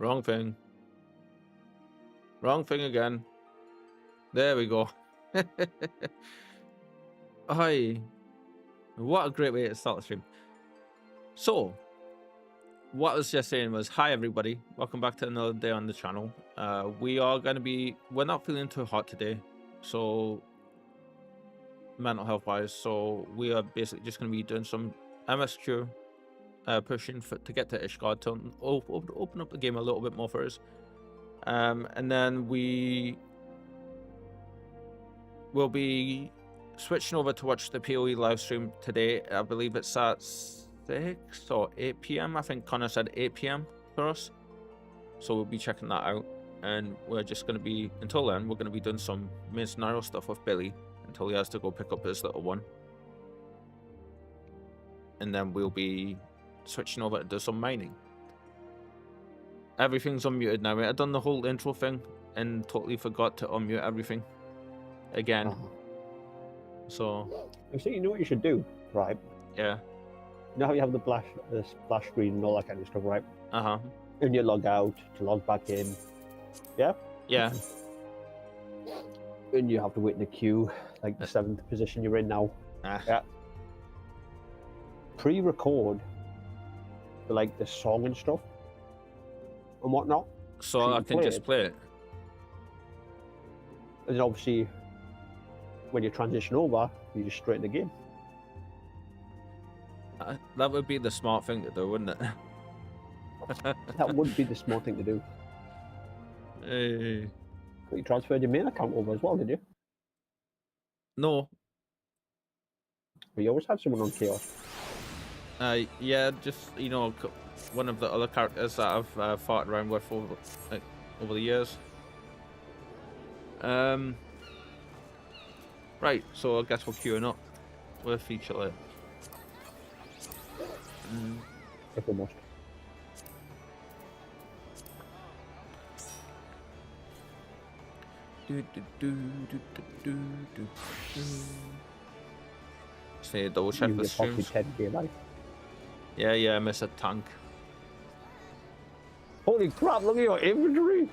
Wrong thing. Wrong thing again. There we go. Hi. What a great way to start the stream. So, what I was just saying was, hi everybody. Welcome back to another day on the channel. We are going to be, we're not feeling too hot today. So, mental health wise. So, we are basically just going to be doing some MSQ pushing to get to Ishgard to open up the game a little bit more for us. And then we will be switching over to watch the PoE live stream today. I believe it's at 6 or 8 p.m. I think Connor said 8 p.m. for us. So we'll be checking that out. And we're just going to be, until then, we're going to be doing some main scenario stuff with Billy until he has to go pick up his little one. And then we'll be switching over to do some mining. Everything's unmuted now. I've done the whole intro thing and totally forgot to unmute everything again. So you know what you should do, right? Yeah. You know how you have the splash screen and all that kind of stuff, right? And you log out to log back in. Yeah? Yeah. And you have to wait in a queue, like the 7th position you're in now. Yeah. Pre-record for like the song and stuff and whatnot. So I can just play it. And then obviously when you transition over, you just straight in the game. That would be the smart thing to do, wouldn't it? That would be the smart thing to do. Hey. You transferred your main account over as well, did you? No. But you always had someone on Chaos. Yeah, just, you know, one of the other characters that I've fought around with over the years. Right, so I guess we're queuing up with each other. If we must. Say double check the streams. Yeah, I miss a tank. Holy crap, look at your inventory!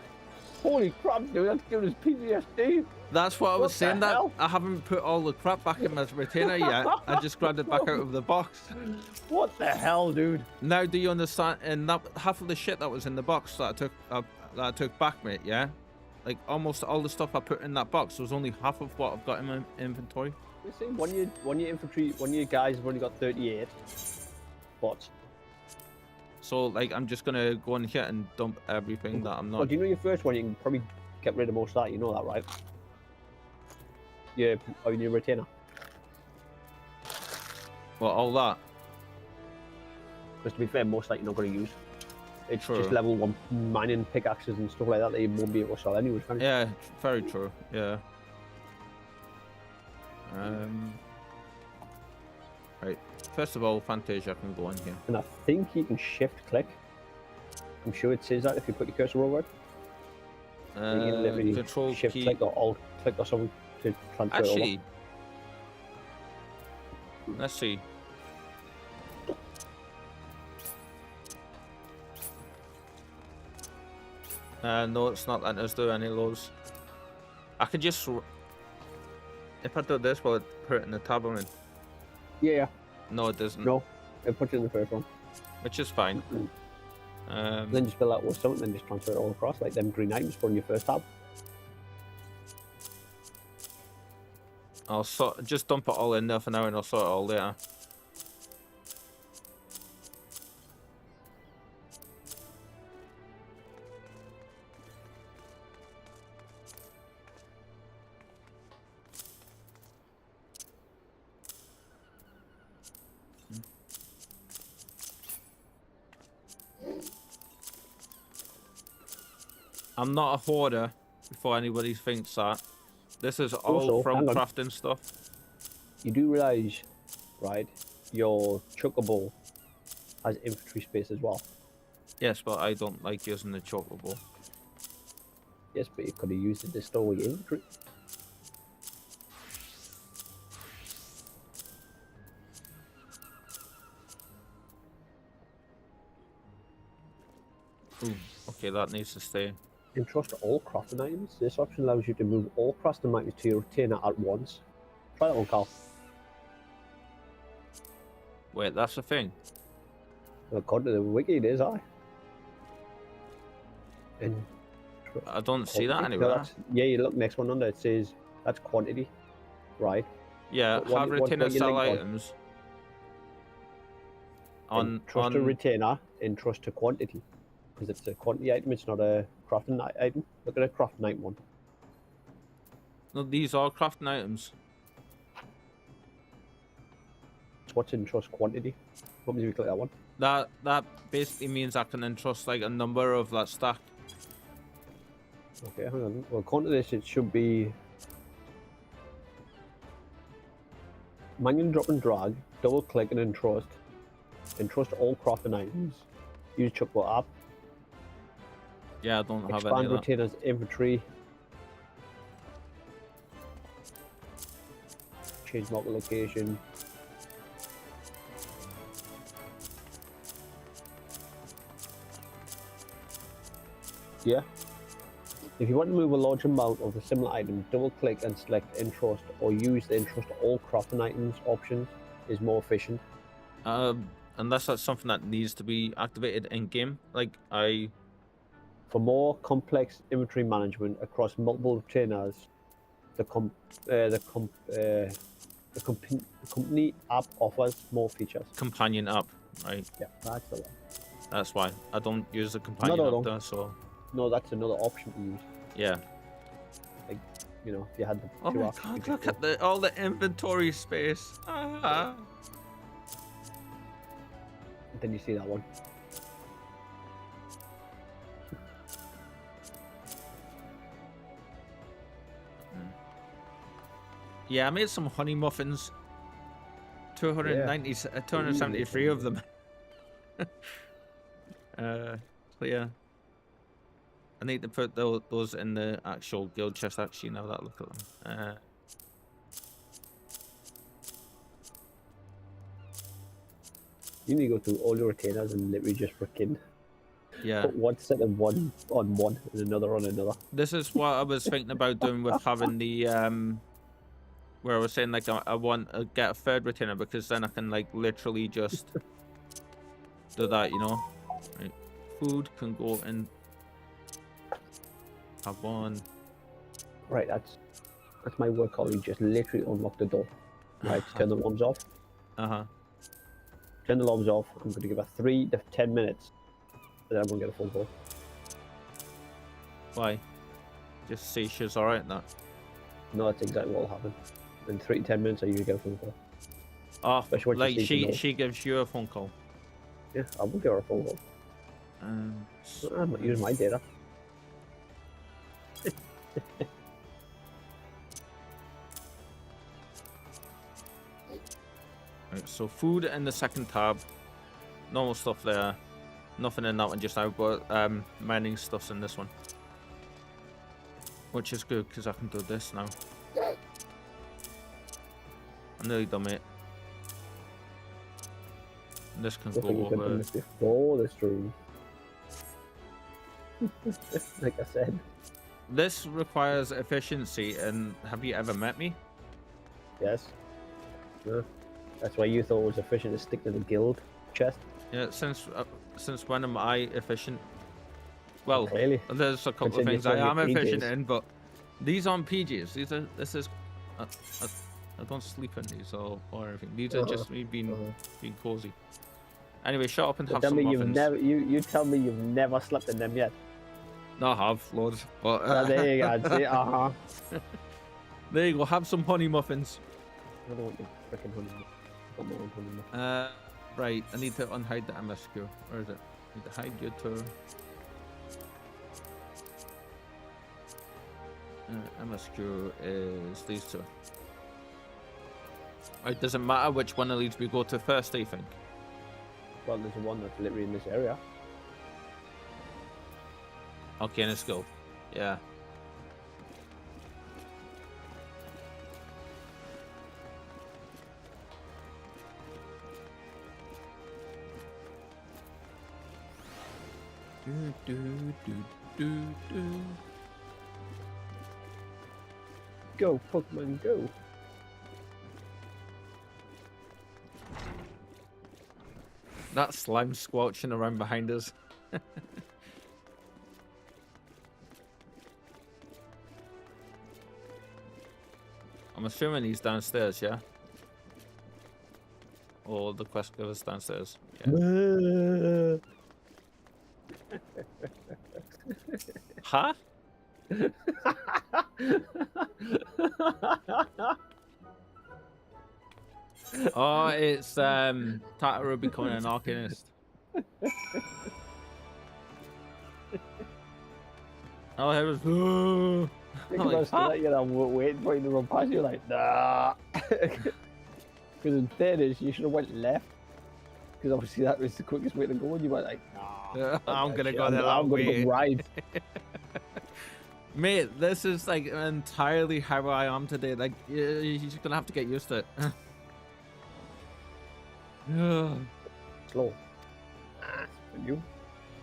Holy crap, dude, that's giving us PTSD! That's what I was saying, that I haven't put all the crap back in my retainer yet. I just grabbed it back out of the box. What the hell, dude? Now do you understand? And that half of the shit that was in the box that I took back, mate, yeah? Like almost all the stuff I put in that box was only half of what I've got in my inventory. You see, one of your infantry, one of your guys have only got 38 bots. So like I'm just gonna go in here and dump everything that I'm not. Well, do you know your first one? You can probably get rid of most of that. You know that, right? Yeah, on your retainer. Well, all that. Because to be fair, most of that you're not going to use. It's True. just level 1 mining pickaxes and stuff like that that you won't be able to sell anyway. Yeah, very true. Yeah. Right. First of all, Fantasia can go in here. And I think you can shift click. I'm sure it says that if you put your cursor over it. You can literally control shift key. click or alt click or something to transfer Actually, over. let's see. No, it's not letting us do any of those. I could just, if I do this, will it put it in the tab I'm in? Yeah. No, it doesn't. No, it puts it in the first one. Which is fine. Then just fill out with something, then just transfer it all across, like them green items put in your first tab. I'll just dump it all in there for now, and I'll sort it all later. I'm not a hoarder, before anybody thinks that. This is all also, from crafting stuff. You do realise, right, your chocobo has infantry space as well. Yes, but I don't like using the chocobo. Yes, but you could have used it to store your infantry. Ooh, Okay, that needs to stay. Entrust all crafting items. This option allows you to move all crafting items to your retainer at once. Try that one, Carl. Wait, that's the thing? According to the wiki, it is, I don't see that anywhere. No, yeah, you look next one under, it says that's quantity, right? Yeah, have retainer sell items. Trust to retainer and trust to quantity. Because it's a quantity item, it's not a crafting item. Look at a crafting item one. No, these are crafting items. What's in trust quantity? What means we click that one? That basically means I can entrust like a number of that stack. Okay, hang on. Well, according to this, it should be manual drop and drag, double click and entrust. Entrust all crafting items. Use Chuckbot app. Yeah, I don't have any of that. Expand retainer's inventory. Change market location. Yeah. If you want to move a large amount of a similar item, double click and select entrust, or use the entrust all crafting items options is more efficient. Unless that's something that needs to be activated in game, For more complex inventory management across multiple retainers, the company app offers more features. Companion app, right? Yeah, that's the one. That's why I don't use the companion app there, so. No, that's another option to use. Yeah. Like, you know, if you had the oh my god, look at all the inventory space. Ah. Then you see that one. Yeah, I made some honey muffins. 273 of them. So yeah. I need to put those in the actual guild chest, actually, now that I look at them. You need to go through all your retainers and literally just freaking put one set of one on one and another on another. This is what I was thinking about doing with having the where I was saying like I want to get a third retainer, because then I can like literally just do that, you know. Right. Food can go in. Have one. Right, that's my work colleague just literally unlocked the door. Right, turn the alarms off. Turn the alarms off. I'm going to give her 3 to 10 minutes, and then I'm going to get a phone call. Why? Just see she's alright now. No, that's exactly what will happen. In 3 to 10 minutes, I usually get a phone call. Oh, like she gives you a phone call. Yeah, I will give her a phone call. I'm not using my data. Right, so food in the second tab, normal stuff there, nothing in that one just now, but mining stuff's in this one, which is good because I can do this now. I'm nearly done, mate. And this can go over. Before the stream. Like I said. This requires efficiency, and have you ever met me? Yes. Yeah. That's why you thought it was efficient to stick to the guild chest. Yeah, since when am I efficient? Well, clearly. There's a couple of things I am efficient in, but these aren't PGs. This is. I don't sleep in these or anything. These are just me being cozy. Anyway, shut up and have some muffins. You tell me you've never slept in them yet. No, I have, Lord. But there you go. See, there you go. Have some honey muffins. I don't want your freaking honey muffins. Right. I need to unhide the MSQ. Where is it? I need to hide you to. MSQ is these two. It doesn't matter which one of these we go to first, I think. Well, there's one that's literally in this area. Okay, let's go. Yeah. Do, do, do, do, do. Go, Pokemon, go. That slime squelching around behind us. I'm assuming he's downstairs, yeah? Or the quest giver's downstairs. Yeah. Huh? Oh, it's Tataru becoming an arcanist. Oh, it was. Think about that, you know, waiting for you to run past you, like, nah. Because in fairness, you should have went left. Because obviously that was the quickest way to go, and you went like, nah. I'm gonna go the long way. I'm gonna go right. Mate, this is like entirely how I am today. Like, you're just gonna have to get used to it. Slow. For you.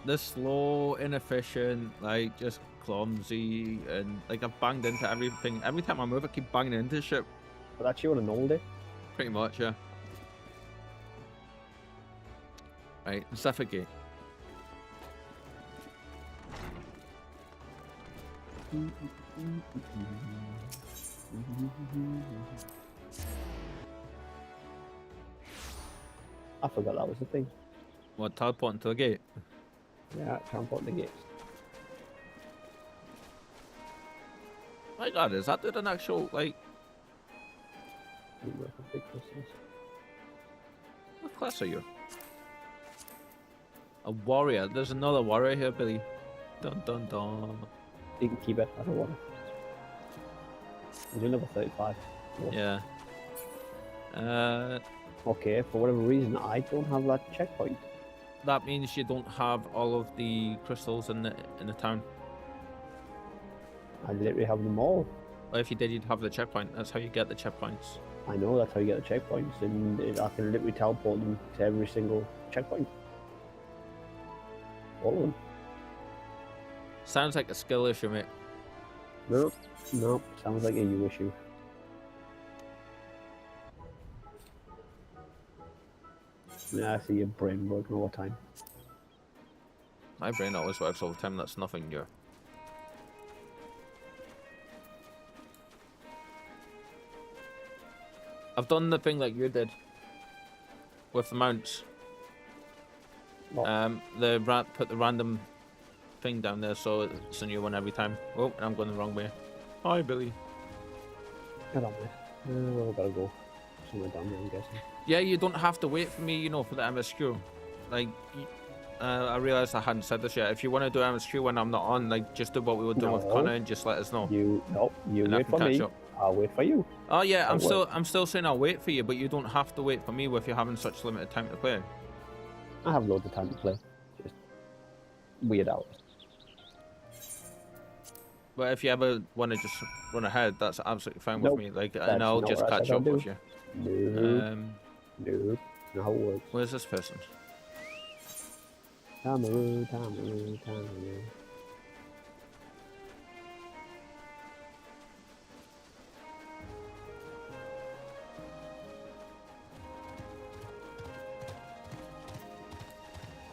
The slow, inefficient, like just clumsy, and like I've banged into everything. Every time I move, I keep banging into shit. But that's you on an old day. Pretty much, yeah. Right, suffocate. I forgot that was the thing. What, teleporting to the gate? Yeah, transporting the gates. My god, is that an actual, like... Big crystals. What class are you? A warrior. There's another warrior here, Billy. Dun dun dun. You can keep it, I don't want it. You're level 35. Yeah. Okay, for whatever reason, I don't have that checkpoint. That means you don't have all of the crystals in the town. I literally have them all. Well, if you did, you'd have the checkpoint. That's how you get the checkpoints. I know that's how you get the checkpoints, and I can literally teleport them to every single checkpoint. All of them. Sounds like a skill issue, mate. No, no, sounds like a you issue. Yeah, I see your brain working all the time. My brain always works all the time. That's nothing new. I've done the thing like you did with the mounts. What? Put the random thing down there, so it's a new one every time. Oh, I'm going the wrong way. Hi, Billy. Get on there. Well, I gotta go. Somewhere down there, I'm guessing. Yeah, you don't have to wait for me, you know, for the MSQ. Like, I realised I hadn't said this yet. If you want to do MSQ when I'm not on, like, just do what we were doing with Connor and just let us know. You wait for me. I'll wait for you. Oh yeah, I'm still saying I'll wait for you, but you don't have to wait for me if you're having such limited time to play. I have loads of time to play. Just weird hours. But if you ever want to just run ahead, that's absolutely fine with me. Like, and I'll just catch up with you. No. No. Not how it works. Where's this person? Tamaru.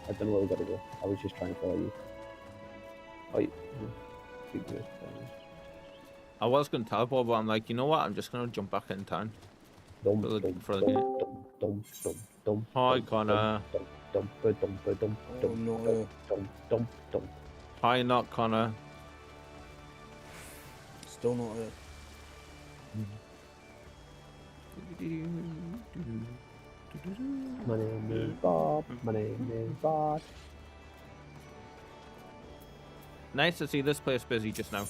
I don't know where we gotta go. I was just trying to follow you. Oh, I was going to teleport, but I'm like, you know what? I'm just going to jump back in town. Hi, Connor. Hi, not Connor. Still not here. My name is Bob. My name is Bob. Nice to see this place busy just now.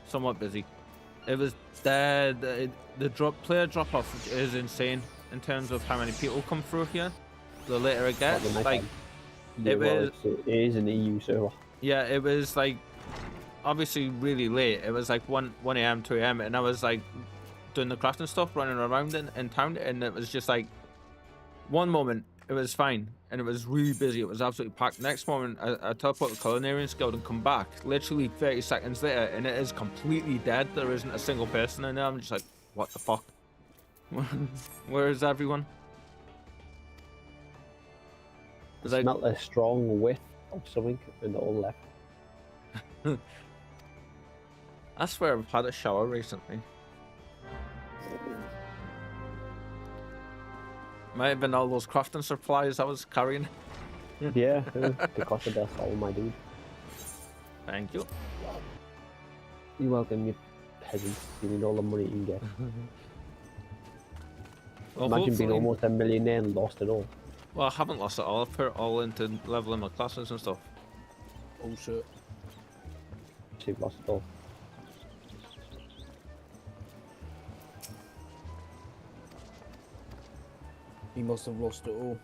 Somewhat busy. It was the player drop off is insane in terms of how many people come through here. The later it gets, like it is an EU server. Yeah, it was like obviously really late. It was like 1 AM, 2 AM, and I was like doing the crafting stuff, running around in town, and it was just like one moment it was fine, and it was really busy. It was absolutely packed. Next moment, I teleport the Culinarian Guild and come back. Literally 30 seconds later, and it is completely dead. There isn't a single person in there. I'm just like, what the fuck? Where is everyone? It smelled a strong whiff of something, and they all left. I swear I've had a shower recently. Might have been all those crafting supplies I was carrying. Yeah, the cost of death, all my dude. Thank you. You're welcome, you peasants. You need all the money you can get. Well, imagine being almost a millionaire and lost it all. Well, I haven't lost it all. I've put it all into leveling my classes and stuff. Oh shit. So you've lost it all. He must have lost it all.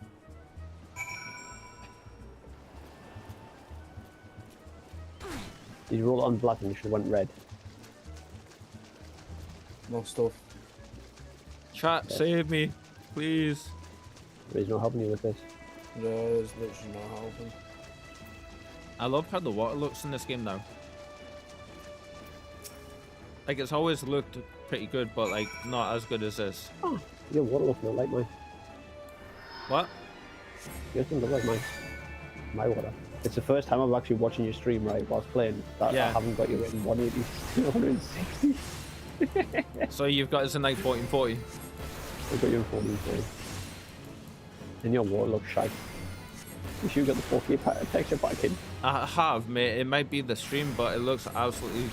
You rolled on black and you should have went red. More stuff. Chat, yes. Save me, please. There's no helping you with this. No, there's literally no helping. I love how the water looks in this game now. Like, it's always looked pretty good, but like not as good as this. Oh, your water looks not like mine. What? Yours doesn't look like mine. My water. It's the first time I'm actually watching your stream, right, whilst playing, that I haven't got you written 180 to 160. So you've got us in like 1440. I've got you in 1440. And your water looks shite. You should have got the 4K texture pack in. I have, mate. It might be the stream, but it looks absolutely...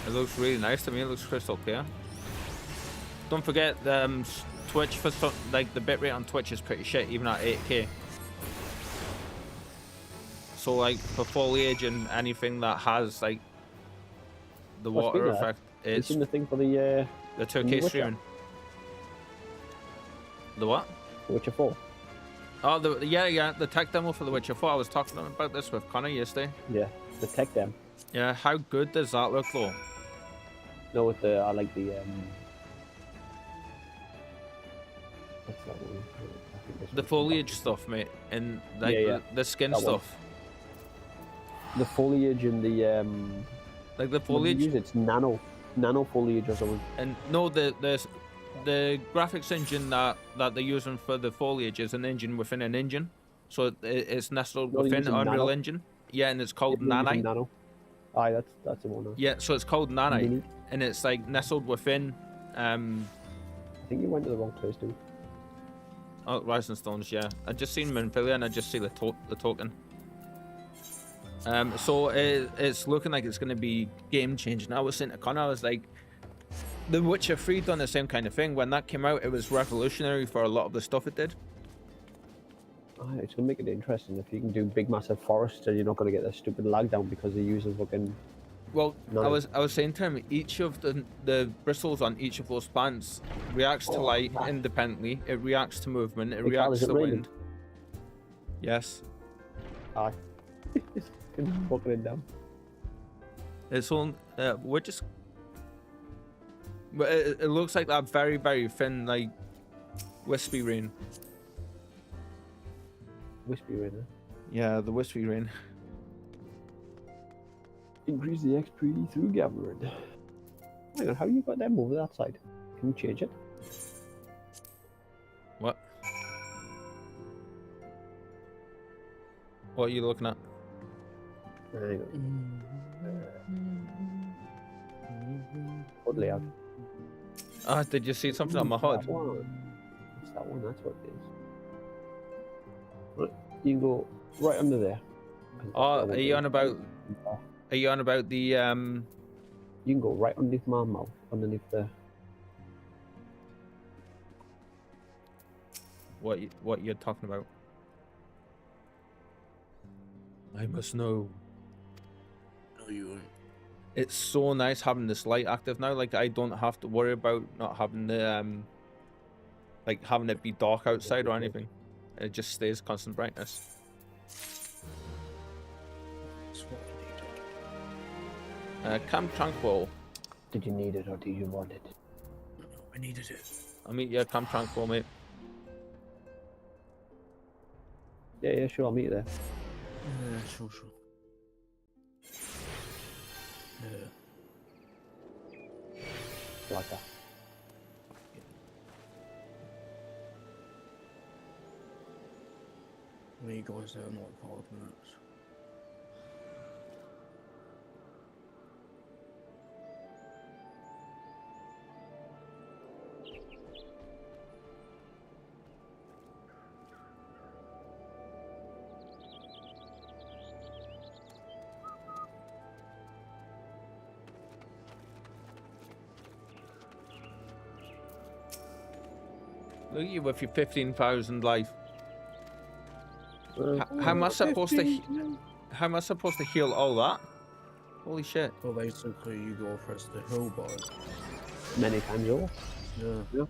It looks really nice to me. It looks crystal clear. Don't forget, Twitch, for like the bitrate on Twitch is pretty shit, even at 8K. So like for foliage and anything that has like the water effect, it's the thing for the 2K streaming. The what? Witcher 4. Oh, the tech demo for The Witcher 4. I was talking about this with Connor yesterday. Yeah, the tech demo. Yeah, how good does that look though? No, with the I like the what's that one? The foliage stuff, mate, and like the skin that stuff. The foliage and the like the foliage. It's nano foliage or something. And no, the graphics engine that they're using for the foliage is an engine within an engine, so it's nestled within Unreal Engine. Yeah, and it's called Nanite. Nano. Aye, that's the one. Yeah, so it's called Nanite, and it's like nestled within. I think you went to the wrong place, dude. Oh, Rising Stones. Yeah, I just seen Minfilia, and I just see the token. So it's looking like it's going to be game changing. I was saying to Connor, I was like, The Witcher 3 done the same kind of thing. When that came out, it was revolutionary for a lot of the stuff it did. It's going to make it interesting if you can do big, massive forests and you're not going to get that stupid lag down because they're using fucking... Well, I was saying to him, each of the bristles on each of those plants reacts to light independently. It reacts to movement. It reacts to wind. Yes. Aye. Fucking it down. It's all we're just. But it looks like that very, very thin, like wispy rain. Wispy rain, huh? Yeah, the wispy rain. Increase the XP through gathering. Hang on, how you got them over that side? Can you change it? What? What are you looking at? Hang on. What layout? Ah, did you see something on my HUD? It's that one, that's what it is. Right, you can go right under there. Oh, are you on about... Are you on about the... You can go right underneath my mouth, underneath the... What you're talking about? I must know. No, you won't. It's so nice having this light active now. Like, I don't have to worry about not having the like having it be dark outside or anything. It just stays constant brightness. That's what I needed. Camp Tranquil. Did you need it or did you want it? I needed it. I'll meet you at Camp Tranquil, mate. Yeah, sure, I'll meet you there. Yeah, sure. Yeah. Like that. Me guys there in like 5 minutes. Look at you with your 15,000 life. How am I supposed to heal all that? Holy shit. Well, basically, you go press the hill bar. Many times over. Yeah.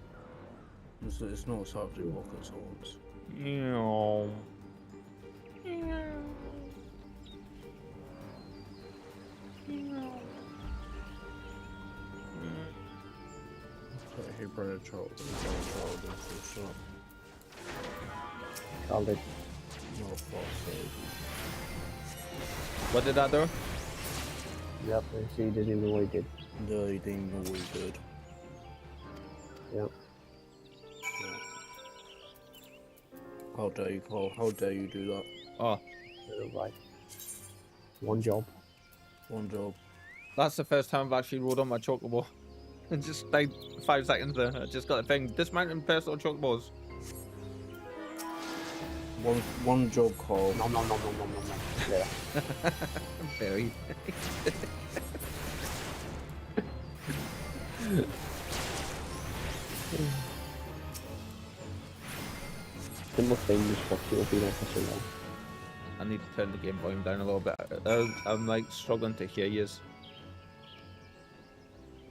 It's not softly rocket swords. Yeah. He brought a child into the shop. Called it. No false. What did that do? Yep, so he didn't even know what he did. No, he didn't know what he did. Yep. How dare you, Cole? How dare you do that? Oh, Right. One job. One job. that's the first time I've actually rode on my chocobo. And just like 5 seconds there, I just got a thing. Dismounting personal chocobos. One job, Cole. No. Yeah. Very. Simple things for people being for so long. I need to turn the game volume down a little bit. I'm like struggling to hear yous.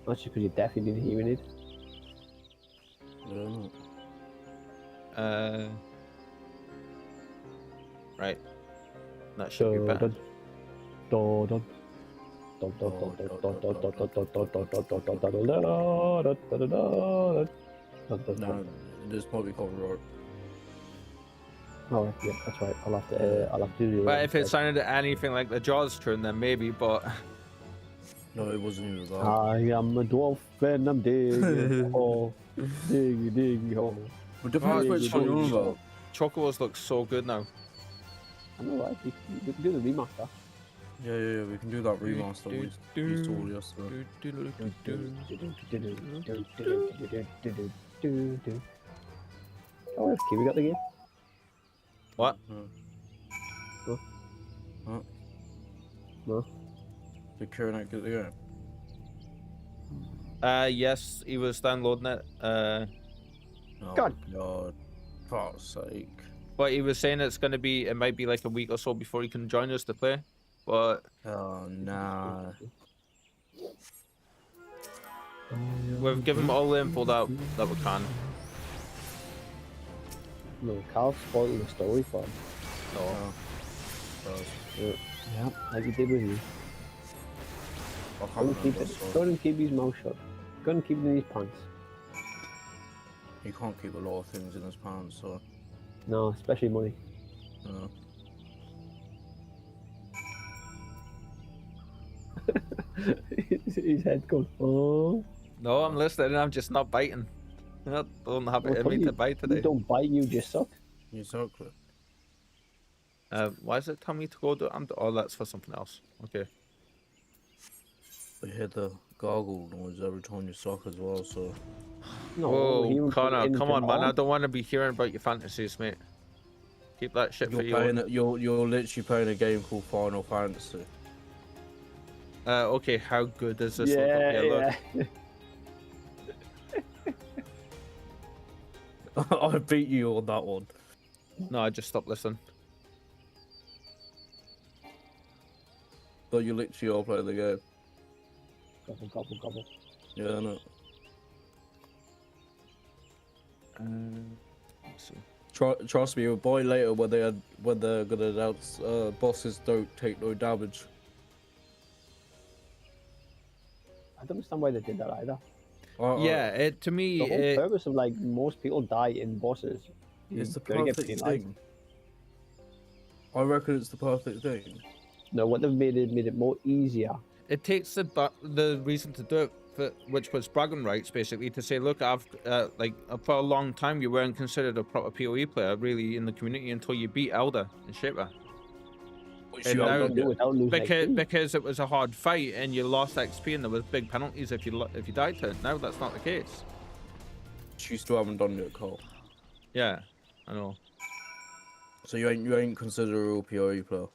That's just because you're deaf, you didn't hear it. Yeah. Right. That should be better. No, this might be copyright. Oh yeah, that's right. I'll have to do it. But if it sounded anything like the Jaws tune, then maybe. But No, it wasn't even that. I am a dwarf and I'm digging a hole, diggy hole. But depends which one you're on about. chocobos look so good now. I know, right? We can do the remaster. Yeah, we can do that remaster we saw yesterday. Oh, that's cute. We got the game. What? Huh? No. Did Kieran not get the game? Yes, he was downloading it. Oh God. God. For fuck's sake. But he was saying it might be like a week or so before he can join us to play. But Oh, nah. we've given him all the info that we can. No, Carl spoiled the story for him. No. Yeah, like he did with you. I can't remember, Go and keep his mouth shut. Go and keep it in his pants. He can't keep a lot of things in his pants, so. No, especially money. No. His head goes, oh. No, I'm listening. I'm just not biting. I don't have it in me to bite You today. don't bite, you just suck. Exactly. Why is it telling me to go to? Oh, that's for something else. Okay. We hear the gargle noise every time you suck as well, so. No, Whoa, Connor, come on, man. I don't. don't want to be hearing about your fantasies, mate. Keep that shit for you. You're literally playing a game called Final Fantasy. Okay, how good does this look? Yeah, Okay, yeah. I beat you on that one. No, I just stopped listening. But you literally are playing the game. Gobble, gobble, gobble. Yeah, I know. Let's see. Trust me, you'll buy later when they're gonna announce bosses don't take no damage. I don't understand why they did that either. Yeah, to me, The whole purpose of like most people die in bosses. It's the Gotta get perfect penalized. thing. I reckon it's the perfect thing. No, what they've made it more easier. It takes the reason to do it, which was bragging rights, basically, to say, look, I've like for a long time you weren't considered a proper PoE player really in the community until you beat Elder and Shaper. Which And you haven't now, done yet. Without losing XP. because it was a hard fight and you lost XP and there was big penalties if you died to it. Now that's not the case. Which you still haven't done yet, Cole. Yeah, I know. So you ain't considered a real PoE player.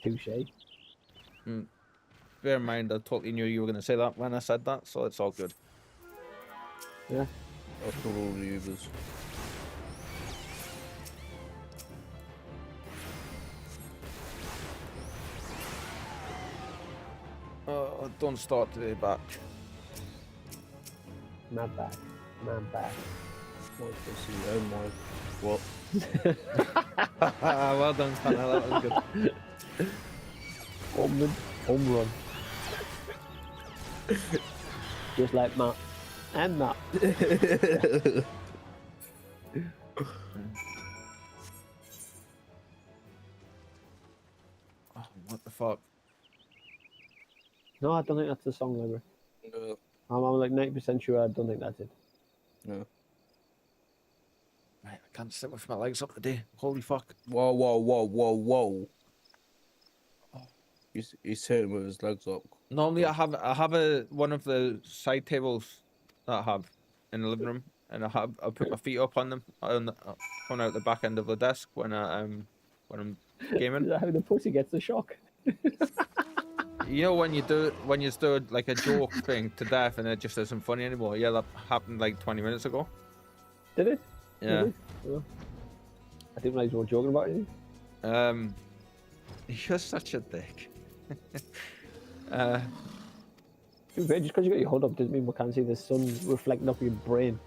Touche. Bear in mind, I totally knew you were going to say that when I said that, so it's all good. Yeah. That's what all the Ubers. Don't start today, back. My back. My back. What pussy? Oh my. What? Well done, Spanner. That was good. Home run. Just like Matt. And Matt. Oh, what the fuck? No, I don't think that's the song library. No. I'm like 90% sure I don't think that's it. No. Right, I can't sit with my legs up today. Holy fuck. Whoa, whoa, whoa, whoa, whoa. He's sitting with his legs up. Normally I have one of the side tables that I have in the living room, and I put my feet up on them coming out the back end of the desk when I'm gaming. Is that how the pussy gets the shock? You know when you do like a joke thing to death and it just isn't funny anymore? Yeah, that happened like 20 minutes ago. Did it? Yeah. Did it? Oh. I didn't realize you were joking about it. You're such a dick. To be fair, just because you got your hood up doesn't mean we can't see the sun reflecting off your brain,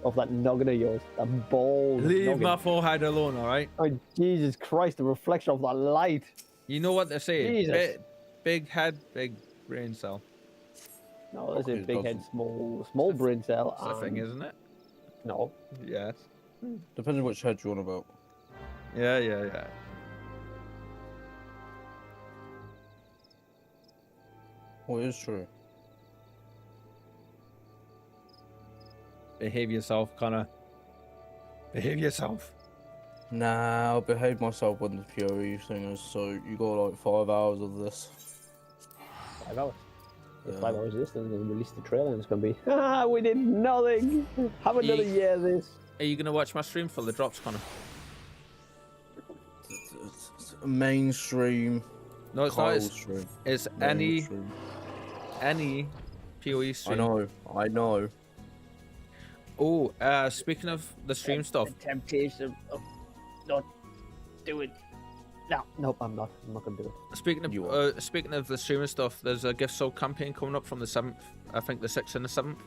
off that noggin of yours, that bald Leave noggin. my forehead alone, all right? Oh, Jesus Christ, the reflection of that light. You know what they say? Jesus. Big head, big brain cell. No, there's a Okay, big head, small brain cell. That's the thing, isn't it? No. Yes. Depends on which head you're on about. Yeah. Well, it is true. Behave yourself, Connor. Behave yourself. Nah, I'll behave myself when the PoE thing is, so you got like 5 hours of this. 5 hours. Yeah. 5 hours of this, then they'll release the trailer and it's going to be, we did nothing. Have another year of this. Are you going to watch my stream for the drops, Connor? It's mainstream. No, it's not. Cold stream. It's Mainstream. any PoE stream. I know. Oh, speaking of the stream stuff. The temptation of not doing. No, nope, I'm not gonna do it. Speaking of the streaming stuff, there's a gift sub campaign coming up from the 7th. I think the 6th and the 7th.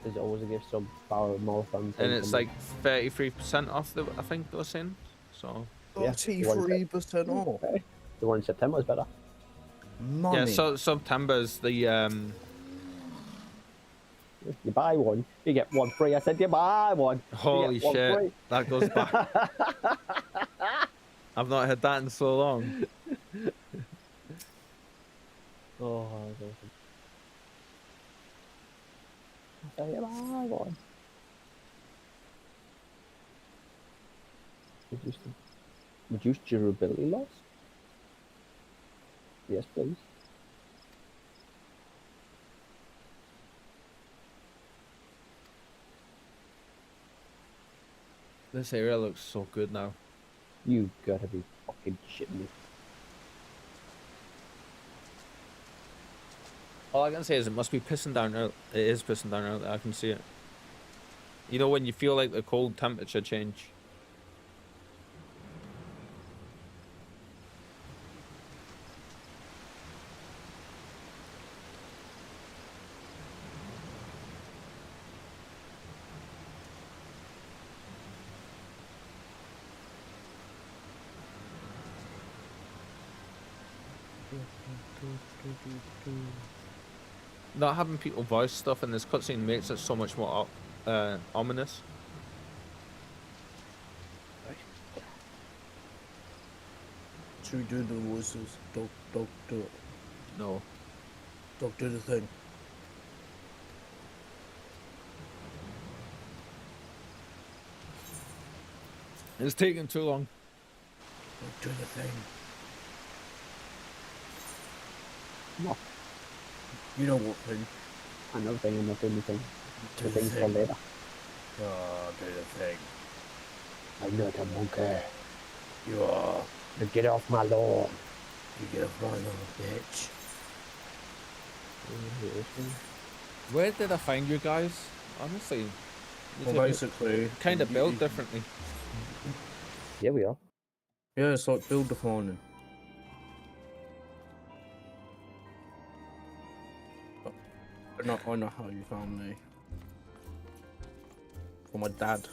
There's always a gift sub power more fun. And it's like 33% off, I think they were saying. So. Yeah, 33% off. Okay. The one in September is better. Money. Yeah, so September's the You buy one, you get one free. I said you buy one. Holy shit, free. that goes back. I've not heard that in so long. Oh, that's awesome. I said you buy one. Reduce durability loss? Yes, please. This area looks so good now. You gotta be fucking shitting me. All I can say is it must be pissing down out. It is pissing down out there. I can see it. You know when you feel like the cold temperature change. Not having people voice stuff in this cutscene makes it so much more ominous. Should we do the voices? Dog, do it. No. Dog, do the thing. It's taking too long. Dog, do the thing. No. You know what thing? I'm not doing anything. Do The the thing's for thing. later. Oh, do the thing. I'm not a monkey. You are. Now get off my lawn. You get off my little bitch. Where did I find you guys? Honestly. Well, basically... Kind of built differently. Yeah, we are. Yeah, it's like build defining. I know how you found me. For my dad.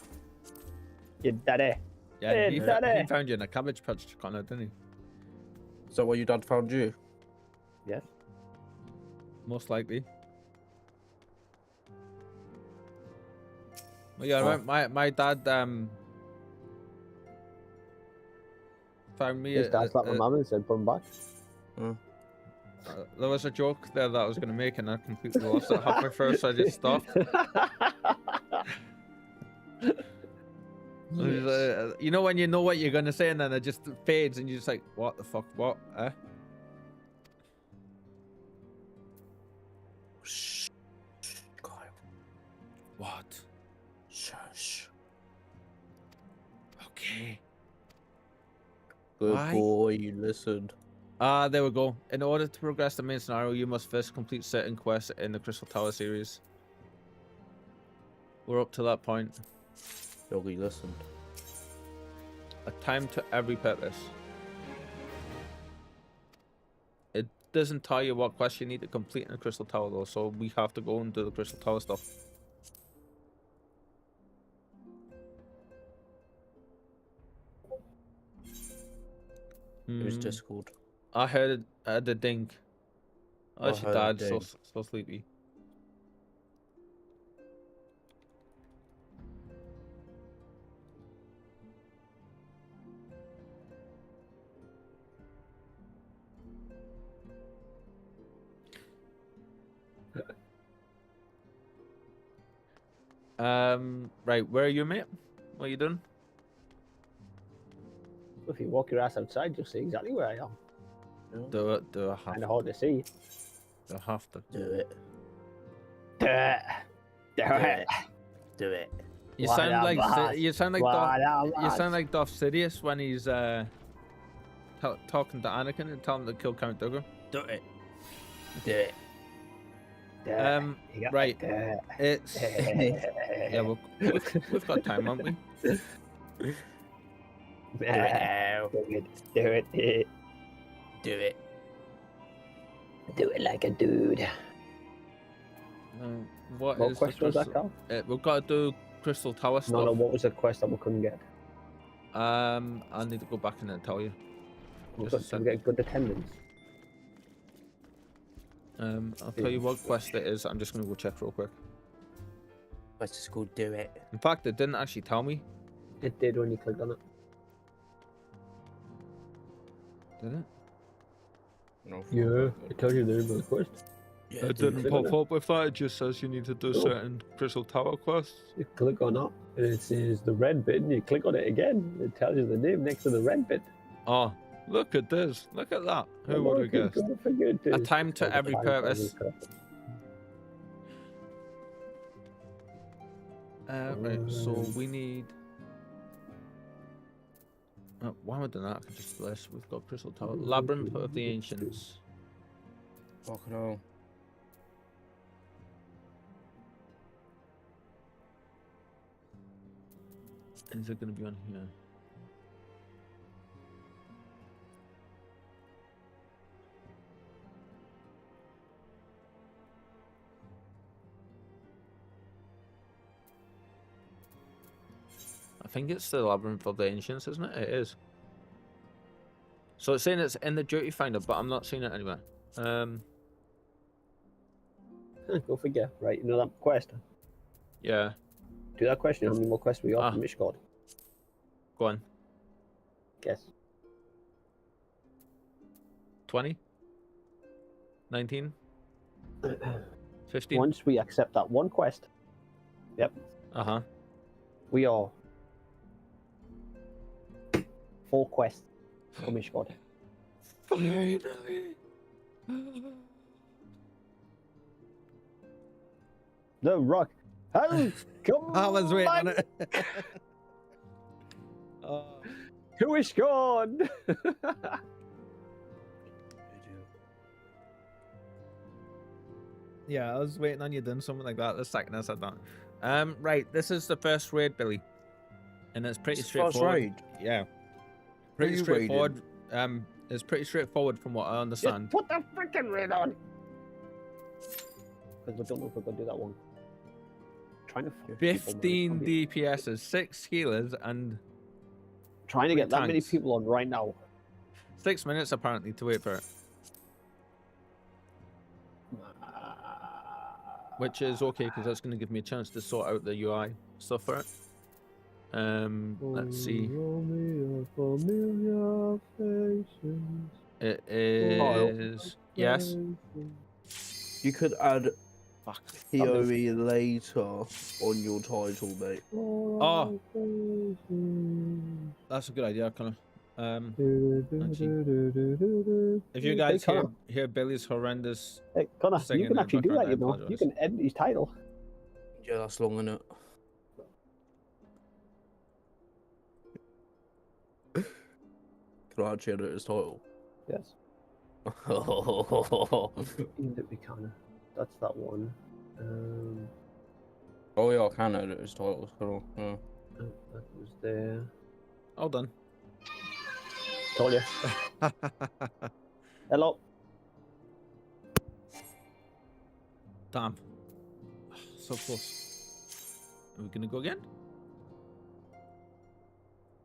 Your daddy. Yeah, Hey, he Daddy. found you in a cabbage patch, Connor, didn't he? Is that why your dad found you? Yes. Most likely. Well, yeah, Oh. my dad found me. His dad slapped my mum and said, put him back. There was a joke there that I was going to make, and I completely lost it halfway through, so I just stopped. You know when you know what you're going to say, and then it just fades, and you're just like, what the fuck, what? Shh. Kyle. What? Shush. Okay. Good Why? boy, you listened. There we go. In order to progress the main scenario, you must first complete certain quests in the Crystal Tower series. We're up to that point. Doggy listened. A time to every purpose. It doesn't tell you what quest you need to complete in the Crystal Tower though, so we have to go and do the Crystal Tower stuff. It was Discord. I heard the ding. Oh, I she heard died. the So ding. sleepy. Right, where are you, mate? What are you doing? If you walk your ass outside, you'll see exactly where I am. Do I have Kind of hard to see. Do I have to? Do it. Do it. Do it. Do it. You Why sound not, like boss? you sound like Why not, you boss? sound like Darth Sidious when he's talking to Anakin and telling him to kill Count Dooku. Do it. Do it. Do it. You got Right. do it. It's yeah, we've got time, haven't we? Do it. Do it. Do it. Do it like a dude. What What is quest the was that, crystal? Carl? We've got to do Crystal Tower stuff. No, what was the quest that we couldn't get? I need to go back and then tell you. Just a Did sec. we get good attendance? I'll tell you what quest it is. I'm just gonna go check real quick. Let's just go do it. In fact, it didn't actually tell me. It did when you clicked on it. Did it? No. Yeah, it tells you there's a quest. Yeah, It do didn't it. pop up with that. It just says you need to do Oh. certain Crystal Tower quests. You click on that, and it says the red bit, and you click on it again. It tells you the name next to the red bit. Oh, look at this. Look at that. Who would have guessed? A time to every purpose. Right, so we need... why am I doing that? I can just list. We've got Crystal Tower. Labyrinth of the Ancients. Fucking hell. Is it going to be on here? I think it's the Labyrinth of the Ancients, isn't it? It is. So it's saying it's in the Duty Finder, but I'm not seeing it anywhere. Go figure. Right, you know that quest? Yeah, Do that question. How many more quests we got Ah. from Mishgard? go on. Guess. 20? 19? 15? Once we accept that one quest, yep, Uh-huh. we are 4 quests coming, squad. Finally. The Rock has come. I was waiting on it. Who is gone? Yeah, I was waiting on you doing something like that the second I said that. Right, this is the first raid, Billy. And it's pretty straightforward. Raid? Yeah. Pretty you straightforward. It's pretty straightforward from what I Just understand. put the freaking raid on. Because we don't know if we're gonna do that one. Trying to force people, 15 man. DPSs, 6 healers, and Trying to get that many tanks. people on right now. 6 minutes apparently to wait for it. Which is okay because that's going to give me a chance to sort out the UI stuff for it. Let's see. It is yes. You could add Fuck. POE later on your title, mate. Oh, that's a good idea, Connor. If you guys hear Billy's horrendous, Hey, Connor, singing you can in actually do that, background, you I know. You apologise. can edit his title. Yeah, that's long, innit? Can I actually edit his title? Yes. Oh Even if we can. That's that one. yeah, I can edit his title. Cool. Yeah. That was there. all done. Told you. Hello. Damn. So close. Are we gonna go again?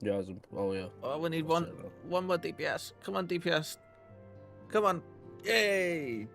Yeah, oh yeah. Oh, we need That's one it, though. one more DPS. Come on, DPS. Come on. Yay!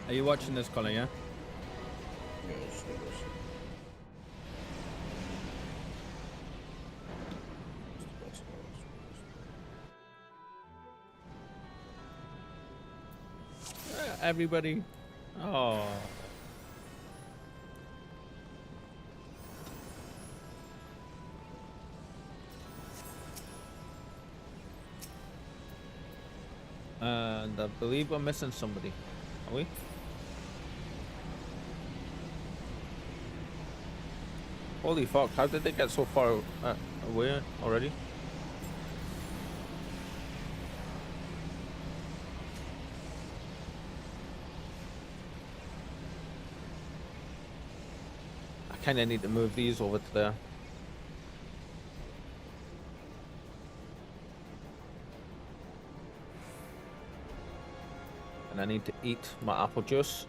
Are you watching this, Colin, yeah? Yes, yes. Everybody. Oh. And I believe we're missing somebody. Are we? Holy fuck, how did they get so far away already? I kind of need to move these over to there. And I need to eat my apple juice.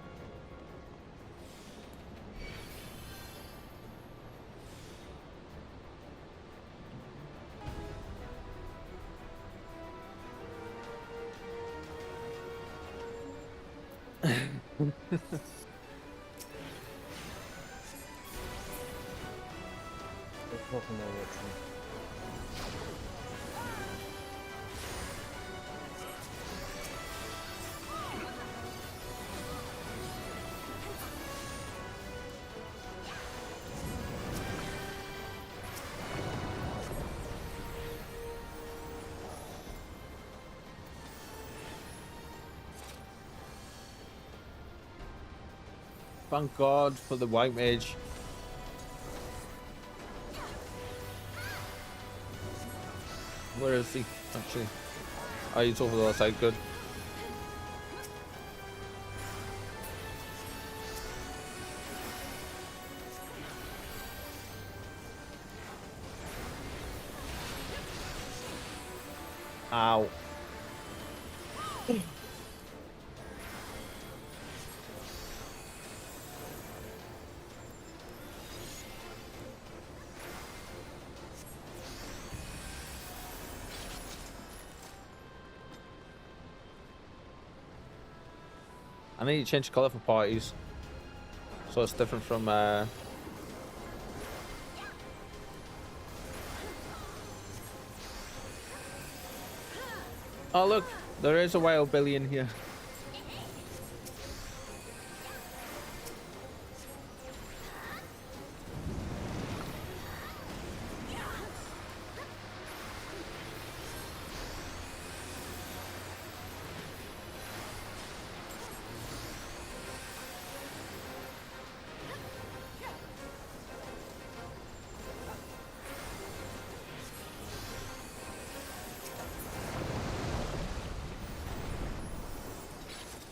Thank God for the white mage. Where is he, actually? Oh, he's over the other side, good. Ow. I need to change colour for parties. So it's different from Oh look, there is a wild Billy in here.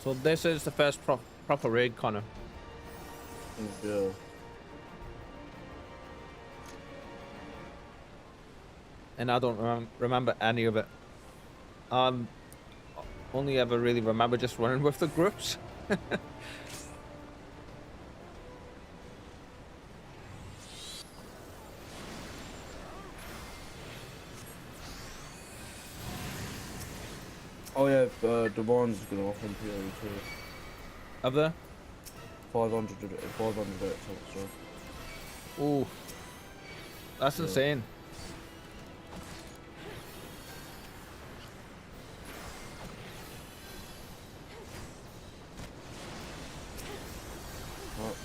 So this is the first proper raid, Connor. Yeah. And I don't remember any of it. Only ever really remember just running with the groups. Oh yeah, Devon's gonna offer him PO too. Have there? 500 extra. Ooh. That's insane. What?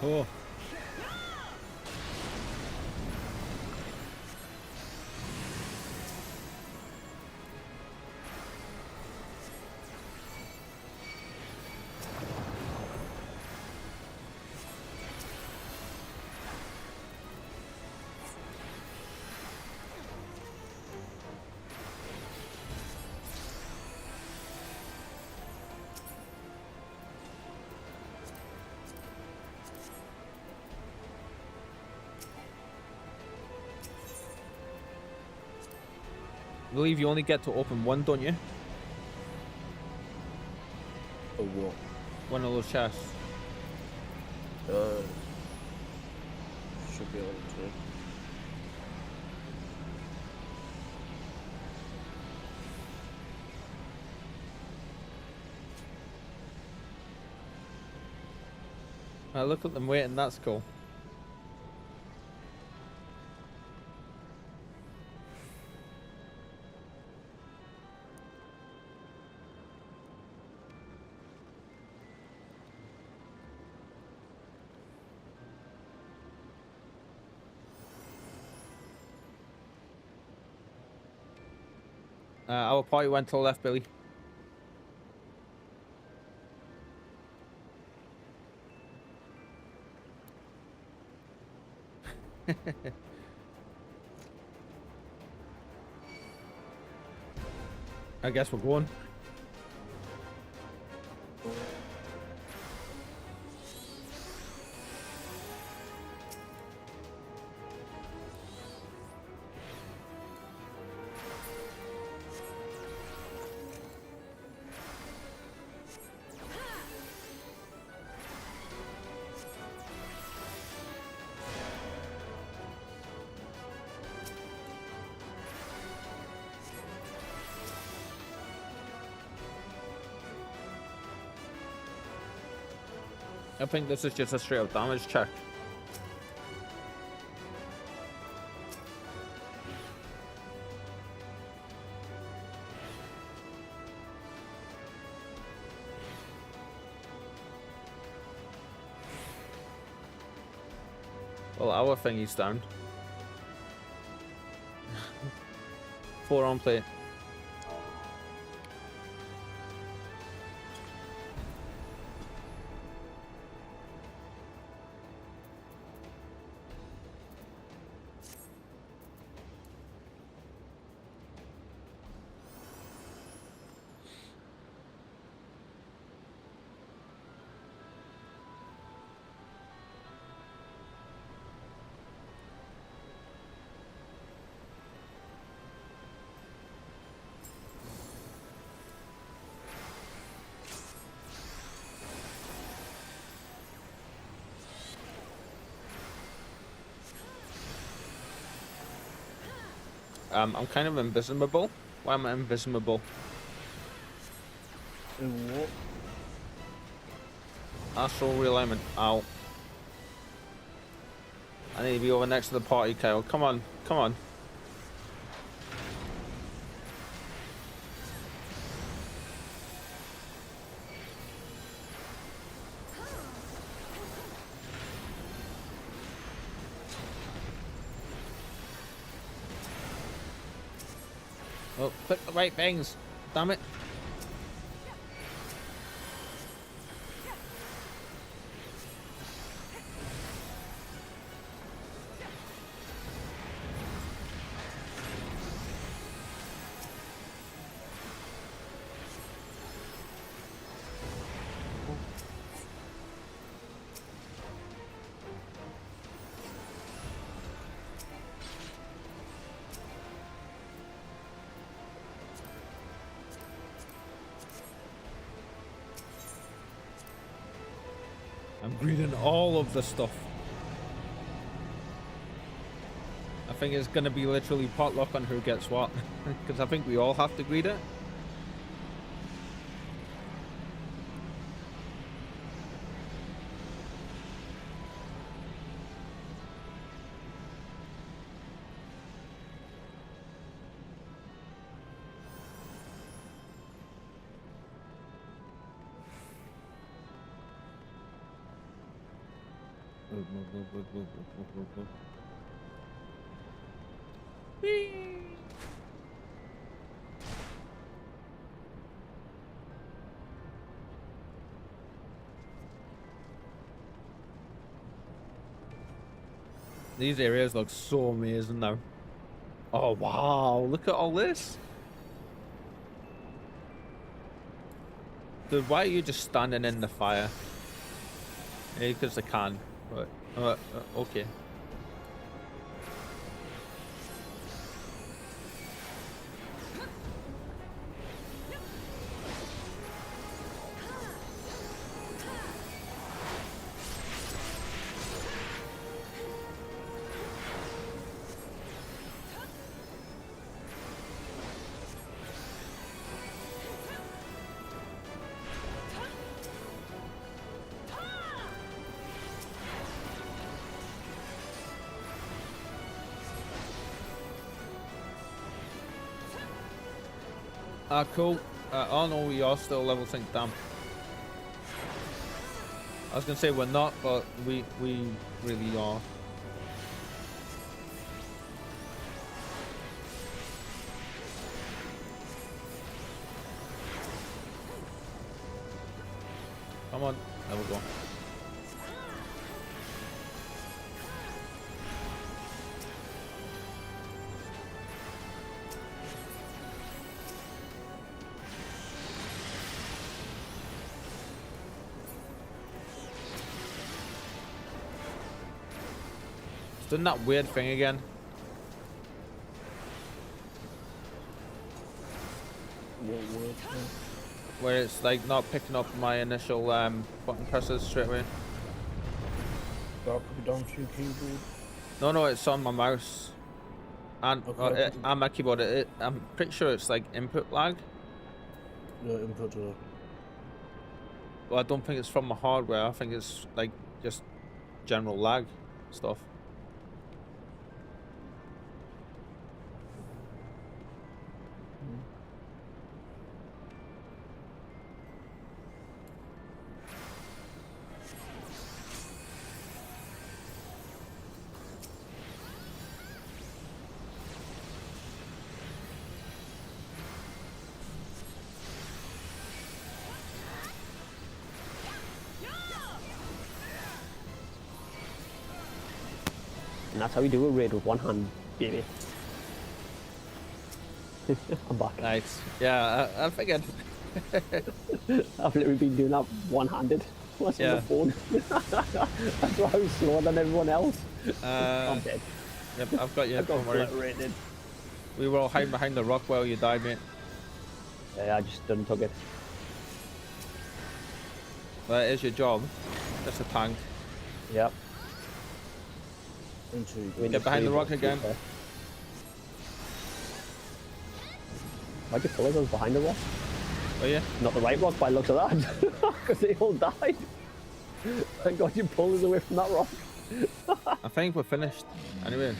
Oh. I believe you only get to open one, don't you? Oh what? One of those chests. Should be able to. Look at them waiting, that's cool. Our party went to the left, Billy. I guess we're going. I think this is just a straight up damage check. Well, our thingy's down. 4 on plate. I'm kind of invisible. Why am I invisible? In what? Astral realignment. Ow. I need to be over next to the party, Kyle. Come on, come on. Oh, click the right things. Damn it. I'm greeting all of the stuff. I think it's gonna be literally potluck on who gets what, because I think we all have to greet it. These areas look so amazing now. Oh wow, look at all this. Dude, why are you just standing in the fire? Because I can, but okay. Cool. Oh no, we are still level sync. Damn. I was gonna say we're not, but we really are. Come on. There we go. It's doing that weird thing again. What word? Where it's like not picking up my initial button presses straight away. Down to your keyboard. No, it's on my mouse and Okay. and my keyboard. I'm pretty sure it's like input lag. Yeah, input to that. Well, I don't think it's from my hardware. I think it's like just general lag stuff. And that's how we do a raid with one hand, baby. I'm back. Nice. Yeah, I figured. I've literally been doing that one-handed. What's on the phone? That's why I was slower than everyone else. I'm dead. Yep, I've got you. I got Don't worry. obliterated. We were all hiding behind the rock while you died, mate. Yeah, I just didn't took it. That is your job. Just a tank. Yep. Get behind the rock again. Why'd you pull us behind the rock? Oh yeah? Not the right rock by the looks of that. Because they all died. Thank God you pulled us away from that rock. I think we're finished. Anyway.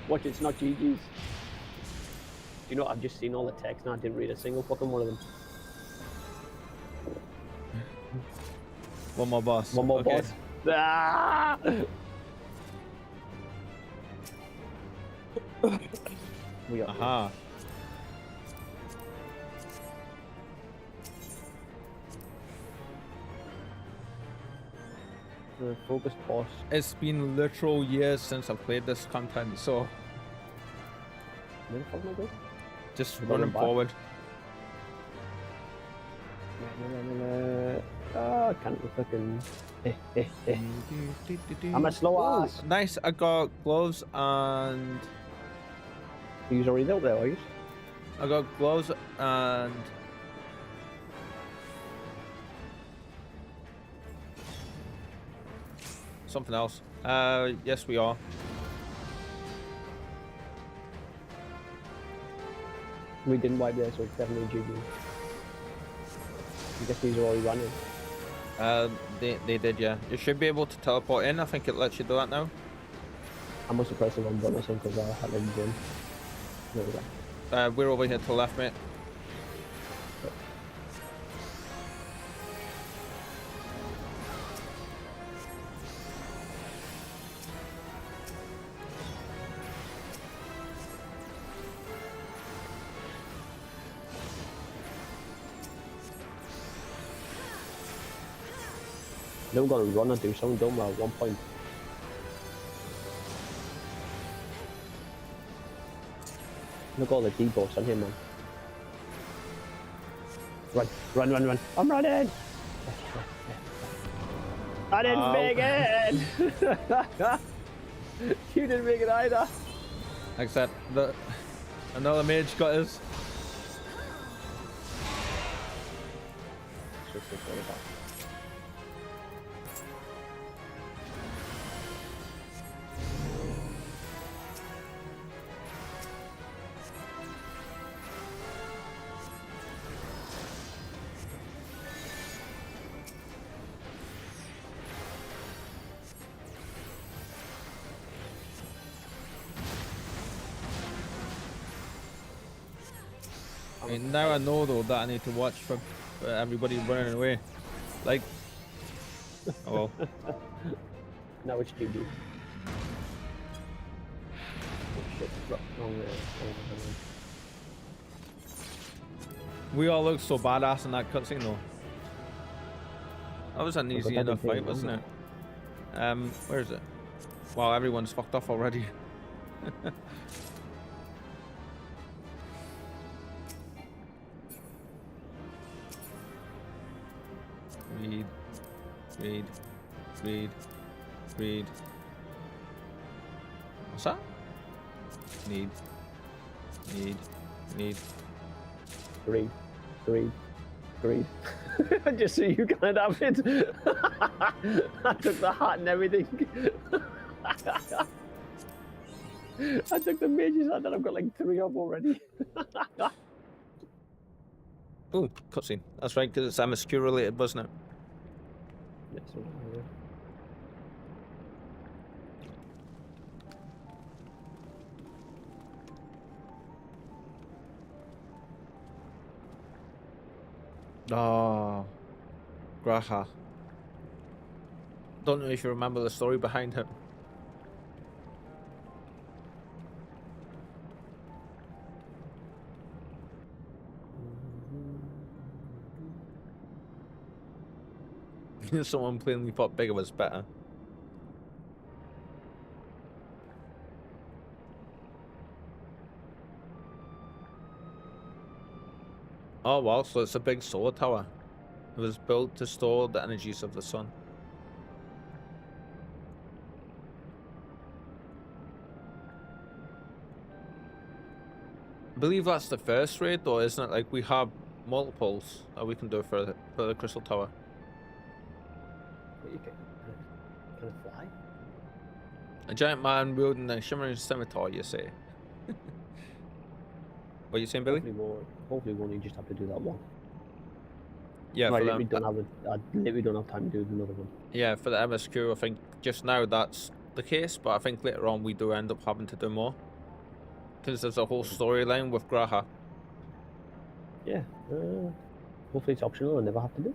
Watch, it's not GG's. Do you know what? I've just seen all the text and I didn't read a single fucking one of them. One more boss. One more boss. Ah! We got Aha. the focus boss. It's been literal years since I've played this content, so Where the fuck am I going? just We're running going back. forward. I can't be fucking. I'm a slow ass. Nice, I got gloves and He's already out there, are you? I got gloves and something else. Yes we are. We didn't wipe there, so it's definitely GG. I guess these are already running. They did, yeah. You should be able to teleport in. I think it lets you do that now. I must have pressed the wrong button or something because I had them done. There we go. We're over here to the left, mate. They've got to run and do something dumb at one point. Look at all the debuffs on him, man. Run, run, run, run. I'm running! I didn't make it! You didn't make it either. Except that another mage got us. I mean, now I know though that I need to watch for everybody running away. Like, oh well. Now it's GG. Oh shit, wrong way. We all look so badass in that cutscene though. That was an easy enough fight, wasn't it? Where is it? Wow, everyone's fucked off already. Read. What's that? Need. Greed. Just so you can't have it. I took the hat and everything. I took the mage's hat and I've got like 3 up already. Oh, cutscene. That's right, because it's MSQ related, wasn't it? Yes, Oh, Graha. Don't know if you remember the story behind him. Someone plainly thought bigger was better. Oh wow, so it's a big solar tower. It was built to store the energies of the sun. I believe that's the first raid, though, isn't it? Like, we have multiples that we can do for the crystal tower. What you can it fly? A giant man wielding a shimmering scimitar, you say? What are you saying, Billy? Hopefully we only just have to do that one. Yeah, I for literally don't have time to do another one. Yeah, for the MSQ, I think just now that's the case, but I think later on we do end up having to do more. Because there's a whole storyline with Graha. Yeah, hopefully it's optional and never have to do it.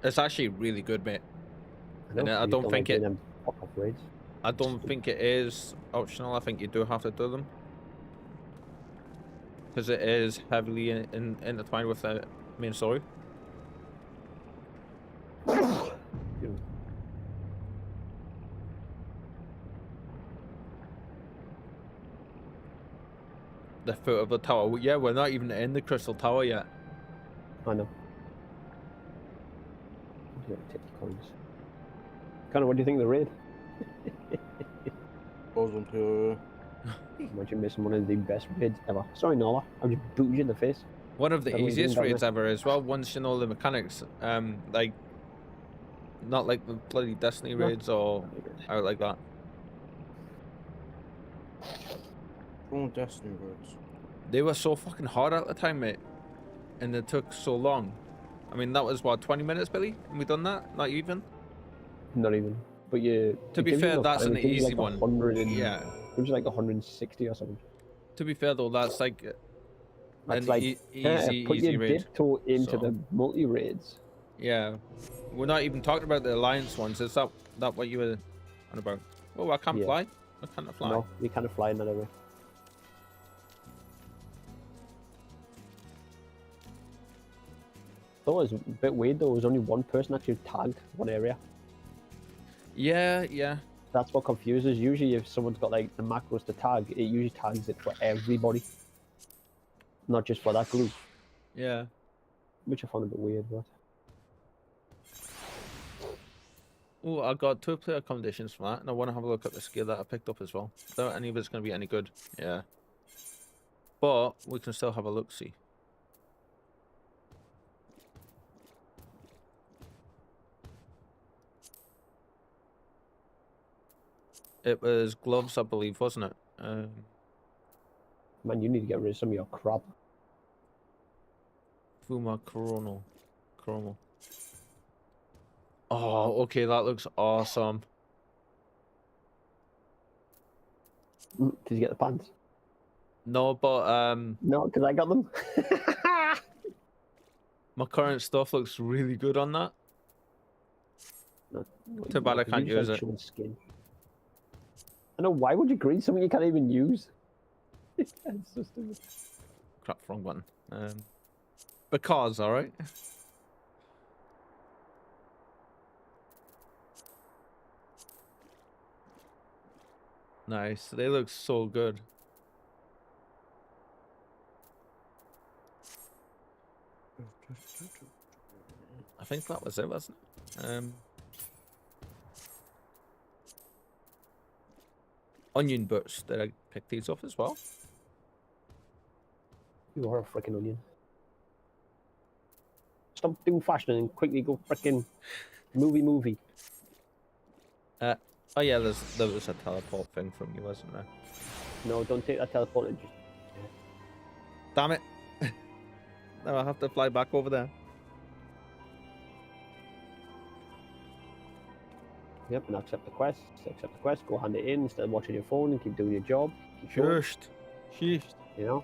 It's actually really good, mate. I know, And I don't think it. Raids. I don't think it is optional. I think you do have to do them because it is heavily intertwined with the main story. The foot of the tower. Yeah, we're not even in the crystal tower yet. I know. Take the coins. Connor, what do you think of the raid? Wasn't here. Imagine missing one of the best raids ever. Sorry, Nola. I just booted you in the face. One of the easiest raids ever as well. Once you know the mechanics, like not like the bloody Destiny raids or out like that. Oh, Destiny raids. They were so fucking hard at the time, mate, and it took so long. I mean, that was what, 20 minutes, Billy? And we done that? Not even. Not even. But you. To be fair, that's an easy one. Yeah. It was like 160 or something. To be fair though, that's like That's an like put easy your raid. dip toe into So. the multi raids. Yeah, we're not even talking about the alliance ones. Is that what you were on about? Oh, I can't fly. I can't fly. No, you can't fly in that area. Though it was a bit weird though. There was only one person actually tagged one area. Yeah, yeah. That's what confuses. Usually, if someone's got like the macros to tag, it usually tags it for everybody, not just for that group. Yeah. Which I found a bit weird, but. Oh, I got 2-player accommodations for that, and I want to have a look at the skill that I picked up as well. Don't any of it's going to be any good. Yeah. But we can still have a look. See. It was gloves, I believe, wasn't it? Man, you need to get rid of some of your crap. Fuma Coronal. Oh, okay, that looks awesome. Did you get the pants? No, but No, because I got them. my current stuff looks really good on that. No, Too bad I can't use it. Skin. I know, why would you green something you can't even use? It's so stupid. Crap, wrong button. Because, alright. Nice, they look so good. I think that was it, wasn't it? Onion boots, did I pick these up as well? You are a freaking onion. Stop doing fashion and quickly go freaking movie. Oh yeah, there was a teleport thing from you, wasn't there? No, don't take that teleport. Just... Damn it! Now I have to fly back over there. Yep, and accept the quest. Go hand it in instead of watching your phone and keep doing your job. Keep going. Sheesh. You know?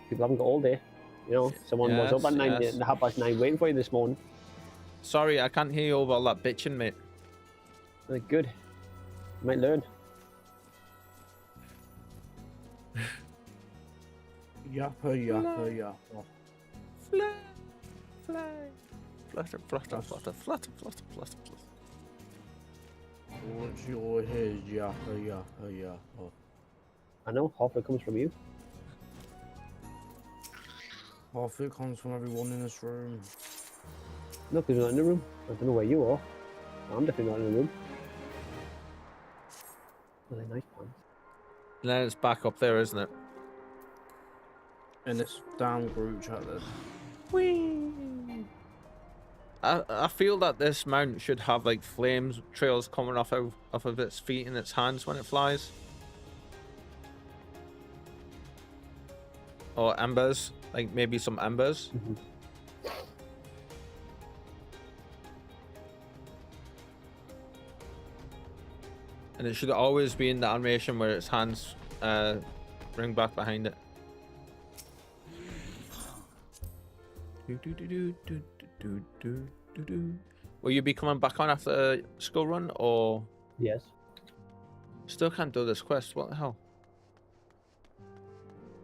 People haven't got all day. You know, someone was up at 9:30 waiting for you this morning. Sorry, I can't hear you over all that bitching, mate. Like, good. You might learn. Yappa. Fly. flutter, flutter, flutter, flutter, flutter, flutter, flutter. What's your head? Yeah, yeah, yeah. Oh. I know half of it comes from you. Half it comes from everyone in this room. No, because you're not in the room. I don't know where you are. I'm definitely not in the room. Really nice pants. And then it's back up there, isn't it? In this damn group chat then. Whee! I feel that this mount should have like flames trails coming off of its feet and its hands when it flies. Or embers, like maybe some embers. And it should always be in the animation where its hands bring back behind it. Will you be coming back on after school run, or? Yes. Still can't do this quest. What the hell?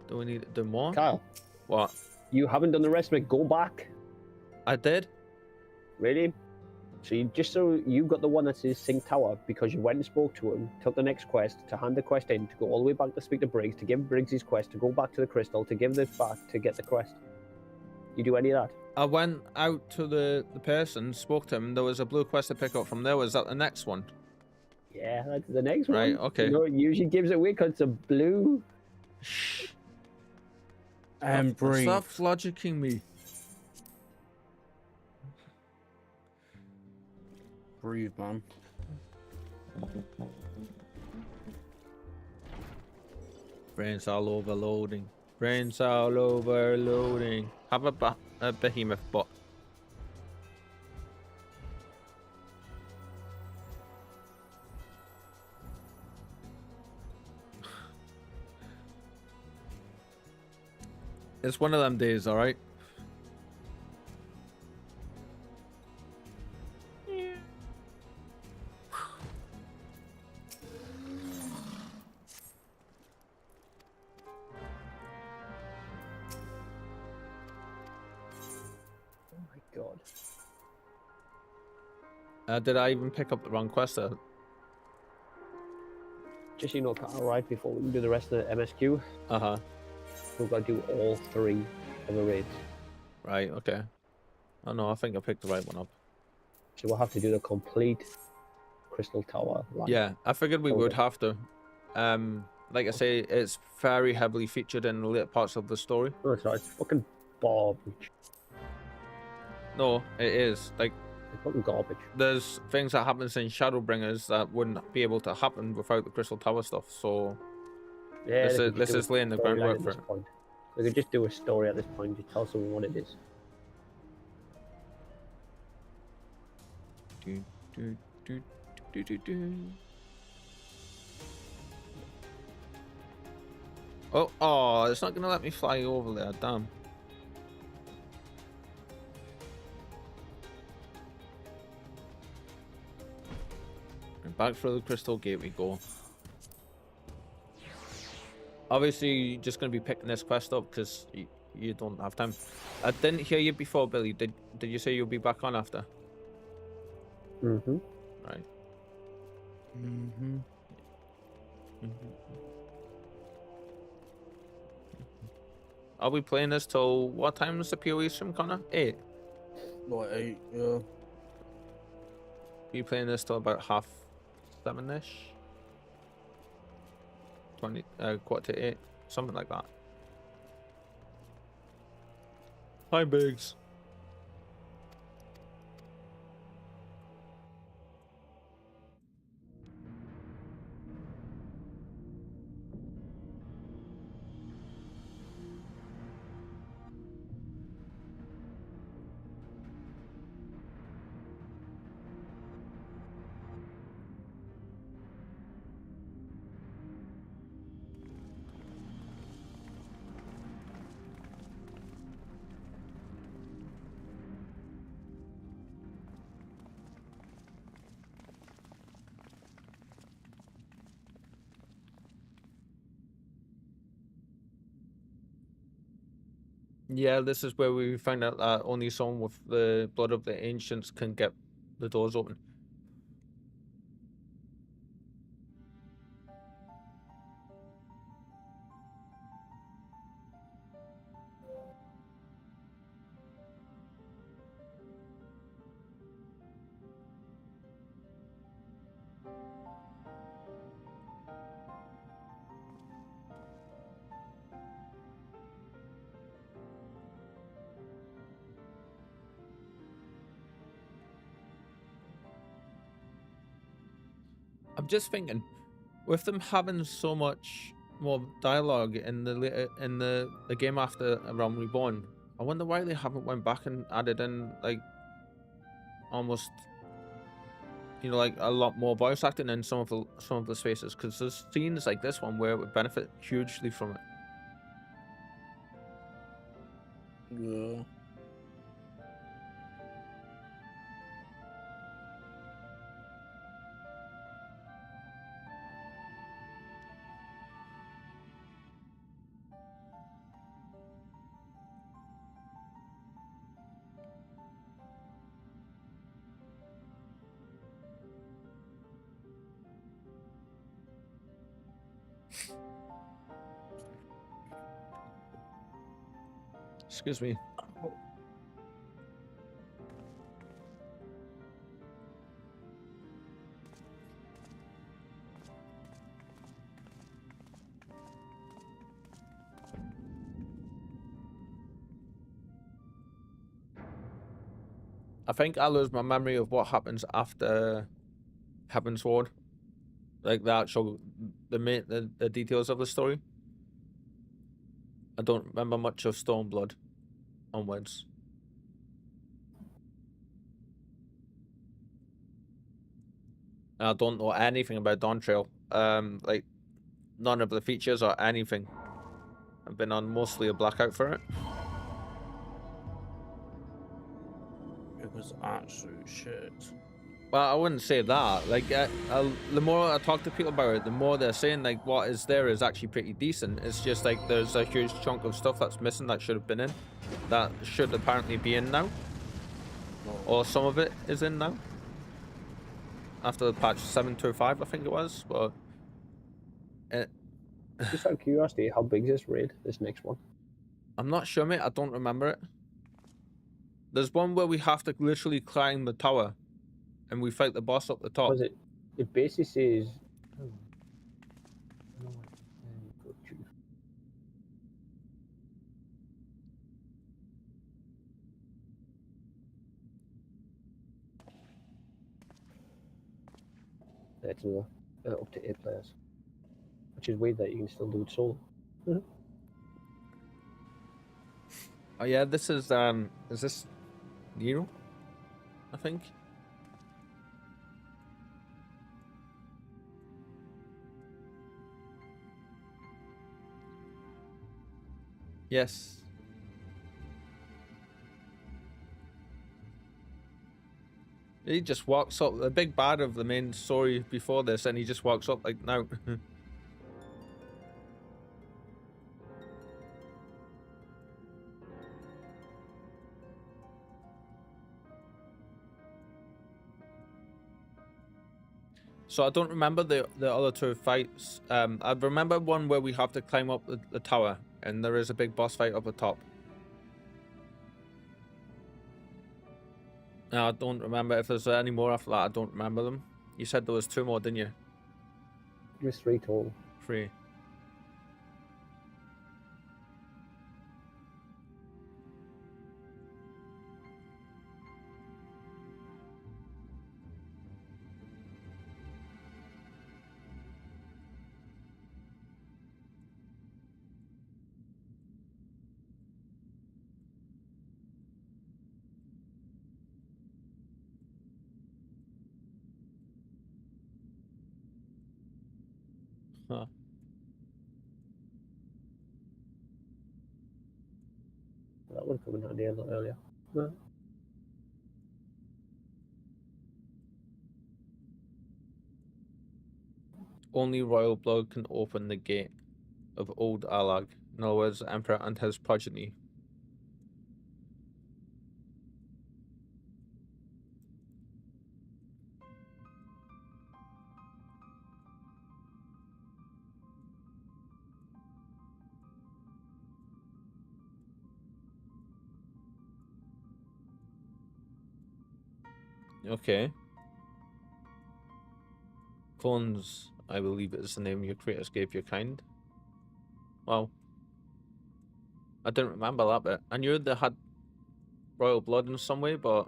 Do we need to do more? Kyle. What? You haven't done the rest of it. Go back. I did. Really? So you got the one that says Sink Tower because you went and spoke to him, took the next quest, to hand the quest in, to go all the way back to speak to Briggs, to give Briggs his quest, to go back to the crystal, to give this back, to get the quest. You do any of that? I went out to the person, spoke to him. There was a blue quest to pick up from there. Was that the next one? Yeah, that's the next one. Right, okay. You know, it usually gives it away because it's a blue. And breathe. Stop logicking me. Breathe, man. Brains all overloading. Brains all overloading. Have a behemoth bot. It's one of them days, all right? God. Did I even pick up the wrong quest there? Just so you know, Carl, right before we can do the rest of the MSQ, we've got to do all 3 of the raids. Right, okay. Oh no, I think I picked the right one up. So we'll have to do the complete Crystal Tower line. Yeah, I figured we would have to. Like I say, it's very heavily featured in the later parts of the story. Oh, sorry, it's fucking garbage. No, it is. Like, it's fucking garbage. There's things that happens in Shadowbringers that wouldn't be able to happen without the Crystal Tower stuff, so... Yeah, this is laying the groundwork for it. Point. We could just do a story at this point, just tell someone what it is. Oh, it's not gonna let me fly over there, damn. And back through the crystal gate we go. Obviously, you're just gonna be picking this quest up because you don't have time. I didn't hear you before, Billy. Did you say you'll be back on after? Mm-hmm. Right. Mm-hmm. Are we playing this till what time is the PoE stream, Connor? 8? Like 8, yeah. Are you playing this till about 7:30ish? 7:45, something like that. Hi, Biggs. Yeah, this is where we find out that only someone with the blood of the ancients can get the doors open. I'm just thinking, with them having so much more dialogue in the game after Realm Reborn, I wonder why they haven't went back and added in like almost, you know, like a lot more voice acting in some of the spaces, because there's scenes like this one where it would benefit hugely from it. Yeah. Excuse me. I think I lose my memory of what happens after Heavensward, like the actual the details of the story. I don't remember much of Stormblood onwards. And I don't know anything about Dawntrail. Like none of the features or anything. I've been on mostly a blackout for it. It was absolute shit. Well, I wouldn't say that. Like, the more I talk to people about it, the more they're saying like what is there is actually pretty decent. It's just like there's a huge chunk of stuff that's missing that should have been in, that should apparently be in now, or some of it is in now. After the patch 7.25, I think it was. But just out of curiosity, how big is this raid? This next one? I'm not sure, mate. I don't remember it. There's one where we have to literally climb the tower, and we fight the boss up the top. Was it? It basically says. It's up to 8 players, which is weird that you can still do it solo. Oh yeah, this is this Nero? I think. Yes. He just walks up, the big bad of the main story before this, and he just walks up like now. So I don't remember the other two fights. I remember one where we have to climb up the tower, and there is a big boss fight up the top. Now I don't remember if there's any more after that. I don't remember them. You said there was 2 more, didn't you? It was 3 total. 3. Huh. That would come in handy a lot earlier. Yeah. Only royal blood can open the gate of old Alag. In other words, the Emperor and his progeny. Okay. Clones, I believe is the name your creators gave your kind. Well, I didn't remember that bit. I knew they had royal blood in some way, but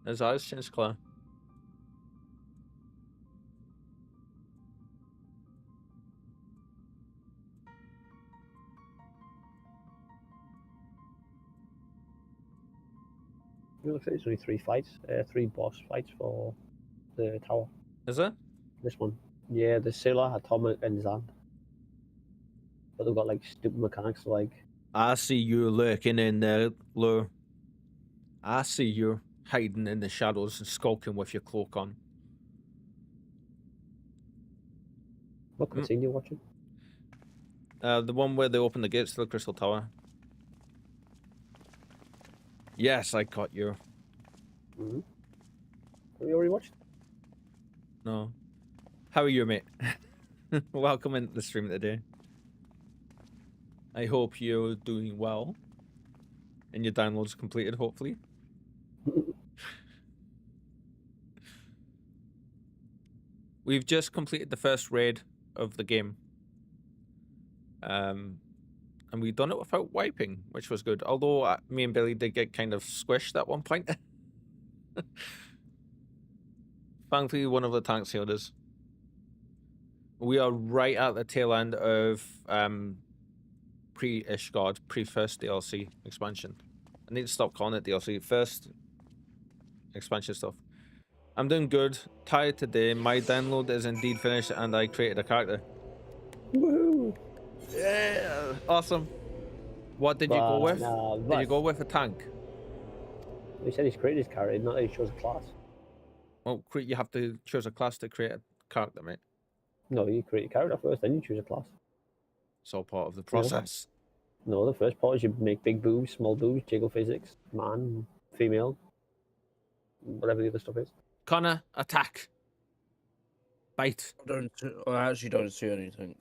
his eyes changed colour. It looks like it's only 3 fights, 3 boss fights for the tower. Is it? This one. Yeah, the Sailor, Atomic, and Zan. But they've got like stupid mechanics like. I see you lurking in there, Lure. I see you hiding in the shadows and skulking with your cloak on. What cutscene you watching? The one where they open the gates to the Crystal Tower. Yes, I caught you. Mm-hmm. Have you already watched? No. How are you, mate? Welcome into the stream today. I hope you're doing well. And your download's completed, hopefully. We've just completed the first raid of the game. And we've done it without wiping, which was good. Although me and Billy did get kind of squished at one point. Thankfully, one of the tanks healed us. We are right at the tail end of pre-Ishgard, pre-first DLC expansion. I need to stop calling it DLC. First expansion stuff. I'm doing good. Tired today. My download is indeed finished, and I created a character. Woohoo! Yeah, awesome. What did you go with? Did you go with a tank? He said he's created his character, not that he chose a class. Well, you have to choose a class to create a character, mate. No, you create a character first, then you choose a class. It's all part of the process. No, the first part is you make big boobs, small boobs, jiggle physics, man, female, whatever the other stuff is. Connor, attack. Bite. I actually don't see anything.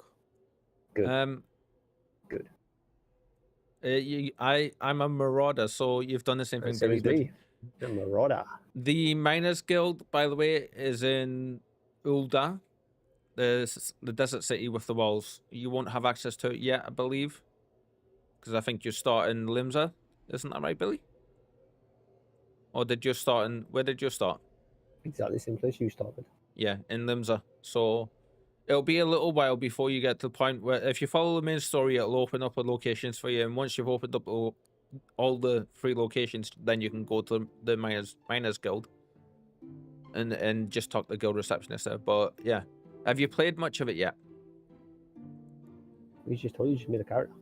Good. Good. I'm a marauder, so you've done the same thing Same Billy as did. me. I'm a marauder. The Miners Guild, by the way, is in Ul'dah, the desert city with the walls. You won't have access to it yet, I believe, because I think you start in Limsa. Isn't that right, Billy? Or did you start in... Where did you start? Exactly the same place you started. Yeah, in Limsa. So it'll be a little while before you get to the point where if you follow the main story, it'll open up locations for you. And once you've opened up all the 3 locations, then you can go to the Miners Guild and just talk to the guild receptionist there. But yeah, have you played much of it yet? We just told you just made a character.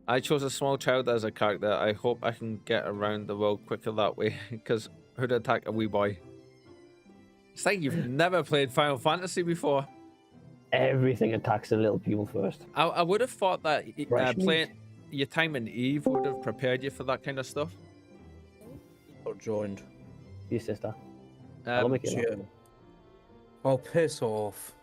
I chose a small child as a character. I hope I can get around the world quicker that way, because who'd attack a wee boy? It's like you've never played Final Fantasy before. Everything attacks the little people first. I would have thought that playing meat. your time in Eve would have prepared you for that kind of stuff. Got joined. Your sister. I'll make it Yeah. happen. Oh, piss off.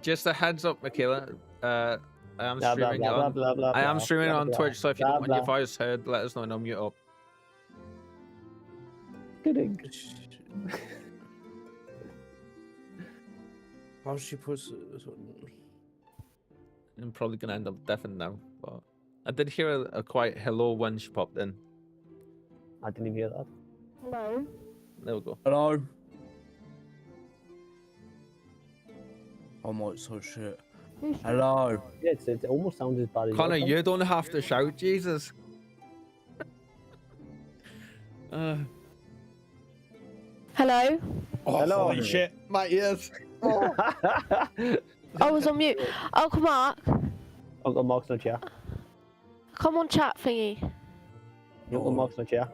Just a heads up, Michaela. I am Blah, blah, streaming blah, on. blah, blah, I am blah, streaming blah, on blah, Twitch, so if you blah, don't want your blah. voice heard, let us know and I'll mute up. Kidding. How she puts I'm probably gonna end up deafened now, but I did hear a quiet hello when she popped in. I didn't even hear that. Hello. There we go. Hello? I might so shit. Hello? Yeah, it almost sounds as bad as Connor, yours. you don't have to shout, Jesus. Hello. Oh, Hello. holy shit, my ears. I was on mute. Uncle Mark, Uncle Mark's not here. come on chat thingy. Uncle Mark's not here.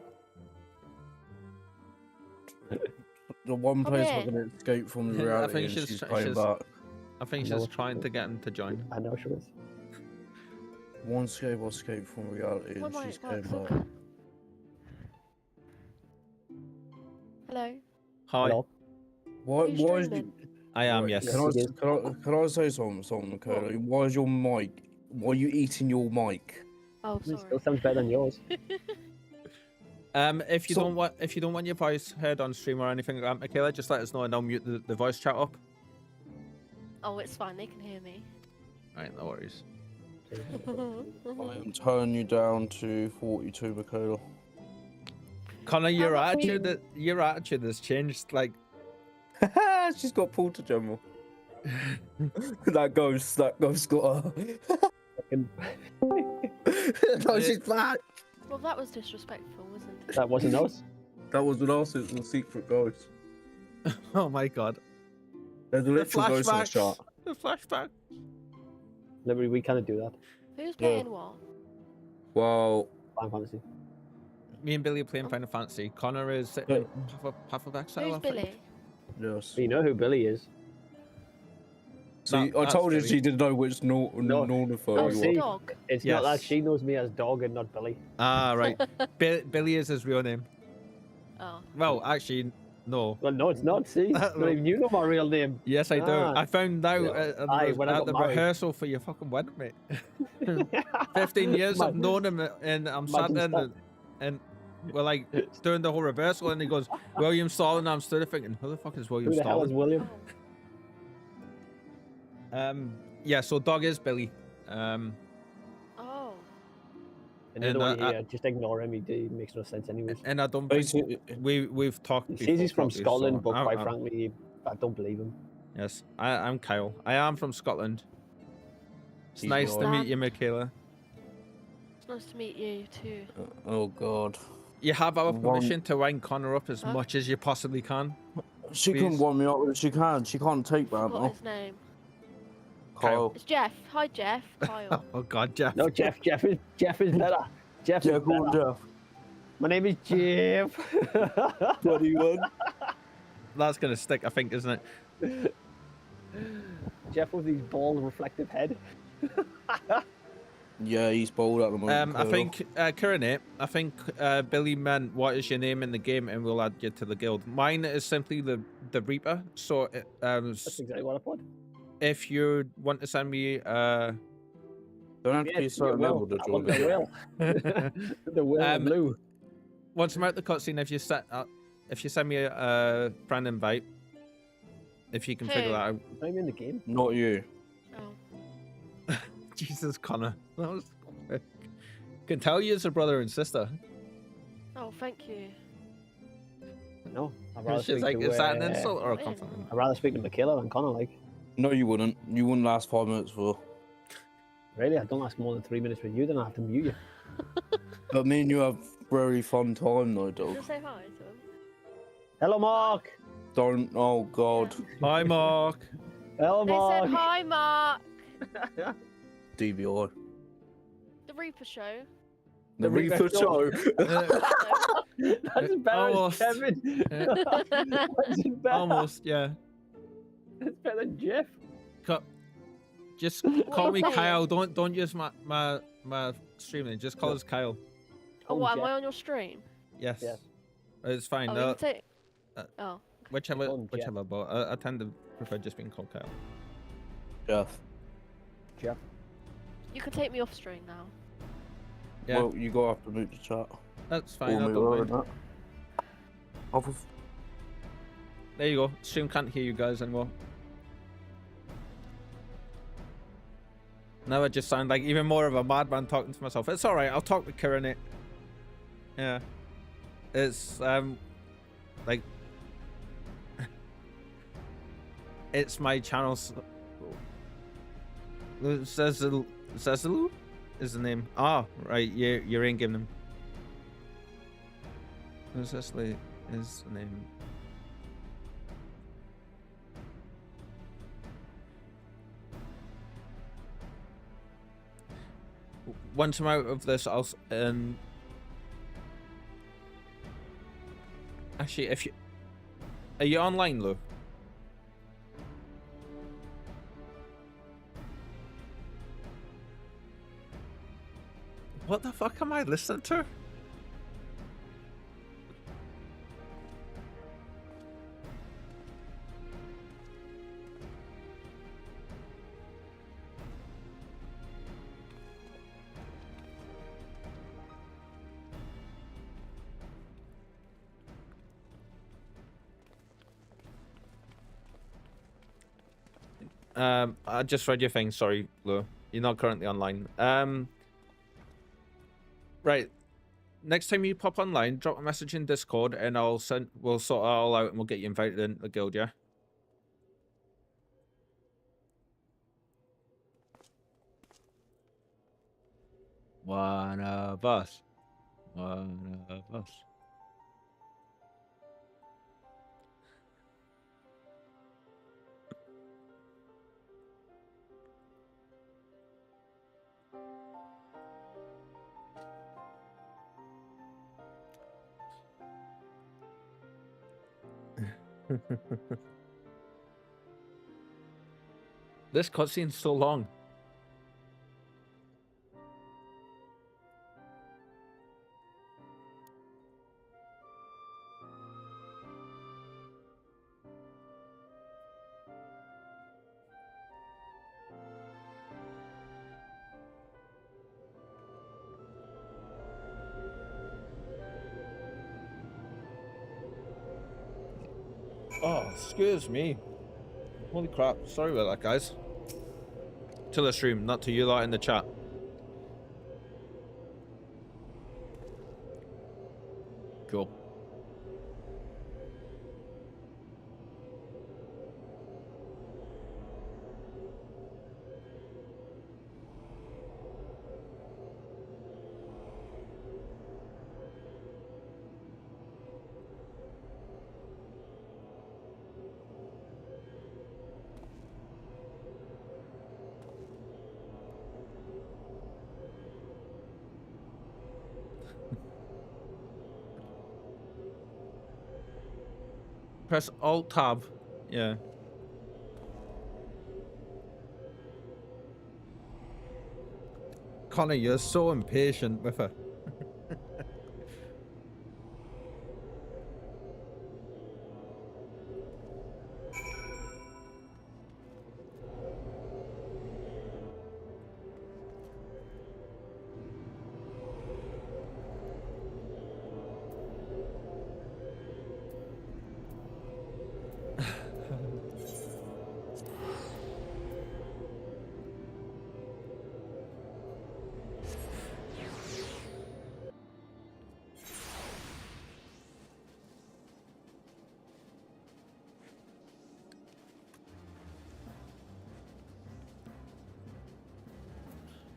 The one place here. I can escape from I the reality think and she's- she's she's- playing back. I think No, she's it's trying cool. to get him to join. I know she is. One escape from reality What and am I she's at playing work back. for? Hello. Hi, Hello. Why Are you is streaming? I am, Right, yes. Yes, it is. Can I say something, Curly? Why is your mic? Why are you eating your mic? Oh, It sorry. still sounds better than yours. If you don't want your voice heard on stream or anything like that, Michaela, just let us know and I'll mute the voice chat up. Oh, it's fine. They can hear me. Right, no worries. I am turning you down to 42, Michaela. Connor, your How about attitude has changed. Like, She's got Porter General. that ghost got her. No, she's back. Well, that was disrespectful, wasn't it? That wasn't us. That was an us. It was a secret ghost. oh my god. There's a The literal ghost in the shot. The flashback. Liberty, we cannot do that. Who's playing what? Well, Final Fantasy. Me and Billy are playing Final Fantasy. Connor is Yeah. Path of Exile. Who's I think. Billy? yes. But you know who Billy is. See, I That's told you Billy. she didn't know which Nornifer Oh, you it's see. were. a dog. It's not that Yes. she knows me as Dog and not Billy. Ah, right. Billy is his real name. Oh. Well, actually, no. Well, no, it's not. See, not even you know my real name. Yes, I do. Ah. I found out Yeah. at Aye, the, when I at got the married. rehearsal for your fucking wedding, mate. 15 years I've known him, and I'm sat Imagine there and we're like doing the whole reversal, and he goes, William Stalin. And I'm stood there thinking, who the fuck is William Who the hell is Stalin? William? Yeah, so dog is Billy. Oh. And the And, other one here, just ignore him. He makes no sense anyways. And I don't think Basically, we've talked He before. says he's from properly, Scotland, so but quite I'm- frankly, I don't believe him. Yes, I'm Kyle. I am from Scotland. It's He's nice to not. meet you, Michaela. It's nice to meet you too. oh god. You have our One- permission to wind Connor up as Huh? much as you possibly can. She Please. couldn't wind me up, but she can. She can't take that What's though. his name? Kyle. It's Jeff. Hi, Jeff. Kyle. Oh God, Jeff. No, Jeff is better. Jeff is Yeah, go on, better. Jeff. My name is Jeff. 21. That's gonna stick, I think, isn't it? Jeff with his bald, reflective head. Yeah, he's bold at the moment. I think, Kieran, I think Billy meant what is your name in the game, and we'll add you to the guild. Mine is simply the Reaper. So, That's exactly what I put. if you want to send me, Don't have to be a Yes, certain you level will. to I join want the the will. The will Um, blue. once I'm out the cutscene, if you send me a friend invite, if you can figure Who? that out. I'm in the game. Not you. Oh. Jesus, Connor. That was quick. Can tell you as a brother and sister. Oh, thank you. No, I'd rather She's speak like, to, is that an uh, insult or a Really? compliment? I'd rather speak to Michaela than Connor. Like, No, you wouldn't. You wouldn't last 5 minutes for. really, I don't last more than 3 minutes with you. Then I have to mute you. But me and you have very fun time though, dog. Just say hi to him. Hello, Mark. Don't. Oh god. Hi, Mark. Hello, They Mark. said hi, Mark. DBI. The Reaper Show. The Reaper Reaper Show. Show. That's better Almost. than Kevin. That's better. Almost, yeah. That's better than Jeff. Just call me What? Kyle. Don't use my stream name. Just call us Kyle. Oh, what? Am Jeff. I on your stream? Yes. Yes. It's fine. Oh, you can say. uh, Oh. whichever, Call him Jeff. whichever. But I tend to prefer just being called Kyle. Jeff. Jeff. You can take me off stream now. Yeah, Well, you gotta have to mute the chat. that's fine. Or I me don't wearing mind. that. Off of- There you go. Stream can't hear you guys anymore. Now I just sound like even more of a madman talking to myself. It's all right. I'll talk with Kieran. It. Yeah. It's like it's my channel's. Zezalu is the name. Ah, right. You're in giving them. Zezalu is the name. Once I'm out of this, I'll actually, if you are you online, Lou? What the fuck am I listening to? I just read your thing. Sorry, Lou. You're not currently online. Right. Next time you pop online, drop a message in Discord, and we'll sort it all out, and we'll get you invited into the guild. Yeah. One of us. One of us. This cutscene's so long. Oh, excuse me. Holy crap. Sorry about that, guys. To the stream, not to you lot in the chat. Cool. Press Alt Tab. Yeah. Connor, you're so impatient with her.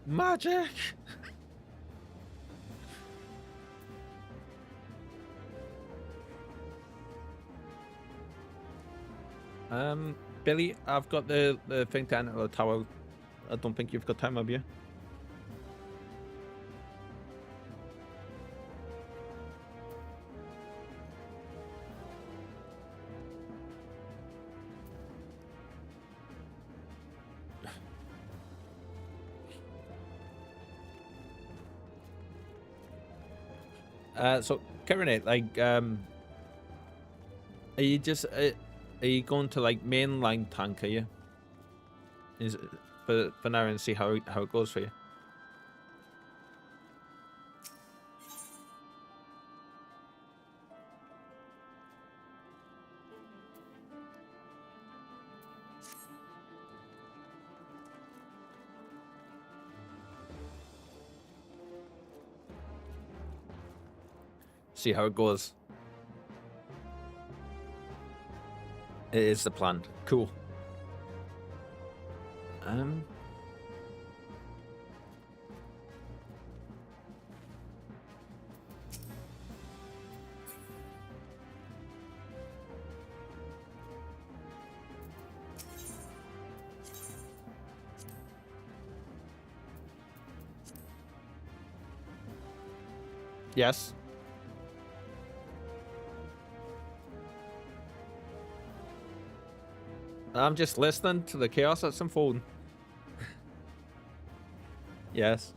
Magic! Billy, I've got the thing to enter the tower. I don't think you've got time, have you? So, Karen, like, are you just, are you going to, like, mainline tank, are you? Is it, for now and see how it goes for you? See how it goes. It is the plan. Cool. Yes. I'm just listening to the chaos that's unfolding. Yes.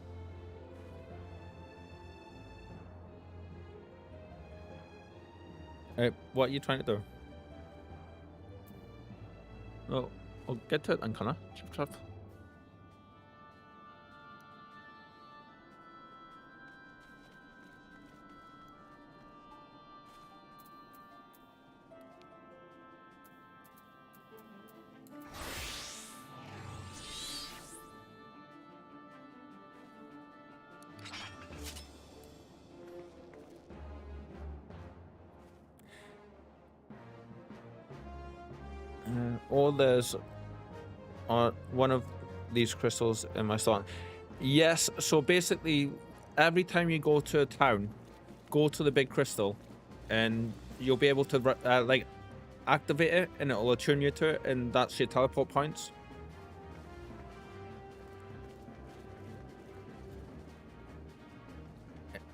What are you trying to do? Oh, I'll get to it then, Connor. Chip chop. Or there's one of these crystals in my slot. Yes, so basically, every time you go to a town, go to the big crystal, and you'll be able to like activate it, and it'll attune you to it, and that's your teleport points.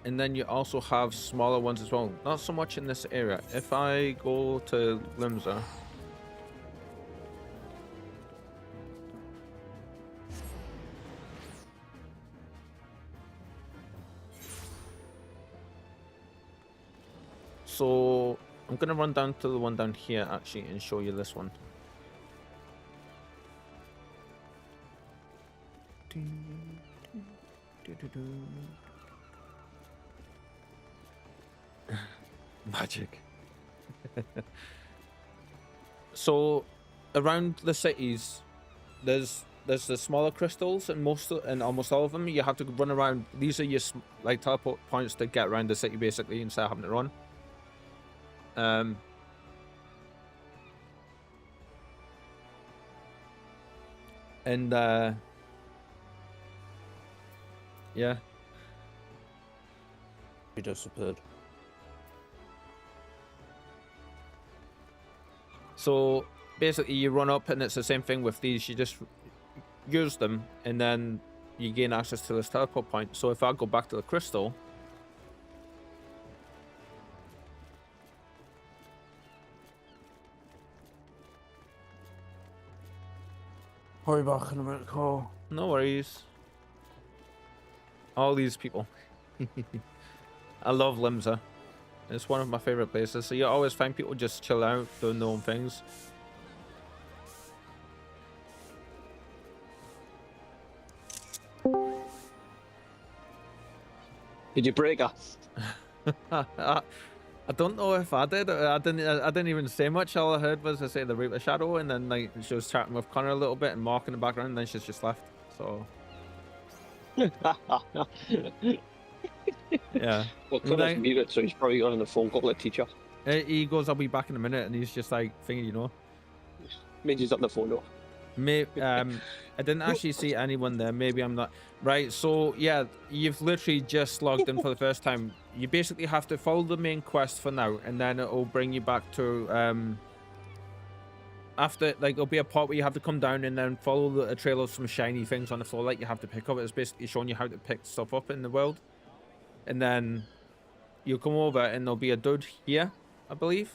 And then you also have smaller ones as well. Not so much in this area. If I go to Limsa, so I'm gonna run down to the one down here actually and show you this one. Magic. So around the cities, there's the smaller crystals, and almost all of them you have to run around. These are your like teleport points to get around the city basically instead of having to run. Yeah. He disappeared. So basically you run up, and it's the same thing with these. You just use them, and then you gain access to this teleport point. So if I go back to the crystal, Hurry back in a minute, Cole. no worries. All these people. I love Limsa. It's one of my favorite places. So you always find people just chill out, doing their own things. Did you break her? I don't know if I did. I didn't even say much. All I heard was I say the Reaper Shadow, and then like she was chatting with Connor a little bit and Mark in the background, and then she's just left. So yeah. Well, Connor's muted, so he's probably on the phone call to the teacher. He goes, "I'll be back in a minute," and he's just like thinking, you know. Means he's on the phone though. I didn't actually see anyone there. Maybe I'm not right. So yeah, you've literally just logged in for the first time. You basically have to follow the main quest for now, and then it'll bring you back to after, like, it'll be a part where you have to come down and then follow a trail of some shiny things on the floor that you have to pick up. It's basically showing you how to pick stuff up in the world, and then you'll come over and there'll be a dude here, I believe.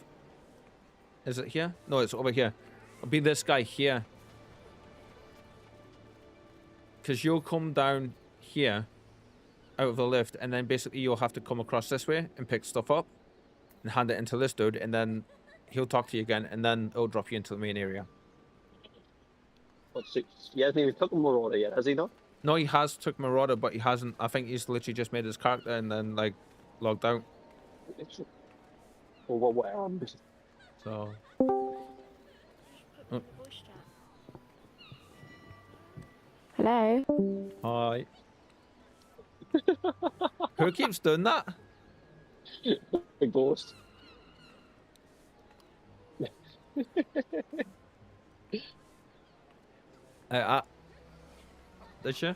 Is it here? No, it's over here. It'll be this guy here. Because you'll come down here out of the lift, and then basically you'll have to come across this way and pick stuff up and hand it into this dude, and then he'll talk to you again, and then it'll drop you into the main area. Let's see. He hasn't even took a Marauder yet, has he not? No, he has took Marauder, but he hasn't. I think he's literally just made his character and then like logged out. Well, what? So. Oh. Hello. Hi. Who keeps doing that? Big ghost. Did she?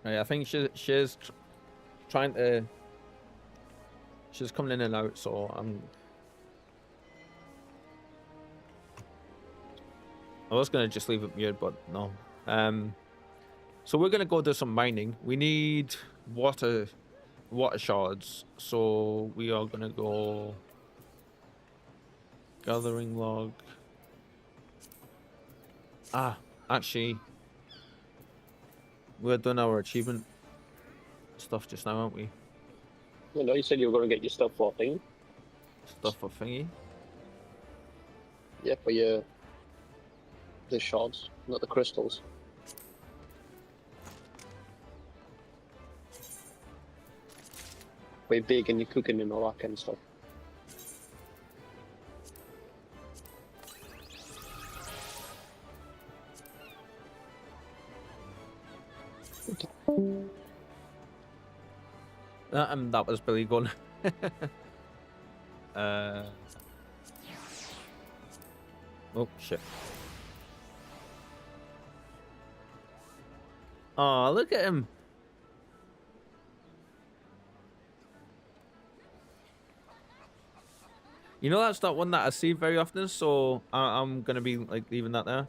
Right, I think she's trying to. She's coming in and out, so I was gonna just leave it muted, but no. So we're gonna go do some mining. We need water shards, so we are gonna go gathering log. Actually, we're doing our achievement stuff just now, aren't we? Well, no, you said you were going to get your stuff for thing. Stuff for thingy. Yeah, for the shards, not the crystals. Way big and you're cooking and all that kind of stuff. That was Billy Gunn. Oh shit. Oh, look at him. You know, that's not one that I see very often, so I'm gonna be like leaving that there.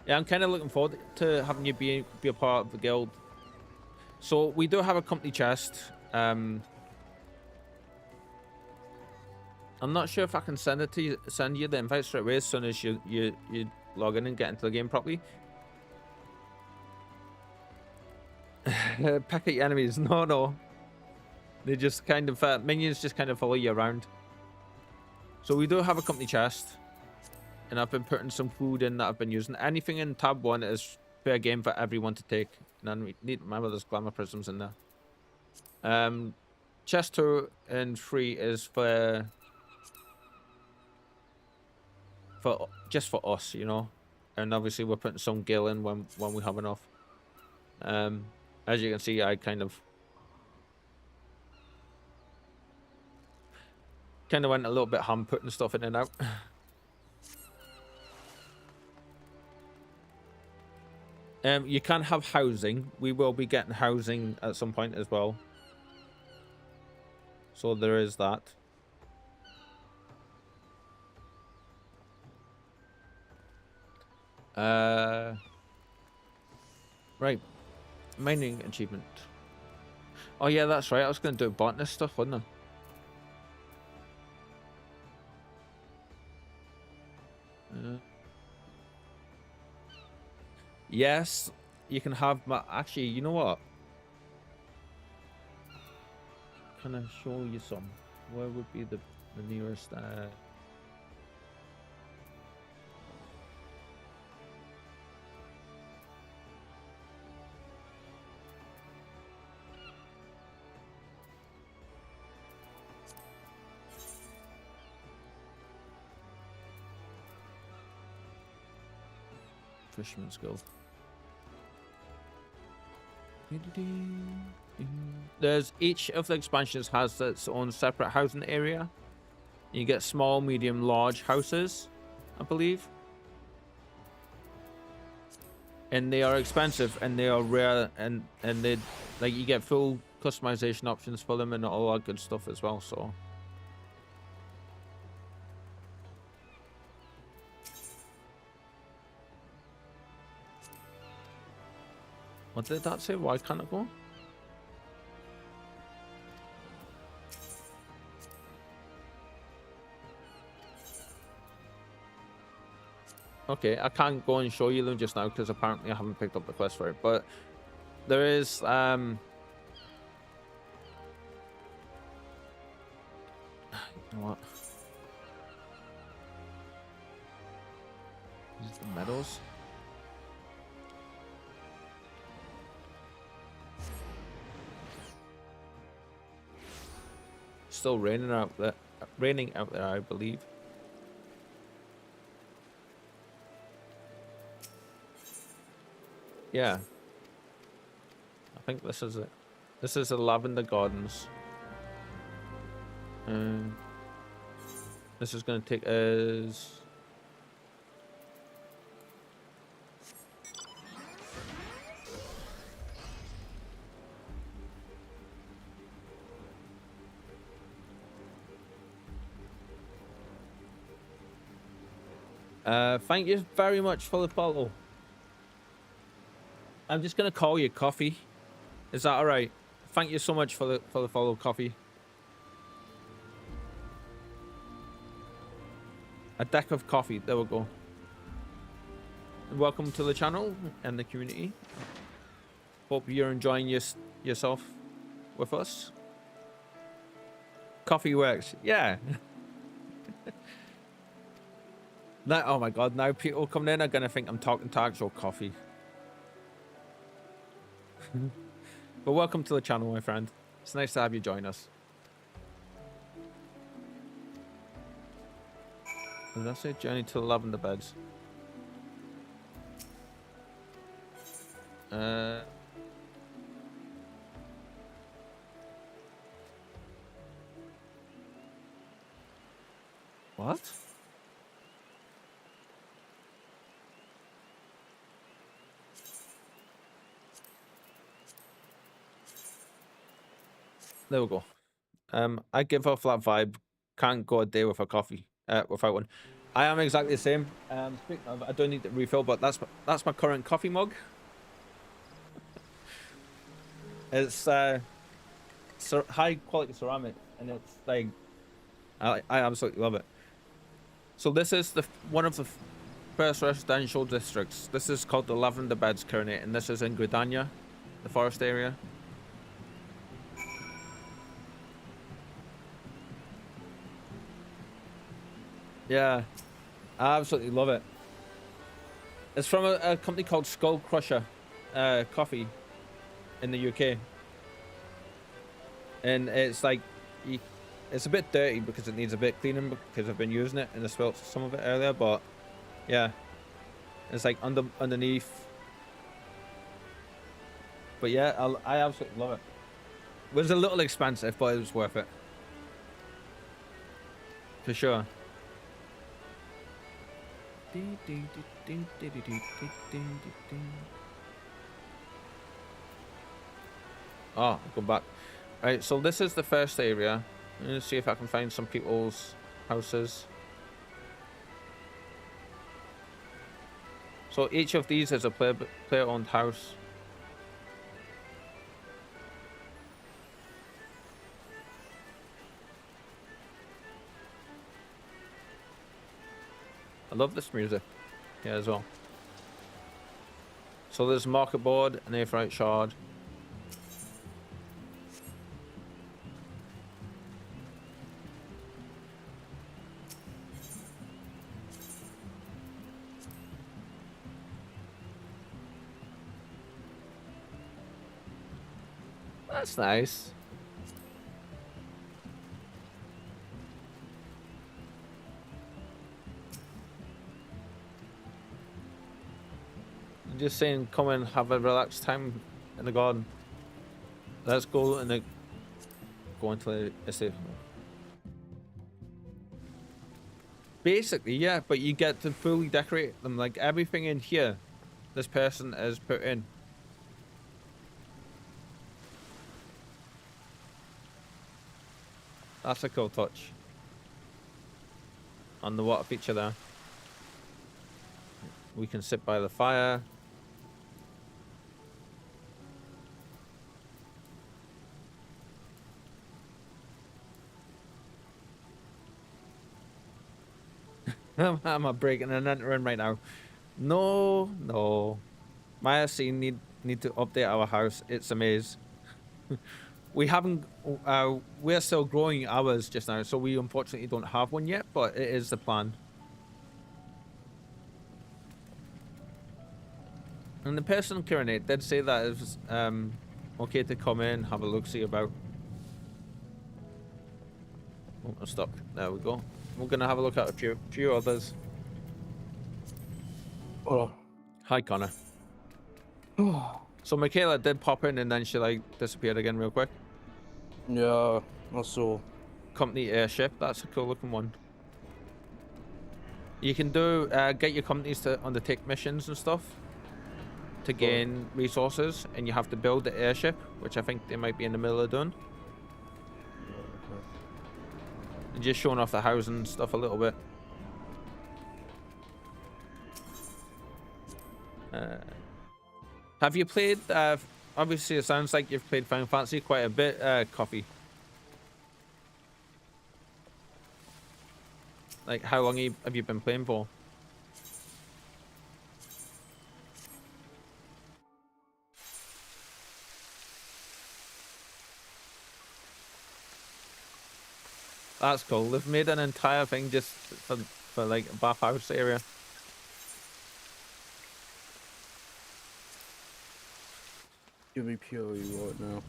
Yeah, I'm kind of looking forward to having you be a part of the guild. So we do have a company chest. I'm not sure if I can send you the invite straight away as soon as you log in and get into the game properly. Peck at your enemies. No. They just kind of minions just kind of follow you around. So we do have a company chest, and I've been putting some food in that I've been using. Anything in tab 1 is fair game for everyone to take. And then we need to remember there's glamour prisms in there. Chest 2 and 3 is for just for us, you know. And obviously we're putting some gil in when we have enough. As you can see, I kind of went a little bit ham putting stuff in and out. You can have housing. We will be getting housing at some point as well. So there is that. Right. Mining achievement. Oh yeah, that's right. I was going to do botanist stuff, wasn't I? Yes, you can have my... Actually, you know what? Can I show you some? Where would be the nearest... Fisherman's Guild. There's each of the expansions has its own separate housing area. You get small, medium, large houses, I believe. And they are expensive and they are rare, and they like you get full customization options for them and all that good stuff as well, so what did that say? Why can't it go? Okay, I can't go and show you them just now because apparently I haven't picked up the quest for it. But there is you know what? Is it the meadows? Still raining out there, I believe. Yeah, I think this is it. This is the Lavender Gardens. This is going to take us... thank you very much for the follow. I'm just gonna call you Coffee. Is that all right? Thank you so much for the follow, Coffee. A deck of coffee. There we go. Welcome to the channel and the community. Hope you're enjoying yourself with us. Coffee works. Yeah. Now, oh my god, now people coming in are going to think I'm talking to actual coffee. But welcome to the channel, my friend. It's nice to have you join us. And that's it, journey to the Lavender Beds. What? There we go. I give off that vibe. Can't go a day without coffee. Without one. I am exactly the same. Speaking of, I don't need to refill, but that's my current coffee mug. It's high quality ceramic, and it's like I absolutely love it. So this is one of the first residential districts. This is called the Lavender Beds currently, and this is in Gridania, the forest area. Yeah, I absolutely love it. It's from a company called Skull Crusher Coffee in the UK. And it's like, it's a bit dirty because it needs a bit cleaning because I've been using it and I spilled some of it earlier, but yeah. It's like underneath. But yeah, I absolutely love it. It was a little expensive, but it was worth it. For sure. Oh, I'll go back. Right, so this is the first area. Let's see if I can find some people's houses. So each of these is a player-owned house. I love this music here as well. So there's a market board, an airfreight shard. That's nice. Just saying, come and have a relaxed time in the garden. Let's go and go into the estate. Basically, yeah, but you get to fully decorate them. Like everything in here, this person has put in. That's a cool touch. On the water feature there. We can sit by the fire. I'm breaking and entering right now. No. Maya C need to update our house. It's a maze. We haven't. We're still growing ours just now, so we unfortunately don't have one yet. But it is the plan. And the person currently did say that it was okay to come in, have a look, see about. Oh, I'm stuck. There we go. We're gonna have a look at a few others. Oh. Hi, Connor. So Michaela did pop in and then she like disappeared again real quick. Yeah, I saw. Company airship. That's a cool looking one. You can do get your companies to undertake missions and stuff to gain resources, and you have to build the airship, which I think they might be in the middle of doing. And just showing off the house and stuff a little bit. Have you played? Obviously, it sounds like you've played Final Fantasy quite a bit. Coffee. Like, how long have you been playing for? That's cool. They've made an entire thing just for like a bathhouse area. Give me POE right now.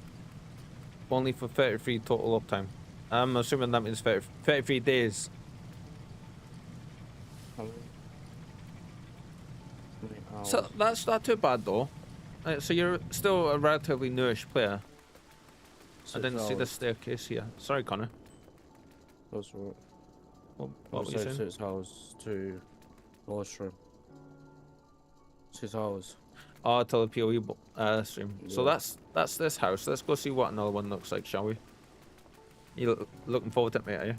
Only for 33 total uptime. I'm assuming that means 33 days. So that's not too bad though. So you're still a relatively newish player. I didn't see the staircase here. Sorry, Connor. That's right. What were you saying? 6 hours to live stream. 6 hours. Oh, till the PoE stream. So Yeah. that's this house. Let's go see what another one looks like, shall we? You looking forward to it, mate, are you?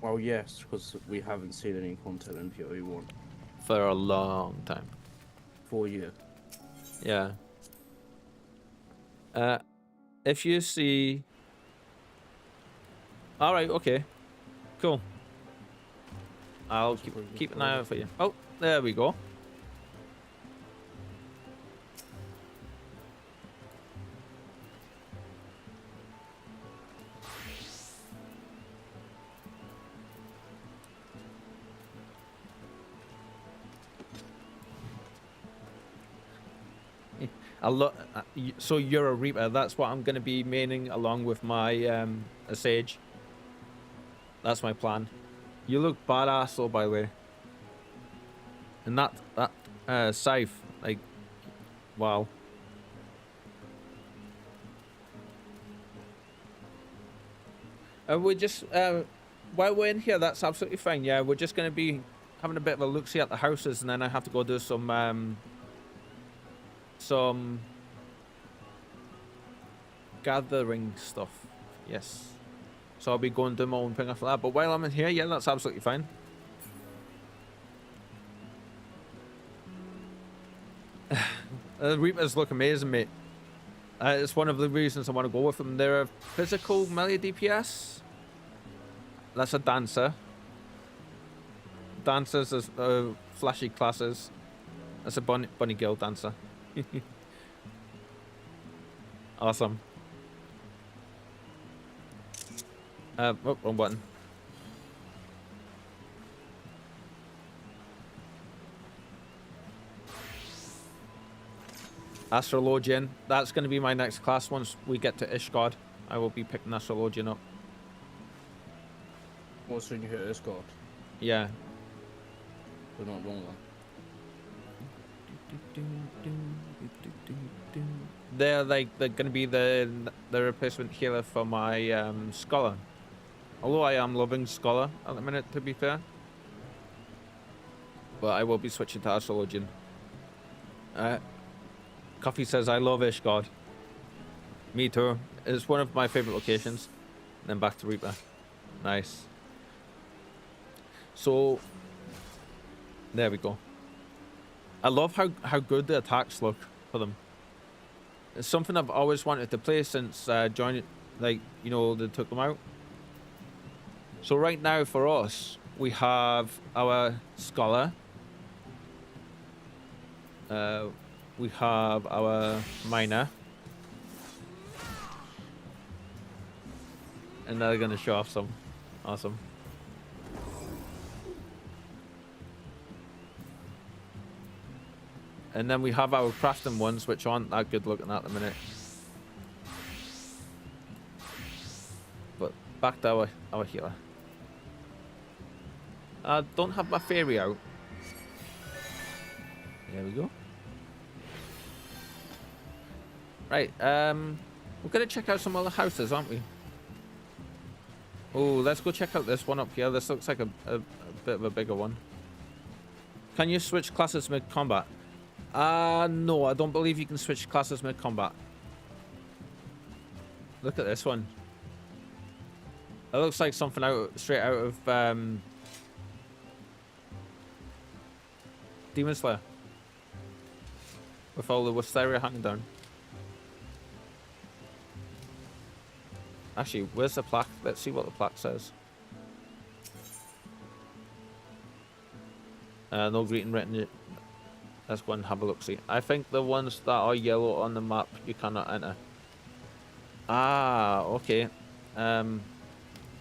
Well, yes, because we haven't seen any content in PoE 1 For a long time. for a year. Yeah. If you see... Alright, okay. Cool. I'll keep an eye out for you. Oh, there we go. So you're a Reaper. That's what I'm going to be maining along with my a Sage. That's my plan. You look badass, though, by the way. And that scythe, like, wow. We're just while we're in here, that's absolutely fine. Yeah, we're just going to be having a bit of a look-see at the houses, and then I have to go do some gathering stuff. Yes. So I'll be going to do my own thing after that. But while I'm in here, yeah, that's absolutely fine. The Reapers look amazing, mate. It's one of the reasons I want to go with them. They're a physical melee DPS. That's a dancer. Dancers are flashy classes. That's a bunny girl dancer. Awesome. Oh, wrong button. Astrologian. That's going to be my next class once we get to Ishgard. I will be picking Astrologian up. What's when you hit Ishgard? Yeah. We're not wrong They're going to be the replacement healer for my scholar. Although I am loving scholar at the minute, to be fair. But I will be switching to Astrologian. Coffee says I love Ishgard. Me too. It's one of my favorite locations. Then back to Reaper. Nice. So there we go. I love how good the attacks look for them. It's something I've always wanted to play since joining, like, you know, they took them out. So right now for us, we have our scholar. We have our miner. And they're gonna show off some. Awesome. And then we have our crafting ones, which aren't that good looking at the minute. But back to our healer. I don't have my fairy out. There we go. Right, we're gonna check out some other houses, aren't we? Oh, let's go check out this one up here. This looks like a bit of a bigger one. Can you switch classes mid-combat? No, I don't believe you can switch classes mid-combat. Look at this one. It looks like something straight out of Demon Slayer. With all the wisteria hanging down. Actually, where's the plaque? Let's see what the plaque says. No greeting written. Let's go and have a look. See, I think the ones that are yellow on the map you cannot enter. Ah, okay.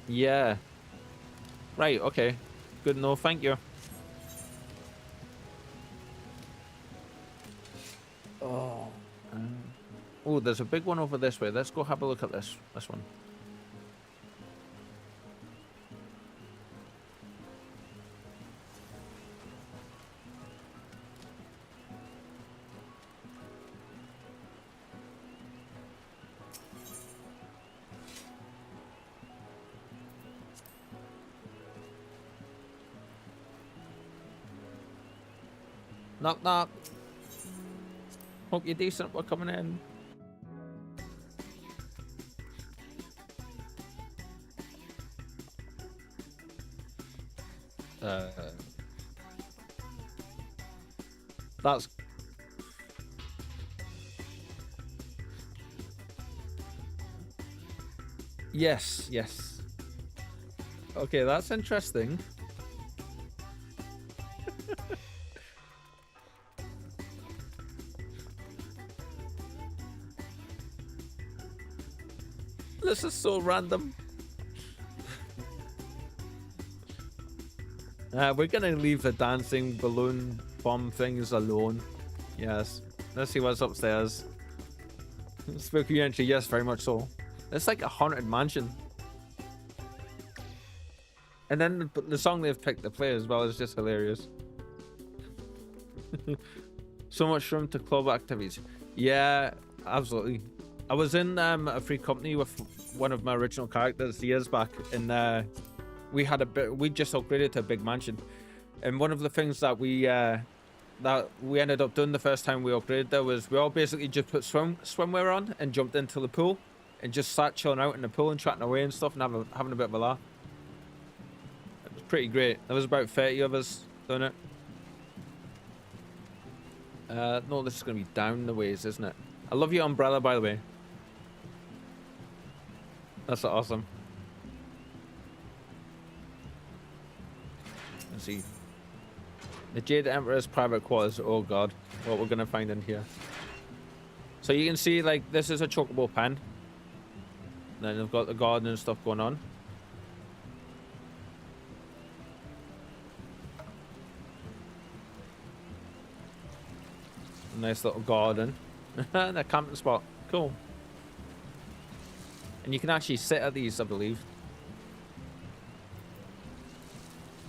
Yeah. Right. Okay. Good. No, thank you. Oh. Oh, there's a big one over this way. Let's go have a look at this one. Knock knock. Hope you're decent. We're coming in. That's yes. Okay, that's interesting. This is so random. We're gonna leave the dancing balloon bomb things alone. Yes. Let's see what's upstairs. Spooky entry, yes, very much so. It's like a haunted mansion. And then the song they've picked to play as well is just hilarious. So much room to club activities. Yeah, absolutely. I was in a free company with one of my original characters years back, and we just upgraded to a big mansion. And one of the things that we ended up doing the first time we upgraded there was we all basically just put swimwear on and jumped into the pool and just sat chilling out in the pool and chatting away and stuff and having a bit of a laugh. It was pretty great. There was about 30 of us doing it. No, this is going to be down the ways, isn't it? I love your umbrella, by the way. That's awesome. Let's see. The Jade Emperor's private quarters. Oh god, what we're gonna find in here. So you can see, like, this is a chocobo pen. Then they've got the garden and stuff going on. Nice little garden. And a camping spot. Cool. And you can actually sit at these, I believe.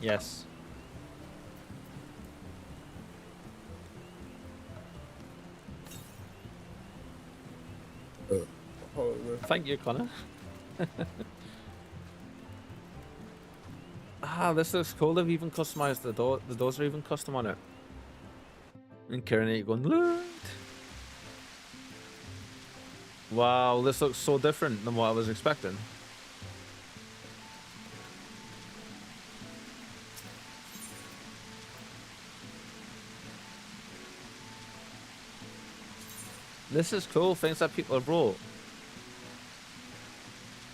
Yes. Thank you, Connor. Ah, this looks cool. They've even customized the door. The doors are even custom on it. And Karen, you're going, look. Wow, this looks so different than what I was expecting. This is cool. Things that people have wrote.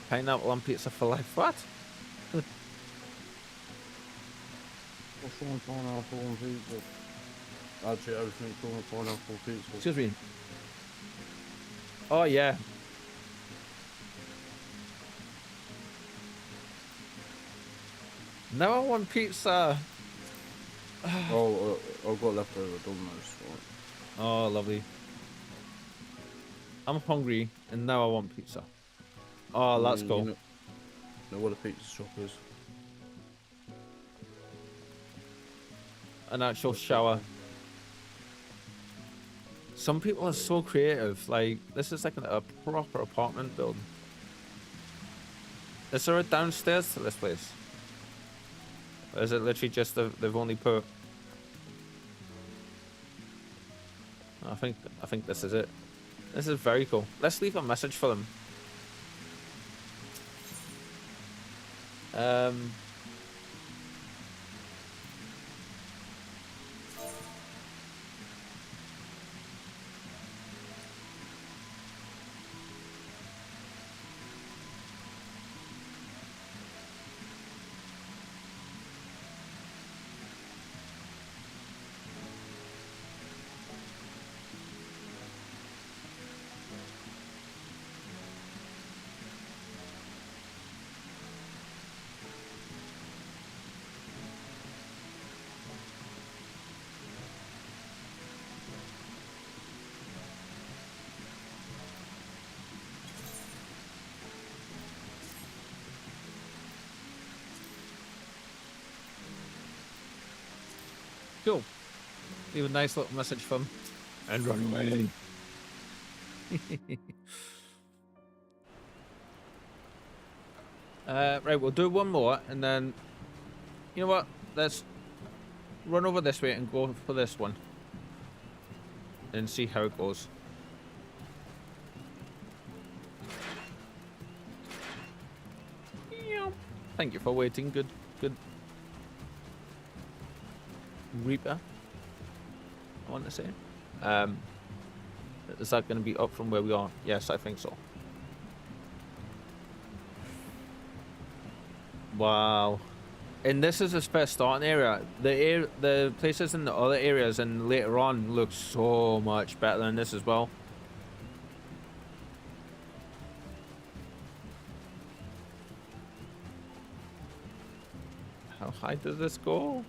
Pineapple on pizza for life. What? What's on pineapple on pizza? Actually, everything's on pineapple pizza. Excuse me. Oh, yeah. Now I want pizza. Oh, I've got leftover Domino's. Right. Oh, lovely. I'm hungry, and now I want pizza. Oh, that's cool. You know what a pizza shop is? An actual shower. Some people are so creative. Like, this is like a proper apartment building. Is there a downstairs to this place? Or is it literally just they've only put... I think this is it. This is very cool. Let's leave a message for them. Cool. Leave a nice little message for him. And run away. Right, we'll do one more, and then... You know what? Let's run over this way and go for this one. and see how it goes. Thank you for waiting. Good Reaper, I want to say. Is that going to be up from where we are? Yes, I think so. Wow. And this is his first starting area. The places in the other areas and later on look so much better than this as well. How high does this go?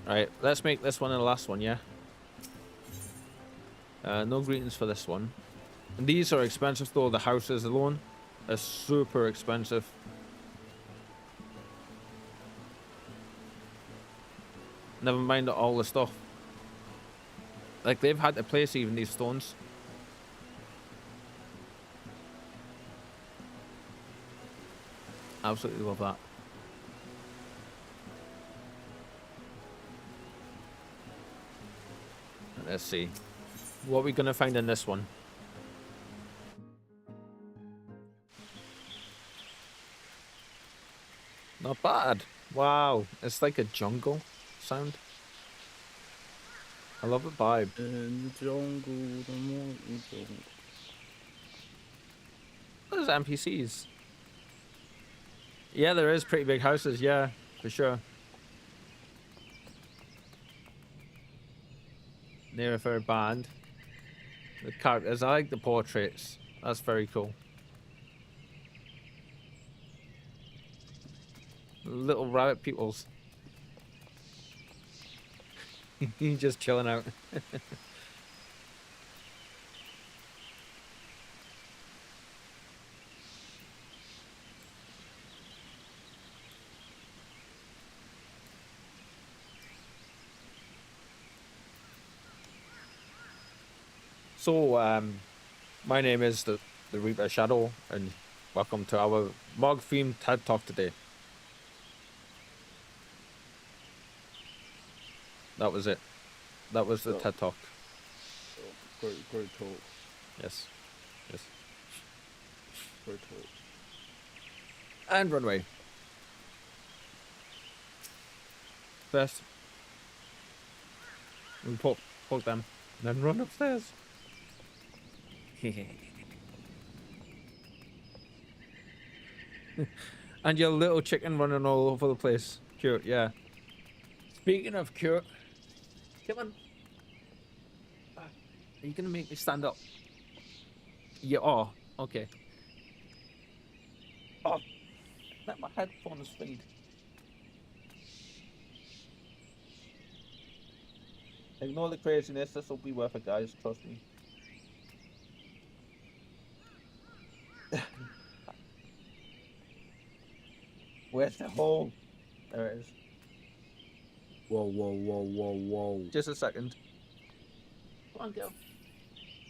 Alright, let's make this one the last one, yeah? No greetings for this one. And these are expensive though, the houses alone are super expensive. Never mind all the stuff. Like, they've had to place even these stones. Absolutely love that. Let's see. What are we going to find in this one? Not bad. Wow. It's like a jungle sound. I love the vibe. In the jungle, the more you jungle. There's NPCs. Yeah, there is pretty big houses, yeah, for sure. Near a fair band. The characters, I like the portraits. That's very cool. Little rabbit peoples. Just chilling out. So, my name is the Reaper Shadow, and welcome to our Mog-themed TED Talk today. That was it. That was the TED Talk. Great talk. Yes. Yes. Great talk. And run away. First, we poke them, then run upstairs. And your little chicken running all over the place. Cute, yeah. Speaking of cute, come on. Are you gonna make me stand up? You are. Okay. Oh, let my headphones fade. Ignore the craziness. This will be worth it, guys. Trust me. Where's the hole? There it is. Whoa. Just a second. Come on, girl.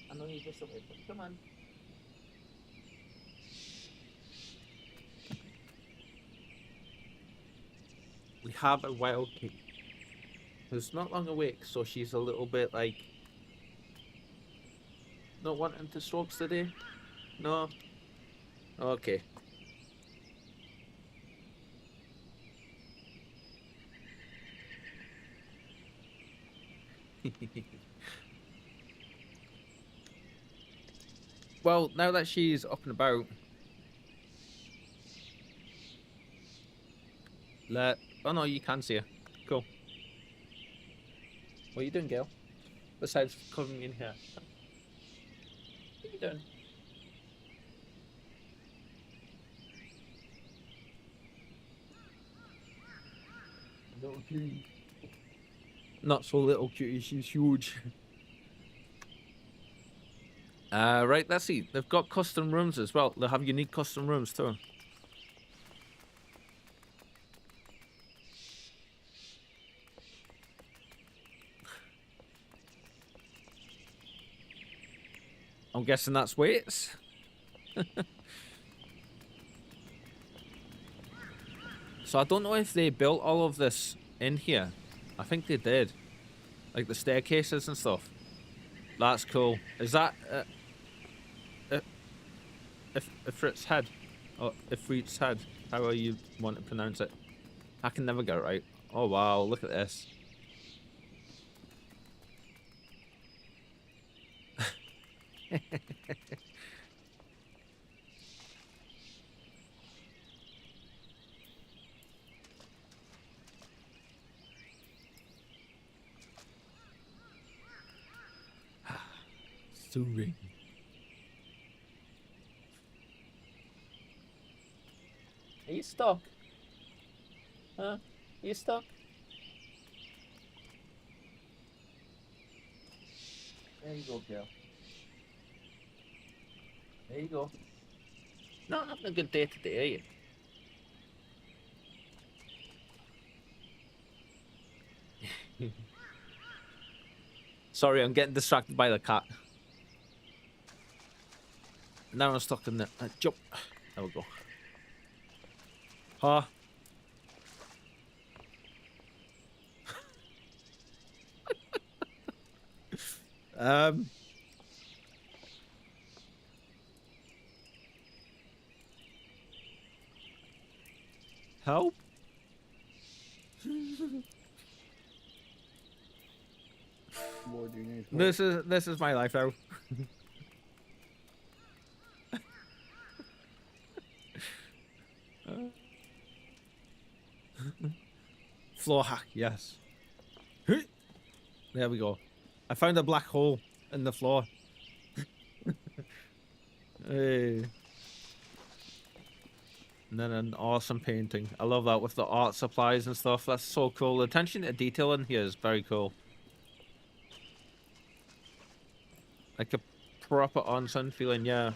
I know you're just away, but come on. We have a wild king who's not long awake, so she's a little bit like not wanting to strokes today. No. Okay. Well, now that she's up and about, oh no, you can see her. Cool. What are you doing, girl? Besides covering me in here. What are you doing? Little cutie. Not so little cutie, she's huge. Right, let's see. They've got custom rooms as well. They have unique custom rooms too. I'm guessing that's weights. So I don't know if they built all of this in here. I think they did. Like the staircases and stuff. That's cool. Is that Ifrit's head? Or Ifrit's head? However you want to pronounce it. I can never get it right. Oh wow, look at this. Soothing. Are you stuck? Huh? Are you stuck? There you go, girl. There you go. Not having a good day today, are you? Sorry, I'm getting distracted by the cat. Now I'm stuck in the jump. There we go. Huh? Help? What do you need? This is my life now. Floor hack, yes. There we go. I found a black hole in the floor. Hey. And then an awesome painting. I love that with the art supplies and stuff. That's so cool. The attention to detail in here is very cool. Like a proper onsen feeling, yeah.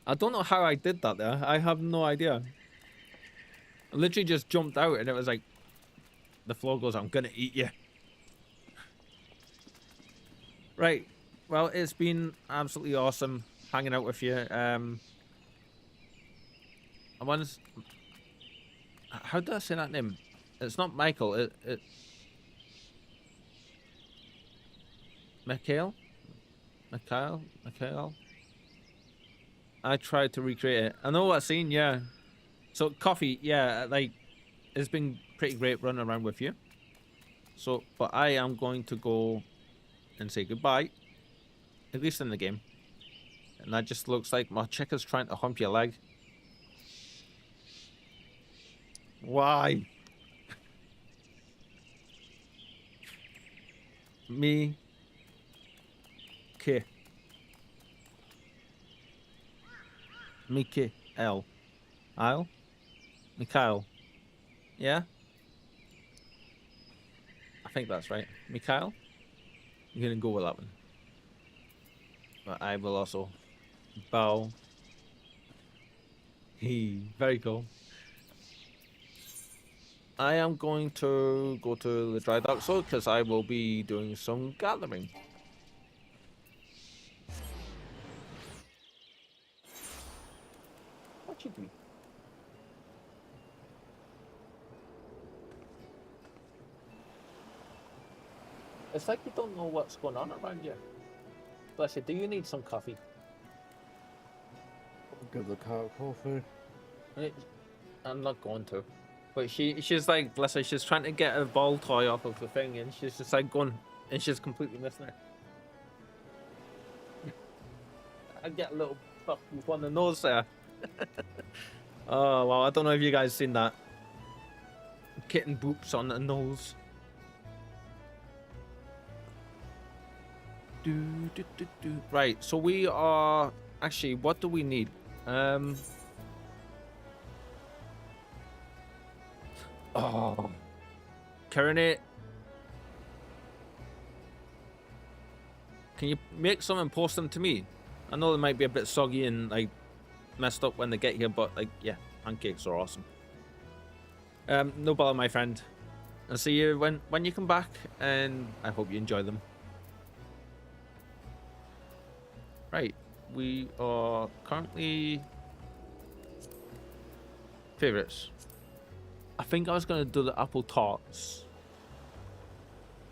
I don't know how I did that there. I have no idea. I literally just jumped out and it was like, the floor goes, I'm gonna eat you. Right. Well, it's been absolutely awesome hanging out with you. I want to... How do I say that name? It's not Michael. It Mikhail? Mikhail? I tried to recreate it. I know what scene, yeah. So, Coffee, yeah, like, it's been pretty great running around with you. So, but I am going to go and say goodbye. At least in the game. And that just looks like my chick is trying to hump your leg. Why? Me. K. Mickey L. Isle? Mikhail. Yeah? I think that's right. Mikhail? I'm gonna go with that one. But I will also bow. Very cool. I am going to go to the dry dock so because I will be doing some gathering. What you doing? It's like you don't know what's going on around you. Bless you, do you need some coffee? Give the cat coffee. I'm not going to. But she's like, bless her, she's trying to get a ball toy off of the thing and she's just like going, and she's completely missing it. I get a little puff on the nose there. Oh, well, I don't know if you guys seen that. Kitten boops on the nose. Right, so we are... Actually, what do we need? Oh. Current. Can you make some and post them to me? I know they might be a bit soggy and like messed up when they get here, but like, yeah, pancakes are awesome. No bother, my friend. I'll see you when you come back, and I hope you enjoy them. Right, we are currently favorites. I think I was gonna do the apple tarts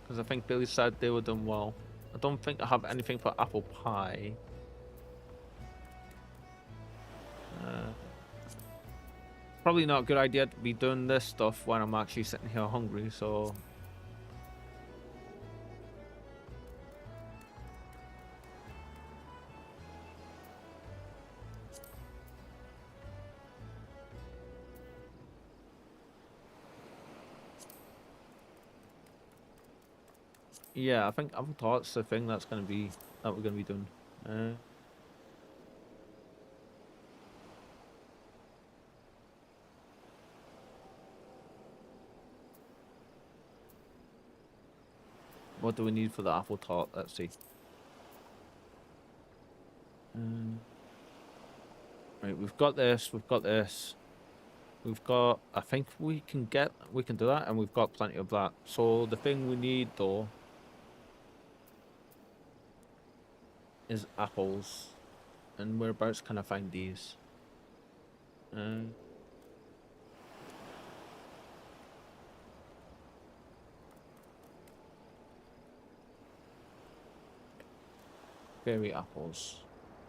because I think Billy said they were done well. I don't think I have anything for apple pie. Probably not a good idea to be doing this stuff when I'm actually sitting here hungry, so... Yeah, I think apple tart's the thing that we're gonna be doing. What do we need for the apple tart? Let's see. Right, we've got this. We've got this. We've got. I think we can do that, and we've got plenty of that. So the thing we need though is apples, and whereabouts can I find these? Berry apples.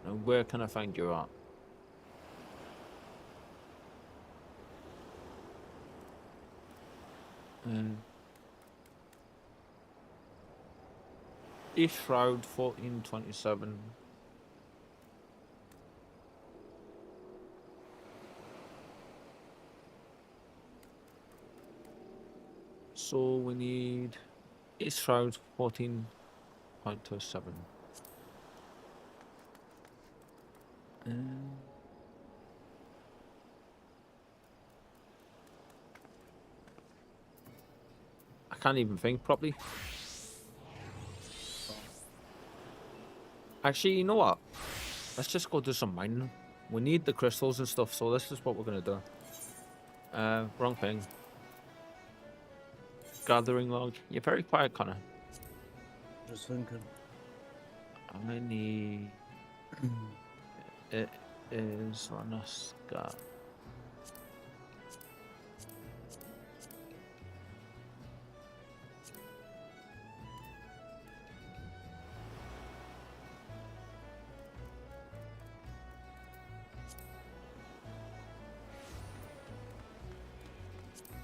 Now, where can I find you at? East Shroud 1427. So we need East Shroud 14.27. I can't even think properly. Actually, you know what? Let's just go do some mining. We need the crystals and stuff, so this is what we're gonna do. Wrong thing. Gathering log. You're very quiet, Connor. Just thinking. I need... It is Ranaska.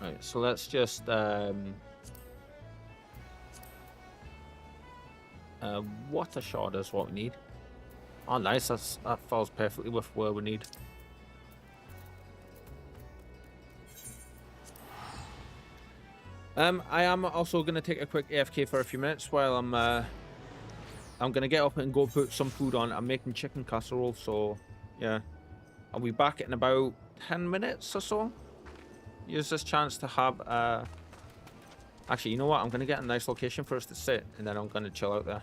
Right, so let's just water shard is what we need. Oh, nice. That falls perfectly with where we need. I am also gonna take a quick AFK for a few minutes while I'm gonna get up and go put some food on. I'm making chicken casserole, so yeah, I'll be back in about 10 minutes or so. Use this chance to have actually, you know what? I'm gonna get a nice location for us to sit, and then I'm gonna chill out there.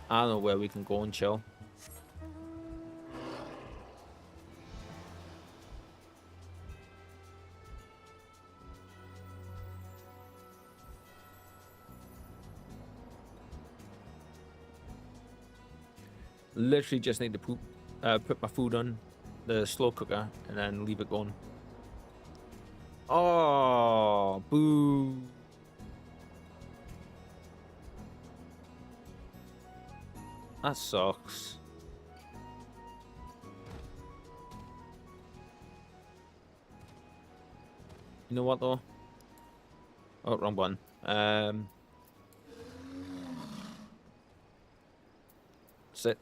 I don't know where we can go and chill. Literally just need to put my food on the slow cooker and then leave it going. Oh, boo. That sucks. You know what though? Oh, wrong one. Sit.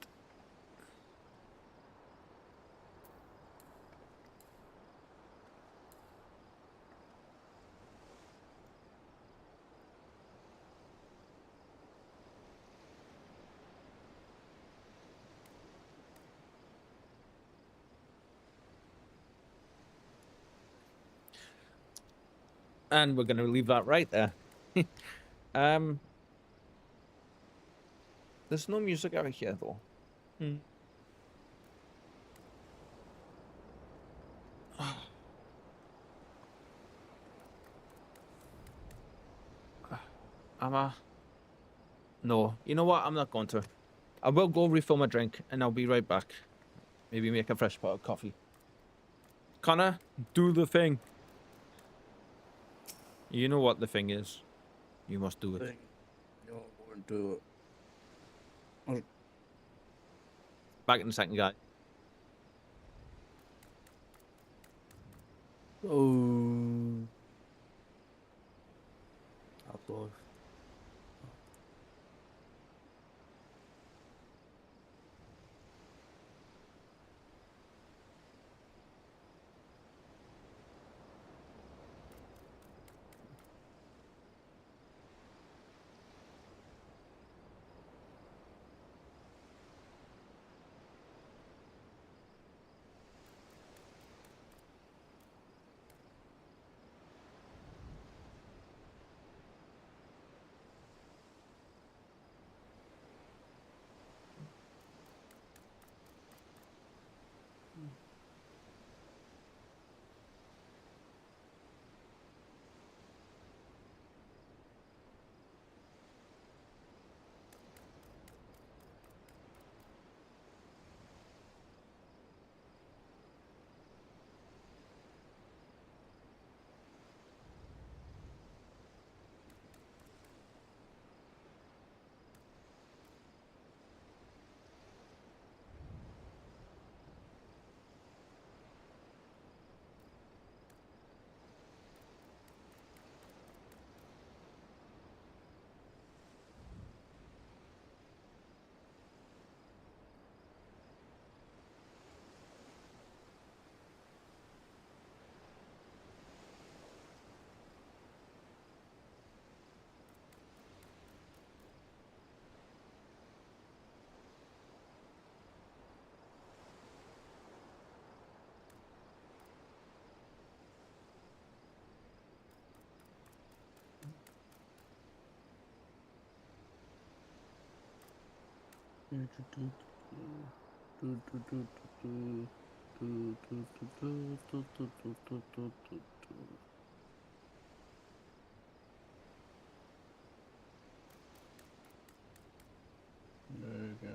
And we're gonna leave that right there. There's no music out here though. No, you know what? I'm not going to. I will go refill my drink, and I'll be right back. Maybe make a fresh pot of coffee. Connor, do the thing. You know what the thing is. You must do it. Thing. You're going to do it. Back in a second, guys. Oh. Upload. There you go.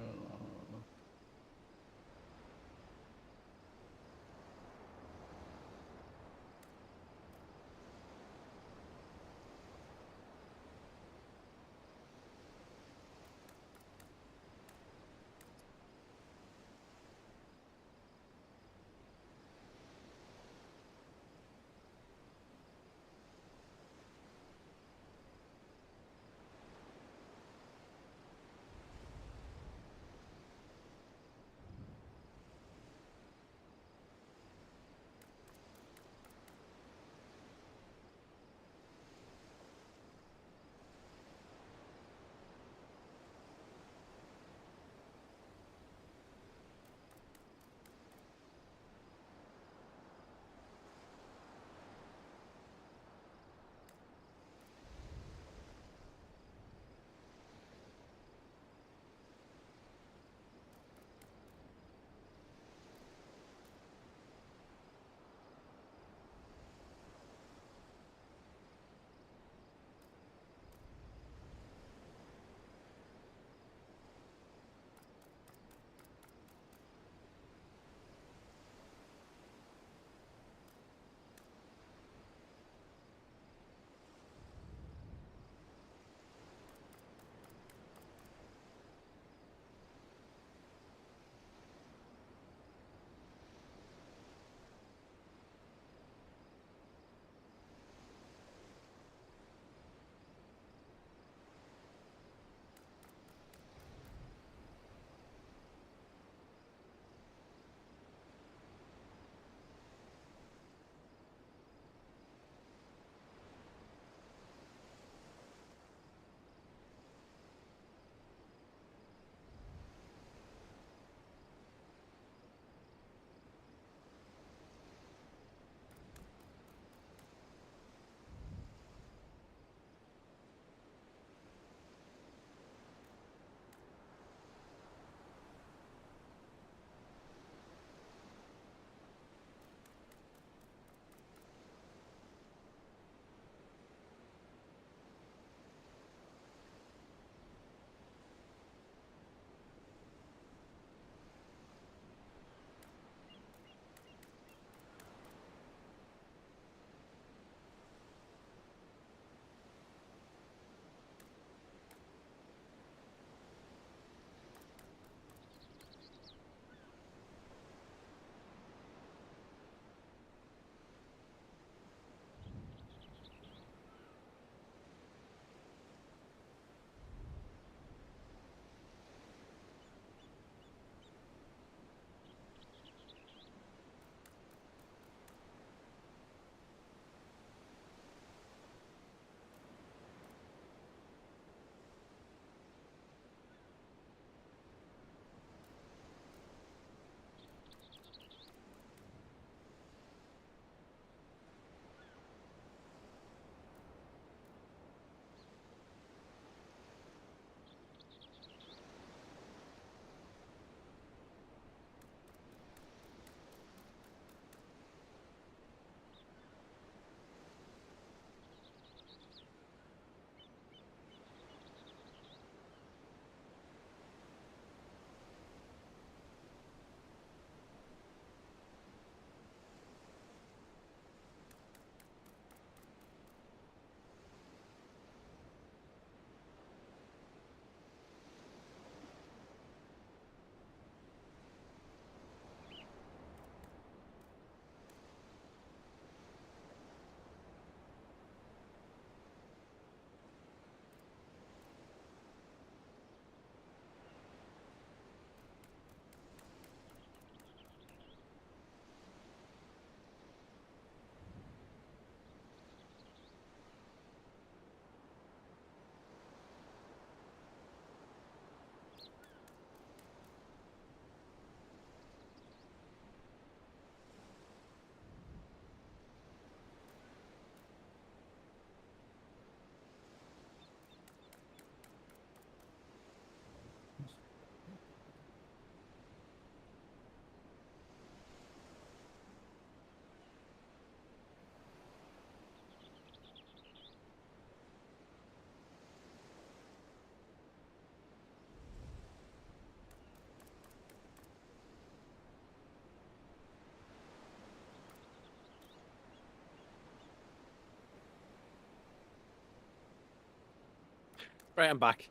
Right, I'm back.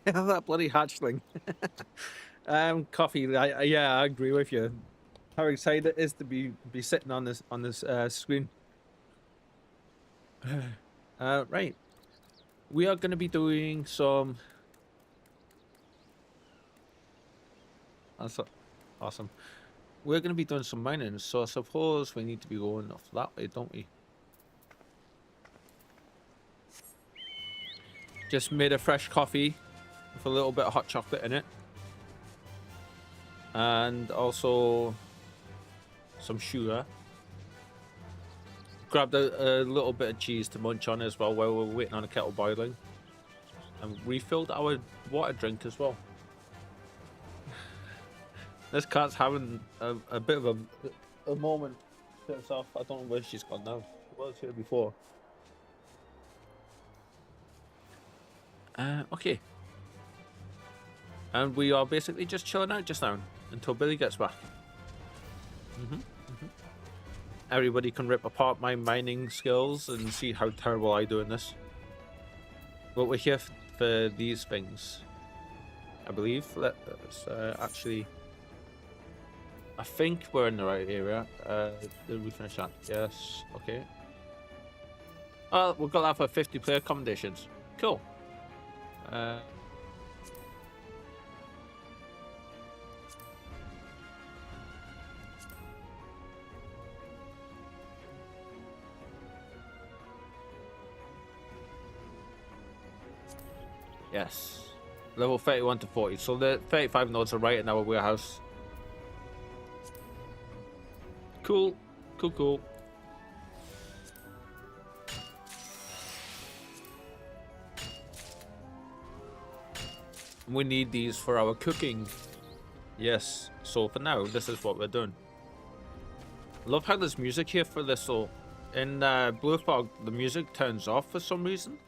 That bloody hatchling. Coffee. Yeah, I agree with you. How excited it is to be sitting on this screen. Right. We are going to be doing some. That's awesome. We're going to be doing some mining, so I suppose we need to be going off that way, don't we? Just made a fresh coffee with a little bit of hot chocolate in it. And also some sugar. Grabbed a little bit of cheese to munch on as well while we're waiting on the kettle boiling. And refilled our water drink as well. This cat's having a bit of a moment to herself. I don't know where she's gone now. She was here before. Okay. And we are basically just chilling out just now until Billy gets back. Everybody can rip apart my mining skills and see how terrible I do in this. But we're here for these things, I believe. Let's actually... I think we're in the right area. Did we finish that? Yes. Okay. We've got that for 50 player accommodations. Cool. Yes. Level 31 to 40. So the 35 nodes are right in our warehouse. Cool. Cool. We need these for our cooking. Yes. So for now, this is what we're doing. Love how there's music here for this. So in Blue Fog, the music turns off for some reason.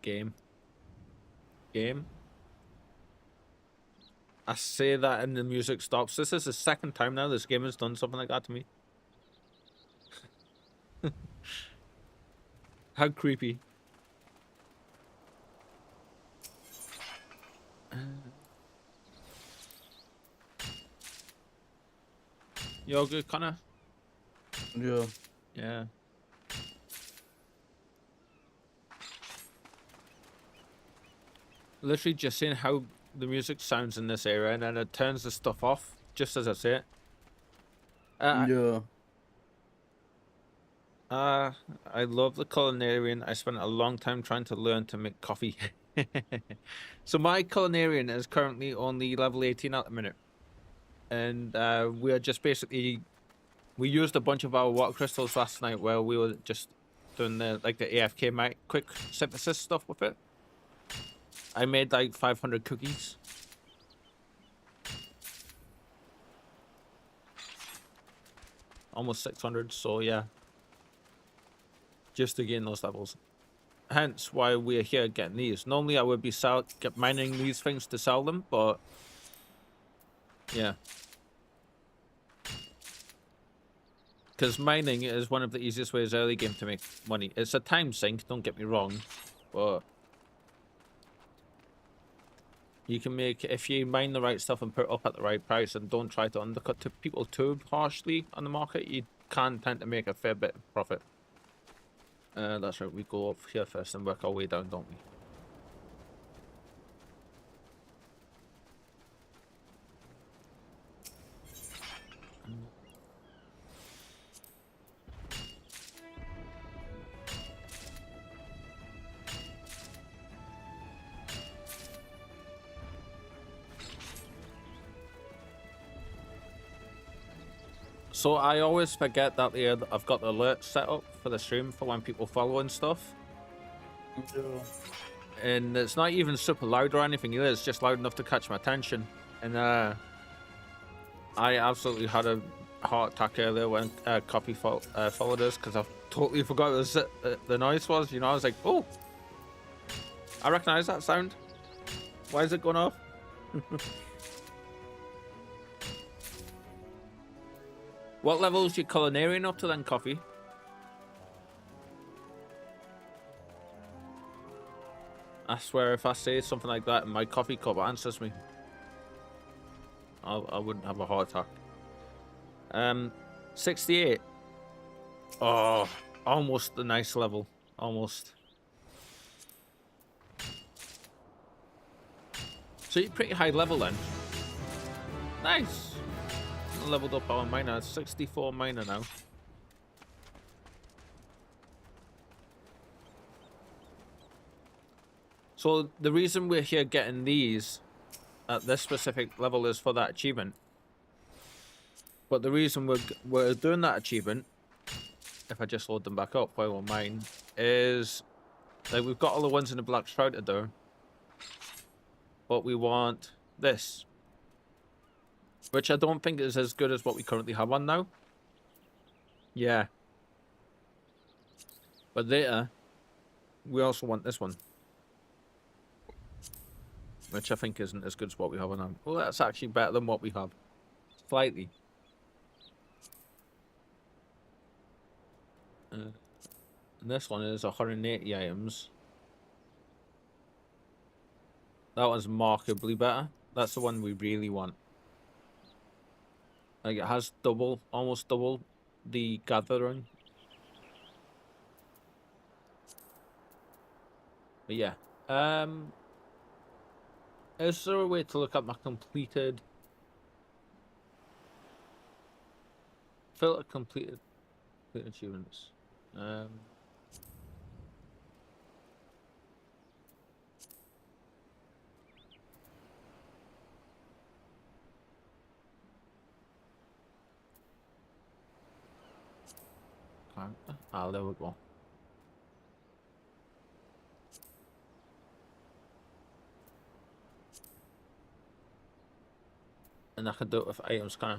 Game. I say that and the music stops. This is the second time now this game has done something like that to me. How creepy. You all good, Connor? Yeah. Yeah. Literally just seeing how the music sounds in this area, and then it turns the stuff off just as I say it. Yeah. I love the culinarian. I spent a long time trying to learn to make coffee. So my culinarian is currently only level 18 at the minute. And we are just basically... We used a bunch of our water crystals last night where we were just doing the AFK quick synthesis stuff with it. I made like 500 cookies. Almost 600, so yeah. Just to gain those levels. Hence why we're here getting these. Normally I would be mining these things to sell them, but... Yeah. Because mining is one of the easiest ways early game to make money. It's a time sink, don't get me wrong, but... You can make, if you mine the right stuff and put it up at the right price and don't try to undercut to people too harshly on the market, you can tend to make a fair bit of profit. That's right, we go up here first and work our way down, don't we? So I always forget that I've got the alert set up for the stream for when people follow and stuff. Yeah. And it's not even super loud or anything either, it's just loud enough to catch my attention. And I absolutely had a heart attack earlier when Coffee followed us because I totally forgot what the noise was. You know, I was like, oh, I recognize that sound. Why is it going off? What level is your culinarian up to then, Coffee? I swear if I say something like that and my coffee cup answers me, I wouldn't have a heart attack. 68. Oh, almost the nice level. Almost. So you're pretty high level then. Nice. Leveled up our miner. It's 64 miner now. So the reason we're here getting these at this specific level is for that achievement. But the reason we're doing that achievement, if I just load them back up while we're mine, is like we've got all the ones in the Black Shroud to do. But we want this. Which I don't think is as good as what we currently have on now. Yeah. But later, we also want this one. Which I think isn't as good as what we have on now. Well, that's actually better than what we have. Slightly. And this one is 180 items. That one's markedly better. That's the one we really want. Like it has double, almost double the gathering. But yeah. Is there a way to look at my completed filter completed achievements? Ah, there we go. And I can do it with items, can I?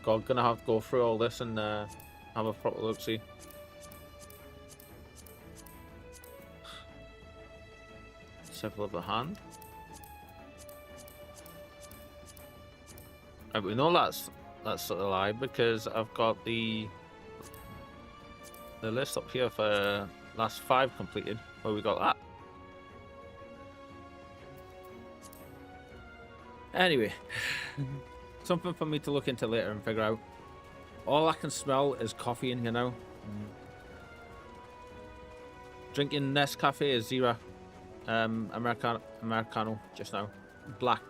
God, gonna have to go through all this and have a proper look, see. Circle of the hand. Right, we know that's a lie because I've got the list up here for last 5 completed, where we got that. Anyway, something for me to look into later and figure out. All I can smell is coffee in here now. Drinking Nescafe is Zero. Americano just now. Black.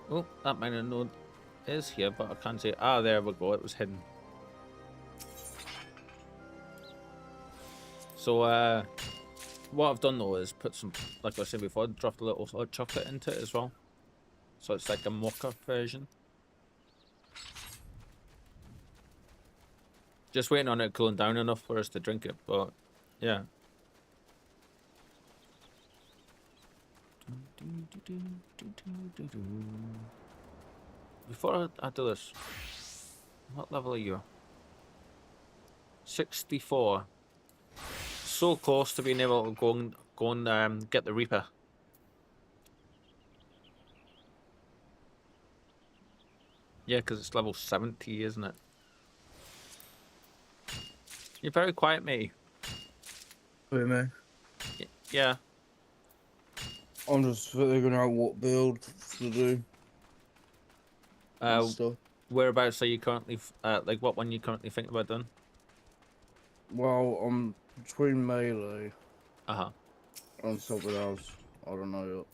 Oh, that minor node is here, but I can't see it. Ah, there we go. It was hidden. So, what I've done though is put some, like I said before, dropped a little hot chocolate into it as well. So it's like a mocha version. Just waiting on it cooling down enough for us to drink it, but yeah. Before I do this, what level are you? 64. So close to being able to go and get the Reaper. Yeah, because it's level 70, isn't it? You're very quiet, matey. Wait, man. Yeah. I'm just figuring out what build to do. Whereabouts are you currently, like what one you currently think about doing? Well, I'm between melee Uh-huh. and something else. I don't know yet.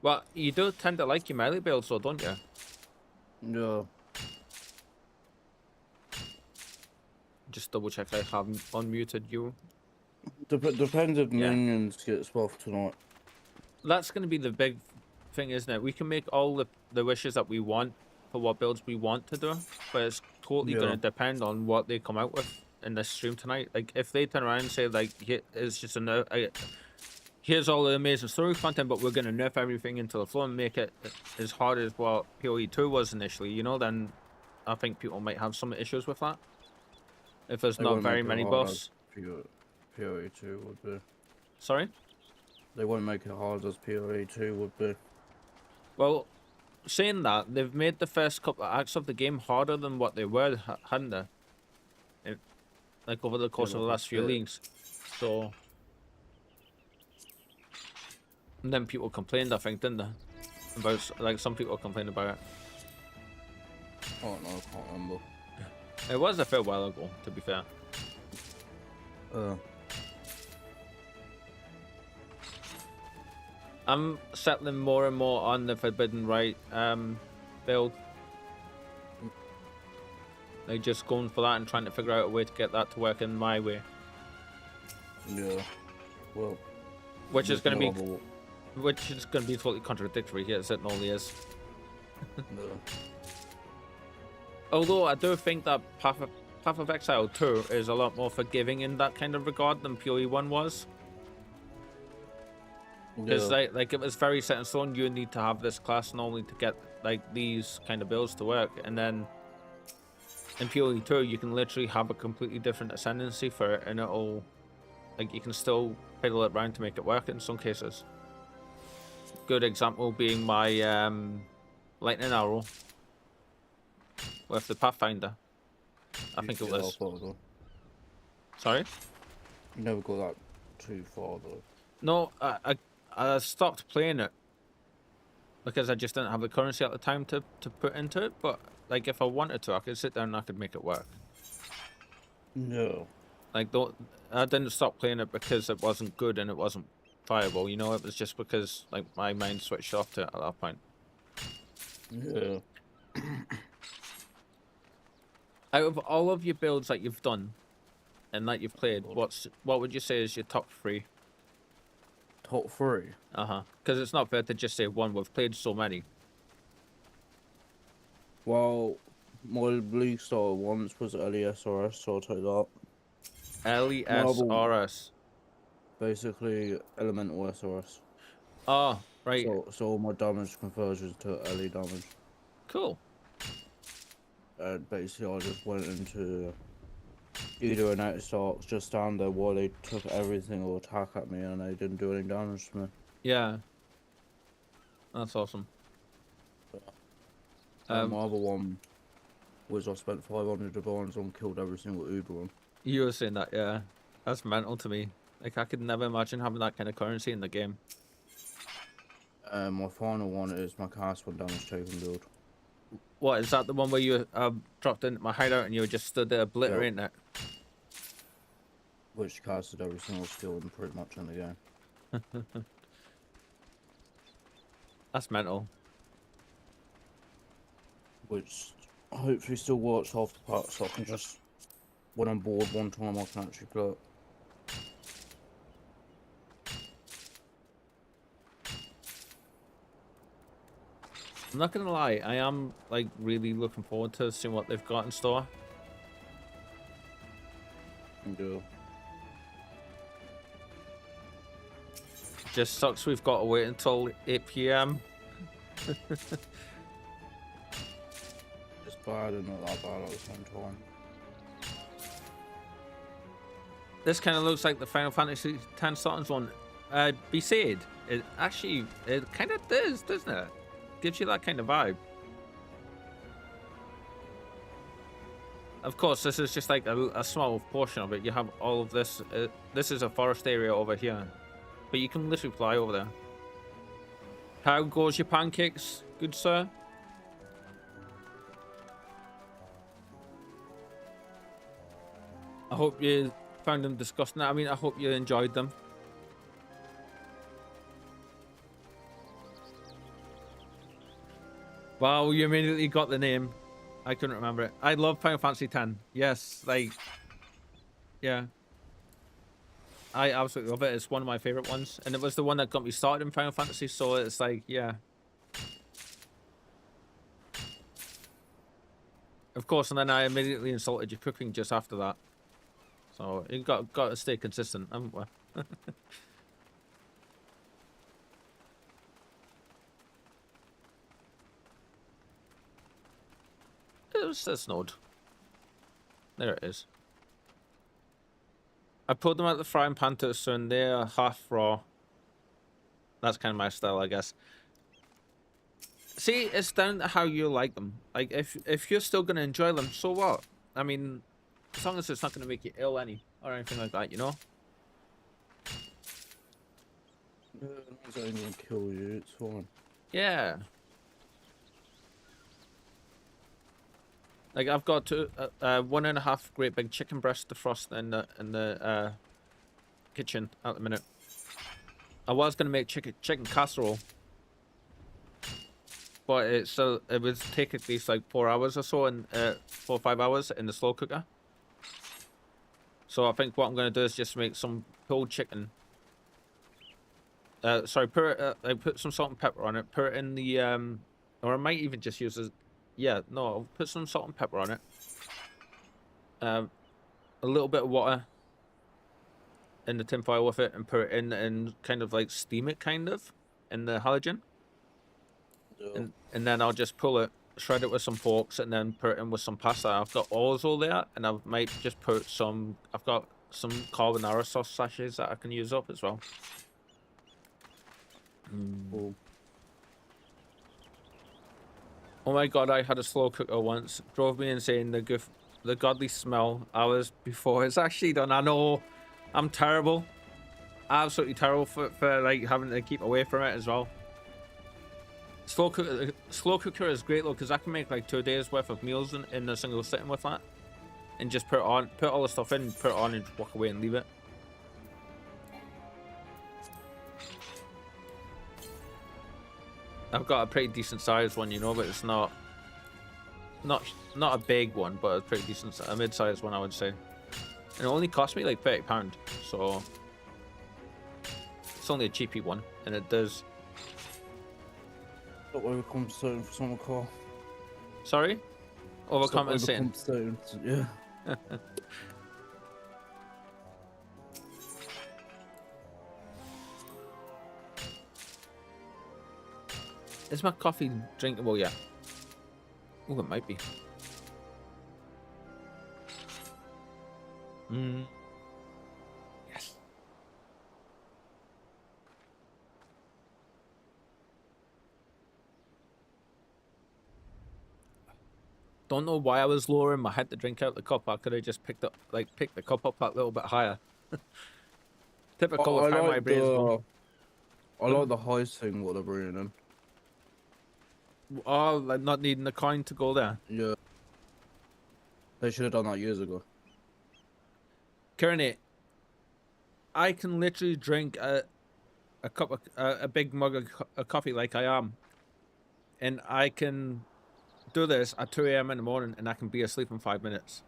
Well, you do tend to like your melee builds though, don't you? Yeah. Just double check I haven't unmuted you. Depends if minions get buffed tonight. That's going to be the big thing, isn't it? We can make all the wishes that we want for what builds we want to do, but it's totally going to depend on what they come out with in this stream tonight. Like, if they turn around and say, like, it's just here's all the amazing story content, but we're going to nerf everything into the floor and make it as hard as what PoE 2 was initially, you know, then I think people might have some issues with that. If there's They not won't very make it many hard boss. as PoE 2 would be. Sorry? They won't make it hard as PoE 2 would be. Well, saying that, they've made the first couple of acts of the game harder than what they were, hadn't they? Like over the course of the like last few leagues. So... And then people complained, I think, didn't they? About, like, some people complained about it. Oh no, I can't remember. It was a fair while ago, to be fair. I'm settling more and more on the Forbidden Right build. Like, just going for that and trying to figure out a way to get that to work in my way. Yeah. Well. Which is going to be... Which is going to be totally contradictory here, as it normally is. No. Although I do think that Path of Exile 2 is a lot more forgiving in that kind of regard than PoE 1 was. Because like it was very set in stone, you need to have this class normally to get like these kind of builds to work. And then in PoE 2, you can literally have a completely different ascendancy for it, and it'll... Like, you can still fiddle it around to make it work in some cases. Good example being my lightning arrow with the Pathfinder. I think it was. Sorry? You never got that too far though. No, I stopped playing it because I just didn't have the currency at the time to put into it. But like, if I wanted to, I could sit down and I could make it work. No. Like, I didn't stop playing it because it wasn't good and it wasn't viable, you know. It was just because like my mind switched off to it at that point. Yeah. Out of all of your builds that you've done and that you've played, what would you say is your top 3? Top 3? Because it's not fair to just say one. We've played so many. Well, my league starter once was LESRS, so I'll take that. LESRS. Basically, elemental SRS. Oh, right. So all my damage conversions to LE damage. Cool. Basically, I just went into either an out start, just stand there while they took every single attack at me and they didn't do any damage to me. Yeah. That's awesome. My other one was I spent 500 divines on, killed every single Uber one. You were saying that, yeah. That's mental to me. Like, I could never imagine having that kind of currency in the game. My final one is my cast one damage taken build. What, is that the one where you dropped into my hideout and you were just stood there obliterating it? Which casted every single skill in pretty much in the game. That's mental. Which hopefully still works half the part, so I can just, when I'm bored one time, I can actually play it. I'm not gonna lie, I am like really looking forward to seeing what they've got in store. Yeah. Just sucks we've got to wait until 8 PM. It's bad and not that bad at the same time. This kind of looks like the Final Fantasy X Sultans one. Besaid. It kind of does, doesn't it? Gives you that kind of vibe. Of course, this is just like a small portion of it. You have all of this. This is a forest area over here. But you can literally fly over there. How goes your pancakes, good sir? I hope you found them disgusting. I mean, I hope you enjoyed them. Wow, you immediately got the name. I couldn't remember it. I love Final Fantasy X. Yes, like... Yeah. I absolutely love it. It's one of my favorite ones. And it was the one that got me started in Final Fantasy, so it's like, yeah. Of course, and then I immediately insulted your cooking just after that. So, you got to stay consistent, haven't we? Where's this node? There it is. I pulled them out of the frying pan too soon. They're half raw. That's kind of my style, I guess. See, it's down to how you like them. Like, if you're still gonna enjoy them, so what? I mean, as long as it's not gonna make you ill or anything like that, you know? Yeah, it's not gonna kill you, it's fine. Yeah. Like, I've got 1.5 great big chicken breasts to frost in the kitchen at the minute. I was gonna make chicken casserole, but it would take at least like 4 hours or so, and 4 or 5 hours in the slow cooker. So I think what I'm gonna do is just make some pulled chicken. Sorry, put some salt and pepper on it. Put it in the or I might even just use as, yeah, no, I'll put some salt and pepper on it. A little bit of water in the tin foil with it, and put it in and kind of like steam it, kind of, in the halogen. Yeah. And then I'll just pull it, shred it with some forks, and then put it in with some pasta. I've got orzo there, and I might just put some. I've got some carbonara sauce sachets that I can use up as well. Cool. Oh my god, I had a slow cooker once. Drove me insane. The godly smell hours before it's actually done. I know, I'm terrible. Absolutely terrible for like having to keep away from it as well. Slow cooker is great though, because I can make like 2 days worth of meals in a single sitting with that, and just put all the stuff in, put it on, and just walk away and leave it. I've got a pretty decent sized one, you know, but it's not a big one, but a pretty decent, a mid-sized one, I would say. And it only cost me like £30, so it's only a cheapy one, and it does. Stop overcompensating for someone, Carl. Sorry? Overcompensating. Yeah. Is my coffee drinkable yet? Oh, it might be. Yes. Don't know why I was lowering my head to drink out the cup. I could have just picked the cup up a little bit higher. Typical of how my brain's going. I like the high thing what they're bringing in. Oh, like not needing the coin to go there. Yeah. They should have done that years ago. Kearney, I can literally drink a cup of a big mug of coffee like I am, and I can do this at 2 a.m. in the morning, and I can be asleep in 5 minutes.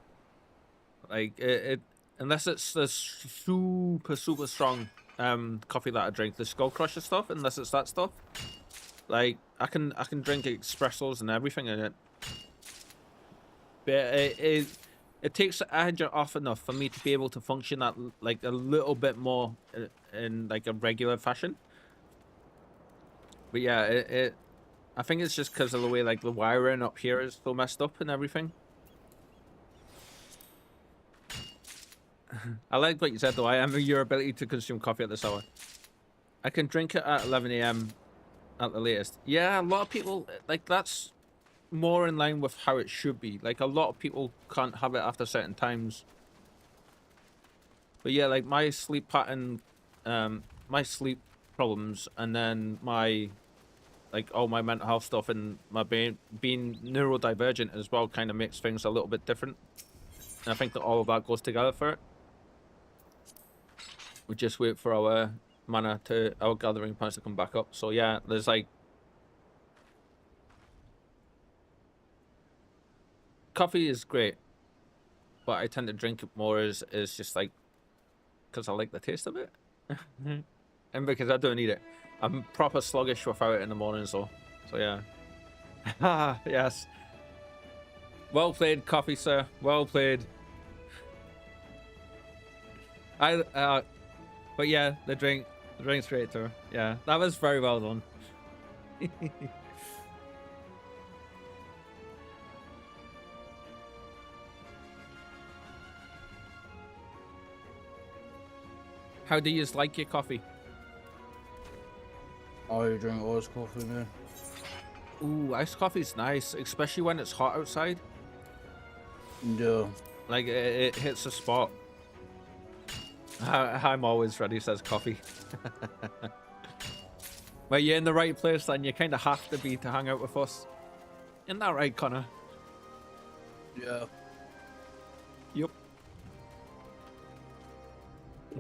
Like it unless it's the super strong coffee that I drink, the Skull Crusher stuff. Unless it's that stuff, like I can drink espressos and everything in it. But it takes the edge off enough for me to be able to function at like a little bit more in like a regular fashion. But yeah, I think it's just because of the way like the wiring up here is so messed up and everything. I like what you said though. I envy your ability to consume coffee at this hour. I can drink it at 11 a.m. at the latest. Yeah, a lot of people, like, that's more in line with how it should be. Like, a lot of people can't have it after certain times. But yeah, like, my sleep pattern, my sleep problems, and then my, like, all my mental health stuff and my being neurodivergent as well kind of makes things a little bit different. And I think that all of that goes together for it. We just wait for our our gathering points to come back up. So yeah, there's like coffee is great, but I tend to drink it more is just like because I like the taste of it and because I don't need it. I'm proper sluggish without it in the mornings though. So yeah. Yes. Well played, coffee sir. Well played. But yeah, the drink's great too. Yeah, that was very well done. How do you like your coffee? I drink iced coffee, man. Ooh, iced coffee's nice, especially when it's hot outside. Yeah. Like, it hits a spot. I'm always ready, says coffee. Well, you're in the right place then. You kind of have to be to hang out with us. Isn't that right, Connor? Yeah. Yup.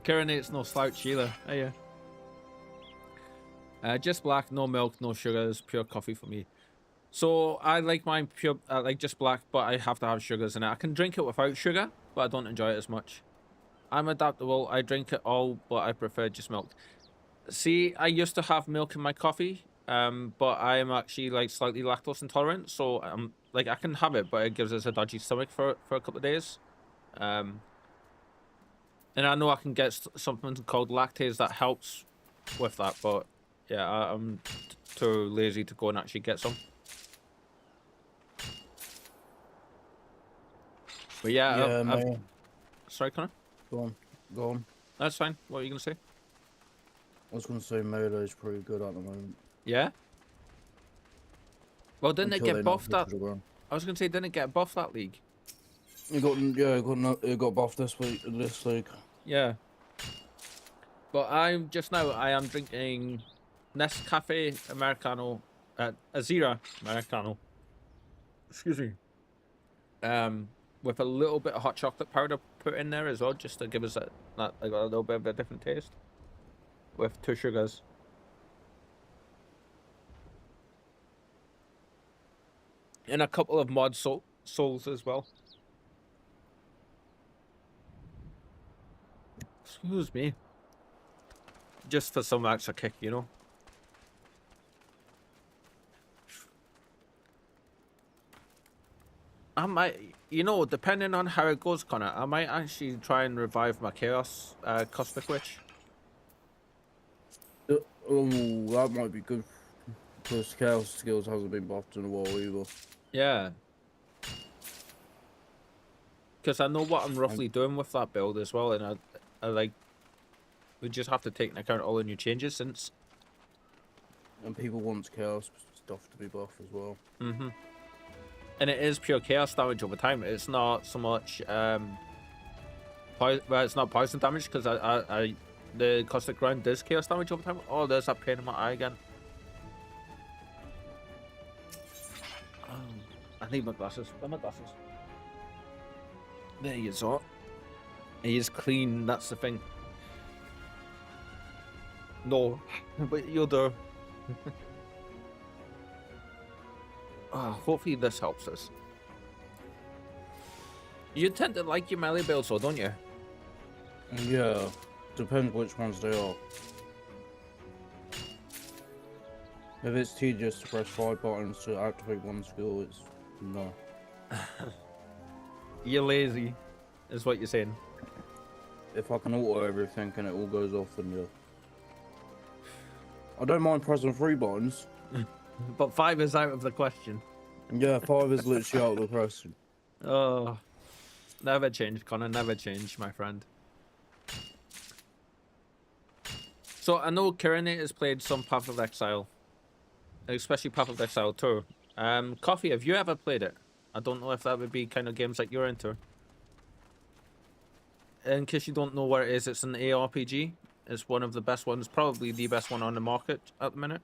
Kirane's no slouch either, are you? Just black, no milk, no sugars, pure coffee for me. So I like mine pure, like just black, but I have to have sugars in it. I can drink it without sugar, but I don't enjoy it as much. I'm adaptable. I drink it all, but I prefer just milk. See, I used to have milk in my coffee, but I am actually like slightly lactose intolerant, so like I can have it, but it gives us a dodgy stomach for a couple of days. And I know I can get something called lactase that helps with that, but yeah, I'm too lazy to go and actually get some. But yeah, man. Sorry, Connor? Go on. That's fine. What are you going to say? I was going to say Melee's pretty good at the moment. Yeah? Well, didn't it get buffed that... Around. I was going to say, didn't it get buffed that league? It got buffed this league. Yeah. But I am drinking Nescafe Americano, Azira Americano. Excuse me. With a little bit of hot chocolate powder put in there as well, just to give us a little bit of a different taste. With 2 sugars. And a couple of mod souls as well. Excuse me. Just for some extra kick, you know. I might, you know, depending on how it goes, Connor, I might actually try and revive my Chaos Cosmic Witch. Oh, that might be good. Because Chaos skills hasn't been buffed in a while either. Yeah. Because I know what I'm roughly doing with that build as well, and I like, we just have to take into account all the new changes since. And people want Chaos stuff to be buffed as well. Mm-hmm. And it is pure chaos damage over time. It's not so much well, it's not poison damage because the caustic ground does chaos damage over time. Oh, there's that pain in my eye again. Oh, I need my glasses. Where are my glasses? There you go. He is clean, that's the thing. No, but you'll do. Oh, hopefully this helps us. You tend to like your melee builds, though, don't you? Yeah, depends which ones they are. If it's tedious to press 5 buttons to activate one skill, it's no. You're lazy, is what you're saying. If I can auto everything and it all goes off, then yeah. I don't mind pressing 3 buttons. But 5 is out of the question. Yeah, 5 is literally out of the question. Oh, never change, Connor. Never change, my friend. So I know Kirane has played some Path of Exile, especially Path of Exile 2. Coffee, have you ever played it? I don't know if that would be kind of games like you're into. In case you don't know what it is, it's an ARPG. It's one of the best ones, probably the best one on the market at the minute.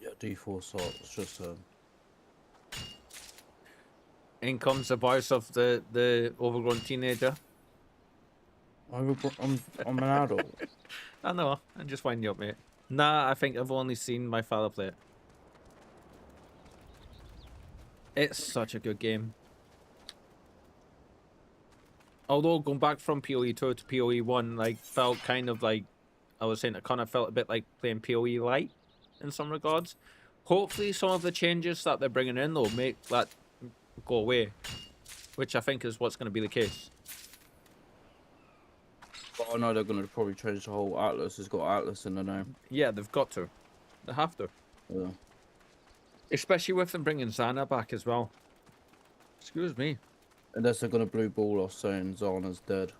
Yeah, D4 salt. It's just In comes the voice of the overgrown teenager. I'm an adult. I know, I'm just winding you up, mate. Nah, I think I've only seen my father play it. It's such a good game. Although going back from PoE 2 to PoE 1, like, felt kind of like, I was saying, it kind of felt a bit like playing PoE Light in some regards. Hopefully some of the changes that they're bringing in, though, make that go away. Which I think is what's going to be the case. But I know they're going to probably change the whole Atlas. It's got Atlas in the name. Yeah, they've got to. They have to. Yeah. Especially with them bringing Xana back as well. Excuse me. Unless they're going to blue ball us saying Zana's dead.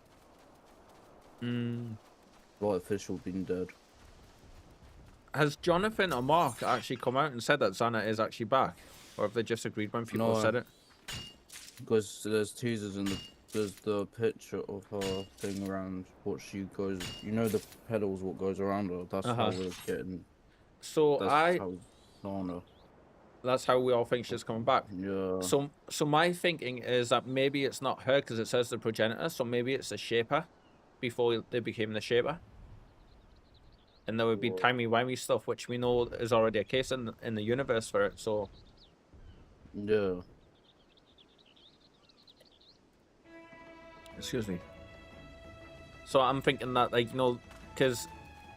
Artificial being dead. Has Jonathan or Mark actually come out and said that Xana is actually back? Or have they just agreed when people said it? Because there's teasers in there's the picture of her thing around what she goes, you know, the pedals, what goes around her. That's how we're getting. So That's how we all think she's coming back. Yeah. So my thinking is that maybe it's not her because it says the progenitor. So maybe it's the Shaper before they became the Shaper. And there would be timey-wimey stuff, which we know is already a case in the universe for it. So yeah. Excuse me. So I'm thinking that, like, you know, because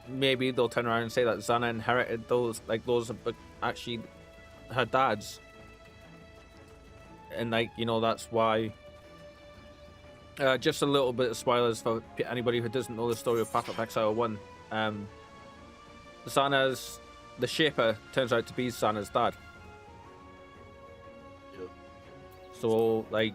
maybe they'll turn around and say that Xana inherited those, like, those are actually her dad's. And, like, you know, that's why. Just a little bit of spoilers for anybody who doesn't know the story of Path of Exile 1. The Shaper turns out to be Xana's dad. Yeah. So, like,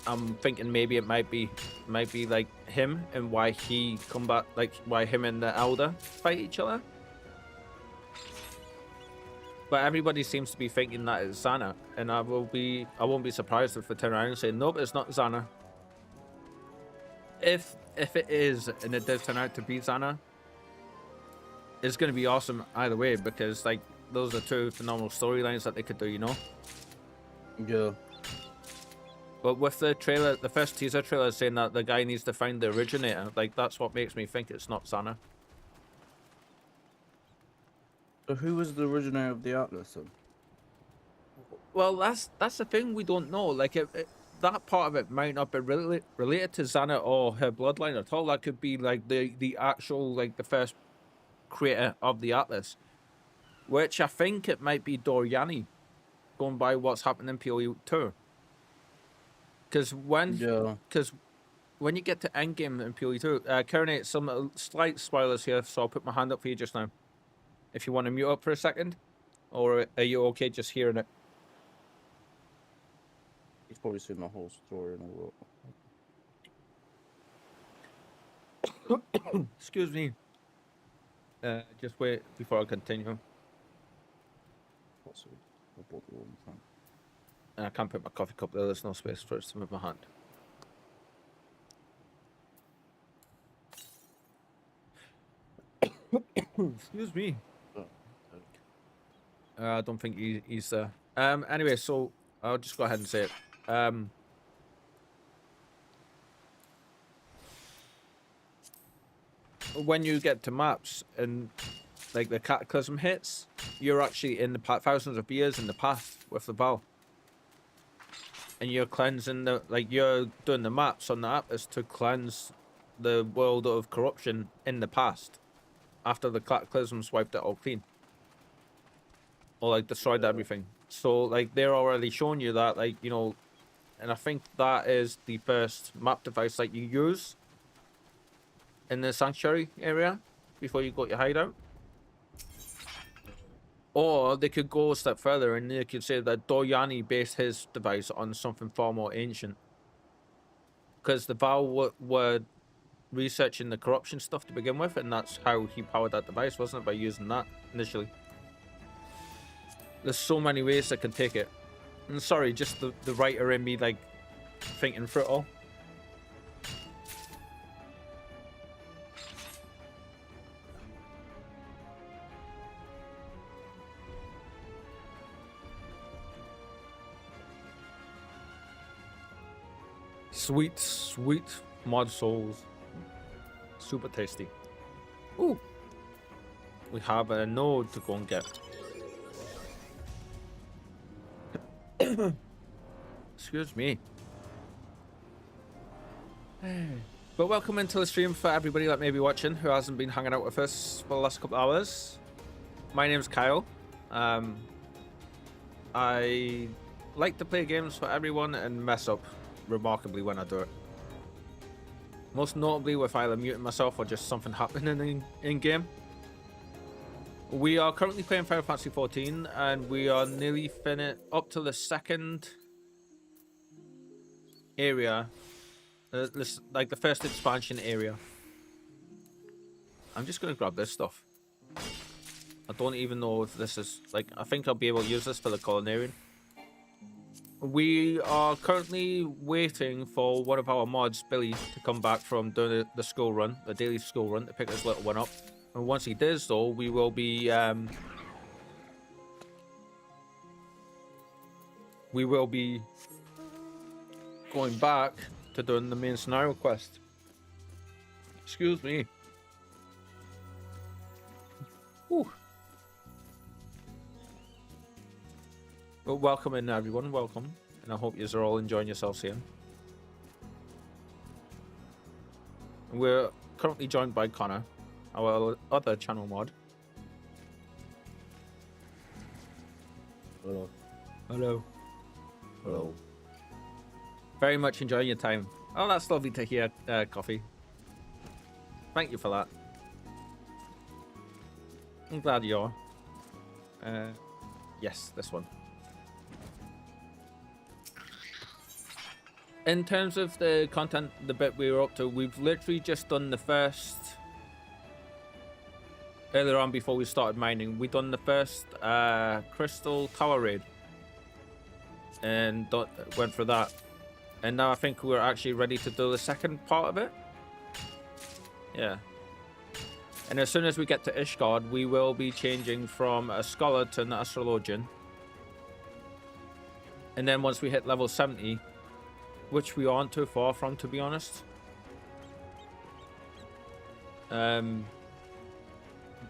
I'm thinking maybe it might be like him and why he come back, like why him and the Elder fight each other. But everybody seems to be thinking that it's Xana, and I won't be surprised if they turn around and say nope, it's not Xana. If it is and it does turn out to be Xana, it's going to be awesome either way, because like those are two phenomenal storylines that they could do, you know. Yeah. But with the trailer, the first teaser trailer saying that the guy needs to find the originator, like that's what makes me think it's not Xana. So who was the originator of the Atlas then? Well, that's the thing, we don't know. Like that part of it might not be related to Xana or her bloodline at all. That could be like the actual, like the first creator of the Atlas, which I think it might be Doriani, going by what's happened in PoE 2. Because when you get to endgame in PoE 2, Kernate, some slight spoilers here, so I'll put my hand up for you just now. If you want to mute up for a second, or are you okay just hearing it? He's probably seen the whole story and all that. Excuse me. Just wait before I continue. I can't put my coffee cup there, there's no space for it to move my hand. Excuse me. I don't think he's there. Anyway, so I'll just go ahead and say it. When you get to maps and like the cataclysm hits, you're actually in the thousands of years in the past with the Val. And you're cleansing you're doing the maps on the Atlas to cleanse the world of corruption in the past, after the cataclysms wiped it all clean, or like destroyed everything. So like they're already showing you that, like, you know, and I think that is the first map device that you use in the sanctuary area before you got your hideout. Or they could go a step further and they could say that Doriani based his device on something far more ancient. Because the Val were researching the corruption stuff to begin with, and that's how he powered that device, wasn't it? By using that initially. There's so many ways that can take it. And sorry, just the writer in me, like, thinking through it all. Sweet, sweet mod souls. Super tasty. Ooh. We have a node to go and get. Excuse me. But welcome into the stream for everybody that may be watching who hasn't been hanging out with us for the last couple of hours. My name's Kyle. I like to play games for everyone and mess up remarkably when I do it. Most notably with either muting myself or just something happening in game. We are currently playing Final Fantasy 14 and we are nearly finished up to the second area, like the first expansion area. I'm just gonna grab this stuff. I don't even know if this is like. I think I'll be able to use this for the culinarian. We are currently waiting for one of our mods, Billy, to come back from doing the school run, the daily school run, to pick this little one up. And once he does, though, we will be going back to doing the main scenario quest. Excuse me. Whew. Well, welcome in, everyone. Welcome. And I hope you are all enjoying yourselves here. We're currently joined by Connor, our other channel mod. Hello. Hello. Hello. Very much enjoying your time. Oh, that's lovely to hear, Coffee. Thank you for that. I'm glad you are. Yes, this one. In terms of the content, the bit we were up to, we've literally just done the first... Earlier on, before we started mining, we done the first Crystal Tower raid. And went for that. And now I think we're actually ready to do the second part of it. Yeah. And as soon as we get to Ishgard, we will be changing from a scholar to an astrologian. And then once we hit level 70, which we aren't too far from, to be honest.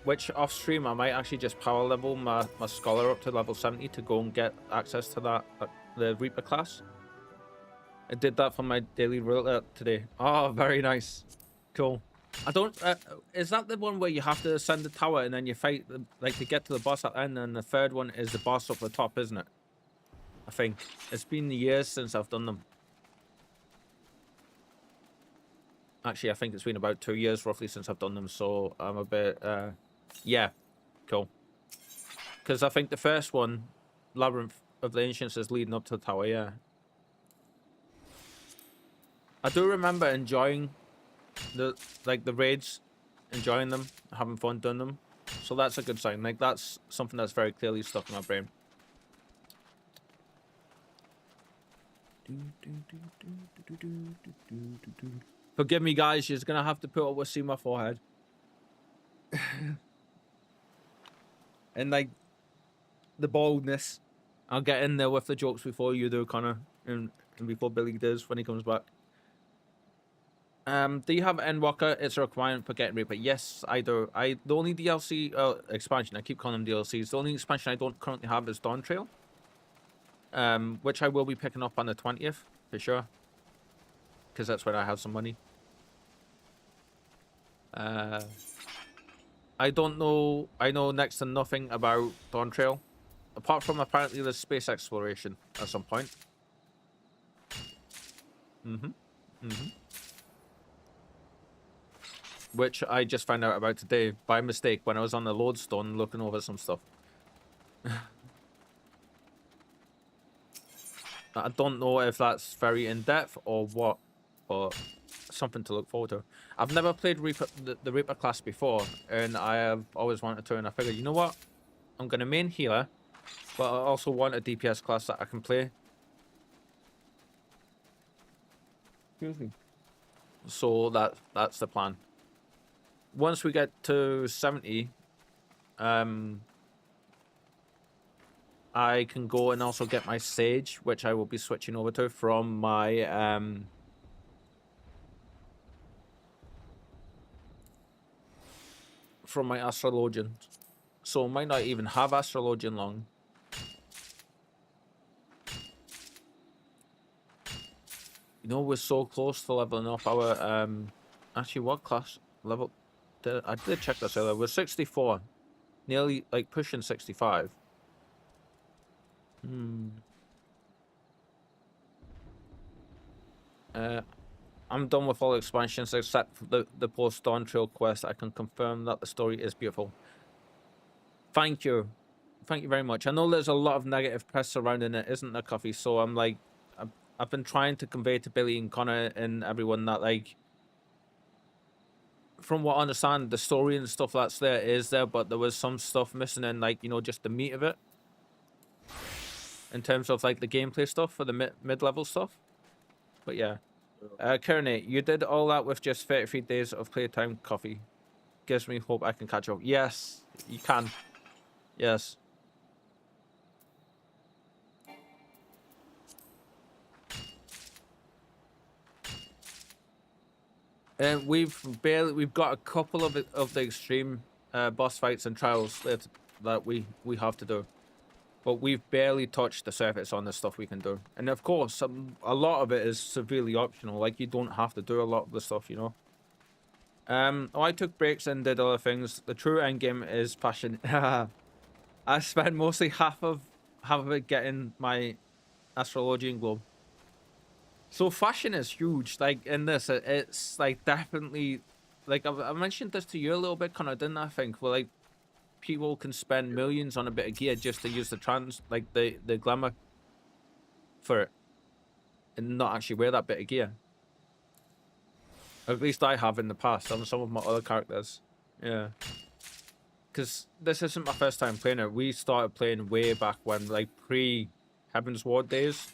Which off stream I might actually just power level my scholar up to level 70 to go and get access to that the Reaper class. I did that for my daily route today. Oh, very nice. Cool. I don't... is that the one where you have to ascend the tower and then you fight, like, to get to the boss at the end, and the third one is the boss up the top, isn't it? I think. It's been years since I've done them. Actually, I think it's been about 2 years, roughly, since I've done them, so I'm a bit... yeah. Cool. Because I think the first one, Labyrinth of the Ancients, is leading up to the tower, yeah. I do remember enjoying the raids, enjoying them, having fun doing them. So that's a good sign. Like, that's something that's very clearly stuck in my brain. Forgive me, guys. You're gonna have to put up with see my forehead. And like the baldness. I'll get in there with the jokes before you do, Connor, and before Billy does when he comes back. Do you have Endwalker? It's a requirement for getting Reaper. Yes, I do. The only DLC expansion, I keep calling them DLCs. The only expansion I don't currently have is Dawn Trail. Which I will be picking up on the 20th for sure. Because that's when I have some money. I don't know. I know next to nothing about Dawn Trail. Apart from apparently there's space exploration at some point. Which I just found out about today by mistake when I was on the Lodestone looking over some stuff. I don't know if that's very in-depth or what, but something to look forward to. I've never played the Reaper class before, and I have always wanted to, and I figured, you know what? I'm going to main healer, but I also want a DPS class that I can play. Excuse me. So that's the plan. Once we get to 70, I can go and also get my Sage, which I will be switching over to from my Astrologian. So I might not even have Astrologian long. You know, we're so close to leveling up our actually what class level I did check this earlier. We're 64. Nearly like pushing 65. I'm done with all expansions except for the post Dawn Trail quest. I can confirm that the story is beautiful. Thank you. Thank you very much. I know there's a lot of negative press surrounding it, isn't there, Coffee? So I'm like, I've been trying to convey to Billy and Connor and everyone that, like, from what I understand, the story and stuff that's there is there, but there was some stuff missing in, like, you know, just the meat of it. In terms of, like, the gameplay stuff for the mid-level stuff. But yeah. Kearney, you did all that with just 33 days of playtime coffee. Gives me hope I can catch up. Yes, you can. Yes. And we've got a couple of the extreme boss fights and trials that we have to do, but we've barely touched the surface on the stuff we can do. And of course, a lot of it is severely optional. Like, you don't have to do a lot of the stuff, you know. I took breaks and did other things. The true end game is passion. I spent mostly half of it getting my astrologian globe. So fashion is huge. Like, in this, it's like definitely, like, I mentioned this to you a little bit, Connor, didn't I? Think where, like, people can spend millions on a bit of gear just to use the the glamour for it, and not actually wear that bit of gear. At least I have in the past on some of my other characters. Yeah. Because this isn't my first time playing it. We started playing way back when, like, pre-Heaven's Ward days.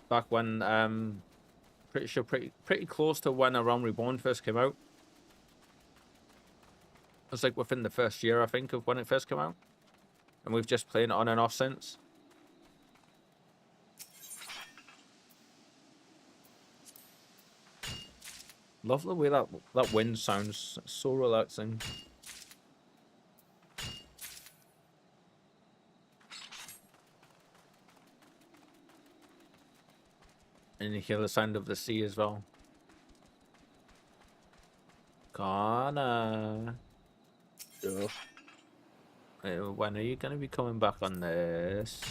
Back when, pretty sure pretty close to when A Realm Reborn first came out. It was like within the first year, I think, of when it first came out. And we've just played it on and off since. Love the way that wind sounds. It's so relaxing. And you hear the sound of the sea as well. Connor. Yeah. When are you going to be coming back on this?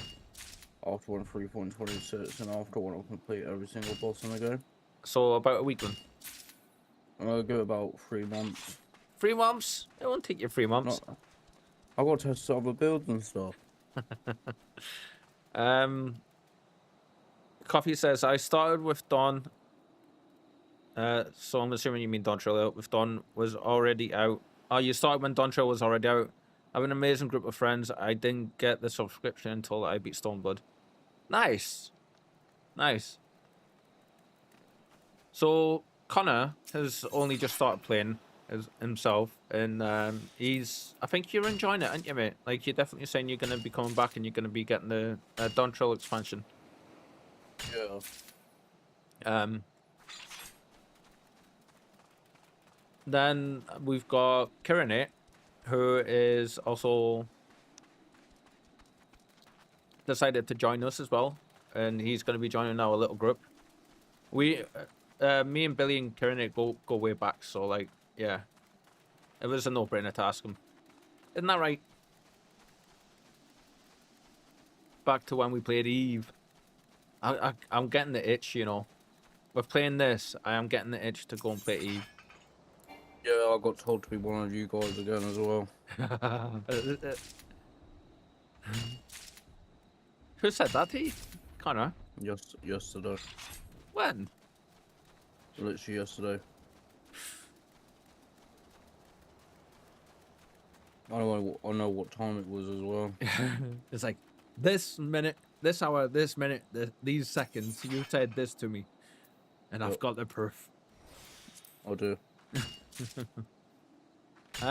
After 3.26 and after when I complete every single boss in the game. So about a week then? I'll give it about 3 months. 3 months? It won't take you 3 months. No, I got to test other builds and stuff. Coffee says, I started with Dawn. So I'm assuming you mean Dawn Trail. With Dawn was already out. Oh, you started when Dawn Trail was already out. I have an amazing group of friends. I didn't get the subscription until I beat Stormblood. Nice. Nice. So Connor has only just started playing himself, and I think you're enjoying it, aren't you, mate? Like, you're definitely saying you're going to be coming back and you're going to be getting the Dawn Trail expansion. Yeah. Then we've got Kirinate, who is also decided to join us as well, and he's going to be joining our little group. We, me and Billy and Kirinate go way back, so, like, yeah, it was a no-brainer to ask him. Isn't that right? Back to when we played Eve. I'm getting the itch, you know. With playing this, I am getting the itch to go and play Eve. Yeah, I got told to be one of you guys again as well. Who said that to you? Connor? Yesterday. When? Literally yesterday. I know what time it was as well. It's like, this minute, this hour, this minute, these seconds, you said this to me. And I've got the proof. I do. Do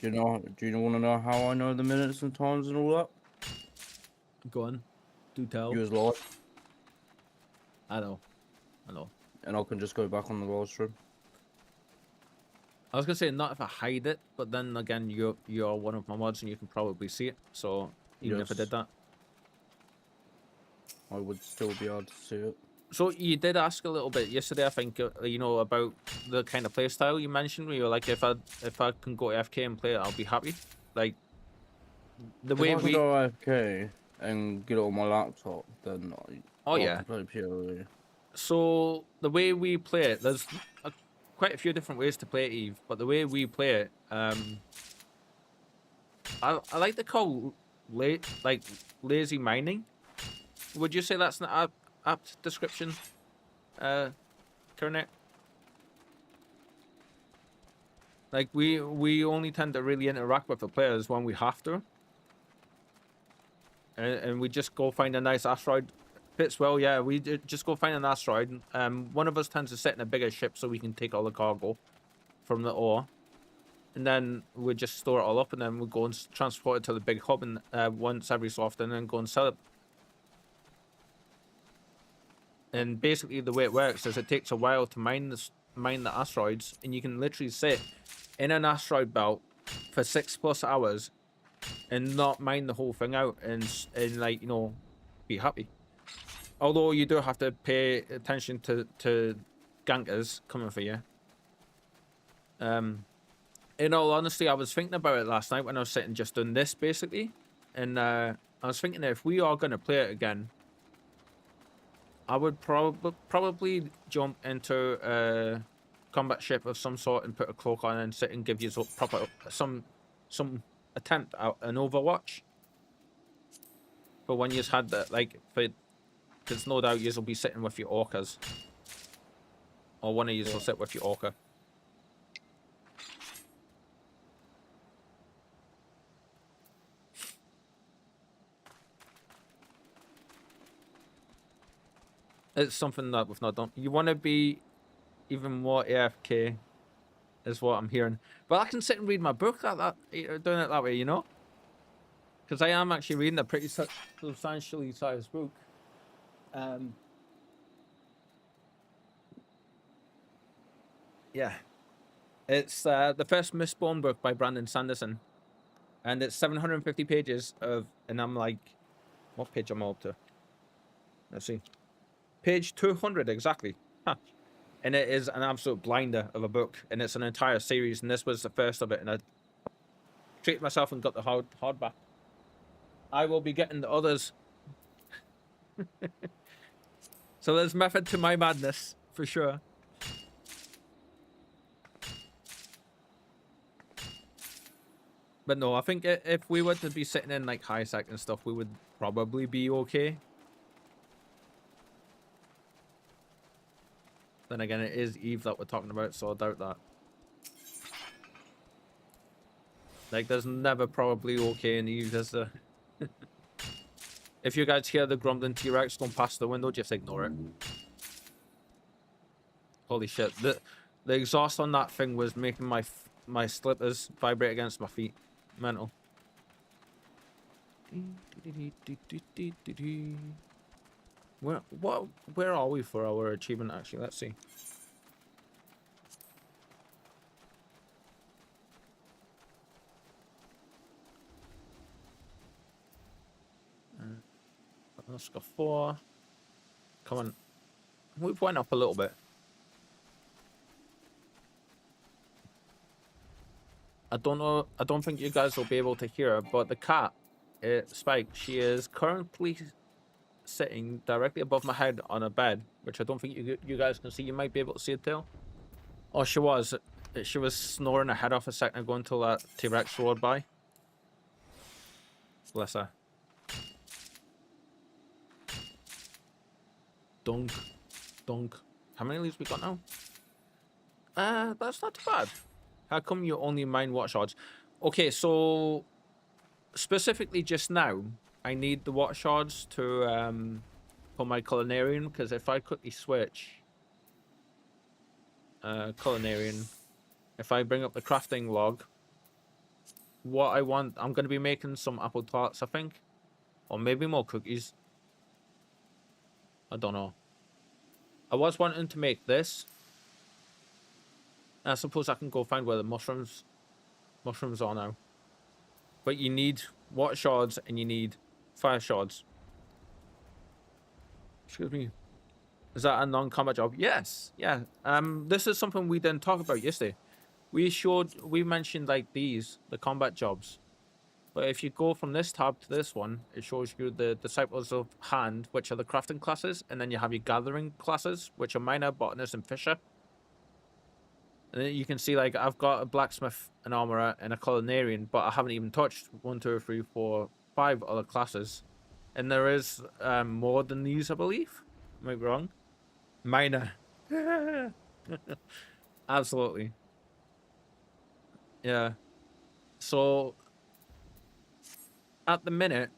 you want to know how I know the minutes and times and all that? Go on. Do tell. You was live. I know. And I can just go back on the live stream. I was gonna say not if I hide it, but then again, you're one of my mods and you can probably see it. So even if I did that, I would still be able to see it. So you did ask a little bit yesterday, I think, you know, about the kind of play style you mentioned. Where you were like, if I can go AFK and play it, I'll be happy. Like the way we go AFK and get it on my laptop, then I can play purely. So the way we play it, there's quite a few different ways to play Eve, but the way we play it, I like to call lazy mining. Would you say that's an apt description, Kernet? Like we only tend to really interact with the players when we have to, and we just go find a nice asteroid. Fits well, yeah. Just go find an asteroid. One of us tends to sit in a bigger ship so we can take all the cargo from the ore, and then we just store it all up, and then we go and transport it to the big hub, and once every so often, and go and sell it. And basically, the way it works is it takes a while to mine the asteroids, and you can literally sit in an asteroid belt for 6+ hours and not mine the whole thing out, and like, you know, be happy. Although you do have to pay attention to gankers coming for you. In all honesty, I was thinking about it last night when I was sitting just doing this basically, and I was thinking that if we are going to play it again, I would probably jump into a combat ship of some sort and put a cloak on and sit and give you some attempt at an Overwatch. But when you've had that, like, there's no doubt you'll be sitting with your orcas, or one of you will sit with your orca. It's something that we've not done. You want to be even more AFK, is what I'm hearing. But I can sit and read my book doing it that way, you know? Because I am actually reading a pretty substantially sized book. Yeah. It's the first Mistborn book by Brandon Sanderson. And it's 750 pages of, and I'm like, what page am I up to? Let's see. Page 200 exactly. Huh. And it is an absolute blinder of a book, and it's an entire series, and this was the first of it, and I treated myself and got the hardback. I will be getting the others. So there's method to my madness, for sure. But no, I think if we were to be sitting in like high sec and stuff, we would probably be okay. Then again, it is Eve that we're talking about, so I doubt that. Like, there's never probably okay in Eve, is there? If you guys hear the grumbling T-Rex going past the window, just ignore it. Holy shit. The exhaust on that thing was making my slippers vibrate against my feet. Mental. Where are we for our achievement, actually? Let's see. Let's go 4. Come on. We've went up a little bit. I don't know. I don't think you guys will be able to hear her, but the cat, Spike, she is currently sitting directly above my head on a bed, which I don't think you guys can see. You might be able to see it tail. Oh, she was snoring her head off a second ago until that T-Rex roared by. Bless her. Dunk. Dunk. How many leaves we got now? That's not too bad. How come you only mine water shards? Okay, so specifically just now, I need the water shards to for my culinarian, because if I quickly switch culinarian, if I bring up the crafting log, what I want, I'm going to be making some apple tarts, I think, or maybe more cookies. I don't know. I was wanting to make this. I suppose I can go find where the mushrooms are now. But you need water shards and you need fire shards. Excuse me. Is that a non-combat job? Yes. Yeah. This is something we didn't talk about yesterday. We mentioned like the combat jobs. But if you go from this tab to this one, it shows you the Disciples of Hand, which are the crafting classes, and then you have your gathering classes, which are miner, botanist, and fisher. And then you can see, like, I've got a blacksmith, an armorer, and a culinarian, but I haven't even touched 1, 2, 3, 4, 5 other classes. And there is more than these, I believe. Am I wrong? Miner. Absolutely. Yeah. So at the minute,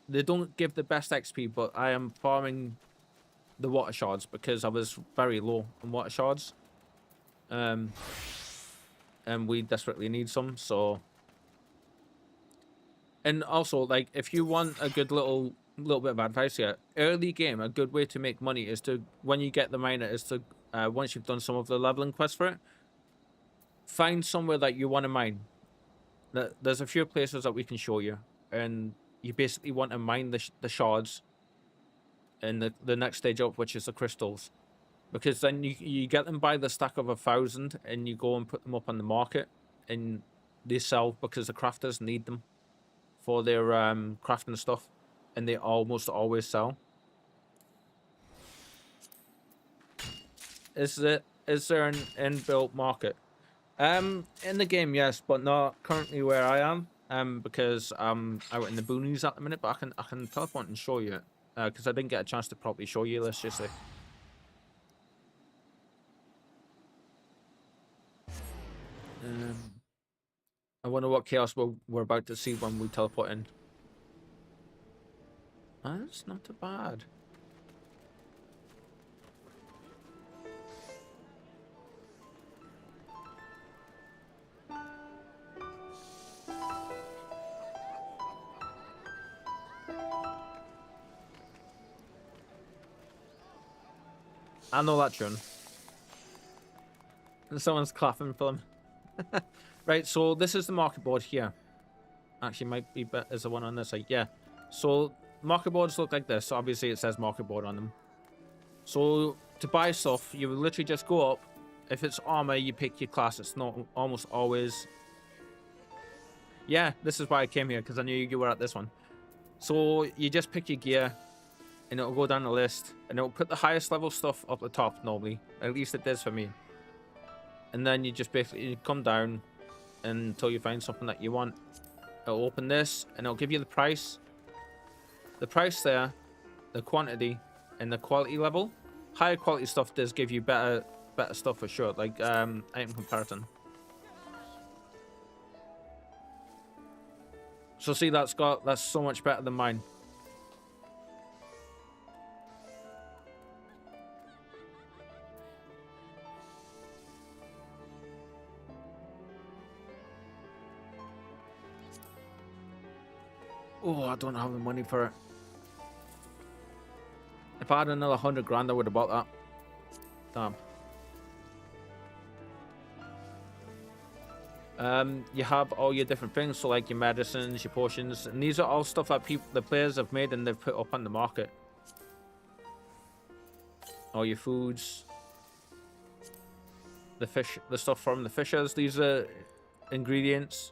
they don't give the best XP, but I am farming the water shards because I was very low on water shards. And we desperately need some, so. And also, like, if you want a good little bit of advice here, early game, a good way to make money is to, when you get the miner, is to, once you've done some of the leveling quests for it, find somewhere that you want to mine. There's a few places that we can show you, and you basically want to mine the shards in the next stage up, which is the crystals, because then you get them by the stack of 1,000, and you go and put them up on the market, and they sell because the crafters need them for their crafting stuff, and they almost always sell. Is there an inbuilt market? In the game, yes, but not currently where I am. Because I'm out in the boonies at the minute, but I can teleport and show you it. Because I didn't get a chance to properly show you, let's just say. I wonder what chaos we're about to see when we teleport in. That's not too bad. I know that tune. Someone's clapping for them. Right, so this is the market board here. Actually, might be better as the one on this side. Yeah. So market boards look like this. So obviously, it says market board on them. So to buy stuff, you would literally just go up. If it's armor, you pick your class. It's not almost always. Yeah, this is why I came here, because I knew you were at this one. So you just pick your gear, and it'll go down the list, and it'll put the highest level stuff up the top normally. At least it does for me. And then you just basically come down until you find something that you want. It'll open this, and it'll give you the price. The price there, the quantity, and the quality level. Higher quality stuff does give you better stuff for sure, like item comparison. So see, that's so much better than mine. Oh, I don't have the money for it. If I had another 100 grand, I would have bought that. Damn. You have all your different things, so like your medicines, your potions, and these are all stuff that the players have made and they've put up on the market. All your foods, the stuff from the fishers. These are ingredients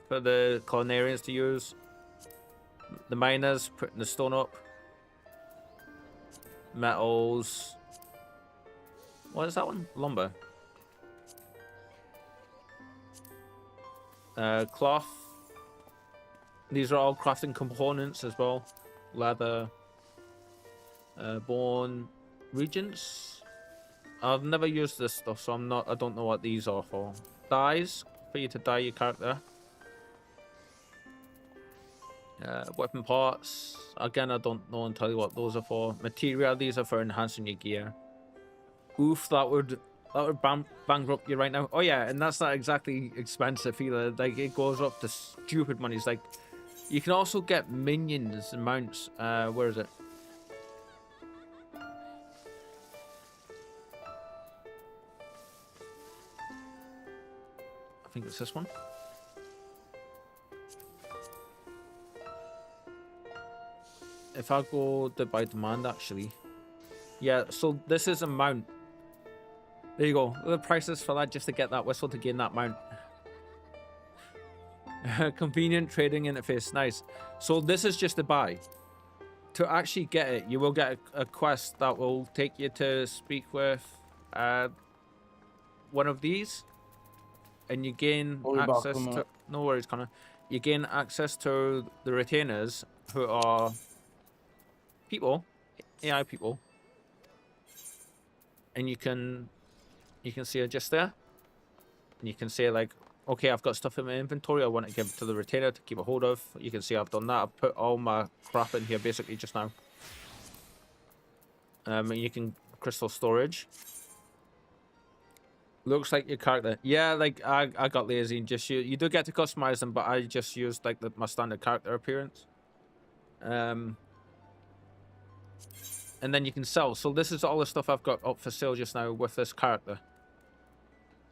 for the culinarians to use. The miners putting the stone up. Metals. What is that one? Lumber. Cloth. These are all crafting components as well. Leather. Bone. Regents. I've never used this stuff, so I don't know what these are for. Dyes for you to dye your character. Weapon parts. Again, I don't know and tell you what those are for. Material. These are for enhancing your gear. Oof, that would bankrupt you right now. Oh yeah, and that's not exactly expensive either. Like, it goes up to stupid money. It's like, you can also get minions and mounts. Where is it? I think it's this one. If I go by demand, actually. Yeah, so this is a mount. There you go. The prices for that just to get that whistle to gain that mount. Convenient trading interface. Nice. So this is just a buy. To actually get it, you will get a quest that will take you to speak with one of these. And you gain access to... No worries, Connor. You gain access to the retainers, who are... people, AI people, and you can see it just there, and you can say like okay, I've got stuff in my inventory I want to give to the retainer to keep a hold of. You can see I've done that. I've put all my crap in here basically just now. And you can crystal storage. Looks like your character. Yeah, like I got lazy and just you do get to customize them, but I just used like my standard character appearance. And then you can sell. So this is all the stuff I've got up for sale just now with this character.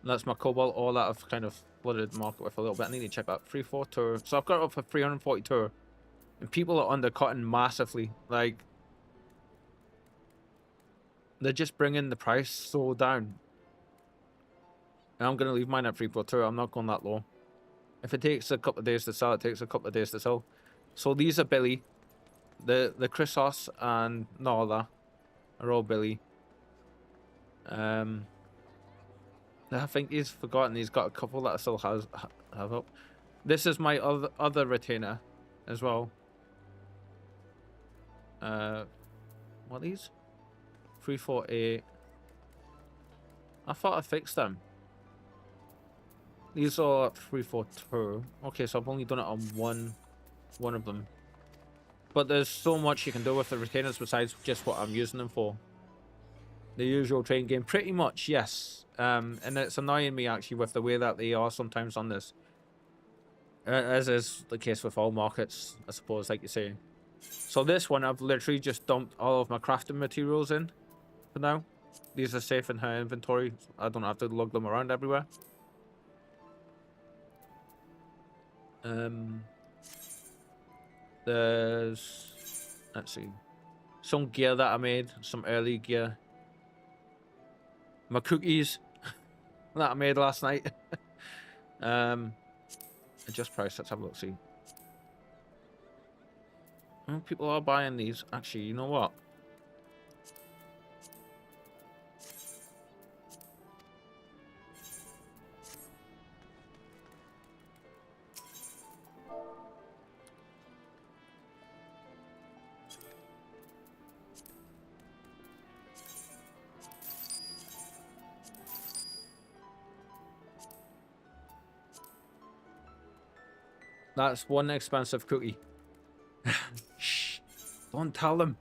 And that's my cobalt. All that I've kind of flooded the market with a little bit. I need to check that 3-4 tour. So I've got it up for 340 tour, and people are undercutting massively. Like they're just bringing the price so down. And I'm gonna leave mine at 3-4 tour. I'm not going that low. If it takes a couple of days to sell, it takes a couple of days to sell. So these are Billy. The Chrysos and Nala are all Billy. I think he's forgotten. He's got a couple that I still have up. This is my other retainer as well. What are these? 348. I thought I fixed them. These are 342. Okay, so I've only done it on one of them. But there's so much you can do with the retainers besides just what I'm using them for. The usual train game, pretty much, yes. And it's annoying me actually with the way that they are sometimes on this. As is the case with all markets, I suppose, like you say. So this one, I've literally just dumped all of my crafting materials in for now. These are safe in her inventory. I don't have to lug them around everywhere. There's, let's see, some gear that I made, some early gear. My cookies that I made last night. Adjust price, let's have a look, see. Oh, people are buying these. Actually, you know what? That's one expensive cookie. Shh, don't tell them.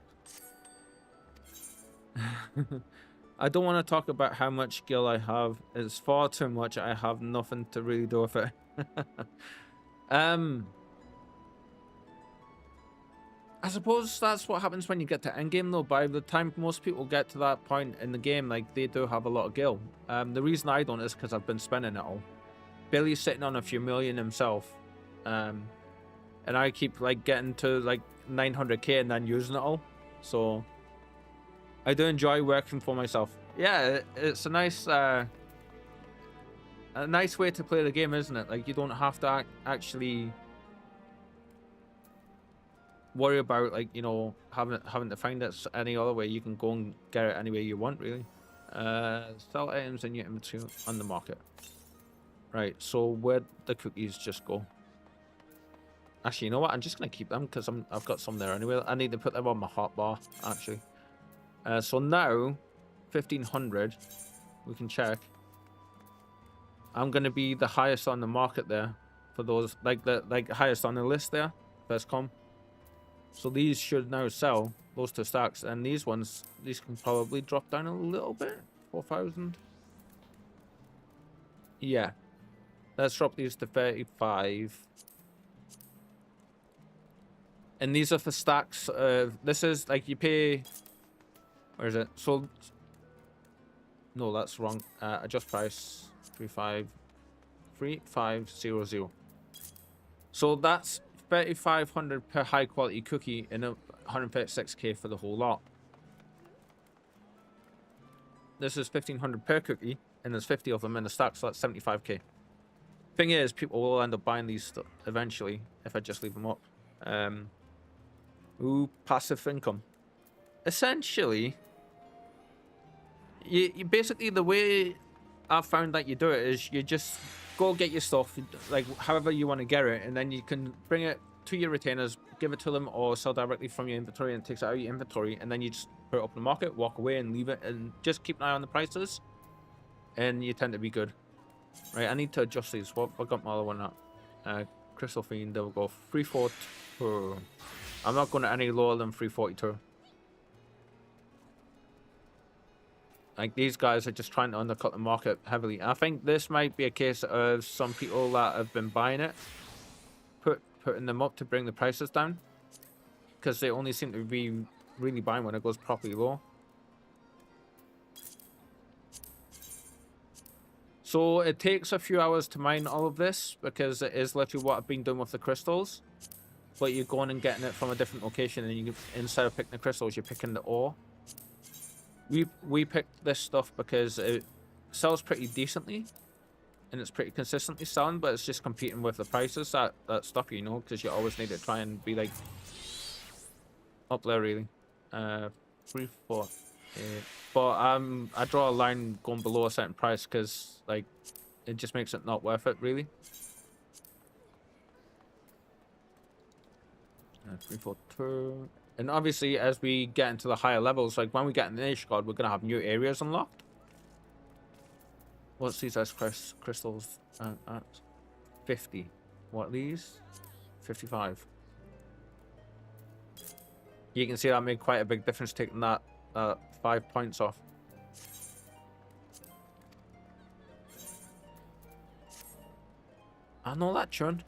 I don't want to talk about how much skill I have. It's far too much. I have nothing to really do with it. I suppose that's what happens when you get to endgame though. By the time most people get to that point in the game, like, they do have a lot of gil. The reason I don't is because I've been spending it all. Billy's sitting on a few million himself. And I keep like getting to like 900k and then using it all. So I do enjoy working for myself. Yeah, it's a nice way to play the game, isn't it? Like, you don't have to actually worry about, like, you know, having to find it any other way. You can go and get it any way you want, really. Sell items in your inventory on the market. Right, so where'd the cookies just go? Actually, you know what? I'm just going to keep them because I've got some there anyway. I need to put them on my hotbar, actually. So now, 1500, we can check. I'm going to be the highest on the market there for those, like highest on the list there, first come. So these should now sell, those two stacks. And these ones, these can probably drop down a little bit, 4,000. Yeah. Let's drop these to 35. And these are for stacks. This is like you pay. Where is it? So. No, that's wrong. Adjust price 3500. So that's 3,500 per high quality cookie and 136k for the whole lot. This is 1,500 per cookie, and there's 50 of them in the stack, so that's 75k. Thing is, people will end up buying these eventually if I just leave them up. Ooh, passive income. Essentially, you basically, the way I've found that you do it is you just go get your stuff, like however you want to get it, and then you can bring it to your retainers, give it to them, or sell directly from your inventory, and it takes it out of your inventory, and then you just put it up in the market, walk away, and leave it, and just keep an eye on the prices, and you tend to be good. Right, I need to adjust these. What I got my other one at? Crystal Fiend, there we go. 342. I'm not going to any lower than 342. Like, these guys are just trying to undercut the market heavily. I think this might be a case of some people that have been buying it, putting them up to bring the prices down, because they only seem to be really buying when it goes properly low. So it takes a few hours to mine all of this, because it is literally what I've been doing with the crystals. But you're going and getting it from a different location, and you, instead of picking the crystals, you're picking the ore. We picked this stuff because it sells pretty decently, and it's pretty consistently selling, but it's just competing with the prices that stuff, you know, because you always need to try and be like up there really. 3, 4, 8. But I draw a line going below a certain price because like it just makes it not worth it really. 3, 4, 2. And obviously, as we get into the higher levels, like when we get in the Age God, we're gonna have new areas unlocked. What's these ice crystals at? 50. What are these? 55. You can see that made quite a big difference taking that 5 points off. I know that tune.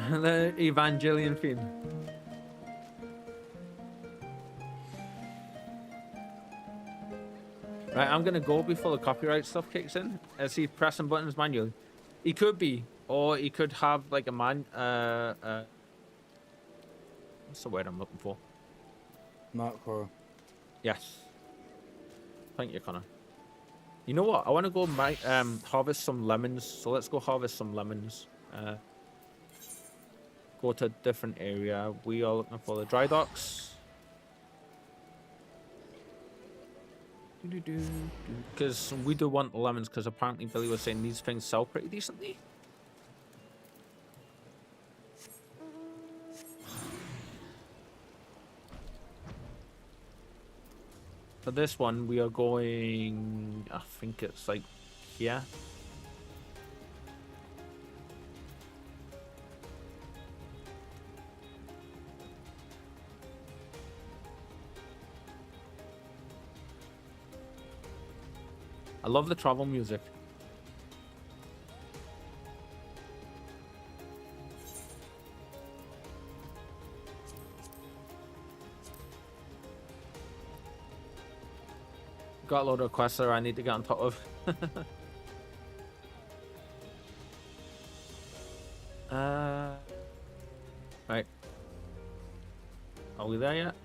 The Evangelion theme. Right, I'm gonna go before the copyright stuff kicks in. As he's pressing buttons manually. He could be, or he could have like a what's the word I'm looking for? Macro. Yes. Thank you, Connor. You know what? I want to go harvest some lemons. So let's go harvest some lemons. Go to a different area. We are looking for the dry docks. Because we do want the lemons, because apparently Billy was saying these things sell pretty decently. For this one, we are going, I think it's like here. I love the travel music. Got a load of quests that I need to get on top of. Right. Are we there yet?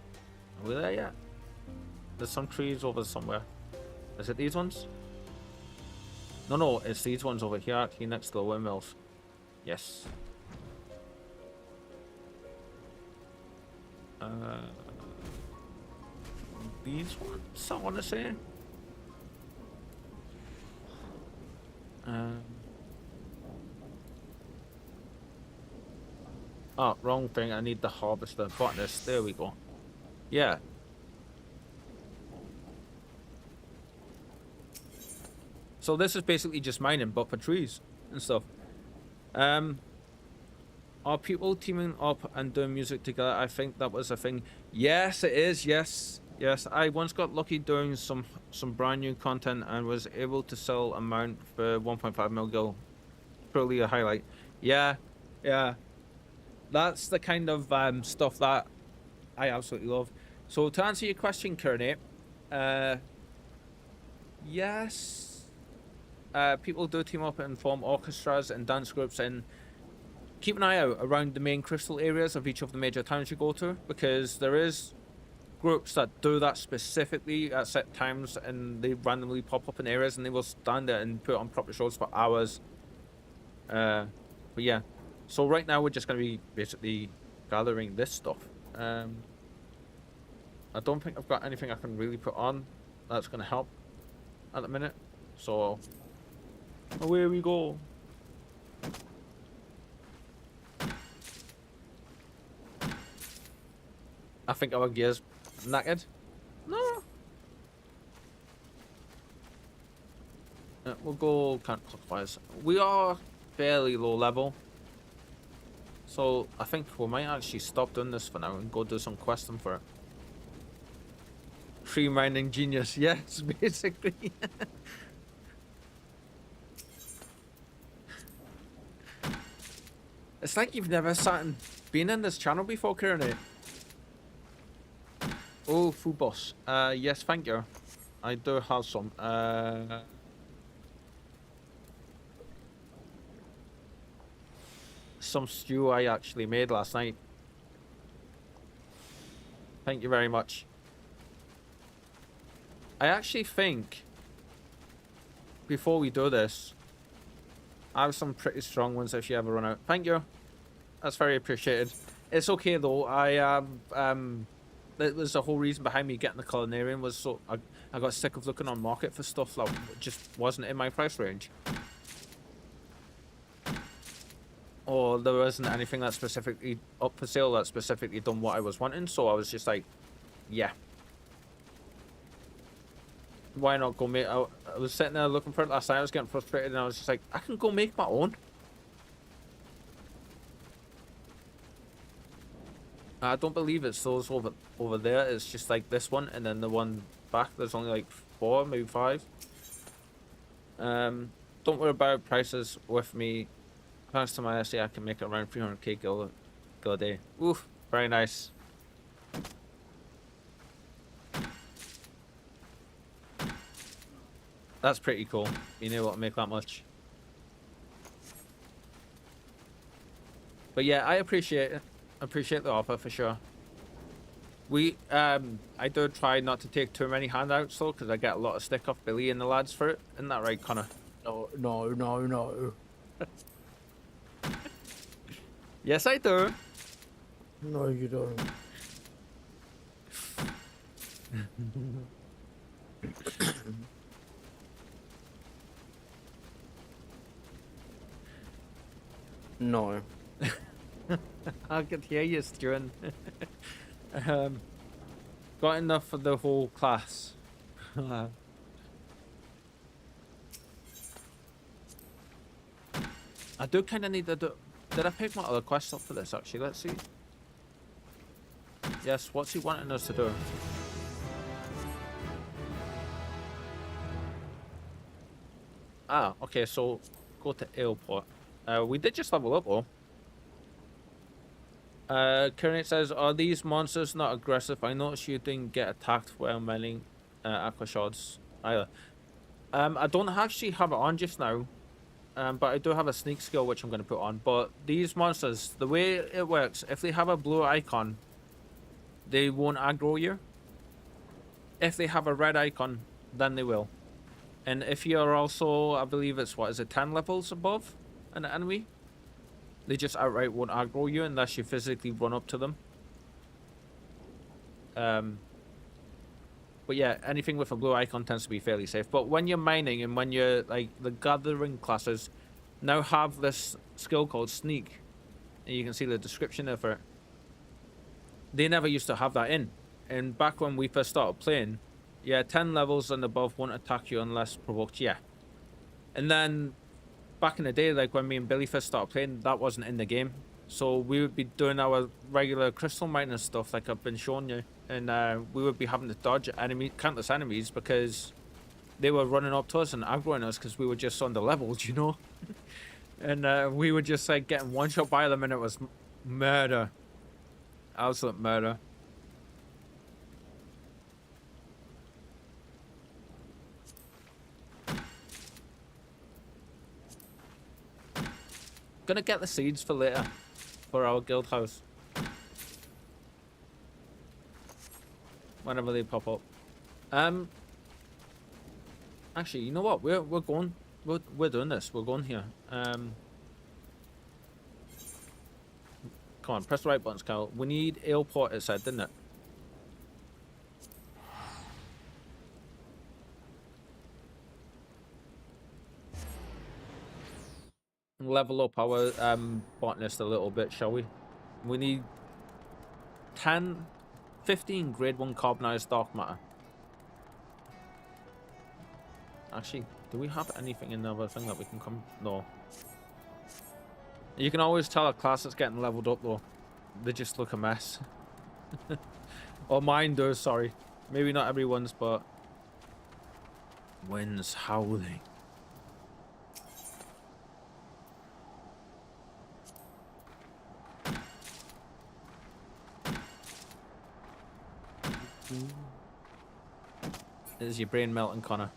Are we there yet? There's some trees over somewhere. Is it these ones? No, it's these ones over here, actually, next to the windmills. Yes. These ones, I want to say. Oh, wrong thing. I need the harvester. Botanist. There we go. Yeah. So this is basically just mining, but for trees and stuff. Are people teaming up and doing music together? I think that was a thing. Yes, it is. Yes. I once got lucky doing some brand new content and was able to sell a mount for 1.5 mil gil. Truly a highlight. Yeah. That's the kind of stuff that I absolutely love. So to answer your question, Kearney, yes. People do team up and form orchestras and dance groups, and keep an eye out around the main crystal areas of each of the major towns you go to, because there is groups that do that specifically at set times, and they randomly pop up in areas and they will stand there and put on proper shows for hours. But yeah, so right now we're just going to be basically gathering this stuff. I don't think I've got anything I can really put on that's going to help at the minute, so away we go. I think our gear's knackered. No. We'll go counterclockwise. We are fairly low level. So I think we might actually stop doing this for now and go do some questing for it. Free mining genius, yes, basically. It's like you've never been in this channel before, Kieran. Oh, food boss. Yes, thank you. I do have some. Some stew I actually made last night. Thank you very much. I actually think before we do this, I have some pretty strong ones if you ever run out. Thank you. That's very appreciated. It's okay though. There's a whole reason behind me getting the culinarian was so I got sick of looking on market for stuff that just wasn't in my price range. Or there wasn't anything that specifically up for sale that specifically done what I was wanting, so I was just like, yeah. Why not go make... I was sitting there looking for it last night, I was getting frustrated, and I was just like, I can go make my own. I don't believe it's those over there, it's just like this one, and then the one back, there's only like 4, maybe 5. Don't worry about prices with me. Thanks to my essay, I can make around 300k gil a day. Oof, very nice. That's pretty cool, being able to make that much. But yeah, I appreciate it. I appreciate the offer for sure. I do try not to take too many handouts though, because I get a lot of stick off Billy and the lads for it. Isn't that right, Connor? No. Yes, I do. No, you don't. No. I could hear you, Stuart. Got enough for the whole class. I do kind of need to do... Did I pick my other quest up for this, actually? Let's see. Yes, what's he wanting us to do? Ah, okay, so go to airport. We did just level up, though. Kieran says, are these monsters not aggressive? I noticed you didn't get attacked while mining aqua shards either. I don't actually have it on just now. But I do have a sneak skill which I'm going to put on. But these monsters, the way it works, if they have a blue icon, they won't aggro you. If they have a red icon, then they will. And if you're also, I believe it's, 10 levels above an enemy, they just outright won't aggro you unless you physically run up to them. But yeah, anything with a blue icon tends to be fairly safe. But when you're mining and when you're like the gathering classes now have this skill called sneak, and you can see the description there for it. They never used to have that in. And back when we first started playing, yeah, 10 levels and above won't attack you unless provoked, yeah. And then back in the day, like when me and Billy first started playing, that wasn't in the game. So we would be doing our regular crystal mining stuff like I've been showing you. And we would be having to dodge countless enemies because they were running up to us and aggroing us because we were just under leveled, you know? And we were just like getting one shot by them and it was murder. Absolute murder. Gonna get the seeds for later for our guild house whenever they pop up. Actually, you know what, we're doing this, we're going here. Come on, press the right buttons, Carl. We need airport, it said, didn't it? Level up our botanist a little bit, shall we? We need 10 15 grade 1 carbonized dark matter. Actually, do we have anything in the other thing that we can come? No. You can always tell a class that's getting leveled up though. They just look a mess. Or mine does, sorry. Maybe not everyone's, but... Winds howling. Is your brain melting, Connor?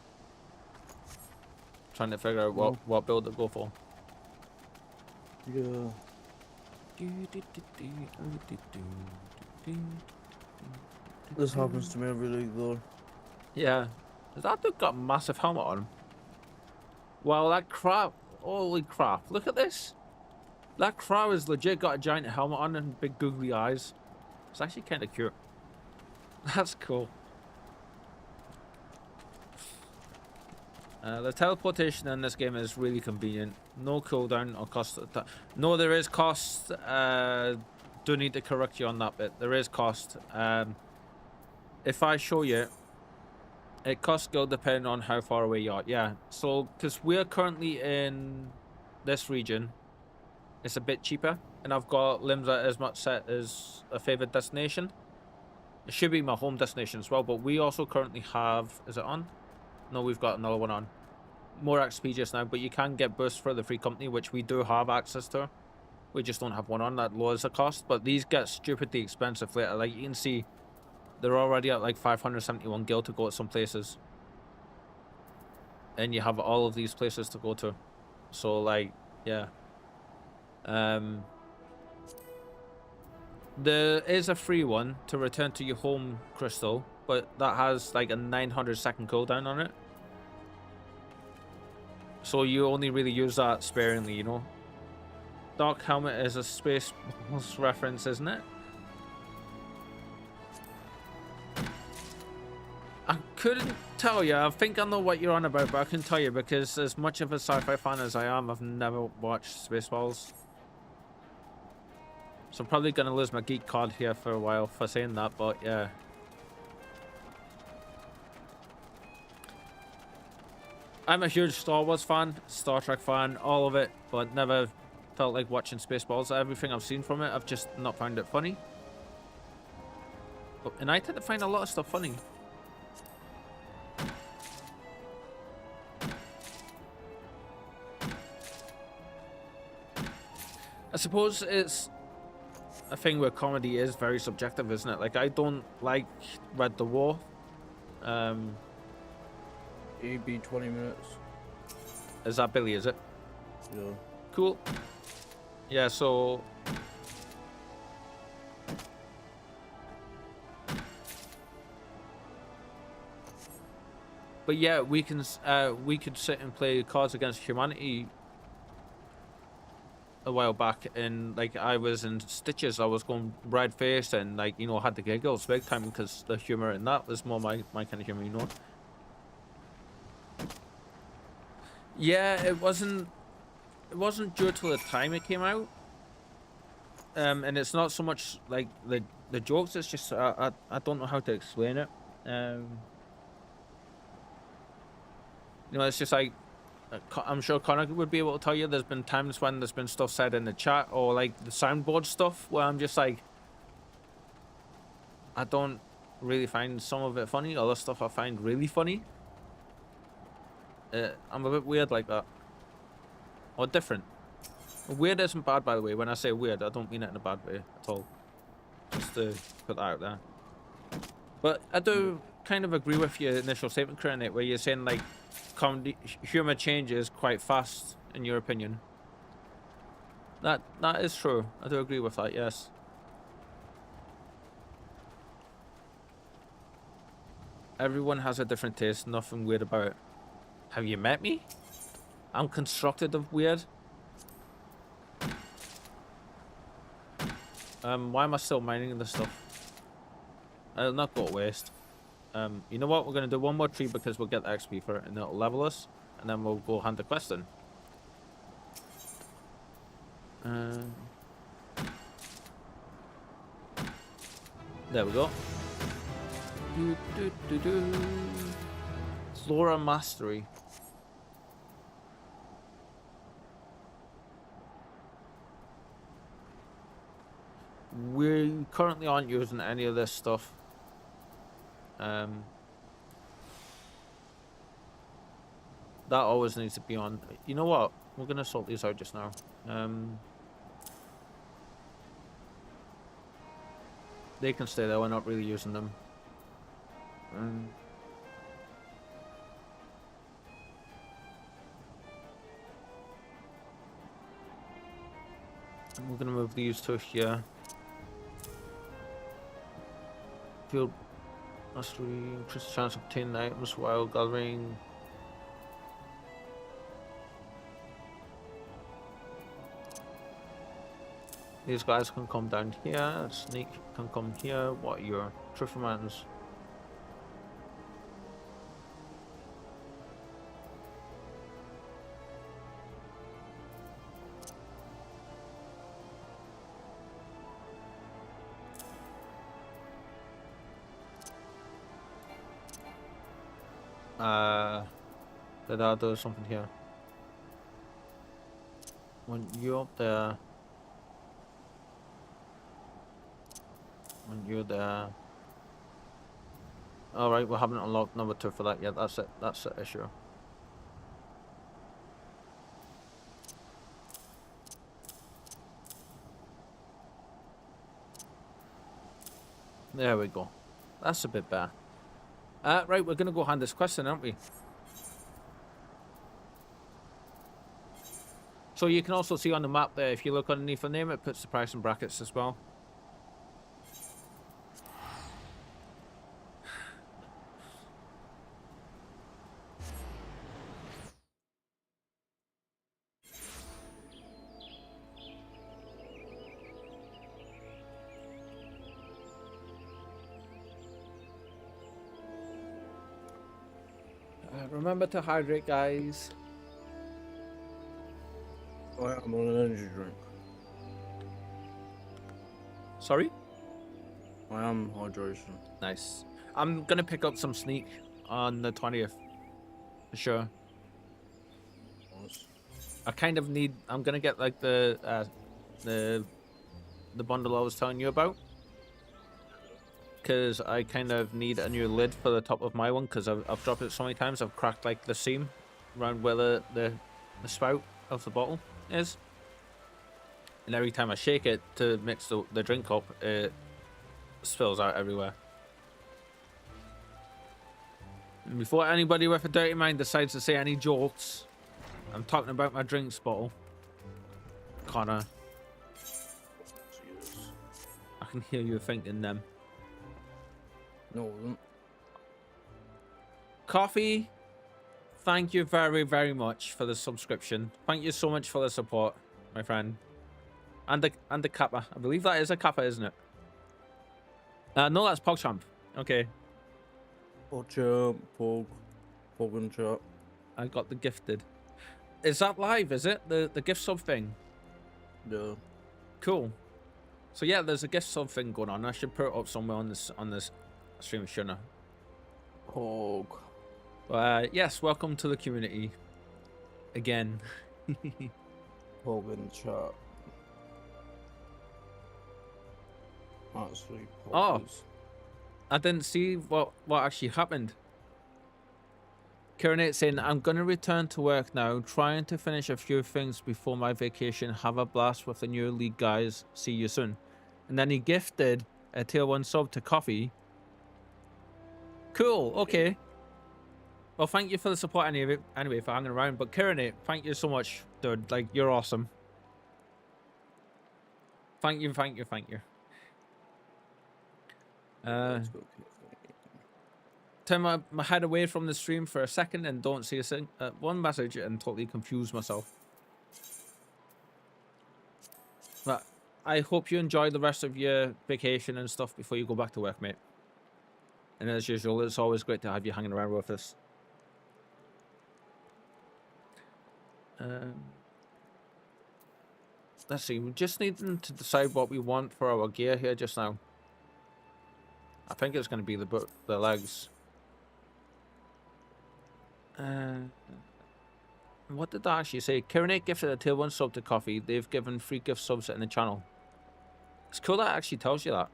Trying to figure out what build to go for. Yeah. This happens to me every league though. Yeah. That dude got a massive helmet on him. Wow, that crap. Holy crap. Look at this. That crow has legit got a giant helmet on and big googly eyes. It's actually kind of cute. That's cool. The teleportation in this game is really convenient. No cooldown or cost. No, there is cost. Do need to correct you on that bit. There is cost. If I show you, it costs gold depending on how far away you are. Yeah, so because we're currently in this region, it's a bit cheaper, and I've got Limsa as much set as a favorite destination. It should be my home destination as well, but we also currently have, is it on? No, we've got another one on. More XP just now, but you can get bursts for the free company, which we do have access to. We just don't have one on that lowers the cost, but these get stupidly expensive later. Like you can see, they're already at like 571 gil to go to some places. And you have all of these places to go to. So like, yeah. There is a free one to return to your home crystal, but that has like a 900-second cooldown on it. So you only really use that sparingly, you know. Dark Helmet is a Spaceballs reference, isn't it? I couldn't tell you. I think I know what you're on about, but I couldn't tell you because as much of a sci-fi fan as I am, I've never watched Spaceballs. So I'm probably going to lose my geek card here for a while for saying that, but yeah. I'm a huge Star Wars fan, Star Trek fan, all of it, but never felt like watching Spaceballs. Everything I've seen from it, I've just not found it funny. And I tend to find a lot of stuff funny. I suppose it's a thing where comedy is very subjective, isn't it? Like, I don't like Red Dwarf. It'd be 20 minutes. Is that Billy, is it? Yeah. Cool. Yeah, so... But yeah, we could sit and play Cards Against Humanity a while back, and like I was in stitches. I was going red faced and like, you know, had the giggles big time because the humor in that was more my kind of humor, you know. Yeah, it wasn't due to the time it came out, and it's not so much like the jokes. It's just I don't know how to explain it. You know, it's just like, I'm sure Connor would be able to tell you, there's been times when there's been stuff said in the chat or like the soundboard stuff where I'm just like, I don't really find some of it funny. Other stuff I find really funny. I'm a bit weird like that. Or different. Weird isn't bad, by the way. When I say weird, I don't mean it in a bad way at all. Just to put that out there. But I do kind of agree with your initial statement, Krenit, where you're saying like comedy humor changes quite fast in your opinion. That is true. I do agree with that, yes. Everyone has a different taste, nothing weird about it. Have you met me? I'm constructed of weird. Why am I still mining this stuff? I'll not go to waste. You know what? We're going to do one more tree because we'll get the XP for it and it'll level us. And then we'll go hand the quest in. There we go. Flora Mastery. We currently aren't using any of this stuff. That always needs to be on. You know what? We're gonna sort these out just now. They can stay there. We're not really using them. We're gonna move these to here. Field mastery, increase the chance of obtaining items while gathering. These guys can come down here. Sneak can come here. What are your trophy mountains? Did I do something here? Want you up there. Want you there. Alright, we haven't unlocked number 2 for that yet. That's it. That's the issue. There we go. That's a bit better. Right, we're going to go hand this question, aren't we? So you can also see on the map there, if you look underneath the name, it puts the price in brackets as well. Remember to hydrate, guys. I'm on an energy drink. Sorry? I am hydration. Nice. I'm gonna pick up some sneak on the 20th. For sure. Nice. I kind of need... I'm gonna get like the bundle I was telling you about. Because I kind of need a new lid for the top of my one, because I've dropped it so many times I've cracked like the seam around where the spout of the bottle is, and every time I shake it to mix the drink up, it spills out everywhere. And before anybody with a dirty mind decides to say any jokes, I'm talking about my drinks bottle. Connor, I can hear you thinking them. No, Coffee, thank you very, very much for the subscription. Thank you so much for the support, my friend. And the Kappa. I believe that is a Kappa, isn't it? No, that's PogChamp. Okay. PogChamp, Pog and chat. I got the gifted. Is that live, is it? The gift sub thing? Yeah. Cool. So yeah, there's a gift sub thing going on. I should put it up somewhere on this stream, shouldn't I? Pog. Yes, welcome to the community. Again. Pog and chat. Actually, Oh, I didn't see what actually happened. Kieran saying, I'm going to return to work now, trying to finish a few things before my vacation. Have a blast with the new league, guys. See you soon. And then he gifted a tier 1 sub to Coffee. Cool, okay. Well, thank you for the support anyway for hanging around. But Kieran, thank you so much, dude. Like, you're awesome. Thank you. Turn my head away from the stream for a second and don't see one message and totally confuse myself. But I hope you enjoy the rest of your vacation and stuff before you go back to work, mate. And as usual, it's always great to have you hanging around with us. Let's see, we just need to decide what we want for our gear here just now. I think it's going to be the legs. What did that actually say? Kirinate gifted a tier 1 sub to Coffee. They've given 3 gift subs in the channel. It's cool that actually tells you that.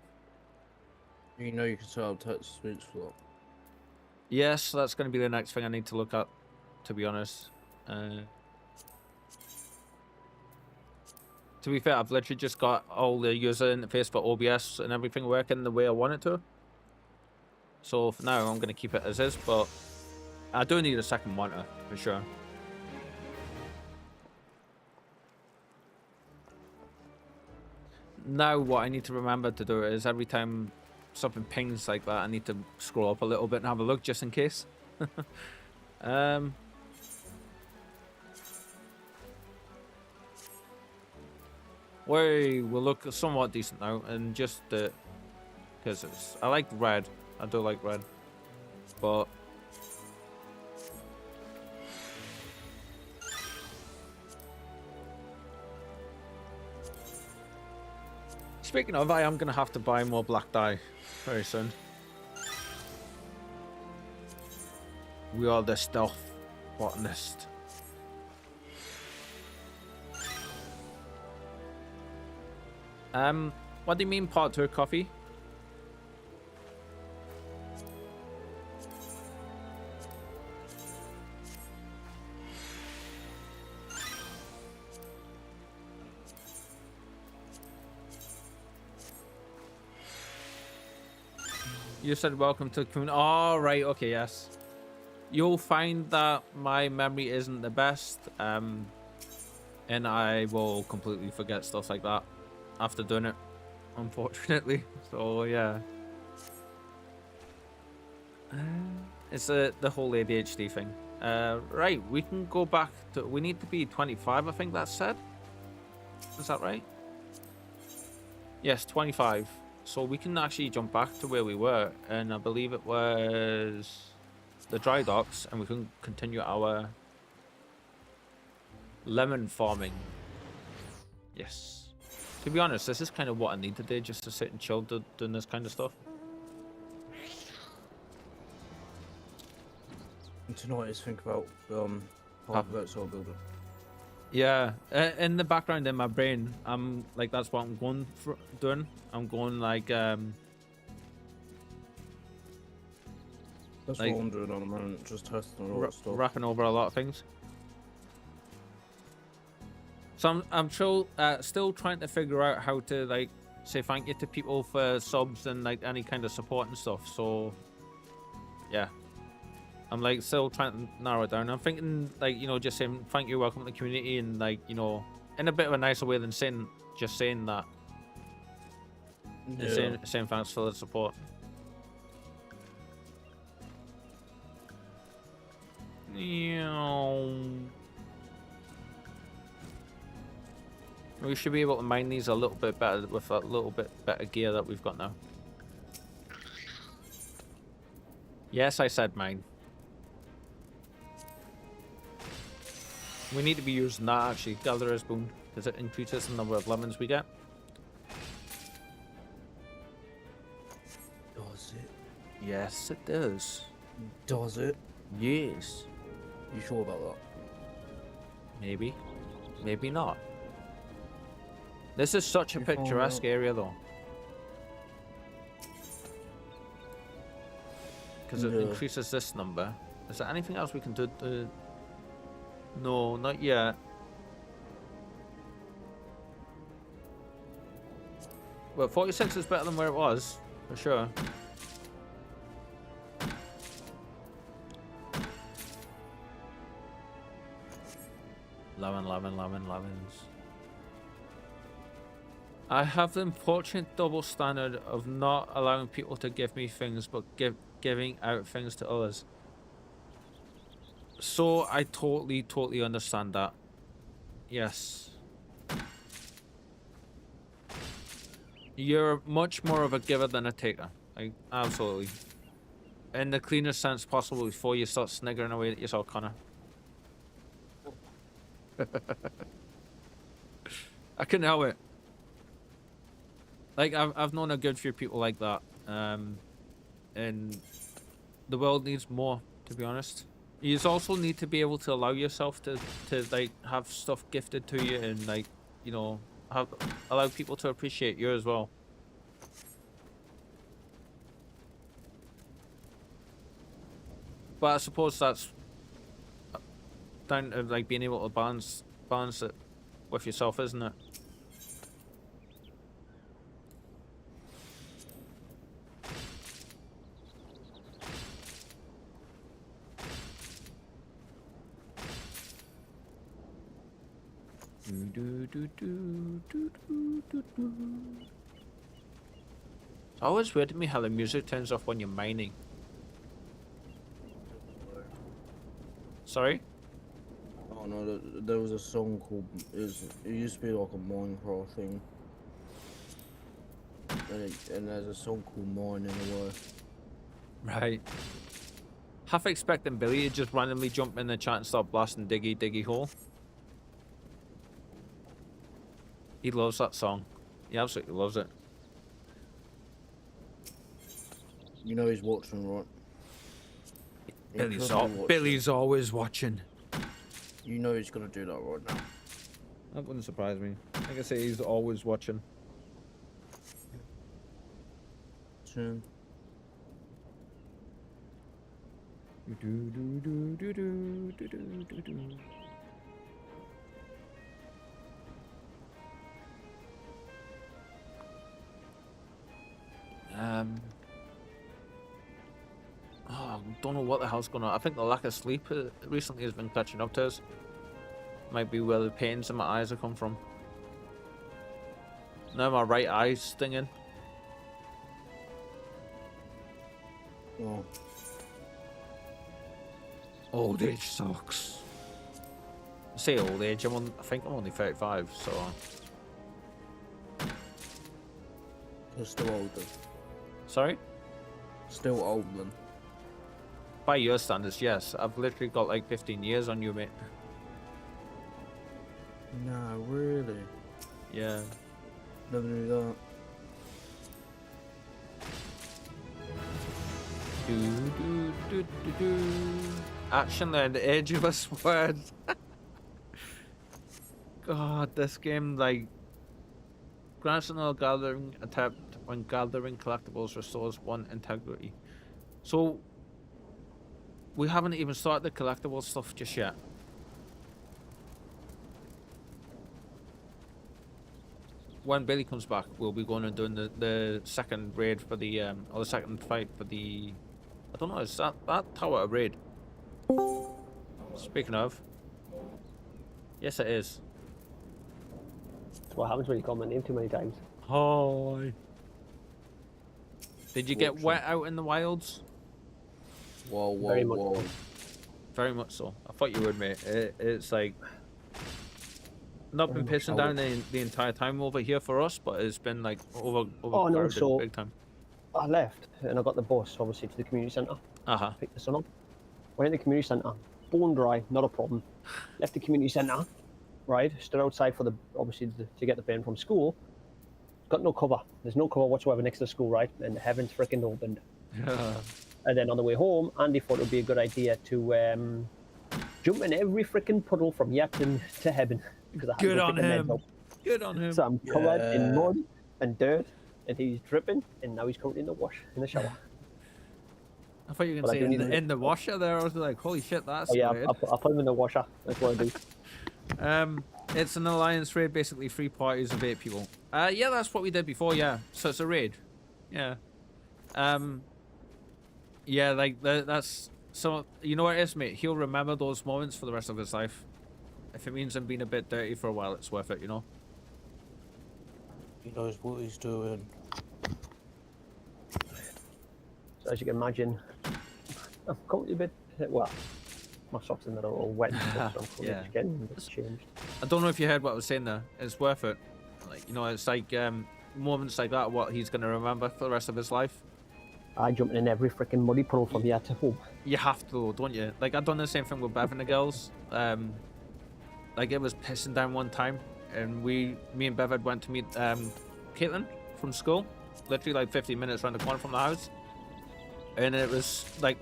You know you can set up text speech for that. Yes, that's going to be the next thing I need to look at, to be honest. To be fair, I've literally just got all the user interface for OBS and everything working the way I want it to. So for now, I'm going to keep it as is, but I do need a second monitor, for sure. Now what I need to remember to do is every time something pings like that, I need to scroll up a little bit and have a look just in case. We will look somewhat decent now, and just because I like red. I do like red, but speaking of, I am going to have to buy more black dye very soon. We are the stealth botanist. What do you mean part 2 coffee? You said welcome to the community. Oh, right, okay, yes. You'll find that my memory isn't the best, and I will completely forget stuff like that after doing it, unfortunately. So, yeah. It's the whole ADHD thing. Right, we can go back to... We need to be 25, I think that's said. Is that right? Yes, 25. So we can actually jump back to where we were, and I believe it was the dry docks, and we can continue our lemon farming. Yes. To be honest, this is kind of what I need today, just to sit and chill doing this kind of stuff. And tonight is think about Exile building. Yeah, in the background in my brain, I'm like, that's what I'm going for doing. I'm going like That's what I'm doing at the moment, just testing a lot of stuff. Wrapping over a lot of things. So I'm still trying to figure out how to like say thank you to people for subs and like any kind of support and stuff. So yeah, I'm like still trying to narrow it down. I'm thinking like, you know, just saying thank you, welcome to the community, and like, you know, in a bit of a nicer way than saying that. Yeah. Saying thanks for the support. We should be able to mine these a little bit better with a little bit better gear that we've got now. Yes, I said mine. We need to be using that actually, Gatherer's Boon, because it increases the number of lemons we get. Does it? Yes, it does. Does it? Yes. You sure about that? Maybe. Maybe not. This is such a picturesque area though. Because it increases this number. Is there anything else we can do? No, not yet. Well, 46 is better than where it was, for sure. Lemons. I have the unfortunate double standard of not allowing people to give me things, but giving out things to others. So I totally understand that. Yes. You're much more of a giver than a taker. Like, absolutely. In the cleanest sense possible before you start sniggering away at yourself, Connor. I couldn't help it. Like, I've known a good few people like that. and the world needs more, to be honest. You also need to be able to allow yourself to like have stuff gifted to you, and like, you know, allow people to appreciate you as well. But I suppose that's down to like being able to balance it with yourself, isn't it? It's always weird to me how the music turns off when you're mining. Sorry? Oh no, there was a song called, it used to be like a Minecraft thing. And there's a song called Mine in a way. Right. Half expecting Billy to just randomly jump in the chat and start blasting Diggy Diggy Hole. He loves that song. He absolutely loves it. You know he's watching, right? Billy's always watching. You know he's gonna do that right now. That wouldn't surprise me. Like I say, he's always watching. Soon. Oh, don't know what the hell's going on. I think the lack of sleep recently has been catching up to us. Might be where the pains in my eyes have come from. Now my right eye's stinging. Oh. Old age sucks. I say old age, I think I'm only 35, so... You're still older. Sorry? Still old then. By your standards, yes. I've literally got like 15 years on you, mate. Nah, really? Yeah. Never knew that. Action there, the edge of a sword. God, this game, like, grants another gathering attempt when gathering collectibles restores one integrity. So, we haven't even started the collectible stuff just yet. When Billy comes back, we'll be going and doing the second raid for the, or the second fight for the, I don't know, is that tower a raid? Speaking of. Yes, it is. That's what happens when you call my name too many times. Hi. Did you get wet out in the wilds? Whoa, whoa, Very much whoa. so. Very much so. I thought you would, mate. It's like not been pissing down the entire time over here for us, but it's been like over Oh no, so big time. I left and I got the bus obviously to the community centre. Picked the son up. Went to the community centre, bone dry, not a problem. Left the community centre, right? Stood outside for the obviously to get the bin from school. Got no cover. There's no cover whatsoever next to the school, right? And the heavens freaking opened. And then on the way home, Andy thought it would be a good idea to jump in every freaking puddle from Yapton to heaven. Because I Good on him. Good on him. So I'm covered in mud and dirt, and he's dripping, and now he's currently in the wash, in the shower. I thought you were going to say in the washer there. I was like, holy shit, that's yeah, I'll put him in the washer. That's what I do. It's an alliance raid, basically 3 parties of 8 people. Yeah, that's what we did before, yeah. So it's a raid. Yeah. Yeah, like, that's... So, you know what it is, mate? He'll remember those moments for the rest of his life. If it means him being a bit dirty for a while, it's worth it, you know? He knows what he's doing. So as you can imagine, I'm currently a bit... Well, my socks in there are all wet and stuff, so I'm yeah. getting a bit changed. I don't know if you heard what I was saying there. It's worth it. Like, you know, it's like moments like that, what he's going to remember for the rest of his life. I jumped in every freaking muddy puddle from here to home. You have to, don't you? Like, I've done the same thing with Bev and the girls. Like, it was pissing down one time, and me and Bev had went to meet Caitlin from school. Literally, like, 15 minutes around the corner from the house. and it was like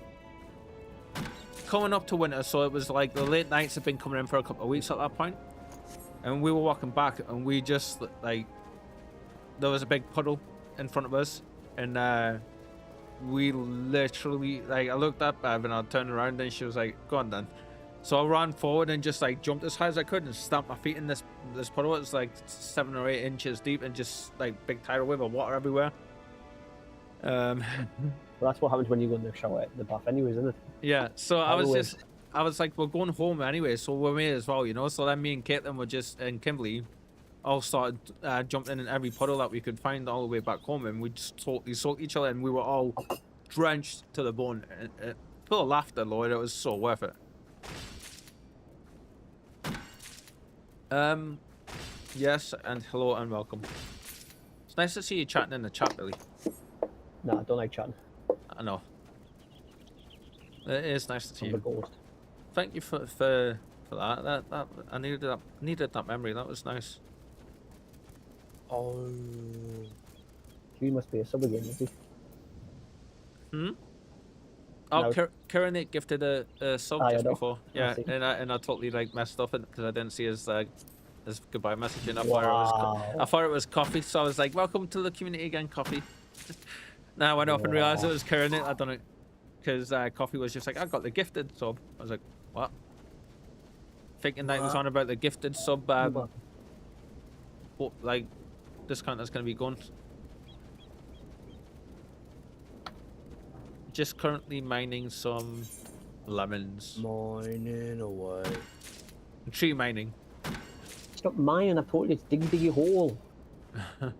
coming up to winter, so it was like the late nights had been coming in for a couple of weeks at that point, and we were walking back, and we just like there was a big puddle in front of us, and we literally like I looked at Bev and I turned around and she was like, "Go on then." So I ran forward and just like jumped as high as I could and stamped my feet in this puddle. It's like 7 or 8 inches deep and just like big tidal wave of water everywhere. Well, that's what happens when you go in the shower, the bath, anyways, isn't it? Yeah. So I was like, we're going home anyway, so we may as well, you know. So then me and Caitlin were and Kimberly all started jumping in every puddle that we could find all the way back home, and we just totally soaked each other, and we were all drenched to the bone. Full of laughter, Lloyd. It was so worth it. Yes, and hello and welcome. It's nice to see you chatting in the chat, Billy. Nah, I don't like chatting. I know. It is nice to see I'm you. a ghost. Thank you for that. That I needed that memory. That was nice. Oh. You must be a sub again, must he? Oh, No. Karen gifted a sub I just know. before. I Yeah, see. and I totally like messed up it because I didn't see his goodbye message, and I Wow. thought it was Coffee, so I was like, "Welcome to the community again, Coffee." Now I went up and realized it was Karen. I don't know, because Coffee was just like, "I got the gifted sub." I was like, "What?" Thinking that it was on about the gifted sub, like discount that's gonna be gone. Just currently mining some lemons. Mining away. Tree mining. Stop mining, I've told you, it's diggy hole. I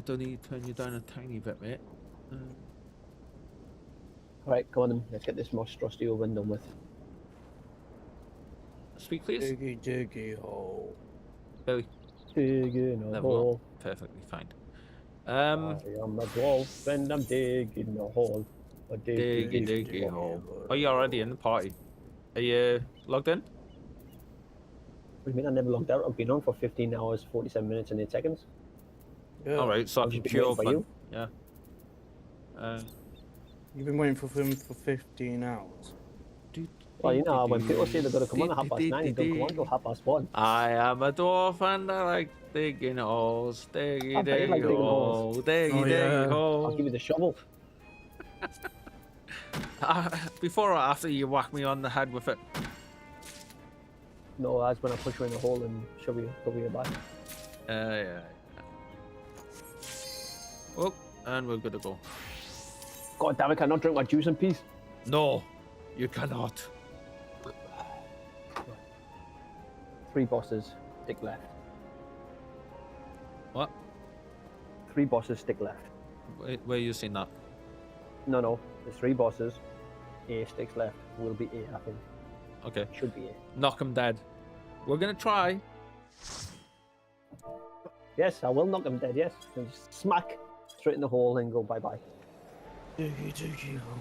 don't need to turn you down a tiny bit, mate. Alright, come on then, let's get this monstrosity over and done with. Speak, please. Diggy hole. Billy. Digging a Level hole. up. Perfectly fine. I am a dwarf and I'm digging a hole. A Diggy hole. Are you already in the party? Are you logged in? What do you mean I never logged out? I've been on for 15 hours, 47 minutes and 8 seconds. Yeah. Alright, so I I've can just been queue waiting up for then. you. Yeah. You've been waiting for him for 15 hours. Well, you know, when people say they're going to come on at 9:30, they don't come on till 1:30. I am a dwarf and I like digging holes. Diggy I bet you diggy like digging hole. holes. Diggy Oh, diggy yeah. I'll hole. give you the shovel. Before or after you whack me on the head with it? No, that's when I push you in the hole and shove you, cover your back. Yeah. Oh, and we're good to go. God damn it, can I not drink my juice in peace? No, you cannot. 3 bosses, stick left. What? 3 bosses, stick left. Where you seen that? No, there's 3 bosses. A sticks left. Will be A, I think. Okay. Should be A. Knock him dead. We're gonna try. Yes, I will knock him dead, yes. And just smack straight in the hole and go bye-bye. Diggy hole.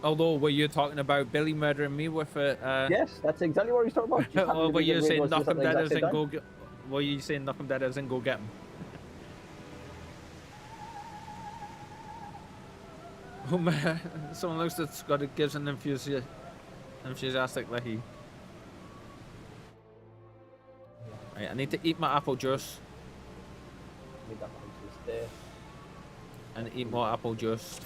Although, were you talking about Billy murdering me with a? Yes, that's exactly what he's talking about. Just happened Or to were be you getting saying ready to knock do him something dead at as the in same go time. get? Were you saying knock him dead as in go get him? Oh man, someone looks that's got it gives an enthusiastic lecky. Right, I need to eat my apple juice Leave that one to stay. and eat more apple juice.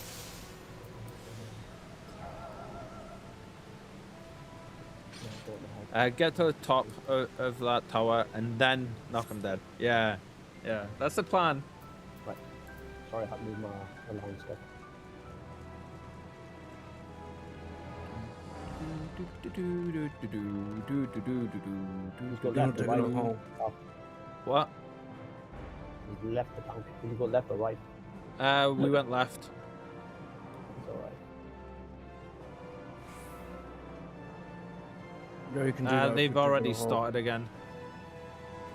Get to the top of that tower and then knock him dead. Yeah, that's the plan. Right. Sorry, I had to move my allowance stuff. He's got left or Diggy right. hole. Oh, What? he's left the bank. He's got left or right. We went left. It's alright. Yeah, you can do that if They've you dig already a hole. started again.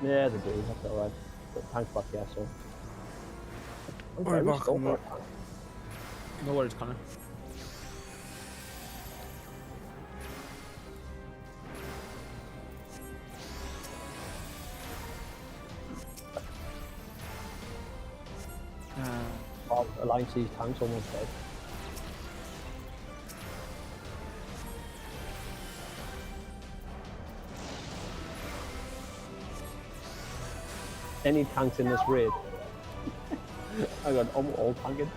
Yeah, they do. That's alright. Got the tank back here, so. I'm Alright, very back slow on for a that. tank. No worries, Connor. Wow, Alliance sees tanks almost dead. Any tanks in this raid? I got all tanking.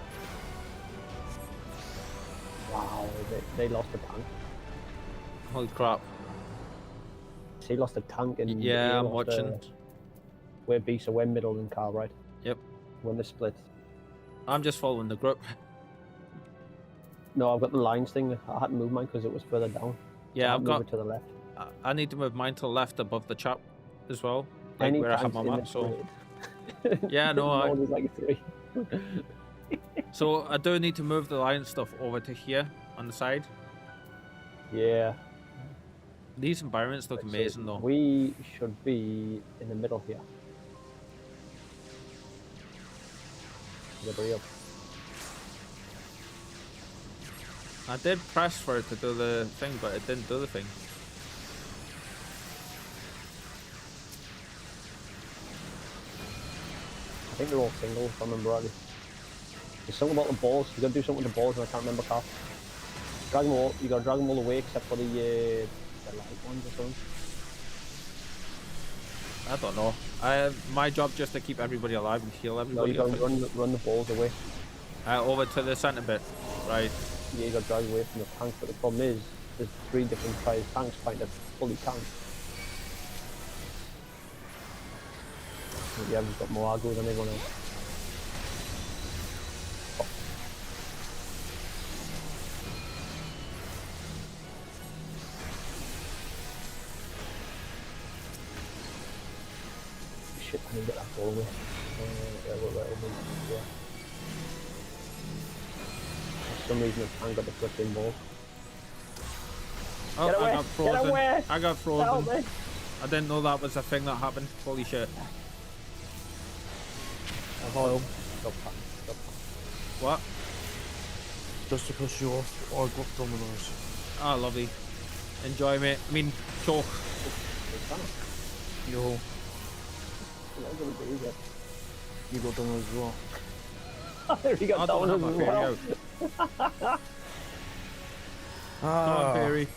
Wow, they lost a tank. Holy crap. He lost a tank and Yeah, I'm watching. We're B, so we're middle and car, right? Yep. When they split. I'm just following the group. No, I've got the lines thing. I had to move mine because it was further down. Yeah, so I've got it to the left. I need to move mine to the left above the chap as well. Like Any where I have tanks my in map, this so raid. yeah, no, There's like 3. so I do need to move the line stuff over to here on the side. Yeah. These environments look amazing though. We should be in the middle here. Liberty up. I did press for it to do the thing, but it didn't do the thing. I think they're all singles, if I remember rightly. There's something about the balls. You gotta do something with the balls, and I can't remember how. Drag them all. You gotta drag them all away except for the light ones or something. I don't know. My job just to keep everybody alive and heal No, everybody. you gotta run the balls away. Over to the centre bit, right? Yeah, you gotta drag away from the tank, but the problem is there's 3 different size tanks trying to fully tank. Yeah, we've got more aggro than everyone else. Shit, I need to get that ball away. Yeah. For some reason the tank got the flipping ball. Oh, Get away! I got frozen. Get away! I got frozen. Help me! I didn't know that was a thing that happened. Holy shit. Stop tank. What? Just to push you off, I got dominoes. Oh, lovely. Enjoy, mate. I mean, choke. Yo, you got dominoes as well. He got I don't have down my as well. fairy out. Come Ah, on, fairy.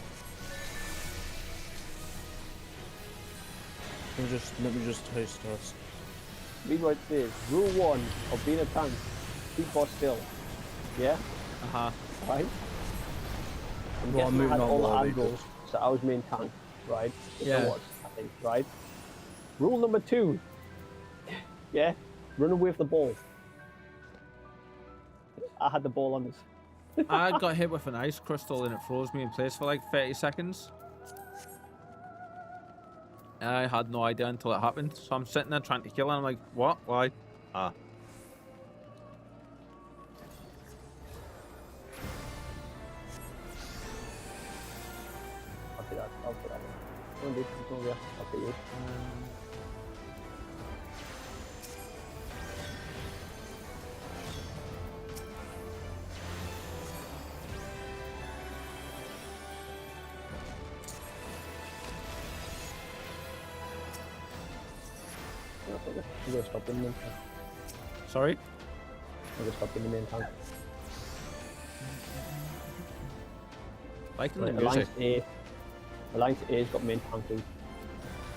let me just taste test. Read what it says. Rule 1 of being a tank. Keep boss still. Yeah? Uh-huh. Right? I'm Well, I'm guessing I moving had on all the while we angles, so I was main tank, right? If Yeah. I was, I think, right? Rule number 2. Yeah? Run away with the ball. I had the ball on this. I got hit with an ice crystal and it froze me in place for like 30 seconds. I had no idea until it happened. So I'm sitting there trying to kill and I'm like, what? Why? Ah. I'll do that. Go on, dude. Go on, yeah. I'll take you. I'm gonna stop in the main tank. Sorry? I'm gonna stop in the main tank. Liking the Right, music. Alliance A's got main tank too.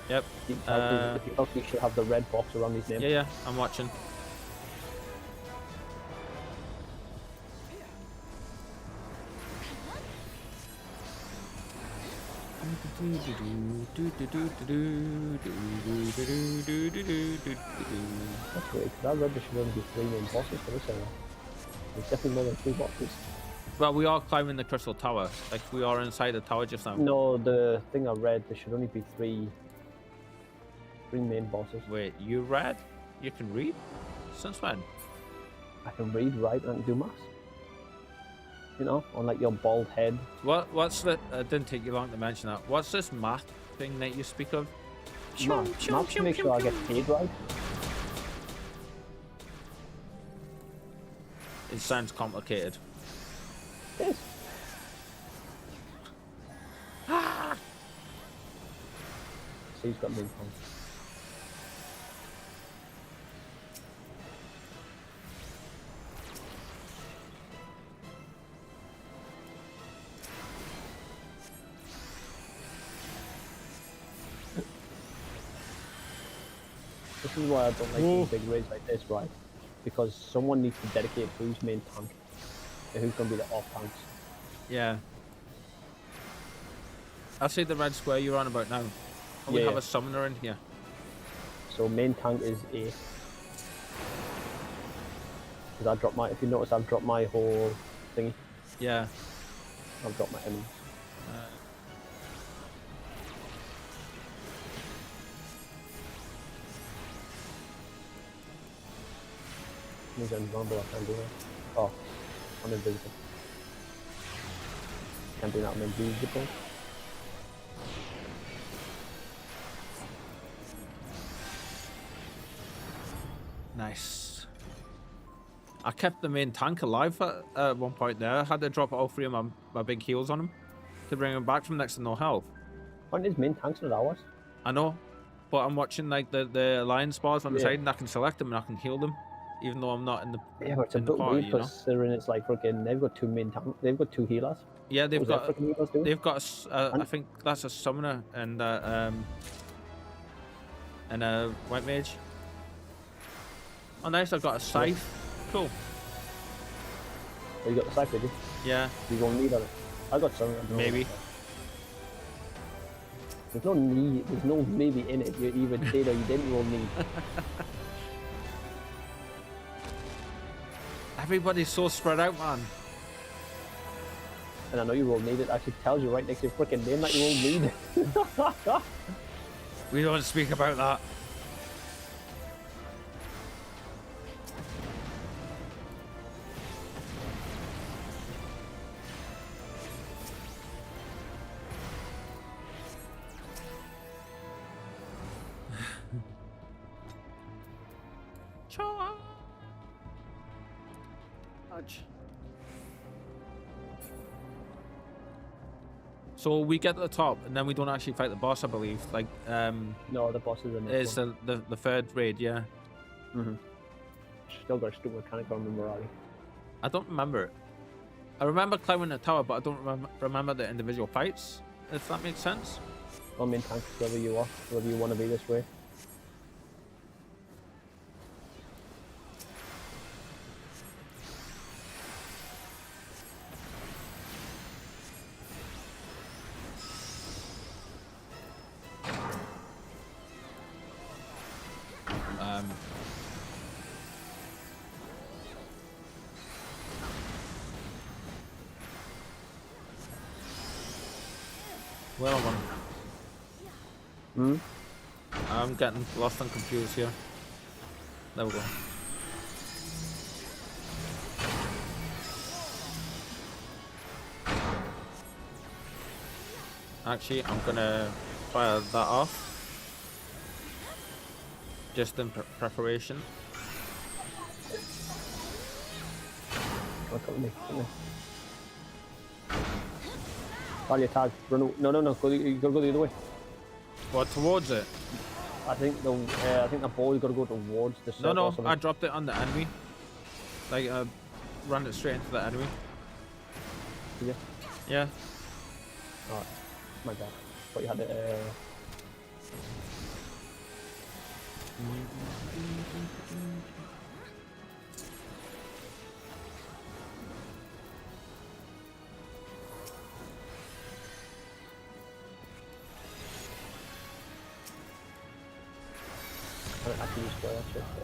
Yep. If you look, you should have the red box around his name. Yeah, I'm watching. That's weird, because I read there should only be 3 main bosses for this area. There's definitely more than 2 bosses. Well, we are climbing the crystal tower. Like, we are inside the tower just now. No, the thing I read, there should only be 3 main bosses. Wait, you read? You can read? Since when? I can read, write, and do maths. You know, on like your bald head. What's the... It didn't take you long to mention that. What's this math thing that you speak of? Maths to make sure I get paid right. It sounds complicated. It is. So he's got main tank. This is why I don't like doing big raids like this, right? Because someone needs to dedicate who's main tank and who's going to be the off tanks. Yeah. I see the red square you're on about now. And we have a summoner in here. So main tank is A. Because I dropped my, if you notice, I've dropped my whole thingy. Yeah. I've dropped my enemies. Means I'm invulnerable, I can't do that. Oh, I'm invisible. Can't do that, I'm invisible. Nice. I kept the main tank alive at one point there. I had to drop all 3 of my big heals on him to bring him back from next to no health. Aren't his main tanks not ours? I know, but I'm watching like the alliance bars on the side and I can select them and I can heal them, even though I'm not in the but it's a bit party, weird considering it's like freaking, they've got 2 main tanks, they've got 2 healers. Yeah, they've got I think that's a summoner and a white mage. Oh nice, I've got a scythe. Cool. Oh, you got the scythe, did you? Yeah. You won't need on it. I got some. Maybe. There's no need, there's no maybe in it. You either did or you didn't roll need. Everybody's so spread out, man. And I know you roll need, it actually tells you right next to your freaking name that you roll need. We don't speak about that. So we get to the top and then we don't actually fight the boss, I believe. Like no, the boss is in the it's the third raid, yeah. Still got a stupid mechanic on the morale. I don't remember it. I remember climbing the tower, but I don't remember the individual fights, if that makes sense. Well, main tank, whoever you are, whoever you want to be this way. Well, Hmm? I'm getting lost and confused here. There we go. Actually, I'm gonna fire that off. Just in preparation. Come with me. Call your tag. Run. No. You gotta go the other way. What, towards it? I think the ball's gotta go towards the circle. No, or something. I dropped it on the enemy. Like, ran it straight into the enemy. Did you? Yeah. Oh, my bad. Thought you had it.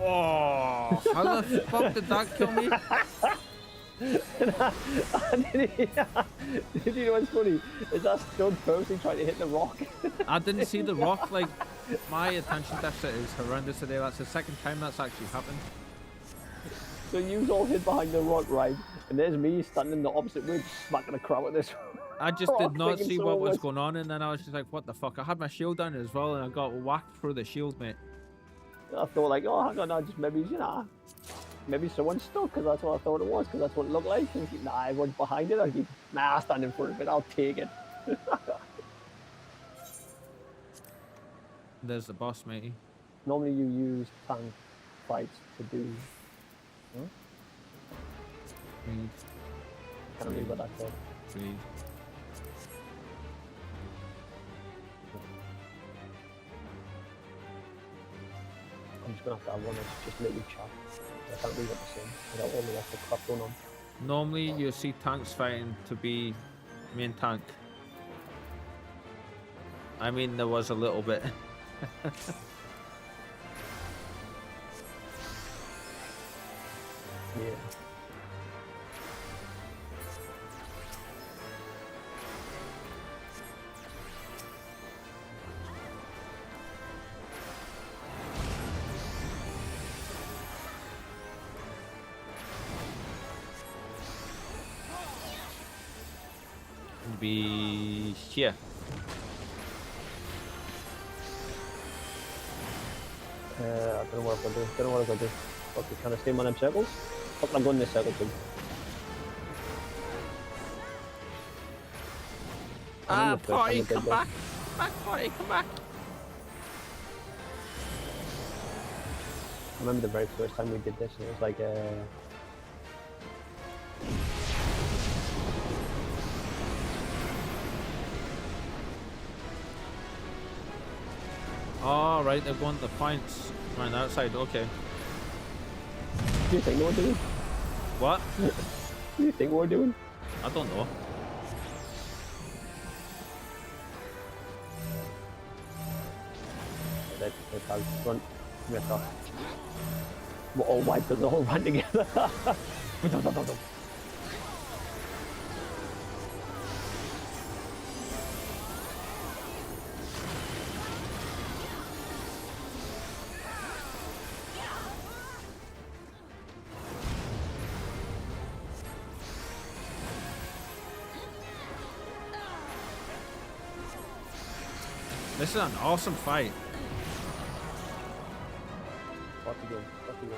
Oh, how the fuck did that kill me? Did you know what's funny? Is that stunned purposely trying to hit the rock? I didn't see the rock. Like, my attention deficit is horrendous today. That's the second time that's actually happened. So you all hid behind the rock, right? And there's me standing the opposite way, smacking the crap at this. I just did not see what was going on, and then I was just like, what the fuck? I had my shield down as well, and I got whacked through the shield, mate. I thought like, oh, hang on, no, just maybe, you know, maybe someone's stuck, because that's what I thought it was, because that's what it looked like. And keep, nah, everyone's behind it. I keep, nah, stand in front of it, I'll take it. There's the boss, matey. Normally you use tank fights to do. Huh? Can't remember what that's called. I'm just gonna have to have one that's just literally chat. I can't read what they're saying without all the rest of the crap going on. Normally you see tanks fighting to be main tank. I mean, there was a little bit. Yeah. Be here. I don't know what I'm gonna do. Don't know what I'm gonna do. Okay, can I stay in one of them circles? Fuck, I'm going in this circle too. Ah, party, come back! Back, party, come back! I remember the very first time we did this, and it was like, Oh, right, they're going to the points. Right, outside, okay. do you think we're doing? What? What do you think we're doing? I don't know. Let's run. We're all white, but they all run together. This is an awesome fight. What to do? What to do?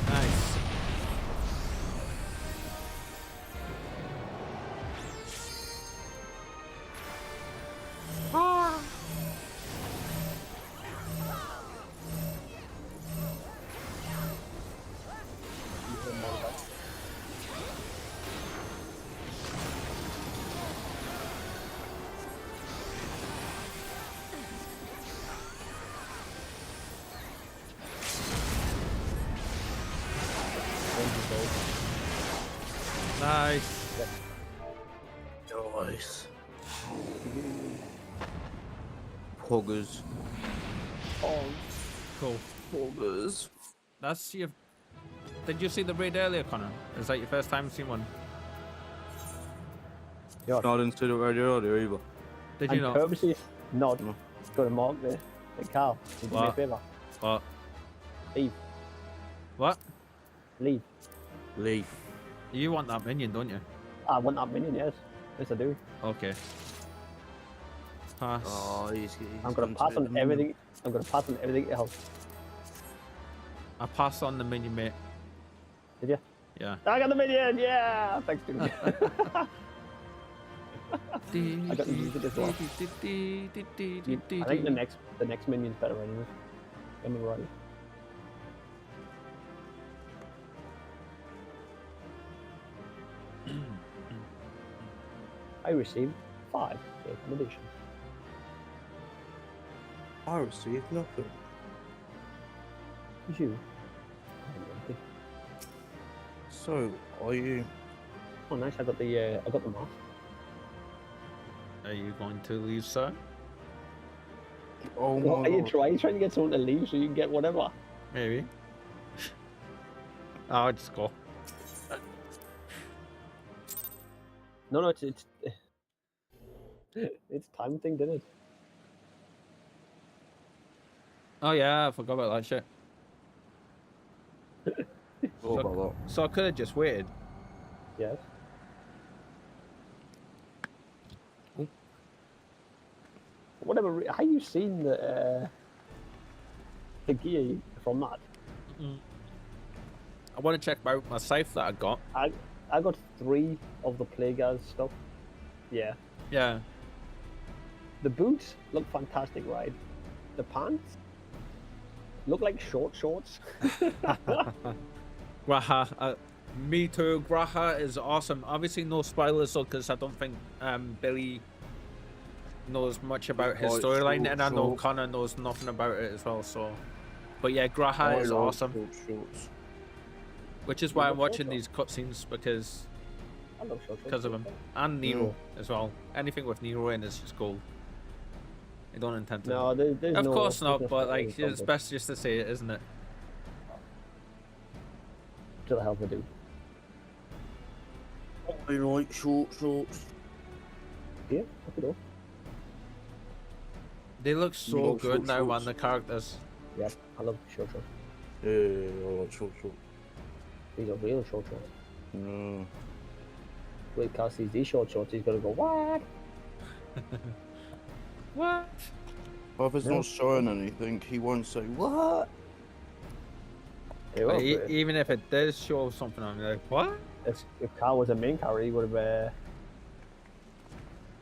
Nice. Ah. Nice. Nice. Poggers. Oh, Cool. Poggers. That's your... Did you see the raid earlier, Connor? Is that your first time seeing one? yeah. No, I didn't see the radio earlier either. Did you And not? purposely not No. go to Mark there. Like, Carl, you do me a What? favour. What? Leave. What? Leave. Leave. You want that minion, don't you? I want that minion, yes. Yes, I do. Okay. Pass. Oh, he's I'm gonna pass on everything. I'm gonna pass on everything else. I passed on the minion, mate. Did you? Yeah. I got the minion! Yeah! Thanks, dude. I got to use it as well. I think the next minion's better anyway. Get me right. I received 5 accommodation. I received nothing. You? So, are you? Oh, nice! I got the mask. Are you going to leave, sir? Oh What my are you god. trying? Trying to get someone to leave so you can get whatever? Maybe. I'll just go. No, it's it's time thing, didn't it? Oh yeah, I forgot about that shit. What about So I could have just waited. Yes. Oh. Whatever. How you seen the gear from that? I want to check out my safe that I got. I got 3 of the Plague's stuff. Yeah. Yeah. The boots look fantastic, right? The pants look like shorts. Graha, me too. Graha is awesome. Obviously, no spoilers, though, because I don't think Billy knows much about his storyline, and I know Connor knows nothing about it as well. So, but yeah, Graha is awesome. Which is why I'm watching these cutscenes, because of him and Nero as well. Anything with Nero in is just gold. I don't intend to. No, there's of no, course not, no but like it's best just to say it, isn't it? To the hell I do. I like shorts. Yeah, look it up. They look so good now, man. The characters. Yeah, I love shorts. Yeah, I like shorts. These are real shorts. No. Wait, Carl sees these shorts, he's gonna go, what? What? Well, if it's not showing anything, he won't say what. Even if it does show something, I'm like, what? If Carl was a main character, he would have.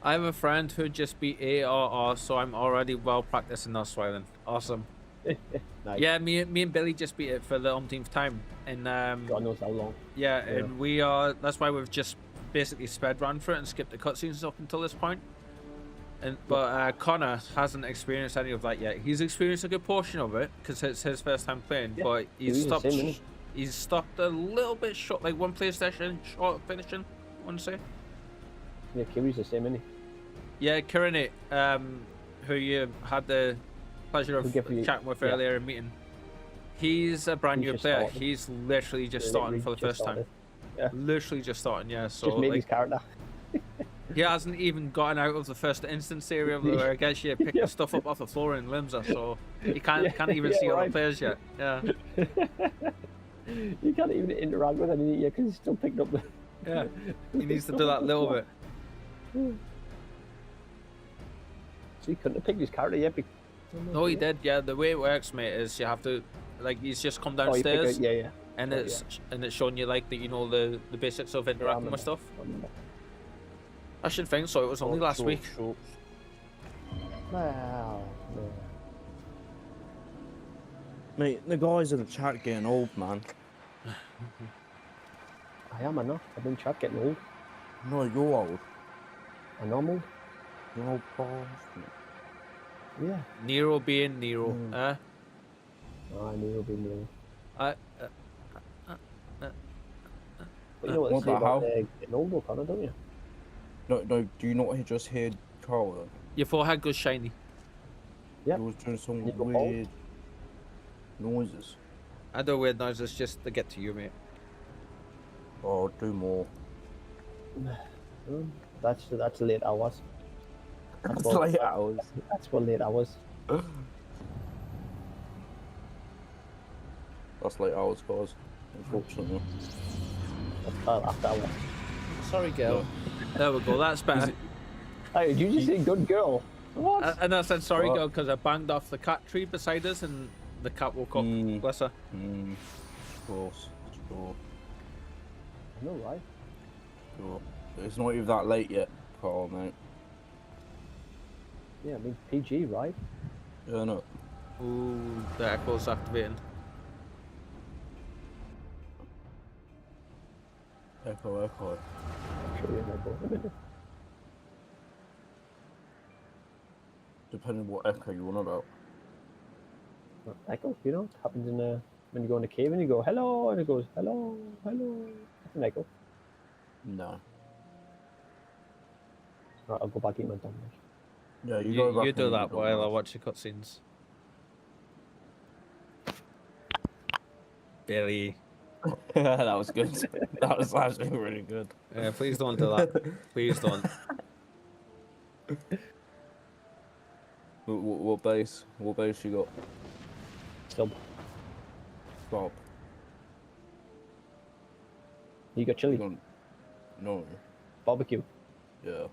I have a friend who just beat ARR, so I'm already well practiced in not swearing. Awesome. Nice. Yeah, me and Billy just beat it for the umpteenth time. And God knows how long. Yeah, and we are. That's why we've just basically sped run for it and skipped the cutscenes up until this point. But Connor hasn't experienced any of that yet. He's experienced a good portion of it because it's his first time playing. Yeah, but he's stopped. He's stopped a little bit short, like one PlayStation short of finishing. I want to say. Yeah, Kiri's the same, isn't he? Yeah, Kirinate, who you had the pleasure of chatting with earlier in meeting. He's a brand new player. Started. He's literally just starting for the first time. Yeah. Literally just starting. Yeah. So just made his character. He hasn't even gotten out of the first instance area where I guess you pick the stuff up off the floor in Limsa, so he can't even see other players yet. Yeah. You can't even interact with anything yet because he's still picking up the. Yeah. He needs to do that little bit. So he couldn't have picked his character yet. No, he did. Yeah. The way it works, mate, is you have to he's just come downstairs. And it's showing you like that, you know, the basics of interacting with stuff. I should think so. It was only last week. Wow. Mate, the guys in the chat getting old, man. I am, I know. I've been chat getting old. No, you're old. I know I'm old. You're old bastard. Yeah. Nero being Nero, Nero being Nero. But you know what they say about getting old, though, Connor, don't you? No, do you not just hear Carl then? Your forehead goes shiny. Yeah. He was doing some weird noises. I do weird noises just to get to you, mate. Oh, do more. That's late hours. That's late hours. That's what late hours. That's late hours, guys. Unfortunately. That's after hours. Sorry, girl. Yeah. There we go. That's better. Hey, did you just say good girl? What? And I said sorry, girl, because I banged off the cat tree beside us, and the cat woke up. Bless her. Of course. Sure. I know, right? Sure. It's not even that late yet, Carl, mate. Yeah, I mean PG, right? Yeah, no. Ooh, the echo's activating. Echo. Depending what echo you want about. Echo, you know, it happens in when you go in the cave and you go hello, and it goes hello. That's an echo. No. Right, I'll go back in my dumb. Yeah, you do that while I watch the cutscenes. Billy. That was good. That was actually really good. Yeah, please don't do that. Please don't. What base? What base you got? Sub. Bob. You got chili? No. Barbecue. Yeah.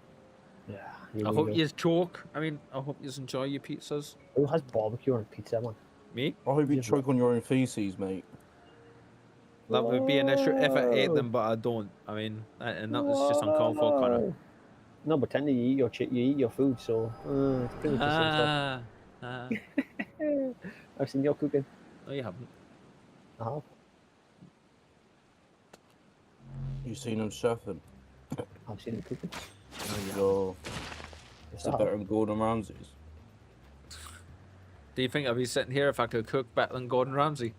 Yeah. I hope you choke. I hope you enjoy your pizzas. Who has barbecue on pizza, man? Me? I hope you choke on your own feces, mate. That would be an issue if I ate them, but I don't. And that was just uncalled for, Connor. No, but technically you eat your food, so it's pretty much the same stuff. I've seen your cooking. No, you haven't. I have. You seen him chefing? I've seen him cooking. Yo, Yes, is I it have. better than Gordon Ramsay's? Do you think I'd be sitting here if I could cook better than Gordon Ramsay?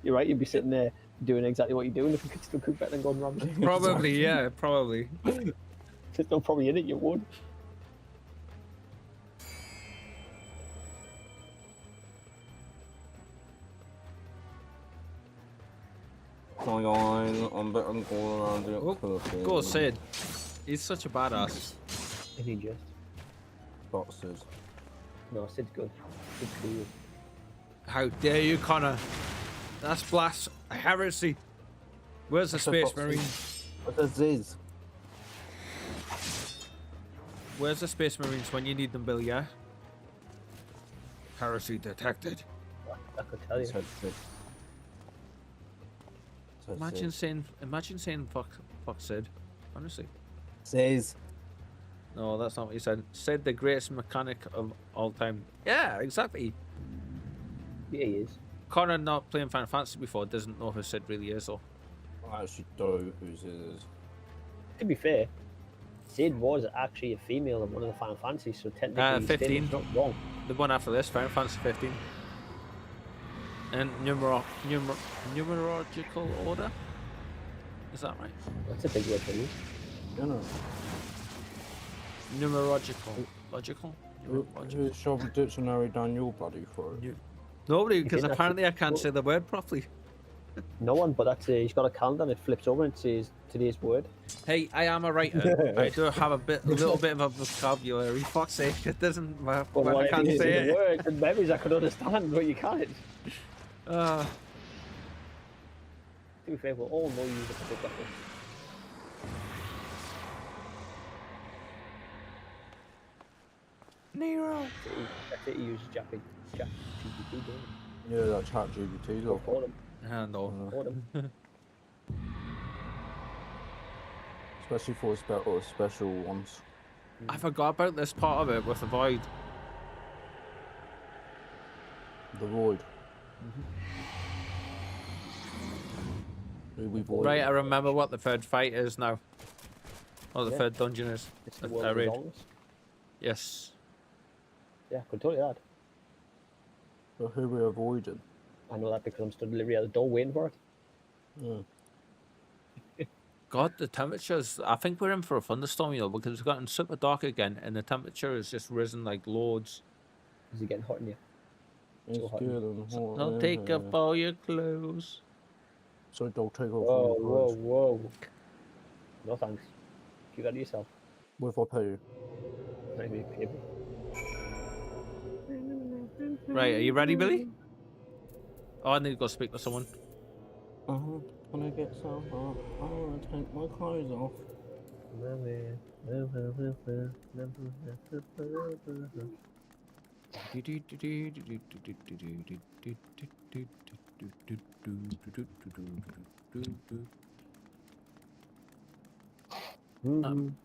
You're right. You'd be sitting there doing exactly what you're doing if you could still cook better than Gordon Ramsay. Probably, yeah, probably. There's no probably in it. You would. Come on, I'm better than Gordon Ramsay. Oh, go Sid. He's such a badass. Is he just? Boxes. No, Sid's good. Sid's cool. How dare you, Connor? That's heresy. Where's the Space Marine? What does this? Where's the Space Marines when you need them, Bill, yeah? Heresy detected. I could tell you. Imagine saying fuck Sid. Honestly. Says. No, that's not what you said. Sid, the greatest mechanic of all time. Yeah, exactly. Yeah, he is. Connor, not playing Final Fantasy before, doesn't know who Sid really is, though. I actually don't know who this is. To be fair, Sid was actually a female in one of the Final Fantasies, so technically his 15. statement's not wrong. The one after this, Final Fantasy 15. And numerological order? Is that right? That's a big word for you. You know. Numerological. Logical? Who's shoving dictionary down your bloody throat? Nobody, because did apparently I actually- can't say the word properly. No one, but that's he's got a calendar and it flips over and it says today's word. Hey, I am a writer. I do have a little bit of a vocabulary. Fuck's sake, it doesn't. Well, When I can't say it. words and memories I could understand, but you can't. Uh, To be fair, we'll all know you as a photographer. Nero. That's it, he uses chat GPT, don't he? Yeah, that chat GPT though. Call him. No. Call him. Especially for special ones. I forgot about this part of it with the void. The void. We void. Right, I remember what the third fight is now. Or the Yeah. third dungeon is. It's the I world of read. Zongs. Yes. Yeah, I could tell you that. But who we avoided? I know that because I'm stood literally at the door waiting for it. Yeah. God, the temperatures. I think we're in for a thunderstorm, you know, because it's gotten super dark again, and the temperature has just risen like loads. Is he getting hot in you? It's hot. good and hot. Don't take up all your clothes. So don't take off Whoa, all your whoa, clothes. whoa. No thanks. You got it yourself. With or pay. Maybe, maybe. Right, are you ready, Billy? Oh, I need to go speak to someone. When I get so hot, I want to take my clothes off.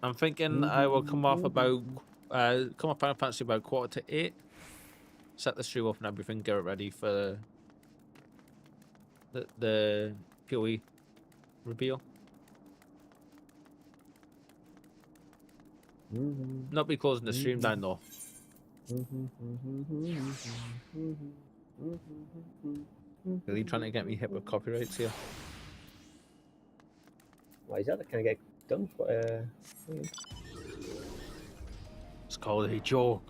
I'm thinking I will come off Final Fantasy about 7:45. Set the stream up and everything, get it ready for the PoE reveal. Not be closing the stream down though. Really trying to get me hit with copyrights here. Why is that? Can I get done? It's called a joke.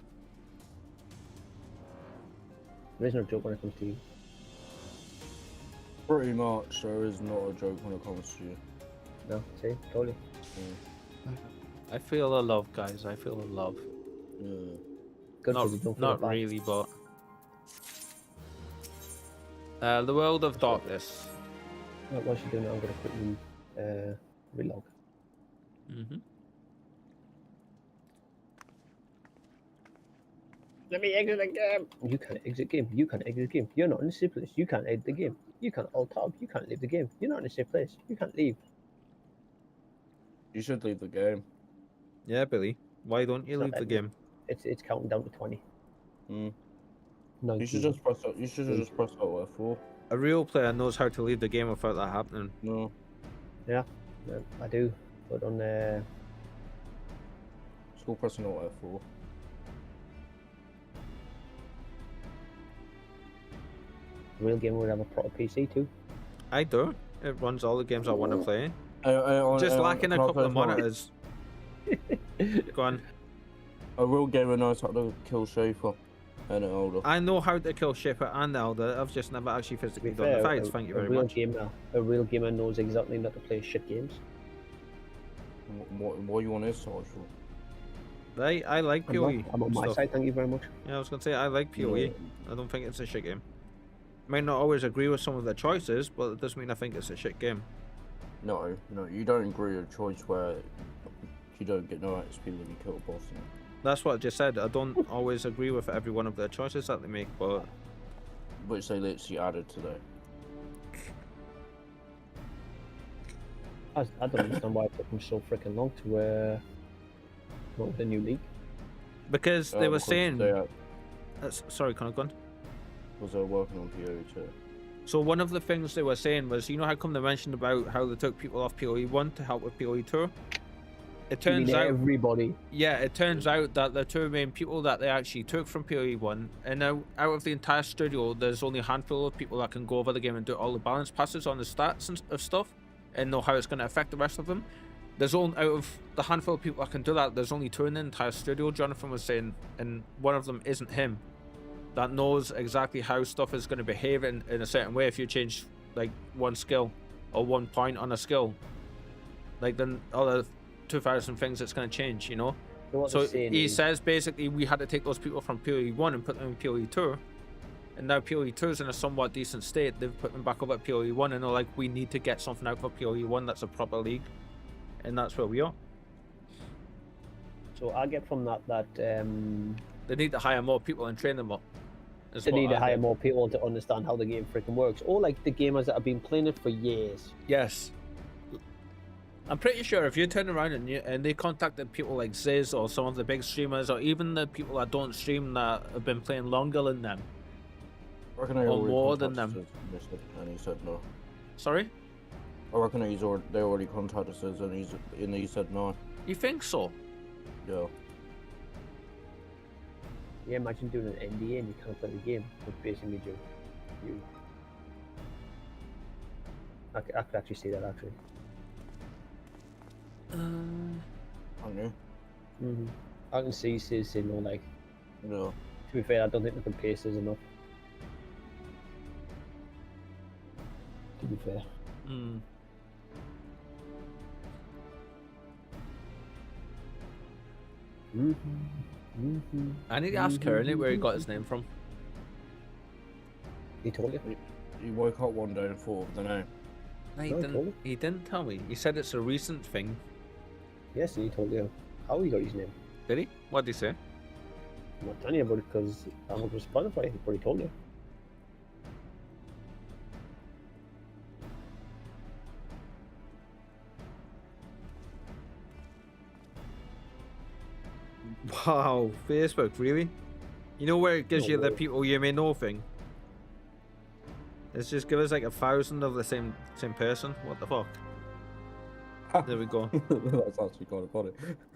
There is no joke when it comes to you. Pretty much, there is not a joke when it comes to you. No, see, totally. I feel a love, guys. I feel a love. Yeah. Good because you don't feel Not bad. really, but the world of darkness. Right, what you doing now? I'm gonna quickly relog. Let me exit the game. You can't exit game. You can't exit game. You're not in the safe place. You can't exit the game. You can't alt tab. You can't leave the game. You're not in the safe place. You can't leave. You should leave the game. Yeah, Billy. Why don't you It's not leave the letting me. game? It's counting down to 20. Mm. 19. You should just press. You should just press Alt F4. A real player knows how to leave the game without that happening. No. Yeah, I do. But on Still pressing Alt F4. real gamer would have a proper PC too. I do. It runs all the games I want to play. Just Just lacking a couple of monitors. Go on. A real gamer knows how to kill Schaefer and an Elder. I know how to kill Shaper and Elder. I've just never actually To physically be done the fair, fights. Thank you very much. A real gamer knows exactly not to play shit games. What you want is social. Right, I like PoE. I'm on my stuff. side, thank you very much. Yeah, I was gonna say I like PoE. Yeah. I don't think it's a shit game. Might not always agree with some of the choices, but it doesn't mean I think it's a shit game. No, you don't agree with a choice where you don't get no XP when you kill a boss. That's what I just said. I don't always agree with every one of their choices that they make, but Which they literally added today. I don't understand why it took them so freaking long to come up with a new league. because they were Because saying, they are, sorry, can I go on? because they're working on PoE too. So one of the things they were saying was, you know how come they mentioned about how they took people off PoE 1 to help with PoE 2? It You mean turns out, everybody. yeah, it turns out that the two main people that they actually took from PoE 1, and now out of the entire studio, there's only a handful of people that can go over the game and do all the balance passes on the stats and of stuff, and know how it's going to affect the rest of them. There's only, out of the handful of people that can do that, there's only two in the entire studio, Jonathan was saying, and one of them isn't him. That knows exactly how stuff is going to behave in a certain way if you change like one skill or 1 point on a skill. Like then other 2,000 things it's going to change, you know? So he says basically we had to take those people from PoE 1 and put them in PoE 2. And now PoE 2 is in a somewhat decent state. They've put them back up at PoE 1 and they're like, we need to get something out for PoE 1 that's a proper league. And that's where we are. So I get from that They need to hire more people and train them up. they need to hire more people to understand how the game freaking works. Or like the gamers that have been playing it for years. Yes. I'm pretty sure if you turn around and they contacted people like Ziz or some of the big streamers or even the people that don't stream that have been playing longer than them. I reckon Or more than them. And he said no. Sorry? I reckon they already contacted us and he said no. You think so? Yeah. Yeah, imagine doing an NDA and you can't play the game. Which basically you. I could actually see that actually. Okay. I can see Sis saying no, like, No. to be fair, I don't think they can pace us enough. To be fair. Hmm. I need to ask Kearney where he got his name from. He told you? He woke up one day and thought of the name. No, he No, didn't. totally. He didn't tell me. He said it's a recent thing. Yes, he told you how he got his name. Did he? What did he say? I'm not telling you about it because I'm not responsible for it, but he told you. Wow, Facebook, really? You know where it gives No you the way. people you may know thing? It's just give us like 1,000 of the same person. What the fuck? There we go. That's actually kind of funny.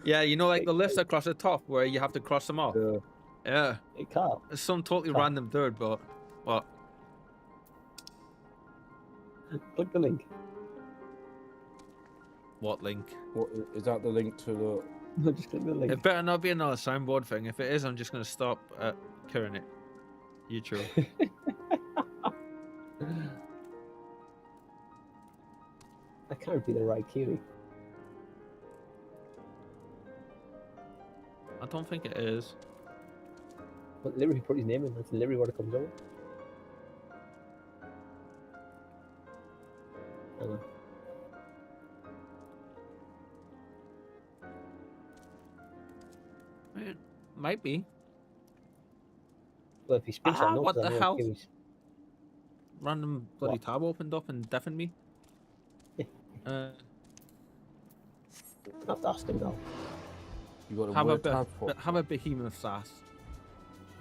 Yeah, you know, like the list across the top where you have to cross them off. Yeah. Yeah, Hey, Carl, it's some totally Oh. random dude, but what? click the link. What link? What is that? The link to the? No, just click the link. It better not be another soundboard thing. If it is, I'm just gonna stop carrying it. YouTube. That can't be the right Kiri. I don't think it is. But literally put his name in, that's literally what it comes over. Hang on. It might be. Well, if he speaks, I know. What 'cause I the know hell? Kiri's- Random bloody What? tab opened up and deafened me. I have to ask him now. You got a Have a word tab for have a behemoth sass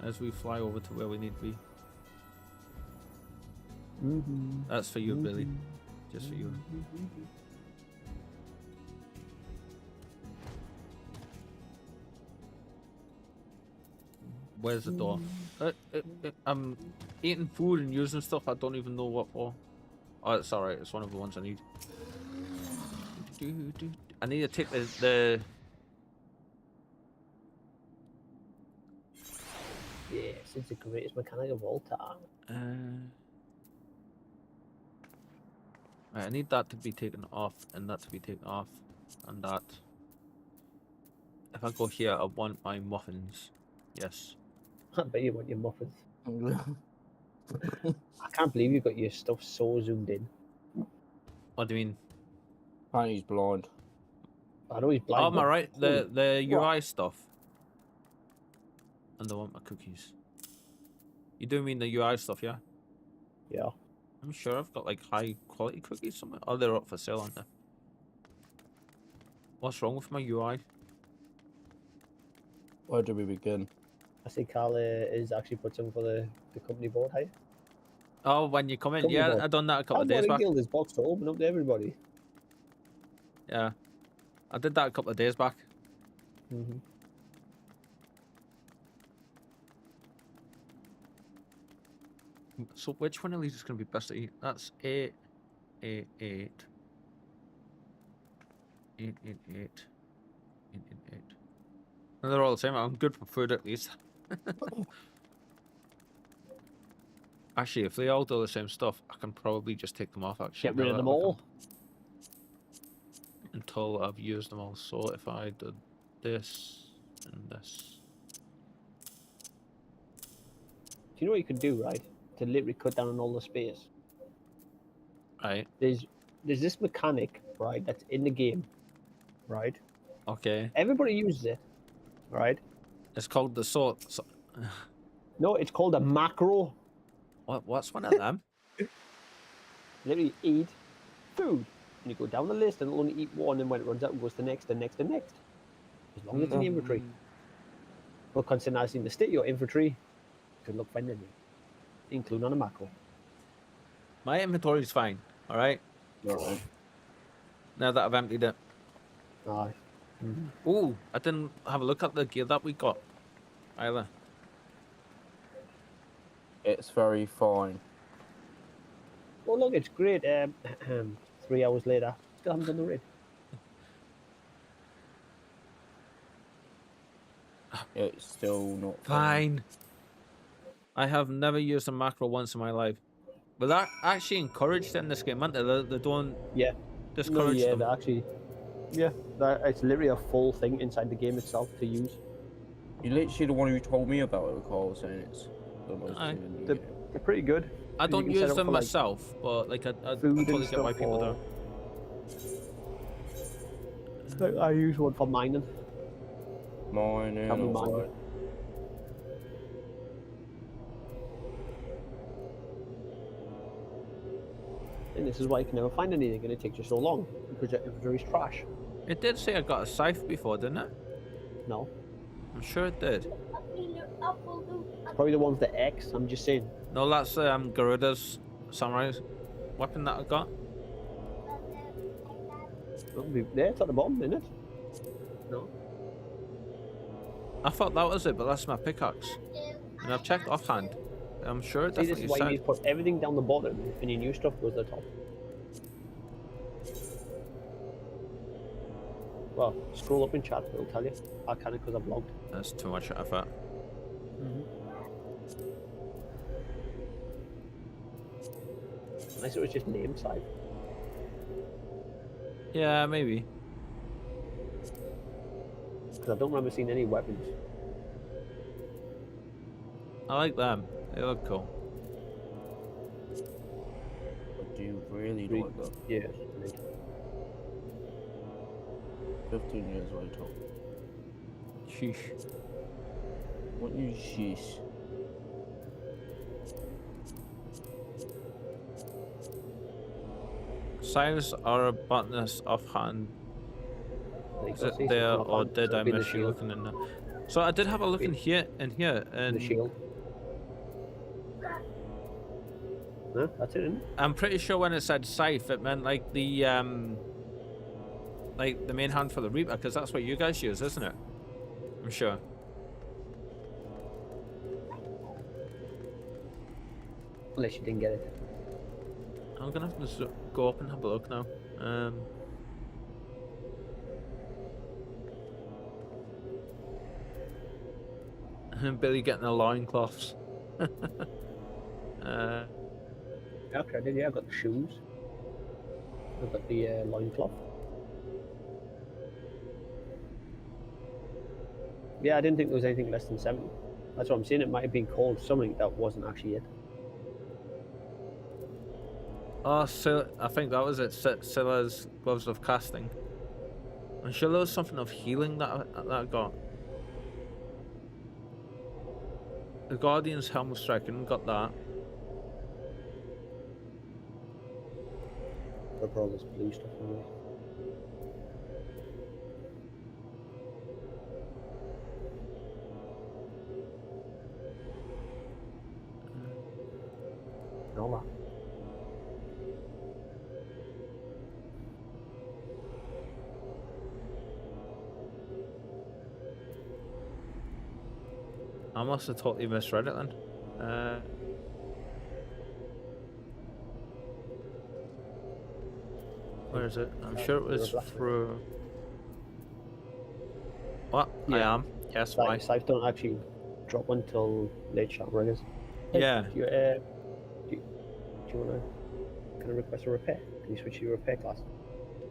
as we fly over to where we need to be. That's for you, Billy. Just for you. Where's the door? I'm eating food and using stuff I don't even know what for. Oh, it's alright. It's one of the ones I need. I need to take the Yes, it's the greatest mechanic of all time. right, I need that to be taken off and that to be taken off and that. If I go here, I want my muffins. Yes. I bet you want your muffins. I can't believe you got your stuff so zoomed in. What do you mean? Apparently he's blind. I know he's blind. Oh, am I but right? The What? UI stuff. And I want my cookies. You do mean the UI stuff, yeah? Yeah. I'm sure I've got like high quality cookies somewhere. Oh, they're up for sale, aren't they? What's wrong with my UI? Where do we begin? I see Carl is actually put some for the company board, hey? Oh, when you come in, Company yeah, board. I done that a couple of I've days back. Guild is box to open up to everybody. Yeah, I did that a couple of days back. So which one of these is going to be best to eat? That's 8, 8, 8, 8, 8, 8, 8, 8. And they're all the same. I'm good for food at least. Actually, if they all do the same stuff, I can probably just take them off. Actually, Get rid of them all. Until I've used them all. So if I did this and this. Do you know what you could do, right? To literally cut down on all the space. Right. There's this mechanic, right, that's in the game, right? Okay. Everybody uses it, right? It's called the sort. No, it's called a macro. What's one of them? Literally eat food. And you go down the list and it'll only eat one, and when it runs out, it goes to next and next and next. As long as it's in the inventory. But considering in the state of your inventory, you can look fine anyway, including on a macro. My inventory is fine. All right. Alright. Now that I've emptied it. Aye. Ooh, I didn't have a look at the gear that we got either. It's very fine. Oh look, it's great. 3 hours later, still haven't done the raid. It's still not Fine. I have never used a macro once in my life. But that actually encouraged in this game, aren't they? They don't discourage yeah, them. they actually, it's literally a full thing inside the game itself to use. You're literally the one who told me about it, Carl, saying it's the most Aye. thing in the They're, game. they're pretty good. I don't You can set use up them for, like, myself, but like I food and totally get why stuff, people do. Like, I use one for mining. Mine, Can't be and mine. And this is why you can never find anything, and it takes you so long because your inventory's trash. It did say I got a scythe before, didn't it? No, I'm sure it did. probably the one's the X. I'm just saying. No, that's Garuda's samurai weapon that I got. It'll be there, it's at the bottom, isn't it? No. I thought that was it, but that's my pickaxe. And I've checked offhand. I'm sure it See, this definitely is why you need said. to put everything down the bottom, and your new stuff goes to the top. Well, scroll up in chat, it'll tell you. I can't because I've logged. That's too much effort. Unless it was just name side. Yeah, maybe. Because I don't remember seeing any weapons. I like them. They look cool. I do really like that. Yeah. 15 years later. Sheesh. What you sheesh? Scythes are a botanist offhand. Is it there, or did I miss you looking in there? So I did have a look in here, and the shield. No, that's it, isn't it? I'm pretty sure when it said scythe, it meant like the main hand for the Reaper, because that's what you guys use, isn't it? I'm sure. Unless you didn't get it. I'm gonna have to go up and have a look now. Billy getting the loincloths. Okay, I did. Yeah, I got the shoes. I got the loincloth. Yeah, I didn't think there was anything less than 70. That's what I'm saying. It might have been called something that wasn't actually it. Oh, so I think that was it. Scylla's gloves of casting. I'm sure there was something of healing that I got. The Guardian's helm of striking, got that. I'll put all this blue stuff away. All that. I must have totally misread it then. Where is it? I'm sure it was through. What? Yeah. I am. Yes, why? Scythe don't actually drop until late Shotrunners. Yeah. Do you want to kind of request a repair? Can you switch to your repair class?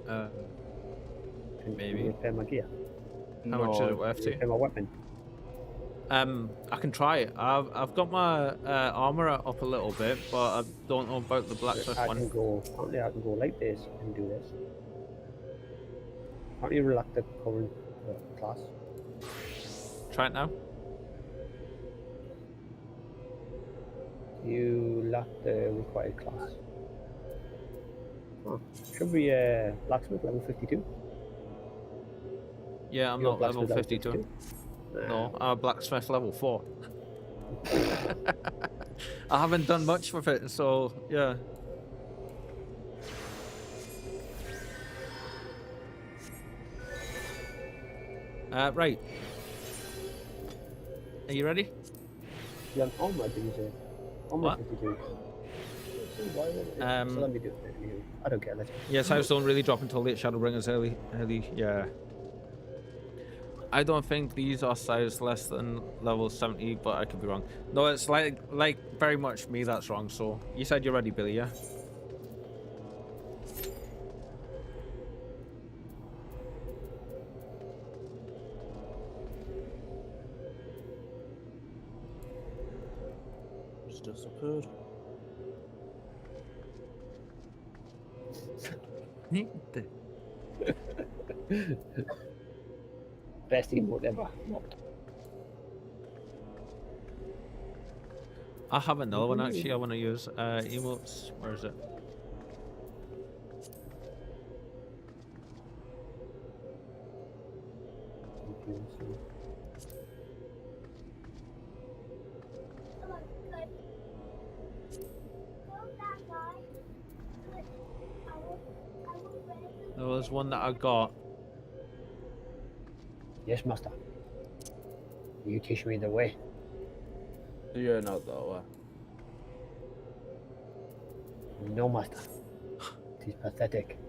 Can Maybe. you repair my gear? How much is it worth to you? Repair my weapon? I can try it. I've got my armor up a little bit, but I don't know about the blacksmith one. Apparently I can go like this and do this. Can't you relax the current class? Try it now. You lack the required class. Oh, should be blacksmith level 52. Yeah, I'm You're not level blacksmith 52. No, I'm a blacksmith level 4. I haven't done much with it, so yeah. Right. Are you ready? Yeah, I'm on my DJ. On my What? 52. So let me do it. I don't care. Let's Yes, house don't really drop until late Shadowbringers early. Yeah. I don't think these are sized less than level 70, but I could be wrong. No, it's like very much me that's wrong. So you said you're ready, Billy, yeah? Just disappeared. best emote ever. I have another one actually I want to use. Emotes, where is it? There was one that I got. Yes, master. You teach me the way. Yeah, not that way. No, master. It is pathetic.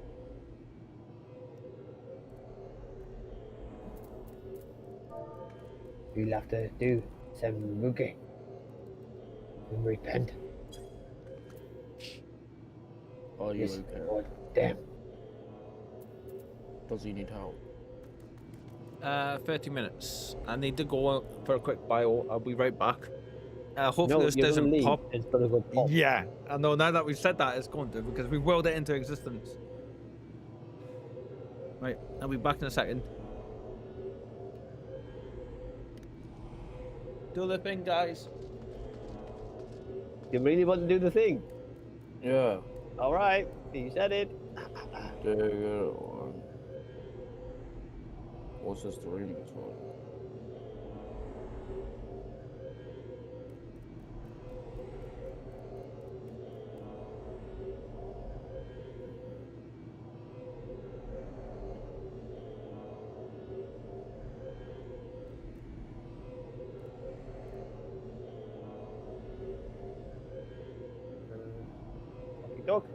You'll have to do some muge and repent. Are you Yes, okay? Lord, damn. Does he need help? 30 minutes. I need to go for a quick bio. I'll be right back. Hopefully No, this you're gonna doesn't leave. pop. It's gonna go pop. Yeah, I know. Now that we've said that, it's going to, because we willed it into existence. Right, I'll be back in a second. Do the thing, guys. You really want to do the thing? Yeah. All right, you said it. Do a good one. What's this the remix for? Dog.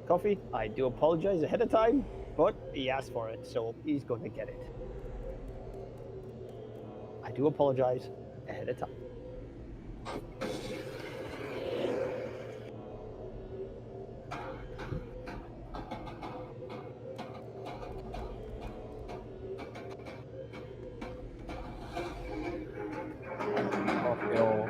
Coffee, I do apologize ahead of time, but he asked for it, so he's going to get it. I do apologize ahead of time. Coffee off.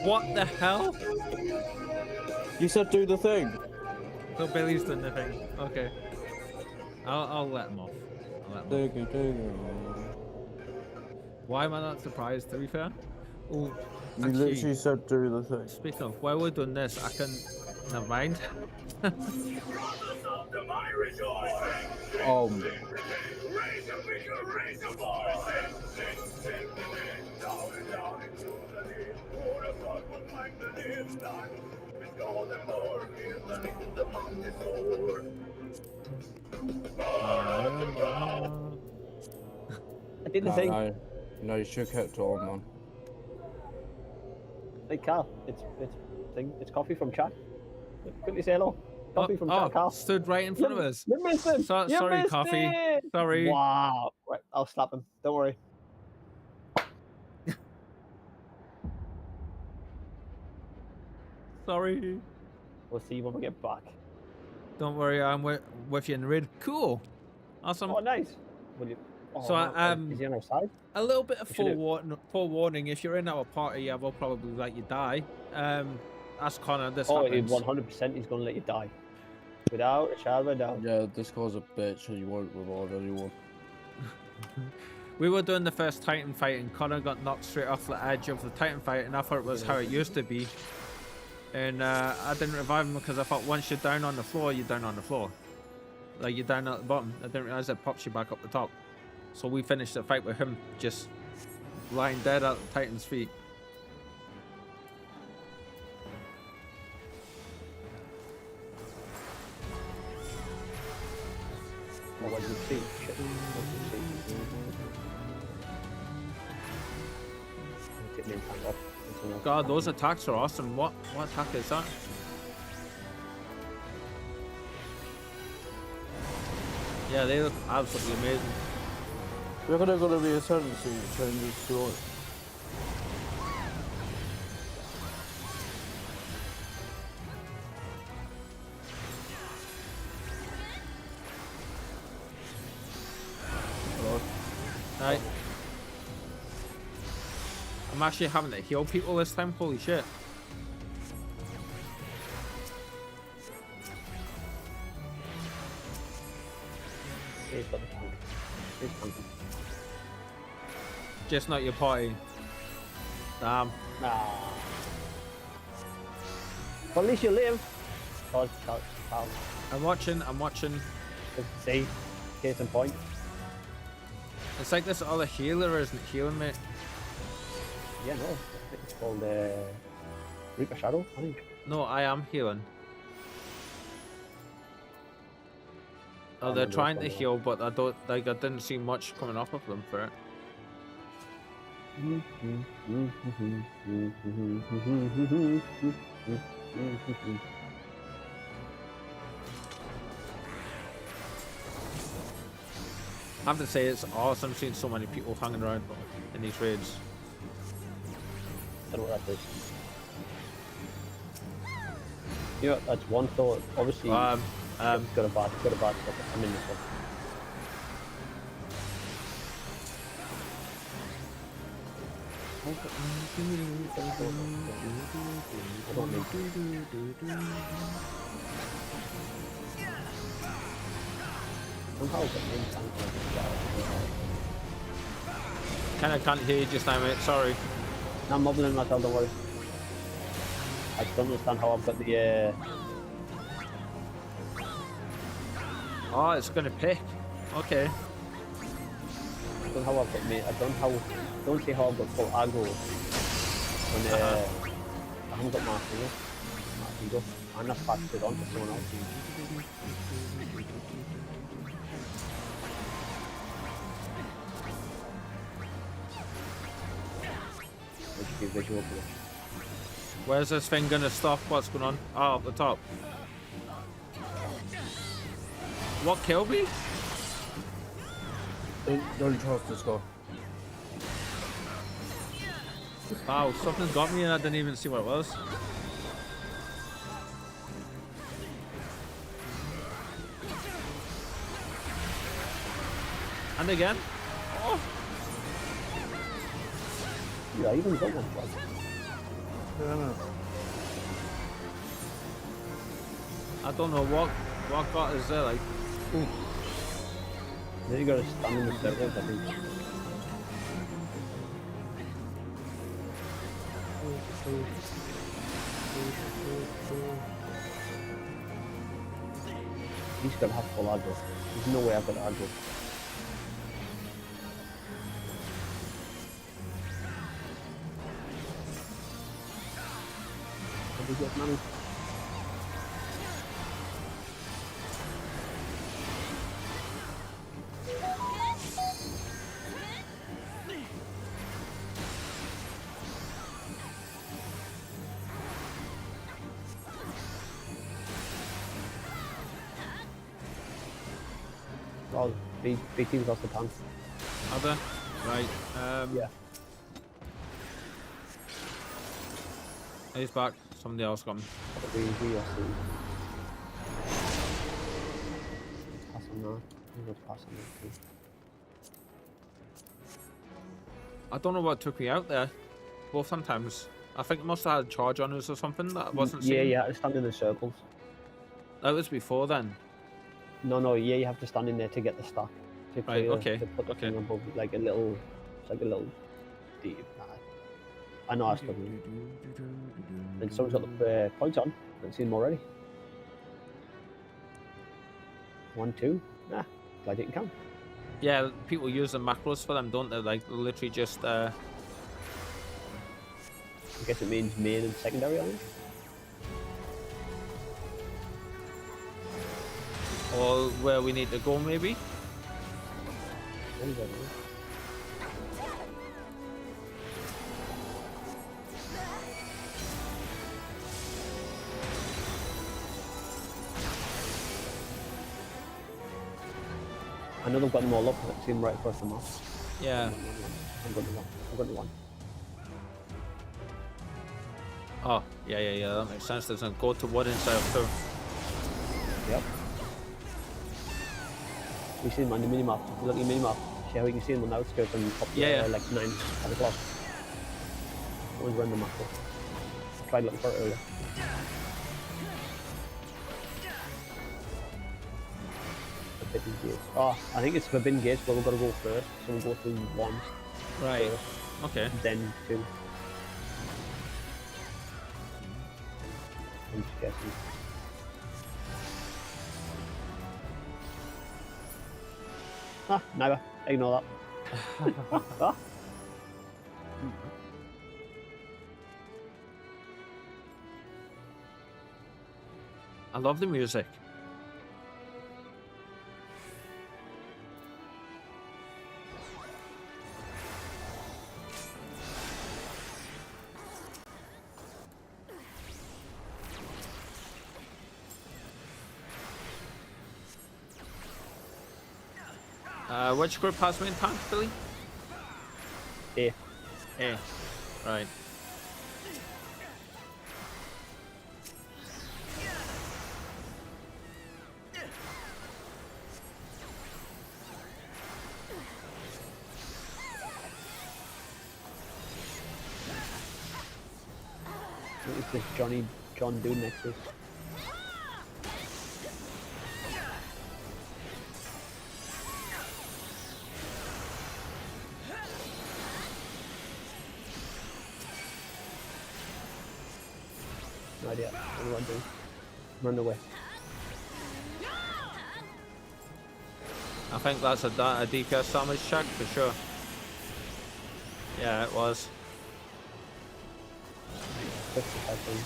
What the hell? You said do the thing. So Billy's done the thing. Okay. I'll let him off. I'll let him off. Why am I not surprised, to be fair? Oh, You literally said do the thing. speaking of, while we're doing this, I can... Never mind. I did the thing. No, you should have kept it on, man. Hey, Carl, it's coffee from chat. Quickly say hello. Coffee from chat, Carl. Stood right in front of us. You missed him. So, You sorry, missed Coffee. it. Sorry. Wow. Right, I'll slap him. Don't worry. Sorry. We'll see when we get back. Don't worry, I'm with you in the raid. Cool. Awesome. Oh, nice. Will you? Oh, So, is he on our side? A little bit of We should've- forewarning. If you're in our party, I will probably let you die. Ask Connor. This Oh, happens. 100% he's going to let you die. Without a shadow of a doubt. Yeah, this guy's a bitch and you won't revive anyone. We were doing the first Titan fight, and Connor got knocked straight off the edge of the Titan fight, and I thought it was how it used to be. And I didn't revive him because I thought once you're down on the floor, you're down on the floor. Like, you're down at the bottom. I didn't realize it pops you back up the top. So we finished the fight with him just lying dead at the Titan's feet. Oh, what did you see? Shit. What did you see? Get me in time up. God, those attacks are awesome. What attack is that? Yeah, they look absolutely amazing. We're gonna be a tendency changes to it. Right. I'm actually having to heal people this time. Holy shit. He's got the tank. He's tanking. Just not your party. Damn. Nah. But at least you live. God, pal. I'm watching. See, case in point. It's like this other healer isn't healing me. Yeah, no. I think it's called Reaper Shadow, I think. No, I am healing. Oh, they're trying to heal, but I didn't see much coming off of them for it. I have to say, it's awesome seeing so many people hanging around in these raids. I don't know what that is. You know, that's one thought. Obviously, got a bad stuff. I'm in this one. Kinda can't hear you just now, mate. Sorry. No, I'm mobbing myself, don't worry. I just don't understand how I've got the Oh, it's gonna pick. Okay. I don't know how I've got me. Don't see how I've got full aggro when I haven't got my finger. And I've passed it on to someone else. Which should be visual for this. Where's this thing gonna stop? What's going on? Oh, up the top. What killed me? Don't trust this guy. Wow, something got me and I didn't even see what it was. And again. Oh. Yeah, even got one. I don't know what got us there, like. Ooh. Then you gotta stand in the circles, I think. He's gotta have full aggro. There's no way I've got aggro. Have we got money? Well, big teams lost the pants. Are there? Right. Yeah. He's back. Somebody else got him. We lost the pass on that. We got pass on that too. I don't know what took me out there. Both sometimes. I think it must have had a charge on us or something that I wasn't seeing. Yeah, I stand in the circles. That was before then. No, yeah, you have to stand in there to get the stack. To Right, clear, okay, to put the okay. thing above, like a little, it's like a little deep. I know I struggle. And someone's got the points on. I've seen them already. 1, 2. Nah, glad you can count. Yeah, people use the macros for them, don't they? Like, literally just, I guess it means main and secondary, I think. or where we need to go, maybe? What is that, man? I know they've got them all up, I've seen them right across the map. Yeah. I've got the one. Oh, yeah, that makes sense. There's a go to wood instead of turf. Yep. We see them on the minimap. If you look at the minimap, see how you can see them on the outskirts and top like 9 o'clock. Always run the macro. I tried looking for it earlier. Forbidden gates. Oh, I think it's forbidden gates, but we've got to go first. So we'll go through 1. Right. First, Okay. then 2. I'm just guessing. Ah, never. Ignore that. Ah. I love the music. Which group has main tank, Billy? A. A. Right. What is this John doing next to us? No idea. What do I do? Run away. I think that's a DPS damage check for sure. Yeah, it was. 55 things.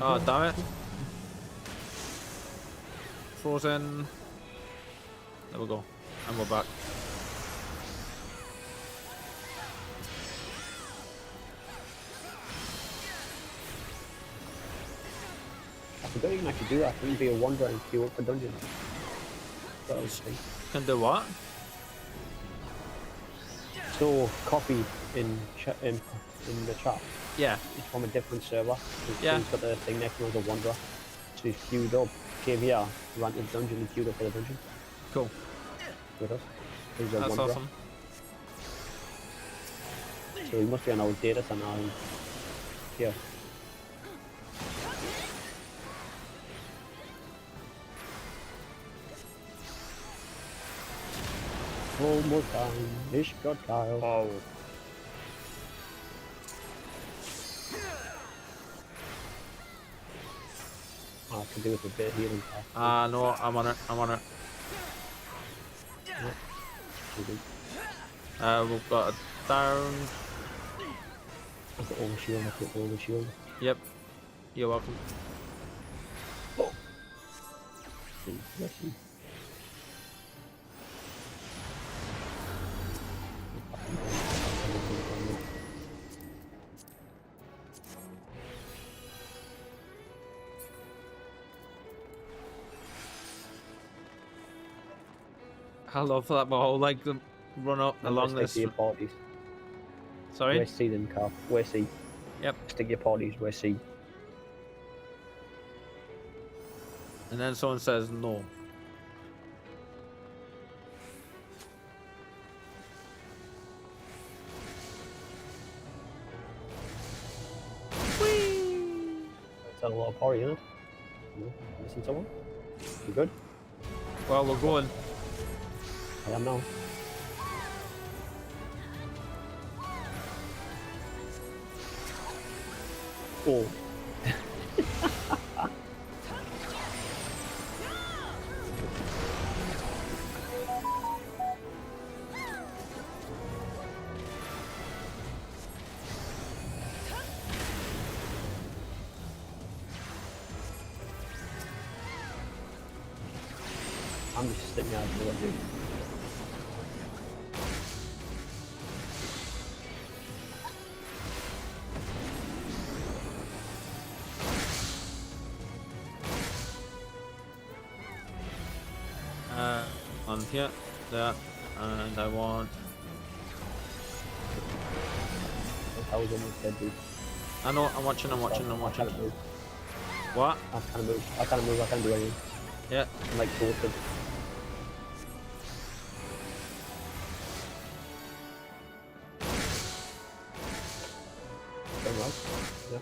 Oh, damn it. Frozen. There we go. And we're back. I don't even actually do that. I can be a wanderer and queue up for dungeons. That was thing. Can do what? So copy in the chat. Yeah. He's from a different server. Yeah. He's got the thing next to him as a wanderer. So he's queued up, came here, ran to the dungeon and queued up for the dungeon. Cool. With us. He's a That's wanderer. awesome. So he must be on our data center here. One more time, ich got Kyle. Oh. Oh, I can do with a bit of healing. No, I'm on it. I'm on it. We've got a down. I've got all the shield, I've got all the shield. Yep. You're welcome. Yes, I love that ball, like the run up along this. Your parties. Sorry? Where's C then, Carl? Where's C? Yep. Stick your parties, where's C? And then someone says no. That's a lot of party, isn't it? Missing someone? You good? Well, we're going. I am now. Oh. I'm just sticking out for what I do. On here, there, and I want. I was almost dead, dude. I know, I'm watching. I can't move. What? I can't move. I can't do anything. Yeah. I'm like ghosted. Yeah.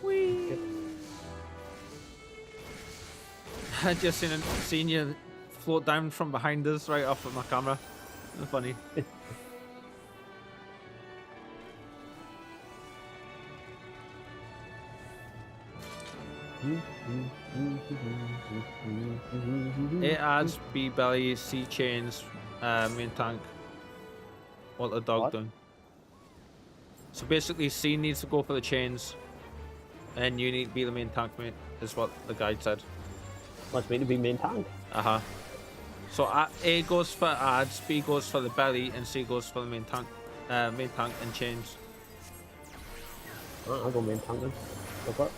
I just seen you float down from behind us right off of my camera. Funny. A adds, B belly, C chains, main tank. What the dog What? doing? So basically C needs to go for the chains and you need to be the main tank, mate, is what the guide said. Wants me to be main tank. Uh-huh. So A goes for adds, B goes for the belly, and C goes for the main tank and chains. Alright, I'll go main tank then. Go for it.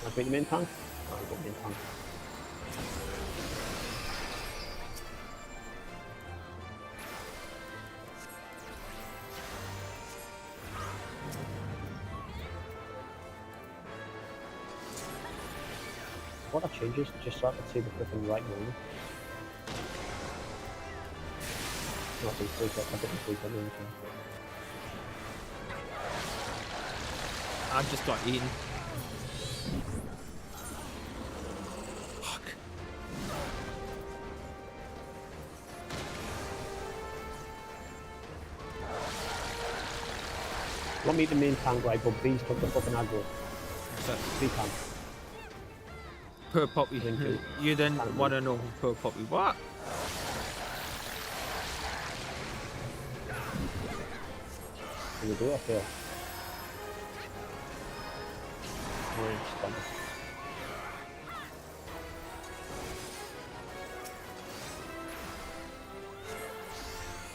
Wants me to main tank? I'll go main tank. What I change is just so I can see the flipping right moment. Not the freak up, I didn't freak up anything. I just got eaten. Fuck. Let me the main tank, right, but B's took the fucking aggro. So, B tank. poor puppy. Thank you. You didn't want to know poor puppy. What? Can you do it up here? Range stomach.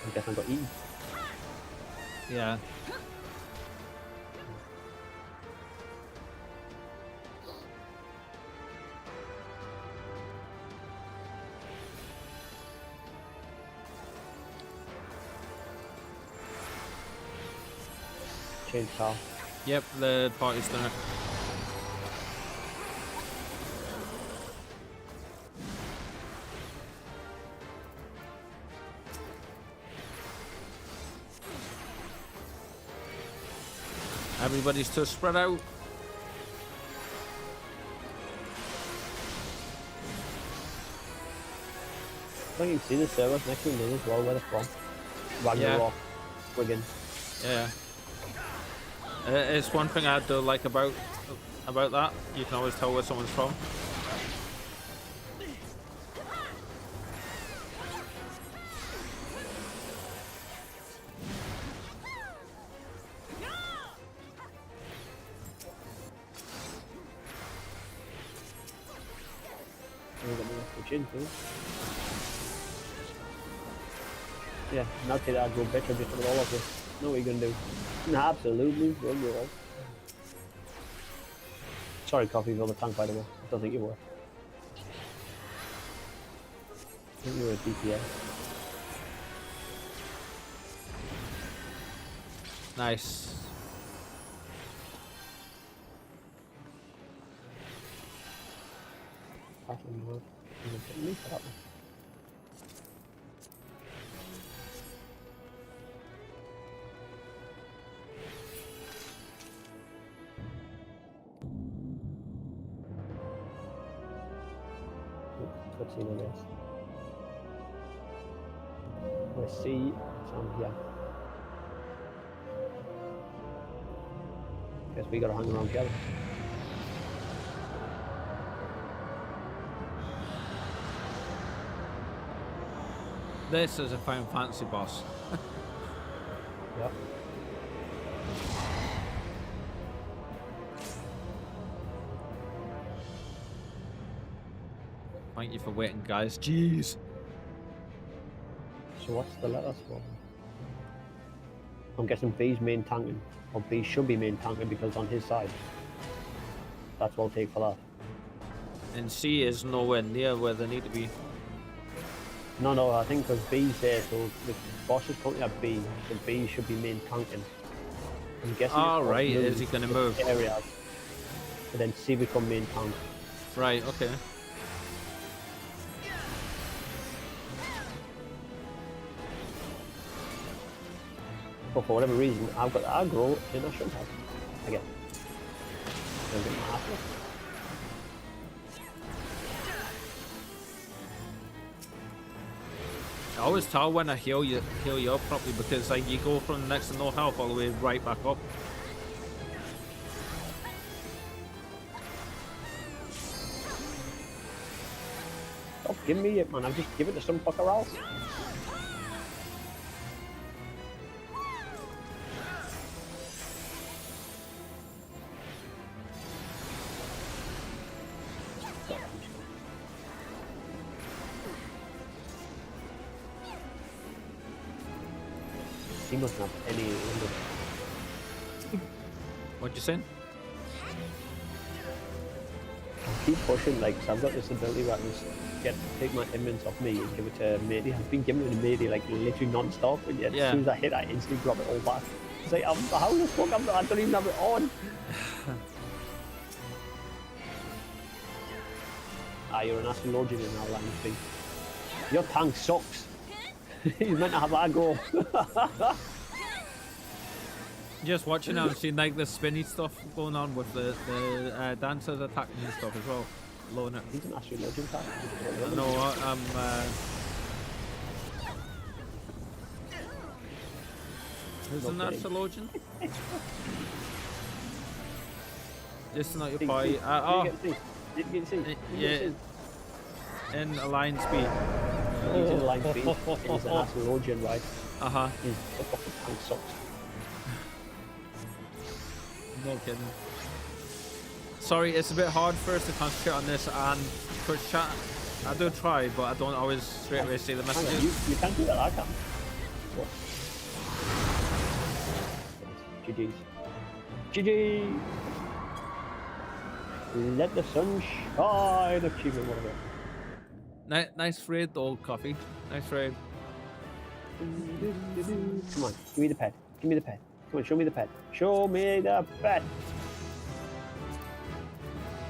I guess I got eaten. Yeah. Change car. Yep, the party's done it. Everybody's to spread out. I think you can see the servers next to me as well, where they're from. Ragnarok, Wigan. Yeah. It's one thing I do like about that. You can always tell where someone's from. Yeah, now take that go better just with all of this. Know what you're gonna do. Nah, absolutely, run your all. Sorry, Coffee, for the tank, by the way. I don't think you were. I think you were a DPS. Nice. Passing the word. You're gonna take me for that one. Let's see what it is. Let's see. It's on here. Guess we gotta hang around together. This is a Final Fantasy boss. Yep. Thank you for waiting, guys. Jeez. So what's the letters for? I'm guessing B's main tanking, or B should be main tanking because on his side. That's what I'll take for that. And C is nowhere near where they need to be. No, I think because B's there, so the boss is currently at B, so B should be main tanking. I'm guessing. Alright, is he going to move? Areas, and then C become main tank. Right, okay. But for whatever reason, I've got aggro and I shouldn't have. Again. Don't get my ass off. I always tell when I heal you up properly because like you go from next to no health all the way right back up. Stop giving me it, man. I'll just give it to some fucker else. He mustn't have any English. What you saying? I keep pushing, like, so I've got this ability where I can just take my immense off me and give it to matey. I've been giving it to matey, like, literally non-stop, and yet as soon as I hit, I instantly drop it all back. It's like, how the fuck, I don't even have it on. Ah, you're an astrologian in our line thing. Your tank sucks. He's meant to have aggro. Just watching now and seeing like the spinny stuff going on with the dancers attacking and stuff as well. Loving it. He's an astrologian tank. No, I'm who's an astrologian? This is not your party. Yeah. In Alliance B. He's in Alliance B. He's an astrologian, right? He's the fucking tank sucks. No kidding. Sorry, it's a bit hard for us to concentrate on this and Twitch chat. I do try, but I don't always straight away see the messages. You can't do that, I can. What? GG's. GG! Let the sun shine. Achievement, whatever. Nice raid though, Coffee. Nice raid. Come on, give me the pet. Give me the pet. Come on, show me the pet. Show me the pet.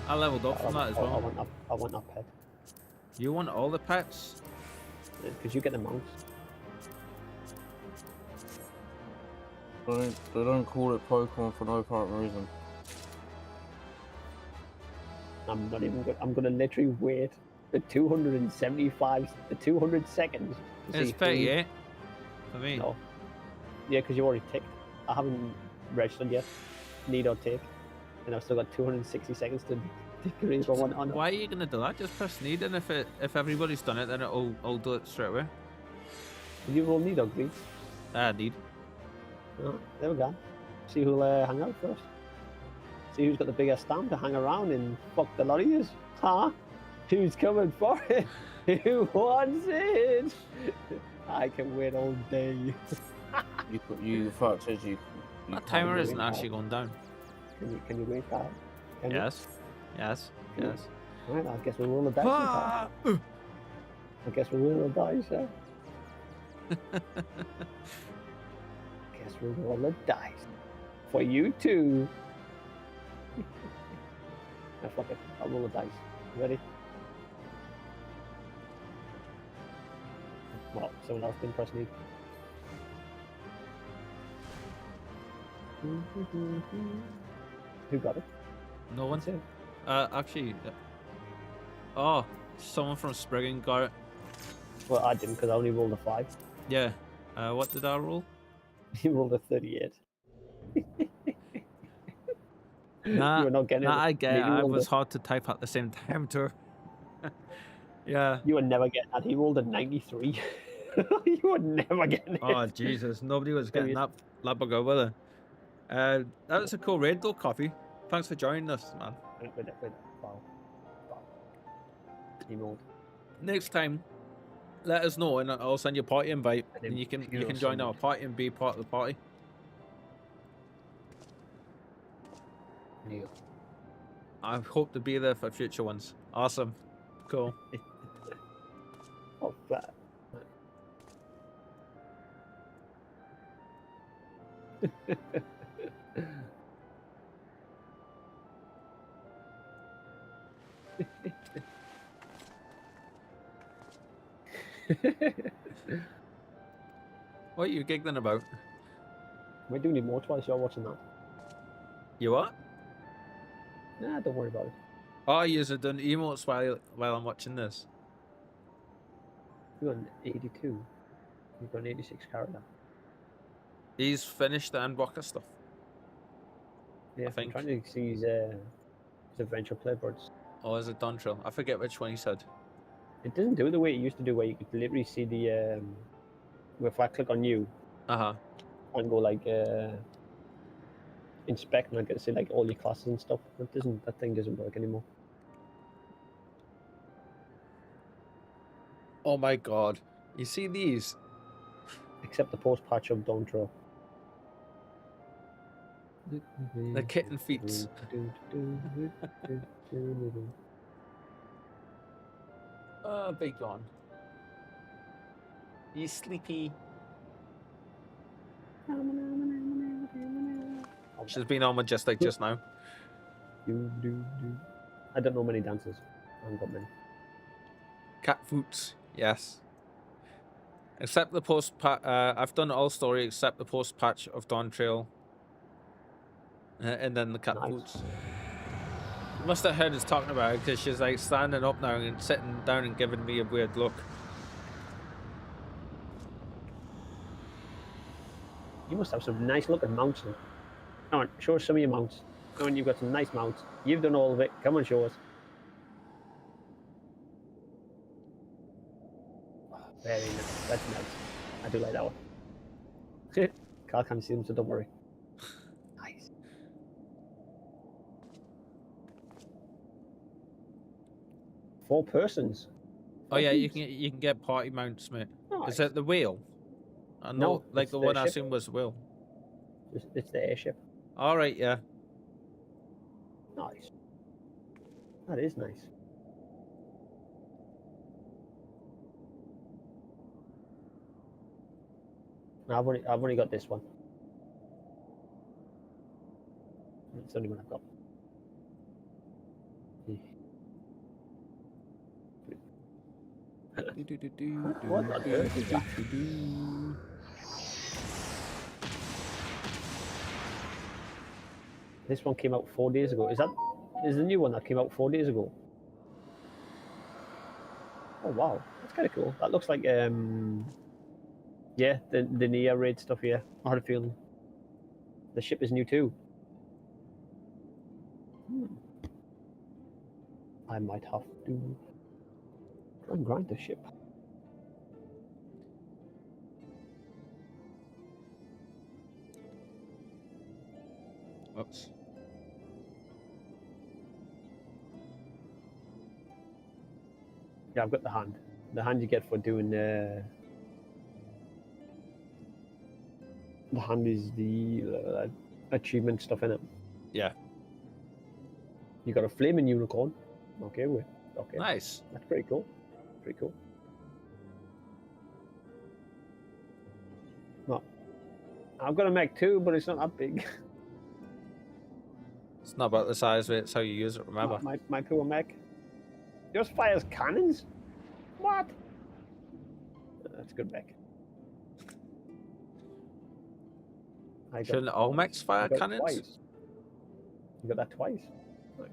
I leveled up from that as well. I want that pet. You want all the pets? Because you get the mounts. They don't call it Pokemon for no apparent reason. I'm not even good. I'm gonna literally wait the 275, the 200 seconds. It's 38 for me. No. Yeah, because you already ticked. I haven't registered yet. Need or take. And I've still got 260 seconds to agree if I want on. Why are you gonna do that? Just press need, and if everybody's done it, then I'll do it straight away. Did you roll need or agree? Need. Oh, there we go. See who'll hang out first. See who's got the biggest stamp to hang around and fuck the lot of yous. Huh? Who's coming for it? Who wants it? I can wait all day. You fact is you. That timer isn't actually going down. Can you wait that? Can Yes. Yes. Yes. Alright, I guess we'll roll the dice. I guess we'll roll the dice, sir. Guess we'll roll the dice. For you too. No, fuck it. I'll roll the dice. Ready? Well, someone else didn't press me. Who got it? No one. That's it. Actually. Oh, someone from Spriggan got it. Well, I didn't because I only rolled a 5. Yeah. What did I roll? He rolled a 38. Nah, You were not getting it. I get it. Maybe It rolled was a- hard to type at the same time too. Yeah. You were never getting that. He rolled a 93. You were never getting it. Oh Jesus, nobody was getting that bugger, were they? That was a cool raid though, Coffee. Thanks for joining us, man. Wait. Wow. Emote. Next time, let us know and I'll send you a party invite, And and then you can pure join our summon. party and be part of the party. Yeah. I hope to be there for future ones. Awesome, cool. Oh, flat. What are you giggling about? We're doing emotes while you're watching that. You what? Nah, don't worry about it. Oh, you're doing emotes while I'm watching this. You're on 82. You've got an 86 character. He's finished the Endwalker stuff. Yeah, I think. I'm trying to see his adventure playboards. Or is it Dontrell? I forget which one he said. It doesn't do it the way it used to do, where you could literally see the. If I click on you Uh-huh. and go like inspect, and I get to see like all your classes and stuff. That thing doesn't work anymore. Oh my god. You see these? Except the post patch of Don't Draw. The kitten feet. Big yawn. You sleepy? She's been on Majestic just now. I don't know many dances. I haven't got many. Cat foots, yes. Except the post patch. I've done all story except the post patch of Dawn Trail. And then the cat Nice. foots. You must have heard us talking about it because she's like standing up now and sitting down and giving me a weird look. You must have some nice looking mounts. Then. Come on, show us some of your mounts. Come on, you've got some nice mounts. You've done all of it. Come on, show us. Oh, very nice. That's nice. I do like that one. Carl can't see them, so don't worry. Nice. Four persons. Oh yeah, you can get party mounts, mate. Nice. Is it the whale? I know, No, like it's the the one I ship. seen was the whale. It's the airship. All right, yeah. Nice. That is nice. I've only got this one. It's the only one I've got. What on earth is that? This one came out 4 days ago. Is the new one that came out 4 days ago? Oh wow, that's kind of cool. That looks like yeah, the Nia raid stuff here. I had a feeling. The ship is new too. I might have to try and grind the ship. Whoops. Yeah, I've got the hand. The hand you get for doing the hand is the achievement stuff in it. Yeah. You got a flaming unicorn. Okay, okay. Nice. That's pretty cool. Pretty cool. No, I've got a mech too, but it's not that big. It's not about the size of it, it's how you use it, remember? My poor mech. Just fires cannons? What? That's a good mech. Shouldn't all mechs fire cannons? Twice. You got that twice. Nice.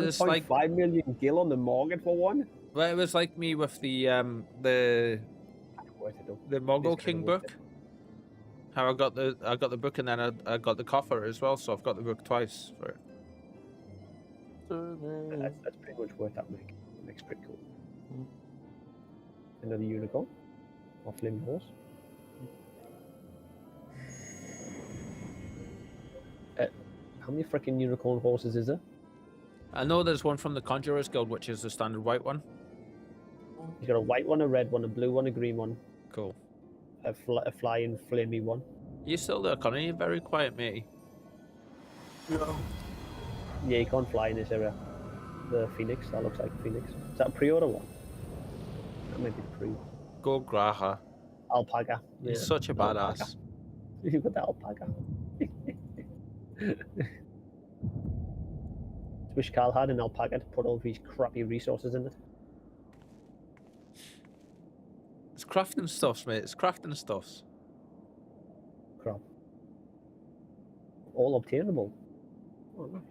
It's like 1.5 million gil on the market for one. well, it was like me with the Mongol King book. How I got the book and then I got the coffer as well, so I've got the book twice for it. That's pretty much worth that mech. That mech's pretty cool. Another unicorn. Or flaming horse. How many freaking unicorn horses is there? I know there's one from the Conjurer's Guild, which is the standard white one. You got a white one, a red one, a blue one, a green one. Cool. A flying, flamey one. You still there, Connor? You're very quiet, matey. No. Yeah, you can't fly in this area. The Phoenix, that looks like a Phoenix. Is that a pre-order one? That might be pre. Go Graha. Alpaca. You're Yeah. such a badass. You got the alpaca. Wish Carl had an alpaca to put all of his crappy resources in it. It's crafting stuffs, mate. It's crafting stuffs. Crap. All obtainable. Oh, nice.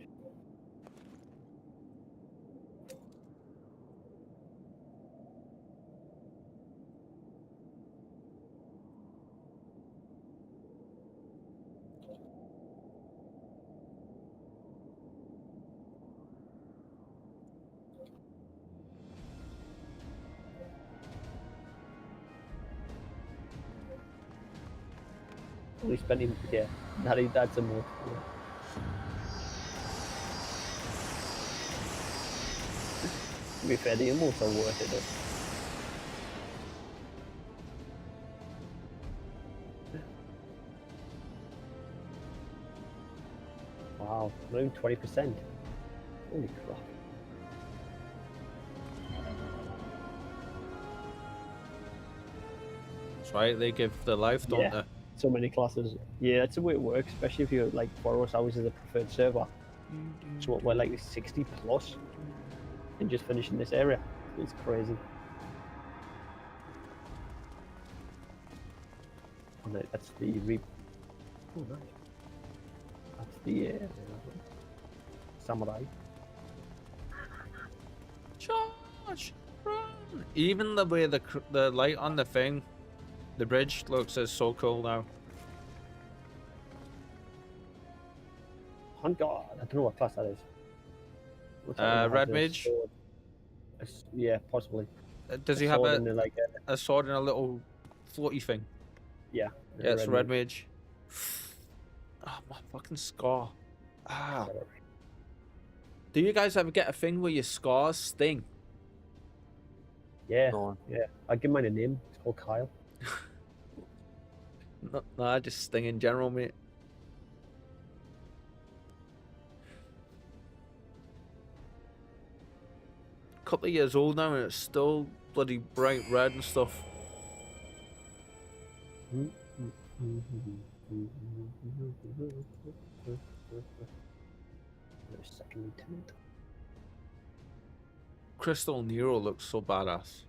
Only spending, yeah, that's a more. Yeah. To be fair, the emotes are worth it though. Wow, not even 20%. Holy crap. That's right, they give the life, don't they? So many classes. Yeah, that's the way it works, especially if you're like 4 hours as a preferred server. So what, we're like 60 plus. and just finishing this area. It's crazy. And that's the Oh, nice. That's the samurai. Charge! Run! Even the way the light on the thing, the bridge looks is so cool now. Hunt God. I don't know what class that is. Looks like it has Red a mage. sword. Yeah, possibly. Does he have sword a and like a sword and a little floaty thing? yeah? Yeah, it's red mage. Oh, my fucking scar. Ah. Do you guys ever get a thing where your scars sting? Yeah, No. yeah. I give mine a name. It's called Kyle. No, I just sting in general, mate. Couple of years old now and it's still bloody bright red and stuff. Second lieutenant. Crystal Nero looks so badass.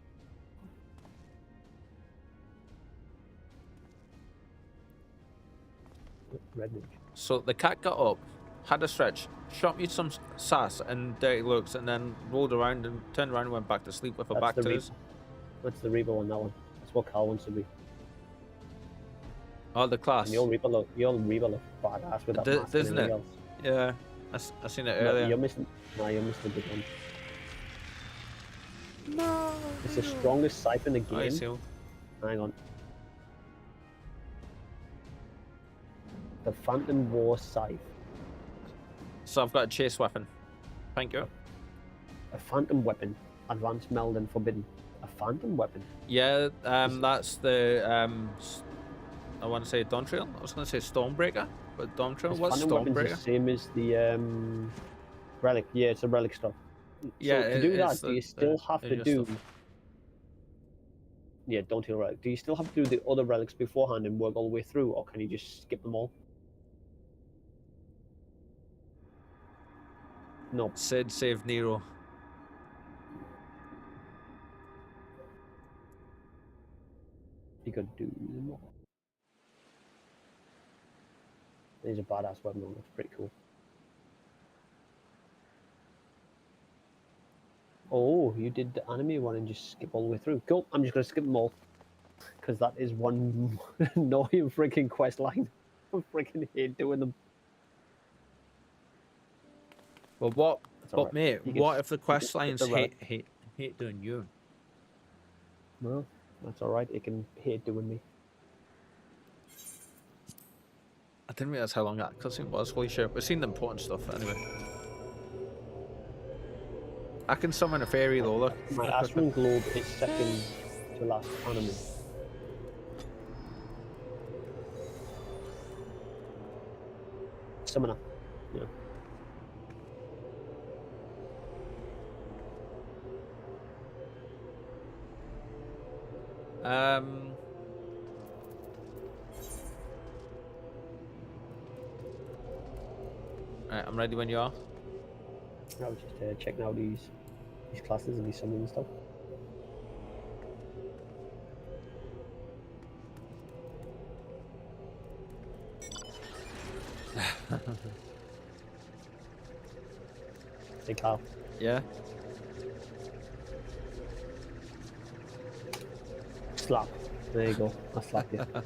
Red mage. So the cat got up, had a stretch, shot me some sass and dirty looks, and then rolled around and turned around and went back to sleep with her back to us. That's the Reaper one, that one. That's what Carl wants to be. Oh, the class. And your Reaper look badass with that mask and Doesn't everything it? else. Yeah, I seen it No, earlier. you're missing the big one. No. It's the strongest scythe in the game. I see. Hang on. The Phantom War Scythe. So I've got a chase weapon. Thank you. A Phantom Weapon. Advanced Meld and Forbidden. A Phantom Weapon? Yeah, that's the I want to say Dawntrail. I was going to say Stormbreaker, but Dawntrail. What's Phantom Weapon's the Stormbreaker? same as the Relic. Yeah, it's a Relic stuff. Yeah, so to do that, it's do you still have to do... stuff. Yeah, don't do Relic. Do you still have to do the other Relics beforehand and work all the way through, or can you just skip them all? No. Sid saved Nero. You could do them all. There's a badass weapon on. That's pretty cool. Oh, you did the anime one and just skip all the way through. Cool. I'm just gonna skip them all because that is one annoying freaking quest line. I freaking hate doing them. Well, what? That's all But right. mate, You can what if the skip quest the lines relic. hate doing you? Well, that's all right. It can hate doing me. I didn't realize how long that cutscene was. Holy shit, we've seen the important stuff anyway. I can summon a fairy though, look. My Astron Globe is second to last anime. Summoner. Yeah. Right, I'm ready when you are. I was just checking out these classes and these summoning and stuff. Hey Carl. Yeah. Slap. There you go. I slapped you. I'm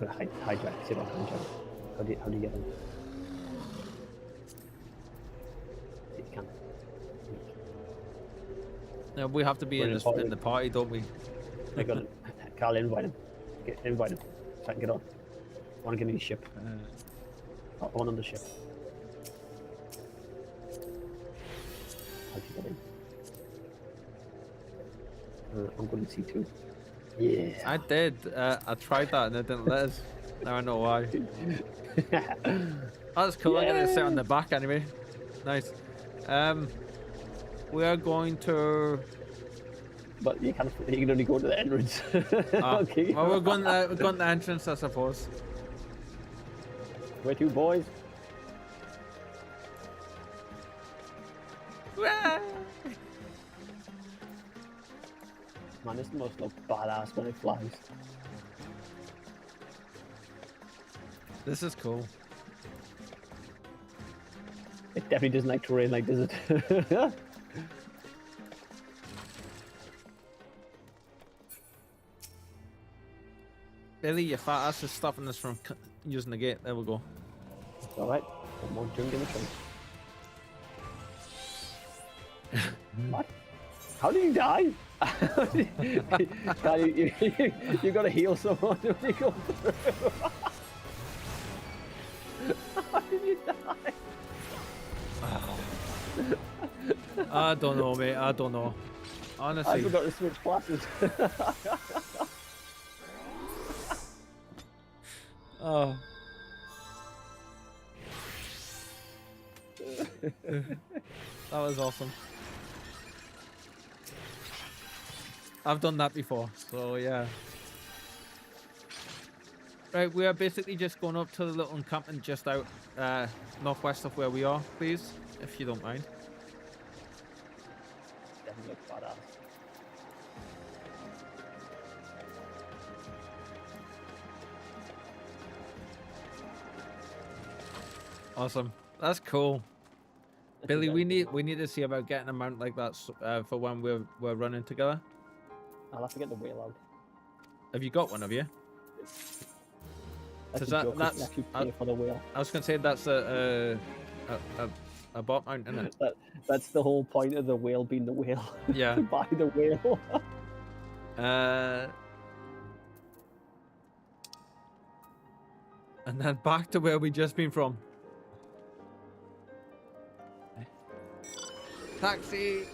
gonna hijack. See if I can hijack. How do you get in? You can. No, we have to be in the party, don't we? I got it. Carl, invite him. Invite him. So I can get on. I want to get in the ship. On the ship. How'd you get in? I'm going to C2. Yeah. I did. I tried that and it didn't let us. Now I know why. That's cool. I'm gonna sit on the back anyway. Nice. We are going to. But you can only go to the entrance. Okay. Well, we're going to the entrance, I suppose. Where to, boys? Man, this must look badass when it flies. This is cool. It definitely doesn't like terrain like does it? Billy, your fat ass is stopping us from using the gate. There we go. Alright, one more junk in the trunk. What? How did you die? You gotta heal someone when you go through. How did you die? I don't know, mate. I don't know. Honestly. I forgot to switch classes. Oh. That was awesome. I've done that before, so yeah. Right, we are basically just going up to the little encampment just out northwest of where we are, please, if you don't mind. Definitely looks badass. Awesome. That's cool. Billy, we need to see about getting a mount like that for when we're running together. I'll have to get the wheel out. Have you got one of you? That's actually pay for the wheel. I was gonna say that's a bot mount, isn't it? That's the whole point of the whale being the whale. Yeah. To buy the whale. And then back to where we just been from. Taxi.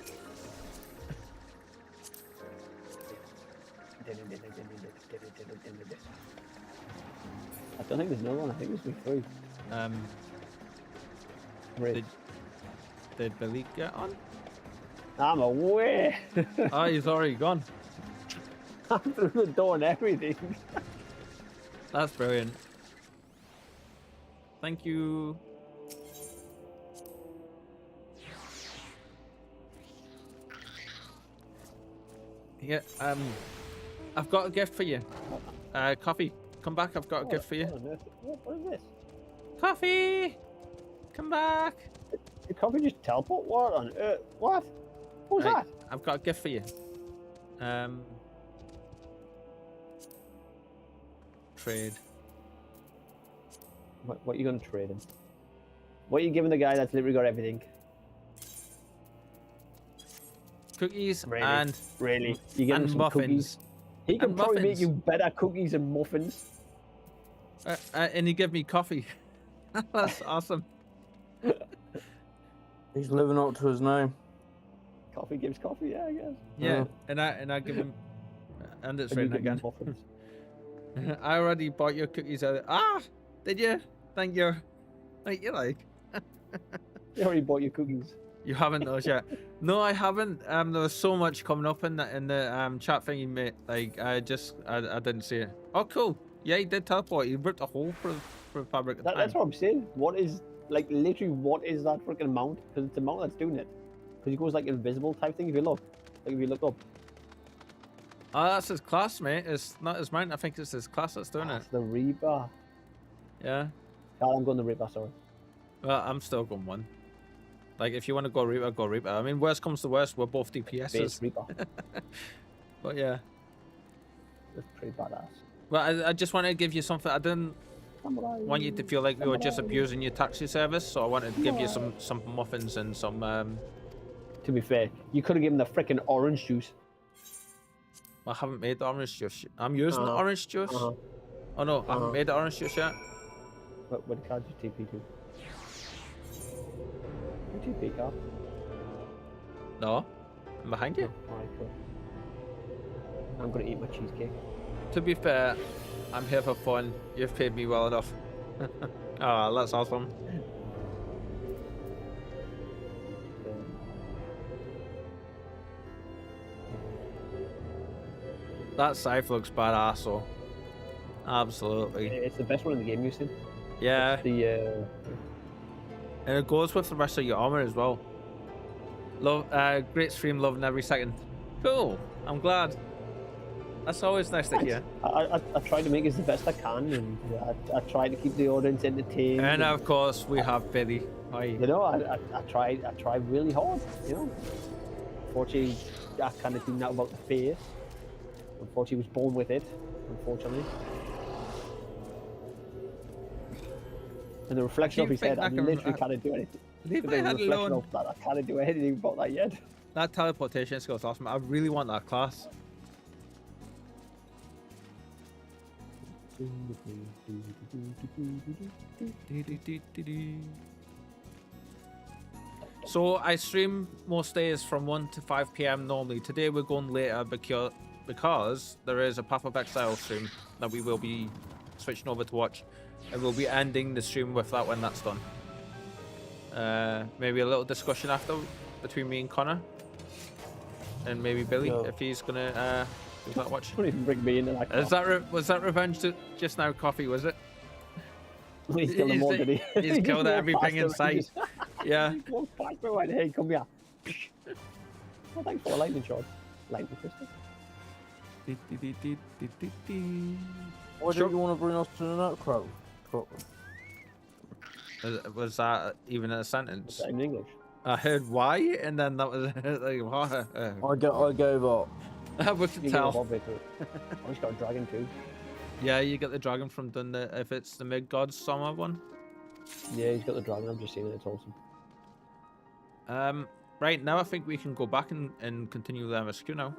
I don't think there's another one. I think there's three. Red. Did Billy get on? I'm away. Oh, he's already gone. I'm through the door and everything. That's brilliant. Thank you. Yeah, I've got a gift for you. Coffee. Come back, I've got a gift for you. What is this? Coffee! Come back! Did Coffee just teleport? What on earth? What? What was Right, that? I've got a gift for you. Trade. What are you going to trade him? What are you giving the guy that's literally got everything? Cookies Really? and Really? You give him some muffins. cookies? He can And probably make muffins. you better cookies and muffins. And he gave me coffee. That's awesome. He's living up to his name. Coffee gives coffee, yeah, I guess. Yeah, and I give him, and it's And you written give him again. muffins. I already bought your cookies out. Ah, did you? Thank you. Like you like. He already bought your cookies. You haven't those yet? No, I haven't. There was so much coming up in the chat thingy, mate. Like I didn't see it. Oh, cool. Yeah, he did teleport. He ripped a hole for fabric. At the That's time. what I'm saying. What is, like, literally, what is that freaking mount? Because it's the mount that's doing it. Because he goes, like, invisible type thing if you look. Like, if you look up. Oh, that's his class, mate. It's not his mount. I think it's his class that's doing it. That's the Reaper. Yeah. God, I'm going the Reaper, sorry. Well, I'm still going one. Like, if you want to go Reaper, go Reaper. I mean, worst comes to worst, we're both Base DPSs. Reaper. But yeah. That's pretty badass. Well, I just wanted to give you something. I didn't Samurai. want you to feel like we were just abusing your taxi service, so I wanted to give you some muffins and some. To be fair, you could have given the freaking orange juice. I haven't made the orange juice. I'm using the orange juice. Oh no, I haven't made the orange juice yet. What card did you TP to? You TP card? No, I'm behind you. Alright, cool. I'm gonna eat my cheesecake. To be fair, I'm here for fun. You've paid me well enough. Oh, that's awesome. That scythe looks badass, though. Absolutely. It's the best one in the game, you've seen. Yeah, The and it goes with the rest of your armor as well. Love, great stream, loving every second. Cool. I'm glad. That's always nice to hear. I try to make it the best I can, and I try to keep the audience entertained. And of course, we have Billy. Hi. You know, I try really hard. You know, unfortunately, I kind of think that about the face. Unfortunately, he was born with it. Unfortunately. And the reflection of his head, I literally can't do anything. Leave The my head reflection alone. of that, I can't do anything about that yet. That teleportation skill's awesome. I really want that class. So I stream most days from 1 to 5 p.m. normally. Today we're going later because there is a Path of Exile stream that we will be switching over to watch. And we'll be ending the stream with that when that's done. Maybe a little discussion after between me and Connor. And maybe Billy, if he's gonna do that watch. Don't even bring me into that. Was that revenge just now, Coffee, was it? He's killed them all, did he? He's killed everything in sight. Yeah. He walked back and went, hey, come here. Well, thanks for a lightning shot. Lightning crystal. Why don't you want to bring us to the Nutcrow? Was that even a sentence? Is that in English? I heard why, and then that was like, what? I gave up. We can You tell. I just got a dragon too. Yeah, you get the dragon from done if it's the mid gods summer one. Yeah, he's got the dragon. I've just seen it. It's awesome. Right now I think we can go back and continue the MSQ now.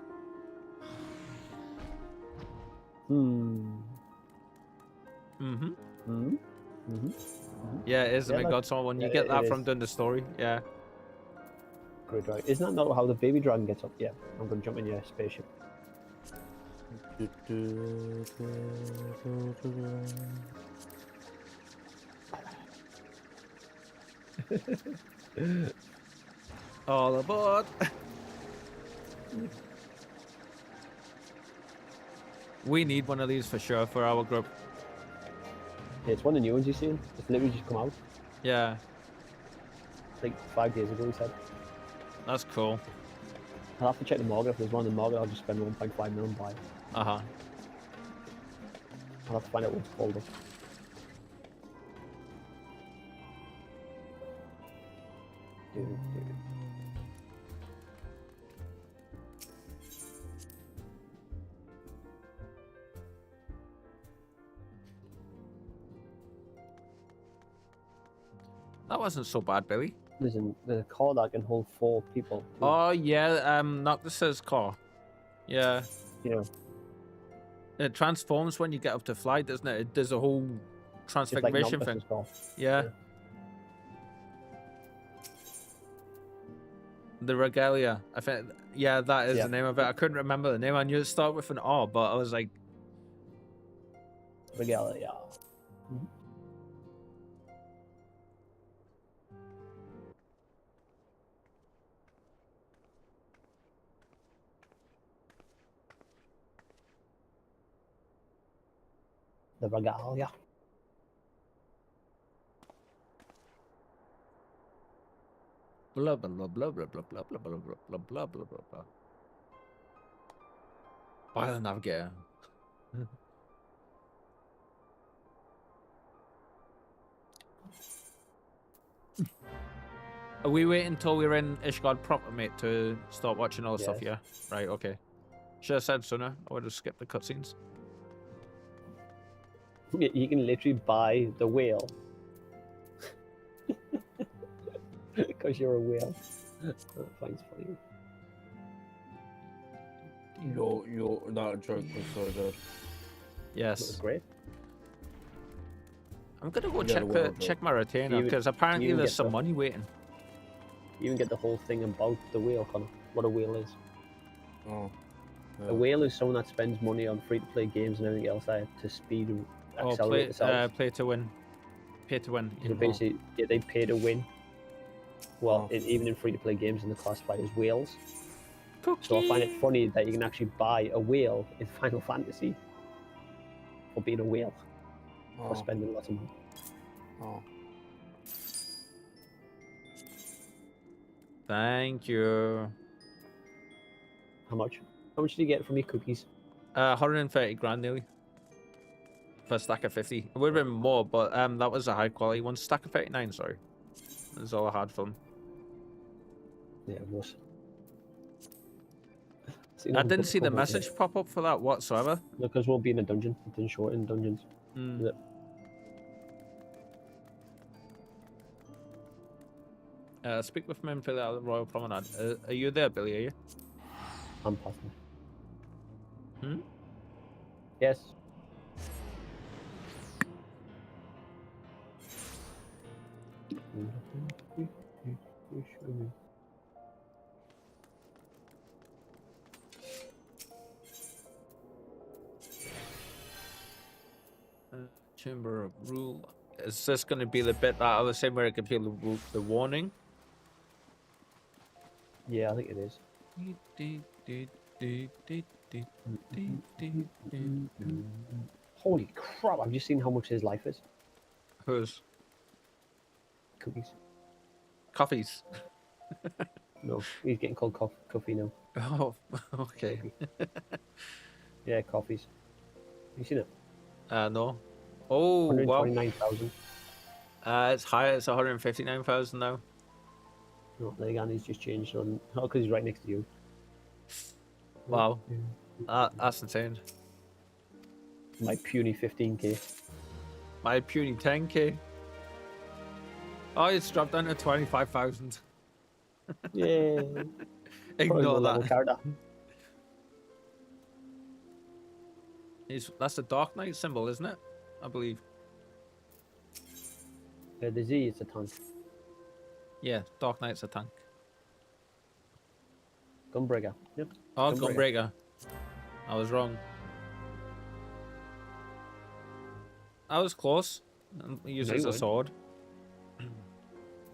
Yeah, it is the mid gods summer one. You get that from doing the story. Yeah. Great dragon. Isn't that not how the baby dragon gets up? Yeah, I'm gonna jump in your spaceship. All aboard. We need one of these for sure for our group. Yeah, it's one of the new ones you've seen. It's literally just come out. Yeah, Like 5 days ago, he said. that's cool. I'll have to check the market. If there's one in the market, I'll just spend 1.5 million buy it. Uh-huh. I'll have to find out what it's called. That wasn't so bad, Billy. There's a car that can hold 4 people. Oh yeah, Noctis's car. Yeah. Yeah. It transforms when you get up to fly, doesn't it? It does a whole Just like transfiguration Noctis's thing. car. Yeah. The Regalia. I think, yeah, that is the name of it. I couldn't remember the name. I knew it started with an R, but I was like... Regalia. The Regalia. Blah, blah, blah, blah, blah, blah, blah, blah, blah, blah, blah, blah, blah, blah, blah. By the Navigator. Are we waiting until we're in Ishgard proper, mate, to start watching all the stuff? Yeah. Right, okay. Should have said sooner. I would have skipped the cutscenes. You can literally buy the whale. Because you're a whale. That finds funny. That joke was so good. That was Yes. great. I'm gonna go Yeah, check my retainer You- because apparently you there's get some the- money waiting. You even get the whole thing about the whale, Connor. What a whale is. Oh. A whale is someone that spends money on free-to-play games and everything else to speed and Oh, accelerate themselves. play to win. Pay to win. So basically, they pay to win. Well, Oh. even in free-to-play games, and they're classified as whales. So I find it funny that you can actually buy a whale in Final Fantasy for being a whale, for spending lots of money. Oh. Thank you. How much? How much did you get from your cookies? 130 grand nearly. For a stack of 50. It would have been more, but that was a high quality one. Stack of 39, sorry. That's all I had for them. Yeah, it was. I didn't see the message pop up for that whatsoever. Because we'll be in a dungeon. It didn't show it in dungeons. Mm. Speak with me and play the Royal Promenade. Are you there, Billy? Are you? I'm passing. Hmm? Yes. Chamber of Rule. Is this going to be the bit that I was saying where it can feel the warning? Yeah, I think it is. Holy crap, I've just seen how much his life is. Whose? Cookies. Coffees. No, he's getting called coffee now. Oh, okay. Yeah, coffees. You seen it? No. Oh, wow. 129,000. It's higher. It's 159,000 now. No, Legani's just changed on. Oh, because he's right next to you. Wow. That's insane. My puny 15k. My puny 10k. Oh, it's dropped down to 25,000. Yeah. Ignore that. Character. That's the Dark Knight symbol, isn't it? I believe. The Z is a tank. Yeah, Dark Knight's a tank. Gunbreaker. Yep. Oh, Gunbreaker. I was wrong. I was close. He uses a sword.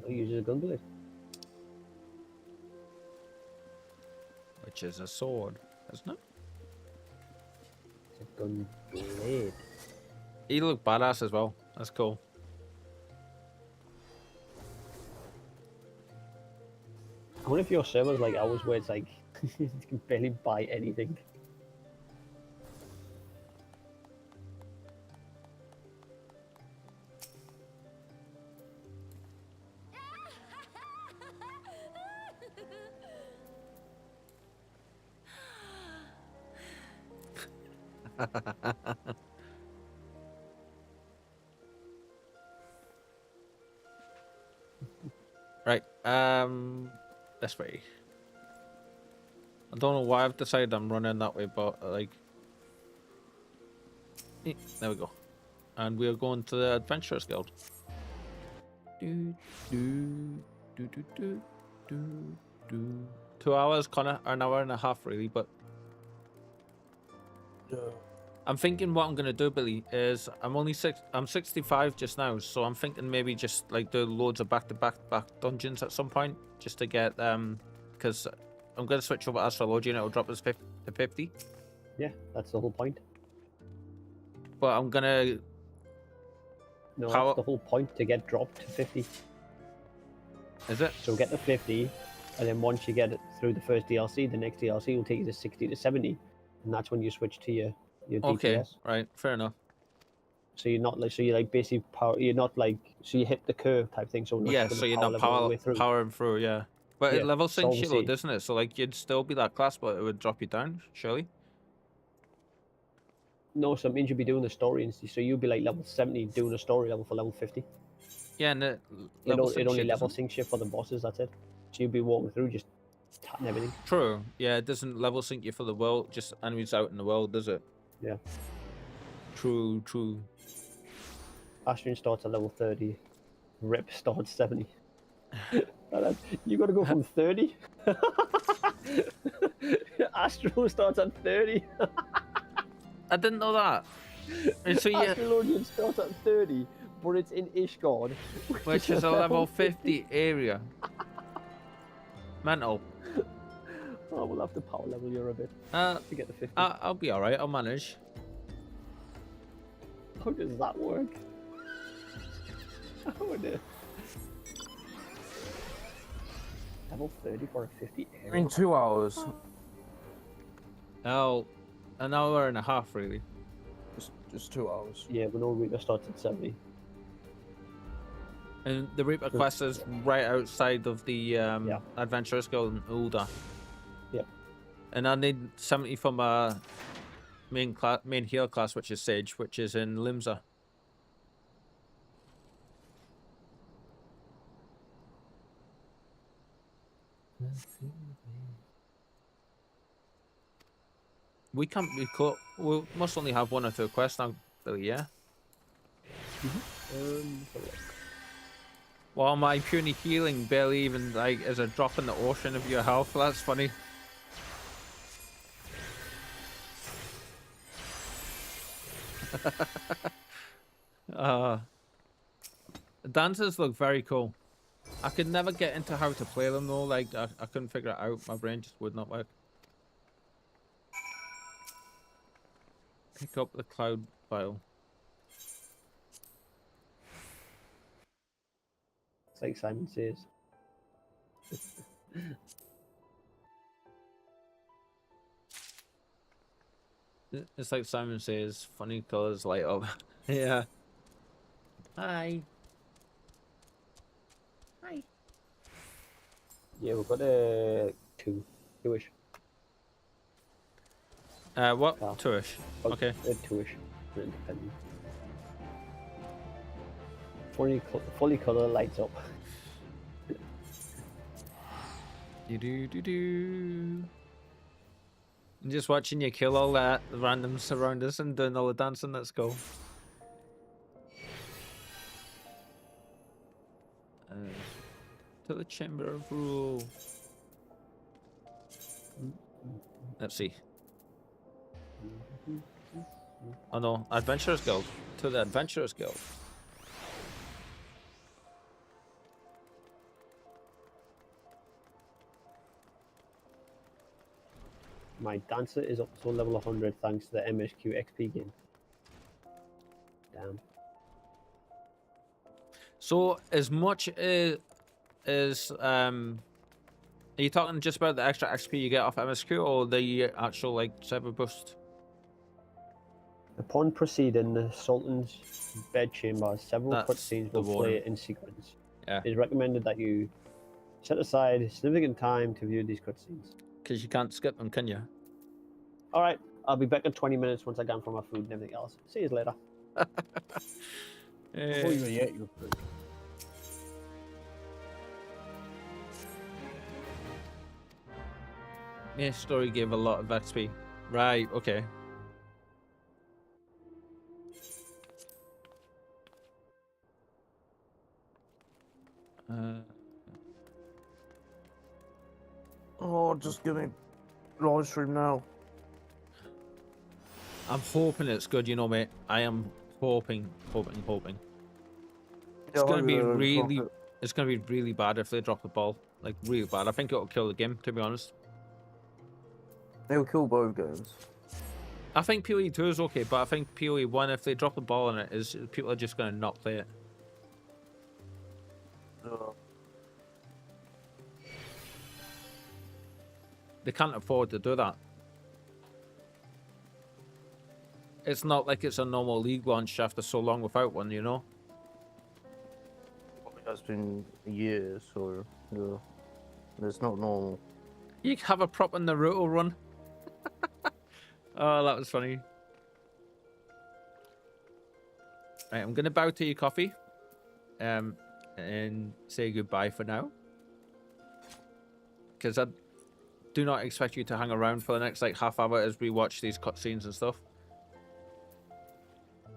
He uses a gunblade. Which is a sword, isn't it? It's a gunblade. He looked badass as well. That's cool. I wonder if your server's like ours where it's like you can barely buy anything. Right, this way. I don't know why I've decided I'm running that way, but like, there we go. And we are going to the Adventurers Guild. 2 hours, Connor, or an hour and a half, really. But I'm thinking what I'm gonna do, Billy, is I'm 65 just now, so I'm thinking maybe just like do loads of back-to-back dungeons at some point, just to get because I'm gonna switch over to astrology and it'll drop us to 50. Yeah, that's the whole point. But I'm gonna. No, that's the whole point, to get dropped to 50. Is it? So get to 50, and then once you get it through the first DLC, the next DLC will take you to 60 to 70, and that's when you switch to your DPS. Okay, right, fair enough. So you're not like, so you're like basically power. You're not like, so you hit the curve type thing. So Yeah, so you're not powering through, yeah. But Yeah, it level syncs you, obviously- doesn't it? So like you'd still be that class, but it would drop you down, surely. No, so it means you'll be doing the story, and so you'll be like level 70 doing a story level for level 50. Yeah, and It level only syncs level doesn't- syncs you for the bosses. That's it. So you'll be walking through just tapping everything. True. Yeah, it doesn't level sync you for the world, just enemies out in the world, does it? Yeah. True, true. Ashen starts at level 30. Rip starts 70. You got to go from 30. Astro starts at 30. I didn't know that. And so yeah, Astrologian starts at 30, but it's in Ishgard, which is a level 50 area. Mental. Oh, we'll have to power level you a bit Uh, to get the 50. I'll be alright. I'll manage. How does that work? Level 30 for a 50 area. In 2 hours. Oh, an hour and a half, really. Just 2 hours. Yeah, but no Reaper starts at 70. And the Reaper quest is right outside of the Adventurous Guild in Ulda. Yep. And I need 70 for my main heal class, which is Sage, which is in Limsa. We can't be caught. We must only have 1 or 2 quests now, Billy, yeah? Well, my puny healing barely even like is a drop in the ocean of your health. That's funny. Dancers look very cool. I could never get into how to play them though. Like I couldn't figure it out. My brain just would not work. Pick up the cloud file. It's like Simon says. It's like Simon says, funny colors light up. Yeah. Hi. Hi. Yeah, we've got a two-ish. What? Oh. 2-ish. Okay. Two-ish. Independent. Fully color lights up. Do. I'm just watching you kill all that randoms around us and doing all the dancing. Let's go. To the Chamber of Rule. Let's see. Oh no, Adventurers Guild. To the Adventurers Guild. My dancer is up to level 100 thanks to the MSQ XP game. Damn. So as much as are you talking just about the extra XP you get off MSQ or the actual like cyber boost? Upon proceeding, the Sultan's bedchamber has several cutscenes will play in sequence. Yeah. It is recommended that you set aside significant time to view these cutscenes. Because you can't skip them, can you? Alright, I'll be back in 20 minutes once I get for my food and everything else. See you later. Before you eat your food. Yeah, story gave a lot of XP. Right, okay. Oh, just give me live stream now. I'm hoping it's good, you know, mate. I am hoping. It's gonna be it's gonna be really bad if they drop the ball. Like really bad. I think it'll kill the game, to be honest. It'll kill both games. I think PoE 2 is okay, but I think PoE 1, if they drop the ball on it, people are just gonna not play it. They can't afford to do that. It's not like it's a normal league launch after so long without one, you know? It has been years, so yeah. It's not normal. You have a prop in Naruto run. Oh, that was funny. Right, I'm gonna bow to your coffee. And say goodbye for now. Because I do not expect you to hang around for the next like half hour as we watch these cutscenes and stuff.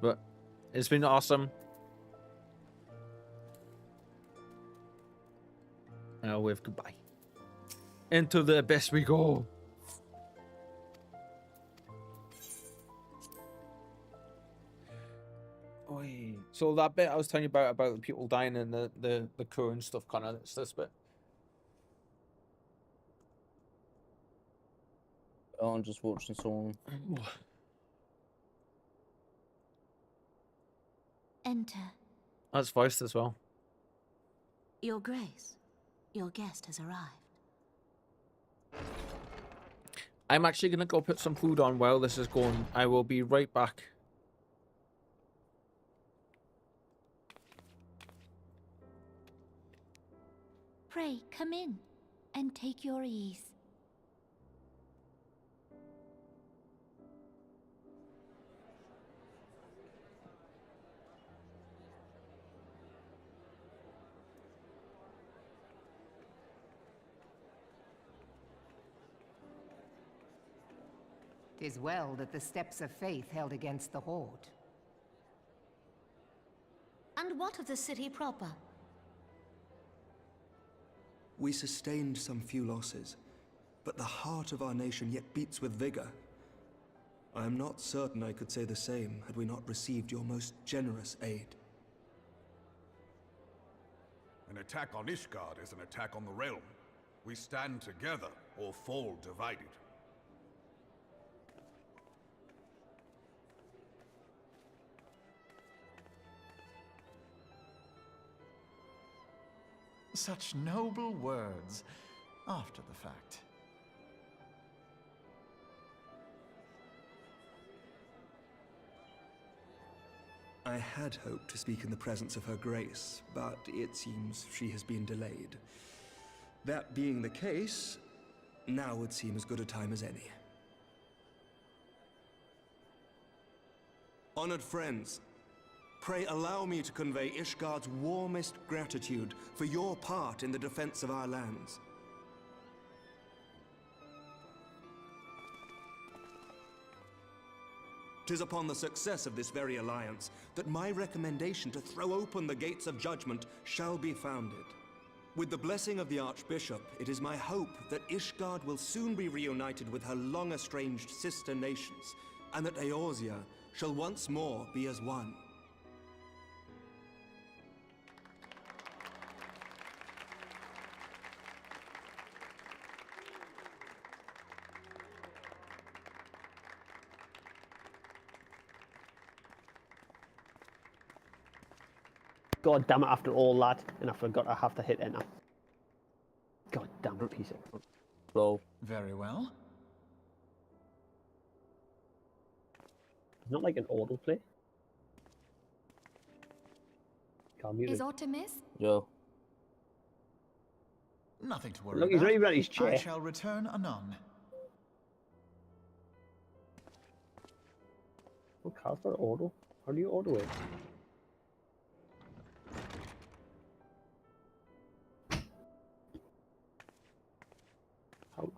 But it's been awesome. And I'll wave goodbye. Into the abyss we go. Oi. So that bit I was telling you about the people dying and the crew and stuff, Connor, it's this bit. Oh, I'm just watching someone. Enter. That's voiced as well. Your Grace, your guest has arrived. I'm actually going to go put some food on while this is going. I will be right back. Pray, come in and take your ease. "'Tis well that the steps of faith held against the Horde." And what of the city proper? We sustained some few losses, but the heart of our nation yet beats with vigor. I am not certain I could say the same had we not received your most generous aid. An attack on Ishgard is an attack on the realm. We stand together or fall divided. Such noble words after the fact. I had hoped to speak in the presence of her grace, but it seems she has been delayed. That being the case, now would seem as good a time as any. Honored friends, pray allow me to convey Ishgard's warmest gratitude for your part in the defense of our lands. Tis upon the success of this very alliance that my recommendation to throw open the gates of judgment shall be founded. With the blessing of the Archbishop, it is my hope that Ishgard will soon be reunited with her long-estranged sister nations, and that Eorzea shall once more be as one. God damn it, after all that, and I forgot I have to hit enter. God damn it, piece of... Lol. Very well. It's not like an autoplay. Can't mute Is it. Artemis? Yo. Nothing to worry Look, he's about. not even at his chair. I shall return anon. Oh, how's that auto? How do you auto it?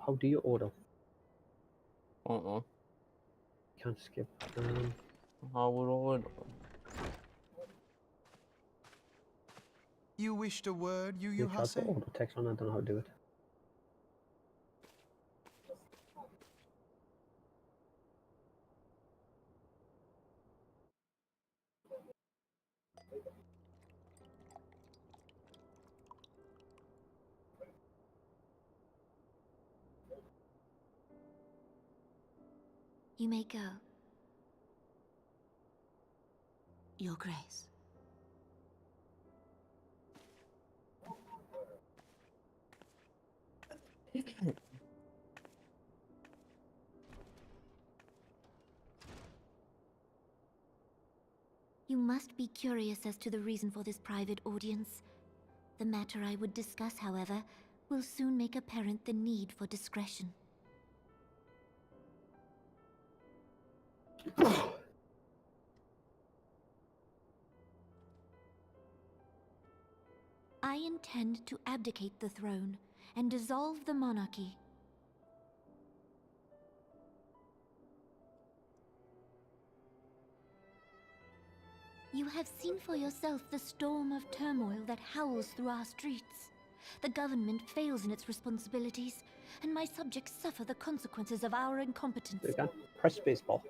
How do you auto? Can't skip. How would I? You wished a word, How's Yuhase? the auto text on? I don't know how to do it. You may go. Your Grace. You must be curious as to the reason for this private audience. The matter I would discuss, however, will soon make apparent the need for discretion. I intend to abdicate the throne and dissolve the monarchy. You have seen for yourself the storm of turmoil that howls through our streets. The government fails in its responsibilities, and my subjects suffer the consequences of our incompetence. You can press baseball.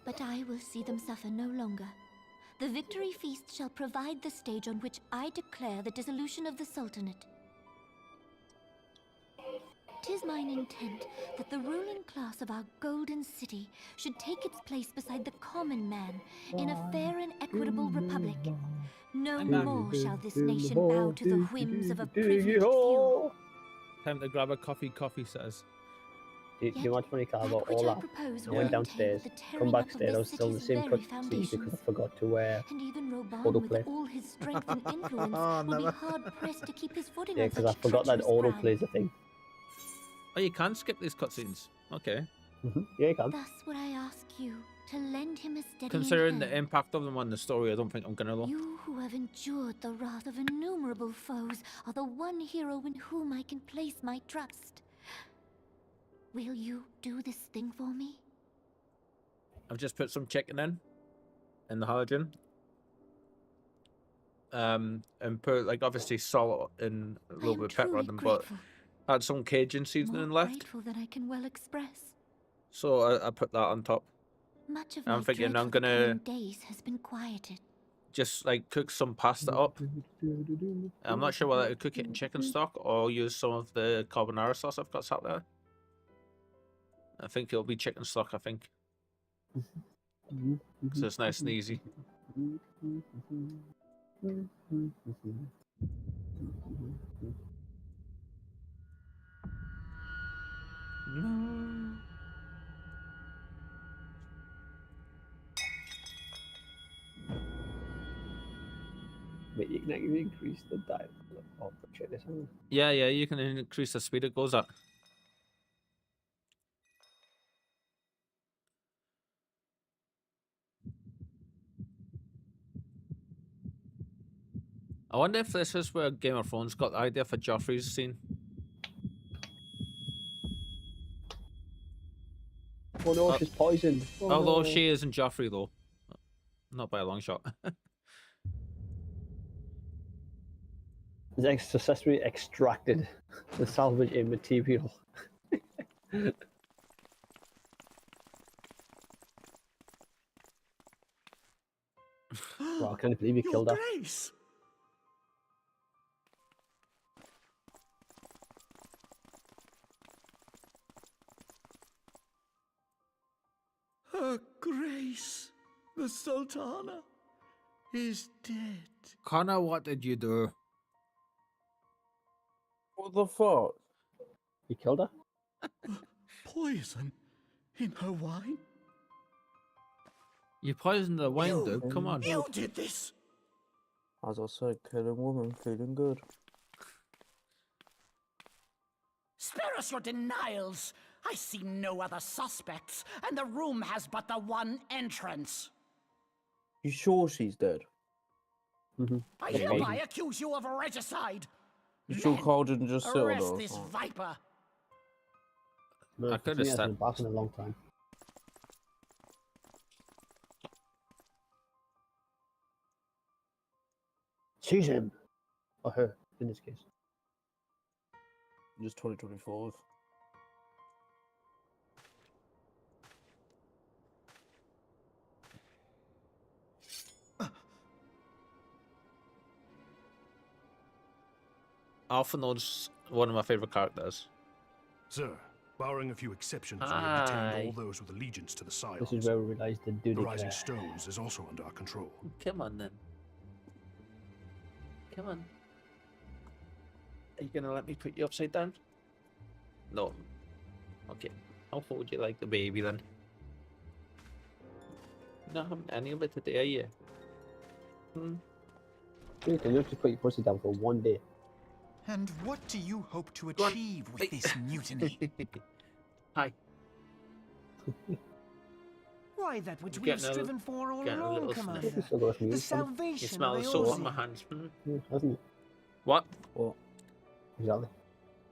But I will see them suffer no longer. The victory feast shall provide the stage on which I declare the dissolution of the Sultanate. 'Tis mine intent that the ruling class of our golden city should take its place beside the common man in a fair and equitable republic. No I'm back. more shall this nation bow to the whims of a privileged few. Time to grab a coffee, says. Do you want 20 car about all that? I went downstairs, come backstairs, I was still in the same cutscene because I forgot to And even Roban, autoplay. with all his strength and influence, Oh, will be never. hard pressed to keep his footing Yeah, on because I such forgot that treacherous ground. autoplay is a thing. Oh, you can skip these cutscenes. Okay. Yeah, you can. Thus would I ask you to lend him a steadying Considering the hand. impact of them on the story, I don't think I'm gonna though. You who have endured the wrath of innumerable foes are the one hero in whom I can place my trust. Will you do this thing for me? I've just put some chicken in the halogen. And put like obviously salt and a little bit of pepper on them, but add some Cajun seasoning left. Grateful that I can well express. So I put that on top. Much of I'm my thinking dread I'm for the gonna coming days has been quieted. just like cook some pasta up. I'm not sure whether to cook it in chicken stock or use some of the carbonara sauce I've got sat there. I think it'll be chicken stock, I think. So it's nice and easy. No. But you can actually increase the dial. Oh, check this out. Yeah, you can increase the speed it goes at. I wonder if this is where Game of Thrones got the idea for Joffrey's scene. Oh no, she's poisoned. Oh, although no. she isn't Joffrey though. Not by a long shot. It's successfully extracted the salvage in material. Well, I can't believe you killed her. Grace! Her Grace, the Sultana, is dead. Connor, what did you do? What the fuck? You killed her? Poison in her wine? You poisoned the wine, dude. Come on. You did this! As I said, killing woman, feeling good. Spare us your denials. I see no other suspects, and the room has but the one entrance. You sure she's dead? I hereby accuse you of regicide. You sure Carl didn't just sit on Arrest her? this viper. No, I could have hasn't stepped. been back in a long time. Seize him! Or her, in this case. Just 2025. Alphinaud's one of my favorite characters. Sir, barring a few exceptions, we have Aye. detained all those with allegiance to the Scions. This is where we realised the The duty Rising Stones is also under our control. Come on then. Come on. Are you gonna let me put you upside down? No. Okay. How far would you like the baby then? You're not having any of it today, are you? You can just put your pussy down for one day. And what do you hope to achieve with this mutiny? Hi. Why, that which we have Getting a- striven for all getting a along, little Commander. sniff. This is a The You salvation smell of the the sauce on Aussie. my hands. Hasn't it? What? What? Exactly.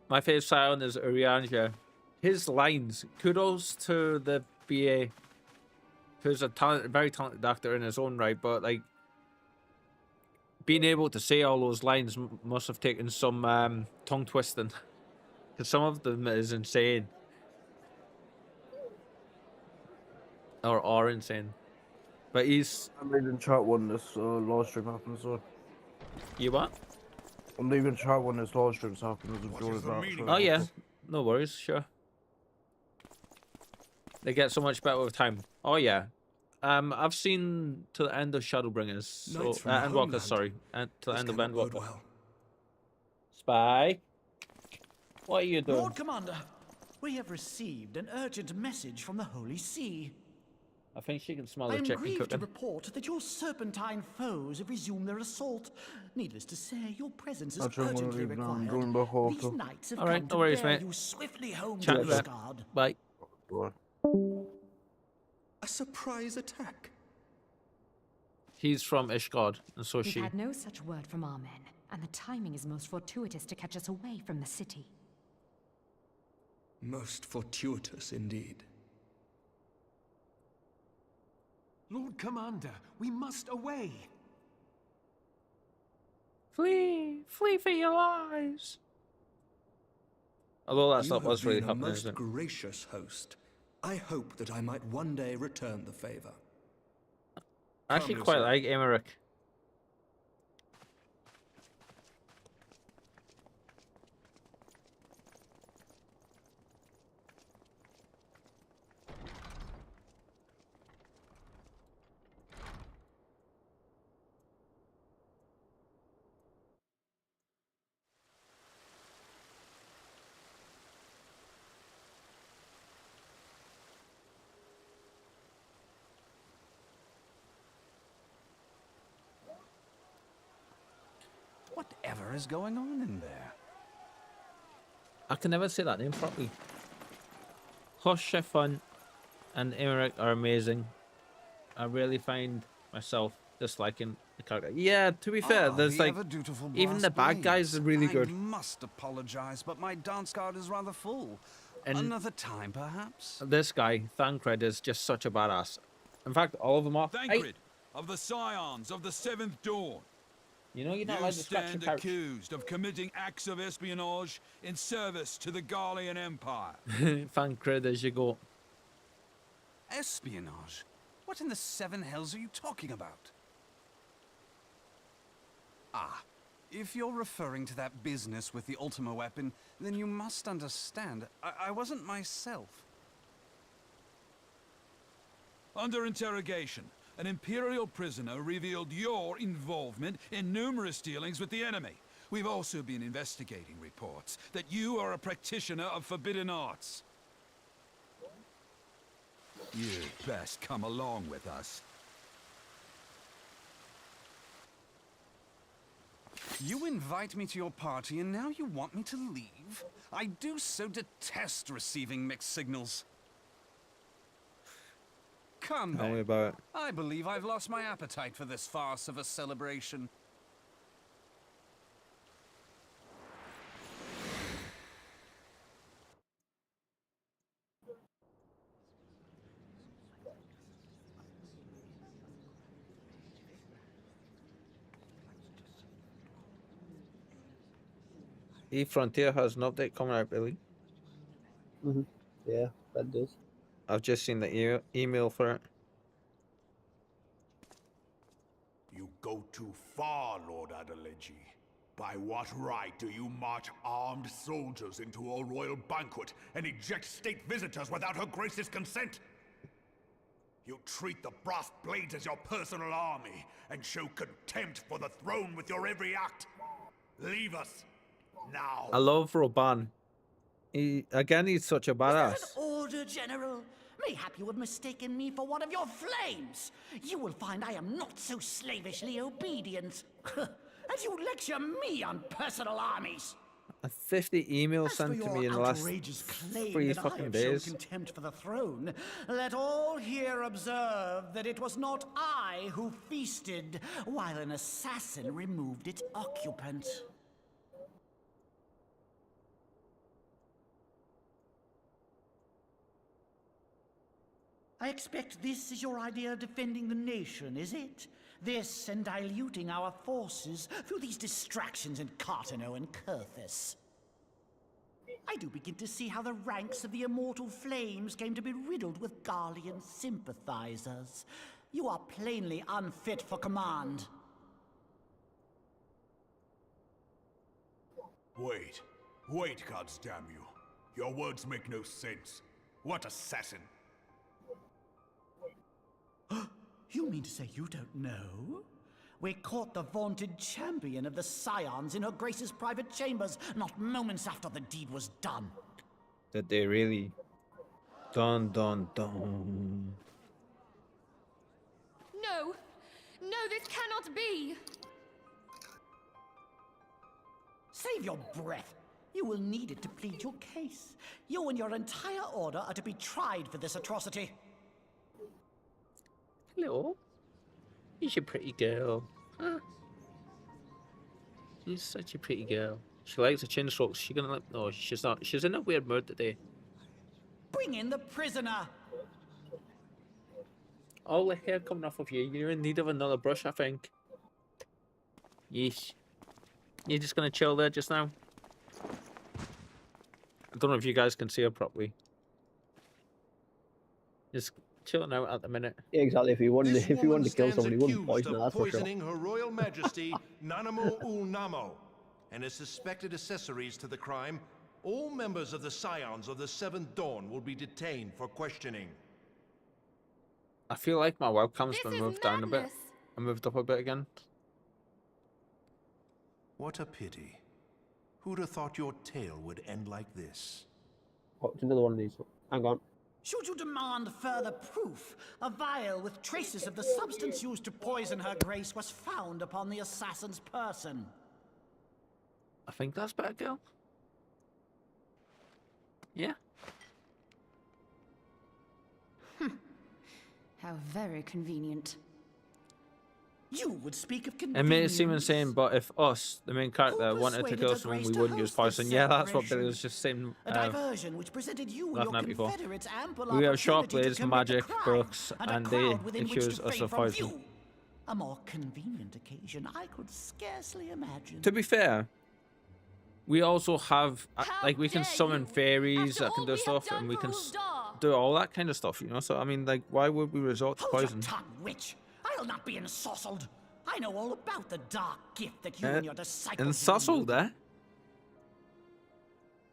My favourite Scion is Urianger. His lines, kudos to the BA, who's a very talented actor in his own right, but like being able to say all those lines must have taken some tongue twisting, because some of them is insane, or are insane. But he's. I'm leaving chat when this live stream happens. So. You what? I'm leaving chat when this live stream's happens. Oh yeah, no worries, sure. They get so much better with time. Oh yeah, I've seen to the end of Shadowbringers. So, Knights from Endwalkers, homeland. sorry. And to the This end of cannot bode Endwalker. well. Spy, what are you doing? Lord Commander, we have received an urgent message from the Holy See. I think she can smell I the am chicken grieved to cooking. report that your serpentine foes have resumed their assault. Needless to say, your presence is I don't want to urgently leave now. I'm required. doing the whole These thing. knights have All right, come no to worries, bear mate. you swiftly home Chat to to that. Ishgard. Bye. A surprise attack. He's from Ishgard, and so is We've she. had no such word from our men, and the timing is most fortuitous to catch us away from the city. Most fortuitous indeed. Lord Commander, we must away. Flee! Flee for your lives! Although that's You not what's have really been a happening, is most it? gracious host. I hope that I might one day return the favor. I actually Come, quite Lucia. like Emmerich. Whatever is going on in there? I can never say that name properly. Hush, Fun, and Emmerich are amazing. I really find myself disliking the character. Yeah, to be fair, there's the like ever-dutiful even the brass bad guys are really good. I must apologize, but my dance card is rather full. And Another time, perhaps? this guy, Thancred, is just such a badass. In fact, all of them are. Thancred, of the Scions of the Seventh Dawn. You know you're not You allowed to scratch your stand couch. accused of committing acts of espionage in service to the Garlean Empire. Thancred as you go. Espionage? What in the seven hells are you talking about? Ah, if you're referring to that business with the Ultima weapon, then you must understand, I wasn't myself. Under interrogation, an Imperial prisoner revealed your involvement in numerous dealings with the enemy. We've also been investigating reports that you are a practitioner of forbidden arts. You'd best come along with us. You invite me to your party and now you want me to leave? I do so detest receiving mixed signals. Come Tell me then. about it. I believe I've lost my appetite for this farce of a celebration. E-Frontier has an update coming out, Billy. Yeah, that does. I've just seen the email for it. You go too far, Lord Adeleji. By what right do you march armed soldiers into a royal banquet and eject state visitors without her grace's consent? You treat the brass blades as your personal army and show contempt for the throne with your every act. Leave us now. I love Roban. He's such a badass. An order, General. Mayhap you have mistaken me for one of your flames. You will find I am not so slavishly obedient. As you lecture me on personal armies. 50 emails sent to me in the last outrageous claim 3 that I fucking have days. shown contempt for the throne, let all here observe that it was not I who feasted while an assassin removed its occupant. I expect this is your idea of defending the nation, is it? This and diluting our forces through these distractions in Cartano and Kurthus. I do begin to see how the ranks of the Immortal Flames came to be riddled with Garlean sympathizers. You are plainly unfit for command. Wait, goddamn you. Your words make no sense. What assassin? You mean to say you don't know? We caught the vaunted champion of the Scions in her Grace's private chambers, not moments after the deed was done. Did they really? Dun dun dun. No! No, this cannot be! Save your breath. You will need it to plead your case. You and your entire order are to be tried for this atrocity. Hello. She's a pretty girl. Huh? She's such a pretty girl. She likes the chin strokes. She gonna like? No, she's not. She's in a weird mood today. Bring in the prisoner. All the hair coming off of you. You're in need of another brush, I think. Yes. You're just gonna chill there just now. I don't know if you guys can see her properly. Just chilling out at the minute. Yeah, exactly. If you wanted to kill somebody, you wouldn't poison her. That's for sure. Poisoning Her Royal Majesty Nanamo Ul Namo and his suspected accessories to the crime. All members of the Scions of the Seventh Dawn will be detained for questioning. I feel like my webcam's been moved down a bit. I moved up a bit again. What a pity. Who'd have thought your tale would end like this? What's another one of these? Hang on. Should you demand further proof, a vial with traces of the substance used to poison her grace was found upon the assassin's person. I think that's better, girl. Yeah. How very convenient. You would speak of It convenience. may seem insane, but if us, the main character, wanted to kill someone, we wouldn't use poison. Yeah, that's what Billy was just saying. A diversion which presented you and laughing your at before. confederates ample We have sharp opportunity blades, to commit magic, the crime, books, and a and they crowd within which accuse to us fade of from poison. view. A more convenient occasion I could scarcely imagine. To be fair, we also have, like, we can summon fairies that can do stuff, and we can do all that kind of stuff, you know? So, I mean, like, why would we resort to Hold poison? your tongue, witch! I'll not be ensorcelled. I know all about the dark gift that you and your disciples Ensorcelled, eh?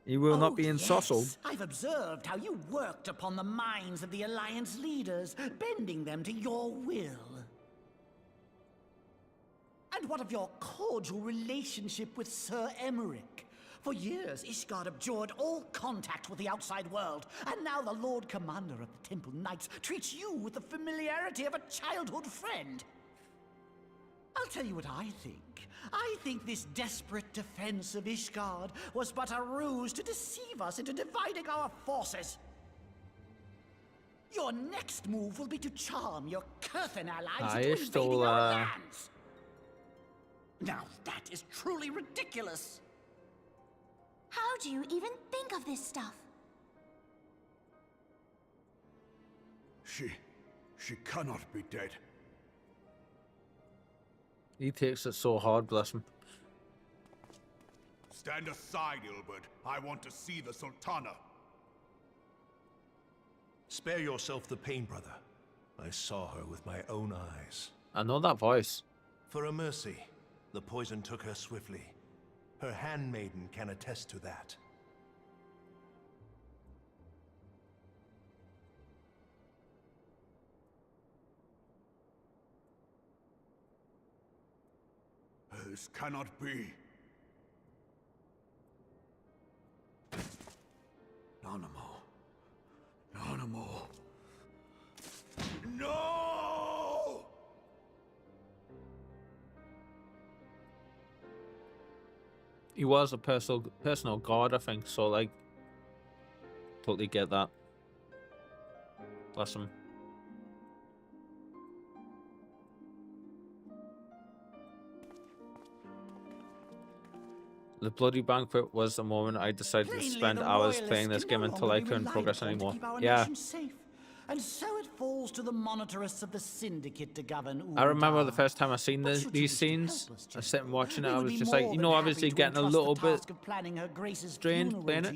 You will not be ensorcelled. Yes. I've observed how you worked upon the minds of the Alliance leaders, bending them to your will. And what of your cordial relationship with Sir Emmerich? For years, Ishgard abjured all contact with the outside world, and now the Lord Commander of the Temple Knights treats you with the familiarity of a childhood friend. I'll tell you what I think. I think this desperate defense of Ishgard was but a ruse to deceive us into dividing our forces. Your next move will be to charm your Kurthan allies into invading our lands. Now that is truly ridiculous. How do you even think of this stuff? She cannot be dead. He takes it so hard, bless him. Stand aside, Ilbert. I want to see the Sultana. Spare yourself the pain, brother. I saw her with my own eyes. I know that voice. For a mercy, the poison took her swiftly. Her handmaiden can attest to that. This cannot be. Nanamo. Nanamo. No! He was a personal god, I think, so, like, totally get that. Bless him. The bloody banquet was the moment I decided to spend hours playing this game until I couldn't progress anymore. Yeah. And so it falls to the monitorists of the Syndicate to govern. I remember the first time I seen these scenes, I was sitting watching it, I was just like, you know, obviously getting a little bit strained playing it.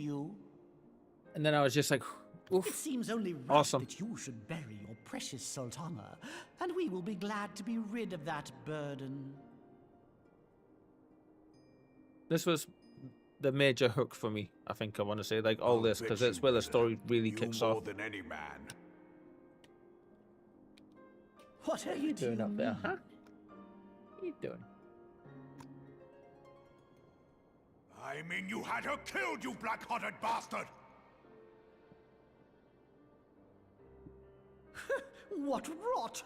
And then I was just like, oof, it seems only right awesome. that you should bury your precious Sultana, and we will be glad to be rid of that burden. This was the major hook for me, I think I want to say, like, all this, because it's where the story really kicks off. More than any man. What are you doing up there, huh? What are you doing? I mean, you had her killed, you black-hearted bastard! What rot!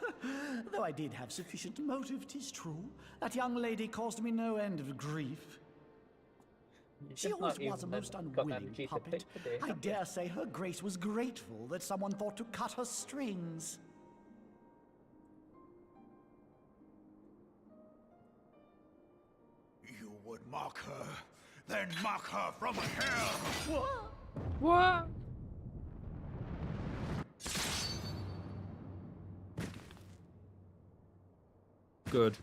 Though I did have sufficient motive, 'tis true. That young lady caused me no end of grief. She always was a most unwilling puppet. I dare say her grace was grateful that someone thought to cut her strings. You would mock her, then mock her from hell! What? What? Good.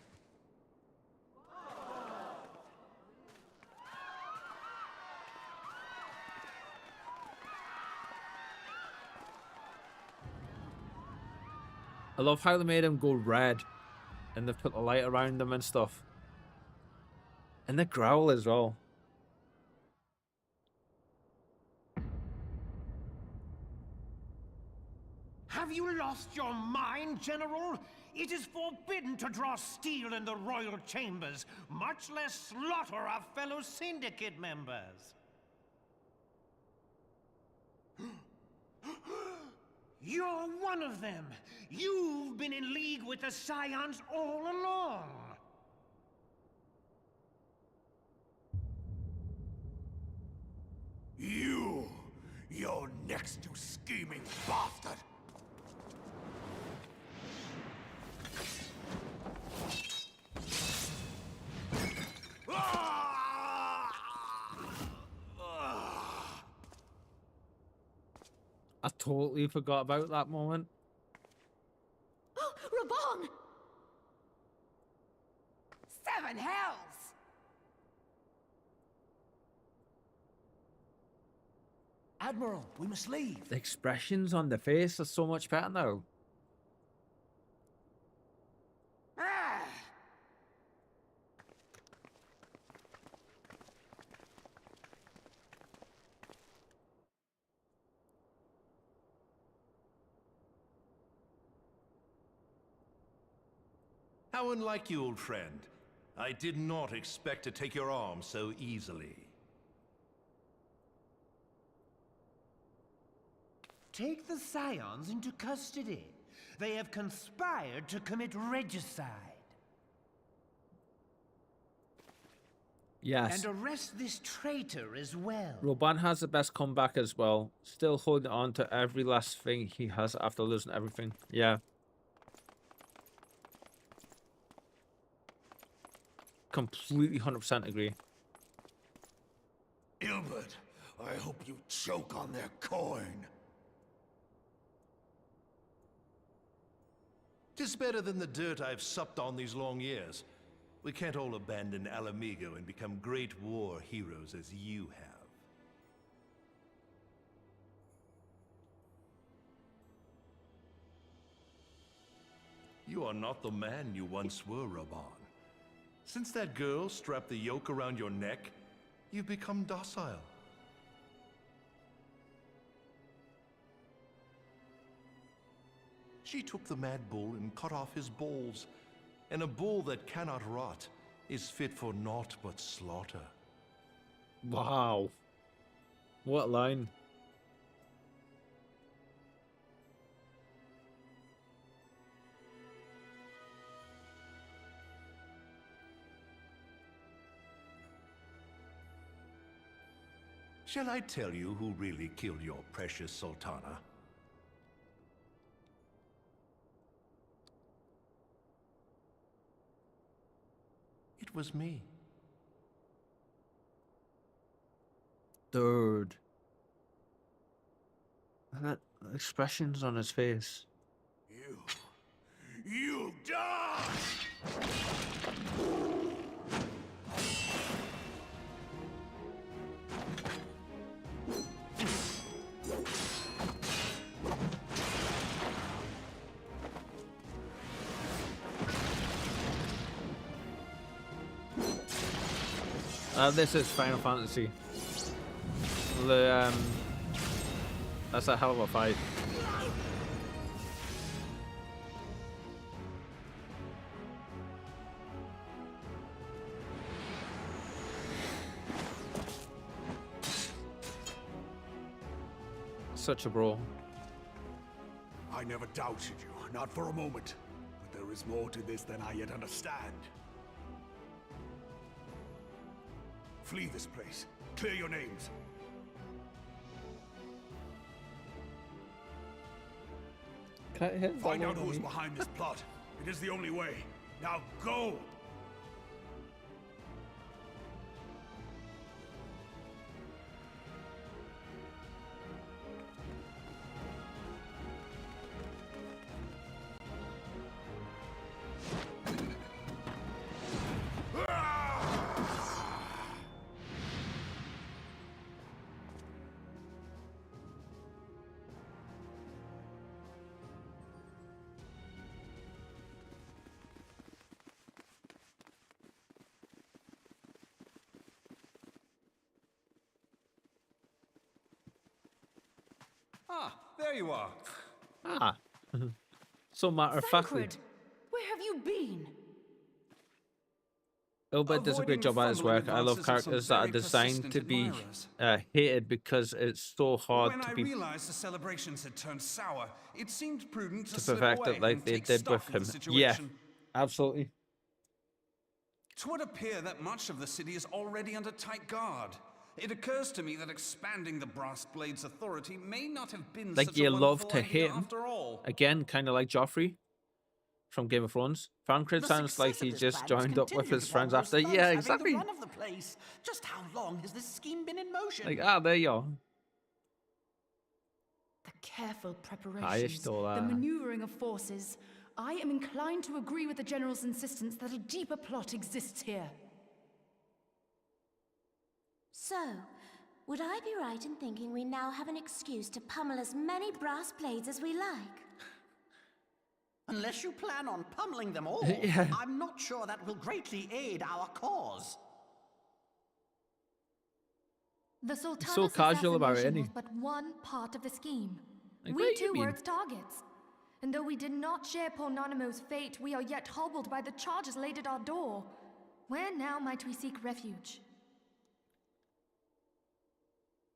I love how they made him go red and they've put the light around him and stuff. And the growl as well. Have you lost your mind, General? It is forbidden to draw steel in the royal chambers, much less slaughter our fellow syndicate members. You're one of them. You've been in league with the Scions all along. You're next, you scheming bastard! I totally forgot about that moment. Oh, Raban! 7 hells! Admiral, we must leave. The expressions on the face are so much better now. Ah! How unlike you, old friend. I did not expect to take your arm so easily. Take the Scions into custody. They have conspired to commit regicide. Yes. And arrest this traitor as well. Roban has the best comeback as well. Still holding on to every last thing he has after losing everything. Yeah. Completely 100% agree. Ilbert, I hope you choke on their coin. 'Tis better than the dirt I've supped on these long years. We can't all abandon Alamigo and become great war heroes as you have. You are not the man you once were, Raban. Since that girl strapped the yoke around your neck, you've become docile. She took the mad bull and cut off his balls, and a bull that cannot rot is fit for naught but slaughter. Wow. What line? Shall I tell you who really killed your precious Sultana? It was me. Dude. And that expressions on his face. You die! This is Final Fantasy. That's a hell of a fight. Such a bro. I never doubted you, not for a moment. But there is more to this than I yet understand. Flee this place. Clear your names. Find out who is behind this plot. It is the only way. Now go! Ah, there you are. Ah. So matter of factly. Thancred, where have you been? Ilbert does a great job at his work. I love characters that are designed to be hated because it's so hard When to I be realized the celebrations had turned sour, it seemed prudent to to slip perfect away it like and they take did stock with of the him. Yeah, situation. absolutely. 'Twould appear that much of the city is already under tight guard. It occurs to me that expanding the Brass Blade's authority may not have been Like such you a love wonderful to idea hate him. after all. Again, kind of like Joffrey from Game of Thrones. Thancred sounds like he just joined up with his friends after. Yeah, exactly. The run of the place. Just how long has this scheme been in motion? Like, there you are. The careful I preparations, stole the that. maneuvering of forces. I am inclined to agree with the General's insistence that a deeper plot exists here. So, would I be right in thinking we now have an excuse to pummel as many brass blades as we like? Unless you plan on pummeling them all, Yeah. I'm not sure that will greatly aid our cause. The Sultana's So casual about it, assassination isn't he? was but one part of the scheme. Like, We what do you too were mean? its targets. And though we did not share Pornonimo's fate, we are yet hobbled by the charges laid at our door. Where now might we seek refuge?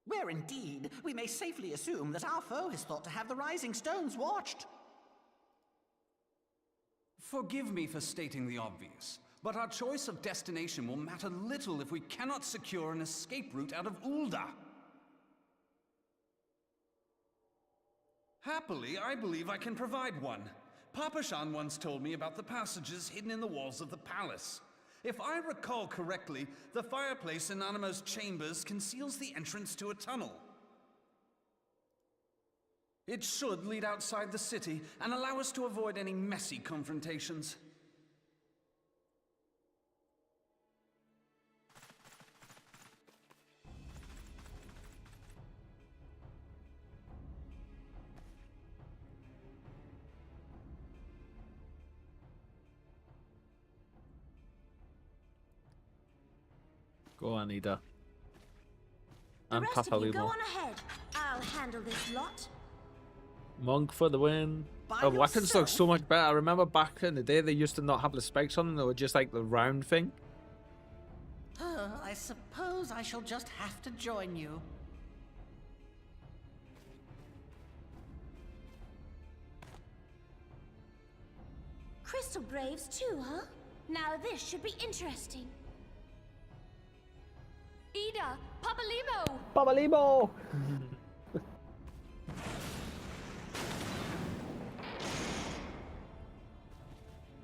Where indeed, we may safely assume that our foe is thought to have the Rising Stones watched. Forgive me for stating the obvious, but our choice of destination will matter little if we cannot secure an escape route out of Ul'dah. Happily, I believe I can provide one. Papa Shan once told me about the passages hidden in the walls of the palace. If I recall correctly, the fireplace in Animo's chambers conceals the entrance to a tunnel. It should lead outside the city and allow us to avoid any messy confrontations. Go on, Ida. The And rest Papa of you go Limo. on ahead. I'll handle this lot. Monk for the win. By The weapons look yourself? so much better. I remember back in the day they used to not have the spikes on them. They were just like the round thing. I suppose I shall just have to join you. Crystal Braves too, huh? Now this should be interesting. Ida! Papa Limo! Papa Limo!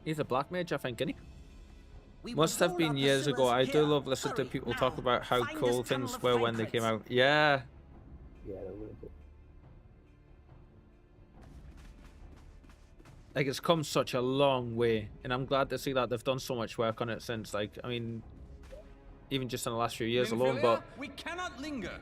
He's a black mage, I think, isn't he? We Must will have hold been up the years ago. sewers I do here. love listening to Hurry, people now. talk about how Find cool this tunnel things of were when they fine came prints. out. Yeah. Yeah, that would have been. Like, it's come such a long way, and I'm glad to see that they've done so much work on it since, like, I mean, even just in the last few years alone, but we cannot linger.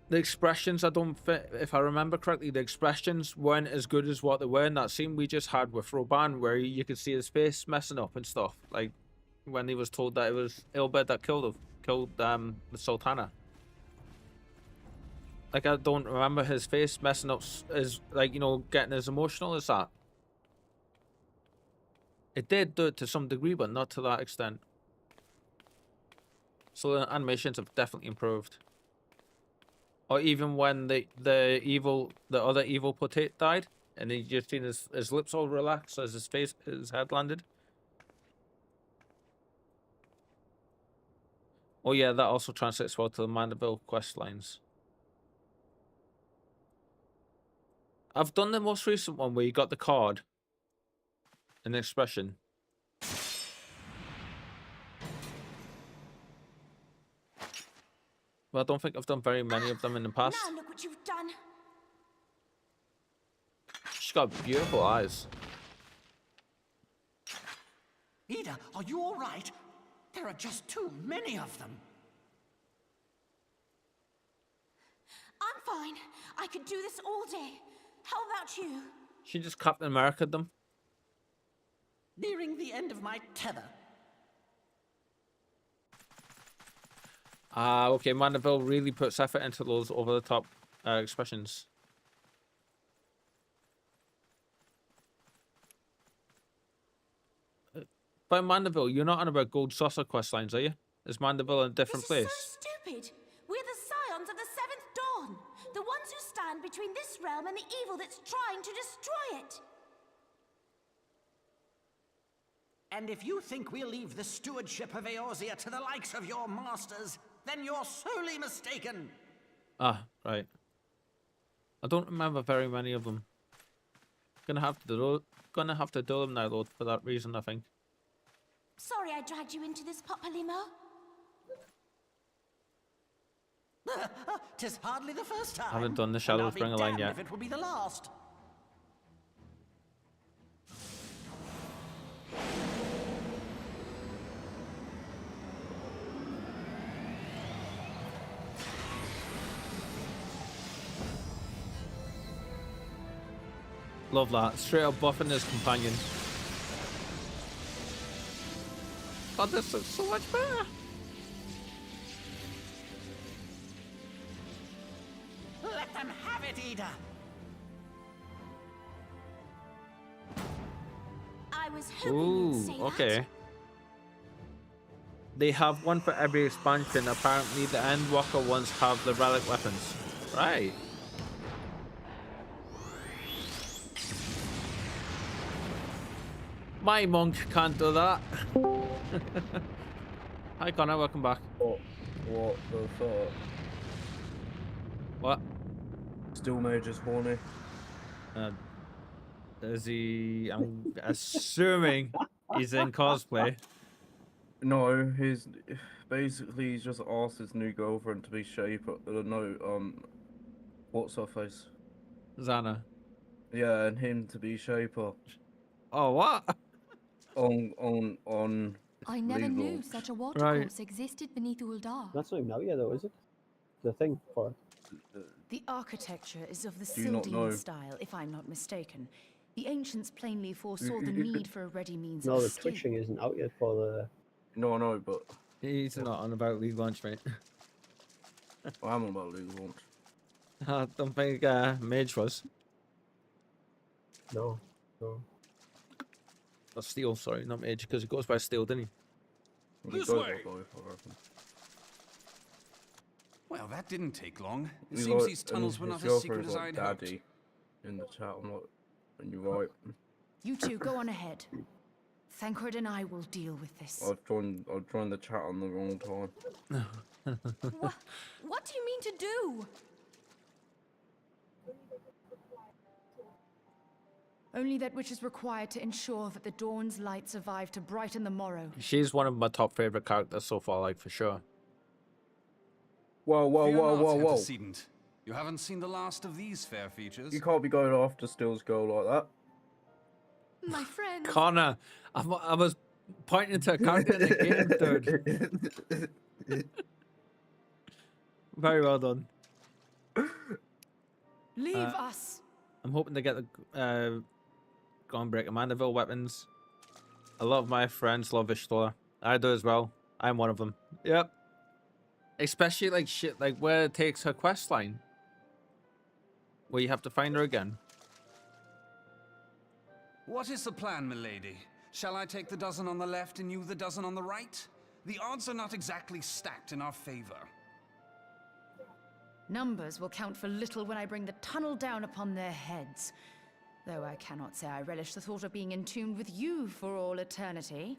the expressions, I don't fit, if I remember correctly, the expressions weren't as good as what they were in that scene we just had with Roban, where you could see his face messing up and stuff, like when he was told that it was Ilbert that killed the Sultana. Like, I don't remember his face messing up as, like, you know, getting as emotional as that. It did do it to some degree, but not to that extent. So the animations have definitely improved. Or even when the other evil potato died, and he just seen his lips all relax as his head landed. Oh yeah, that also translates well to the Mandeville quest lines. I've done the most recent one where you got the card and the expression. Well, I don't think I've done very many of them in the past. Now look what you've done. She's got beautiful eyes. Ida, are you all right? There are just too many of them. I'm fine. I could do this all day. How about you? She just Captain America'd them. Nearing the end of my tether. Ah, okay. Mandeville really puts effort into those over-the-top expressions. By Mandeville, you're not on about Gold Saucer quest lines, are you? Is Mandeville in a different place? This is so stupid. We're the scions of the Seventh Dawn, the ones who stand between this realm and the evil that's trying to destroy it. And if you think we'll leave the stewardship of Eorzea to the likes of your masters, then you're sorely mistaken. Ah, right. I don't remember very many of them. Gonna have to do them now, though, for that reason, I think. Sorry I dragged you into this, Papalymo. 'Tis hardly the first time. I haven't done the Shadows Bringer line yet. If it will be the last. Love that. Straight up buffing his companion. Oh, this looks so much better. Let them have it, Ida. I was hoping Ooh, you'd say okay. that. They have one for every expansion. Apparently, the Endwalker ones have the relic weapons. Right. My monk can't do that. Hi Connor, welcome back. What the fuck? What? Still Mage is horny. Is he? I'm assuming he's in cosplay. No, he's just asked his new girlfriend to be Shaper. What's her face? Xana. Yeah, and him to be Shaper. Oh, what? On. I never League knew launch. such a watercourse existed beneath Uldar. That's not even out yet, though, is it? The thing for it. The architecture is of the Do you not know? Syldean style, if I'm not mistaken. The ancients plainly foresaw the need for a ready means No, of the escape. twitching isn't out yet for the. No, but He's not on about League launch, mate. I am on about League launch. I don't think Mage was. No. Or Steel, sorry, not Mage, because it goes by Steel, didn't he? This way. Well, that didn't take long. It seems these tunnels were not as secret as I'd hoped. Daddy in the chat, I'm not. And you're right. You two, go on ahead. Thancred and I will deal with this. I've joined the chat on the wrong time. What do you mean to do? Only that which is required to ensure that the dawn's light survive to brighten the morrow. She's one of my top favorite characters so far, like for sure. Whoa. Antecedent. You haven't seen the last of these fair features. You can't be going after Steel's girl like that. My friend. Connor, I was pointing to a character in the game, dude. Very well done. Leave us. I'm hoping to get the Gunbreaker Mandeville weapons. A lot of my friends love Ishtar. I do as well. I'm one of them. Yep. Especially like shit like where it takes her quest line. Where you have to find her again. What is the plan, milady? Shall I take the dozen on the left and you the dozen on the right? The odds are not exactly stacked in our favor. Numbers will count for little when I bring the tunnel down upon their heads. Though I cannot say I relish the thought of being entombed with you for all eternity.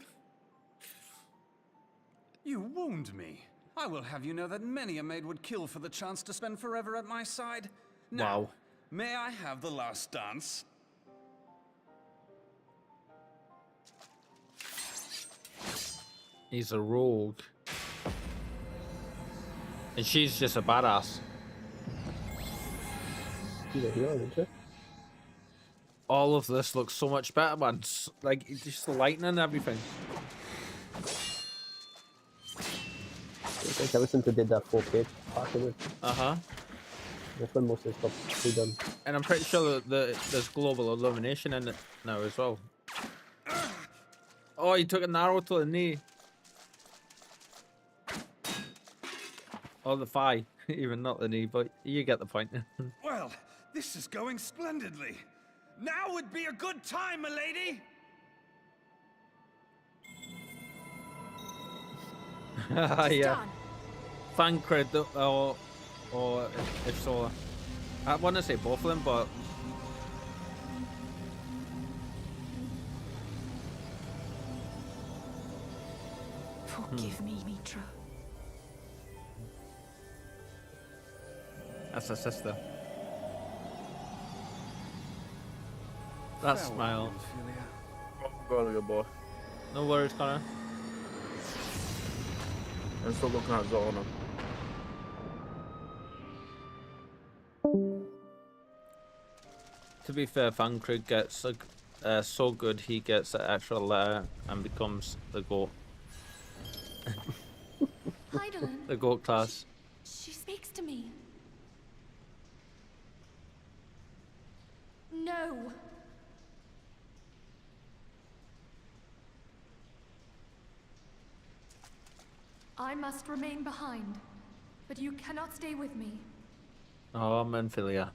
You wound me. I will have you know that many a maid would kill for the chance to spend forever at my side. Now, Wow. may I have the last dance? He's a rogue. And she's just a badass. She's a hero, isn't she? All of this looks so much better, man. Like, just the lighting and everything. It's like ever since I did that 4K pack of it. Uh-huh. That's when most of the stuff is done. And I'm pretty sure that there's global illumination in it now as well. Oh, he took an arrow to the knee. Or the thigh. Even not the knee, but you get the point. Well, this is going splendidly. Now would be a good time, milady. Yeah. Thancred, or if so, I want to say both of them, but Forgive me, Mitra. that's her sister. That smile. Go, good boy. No worries, Connor. I'm still looking at Zona. To be fair, Thancred gets so good he gets an extra letter and becomes the GOAT. Heidelin. The GOAT class. She speaks to me. No. I must remain behind, but you cannot stay with me. Oh, Menphilia.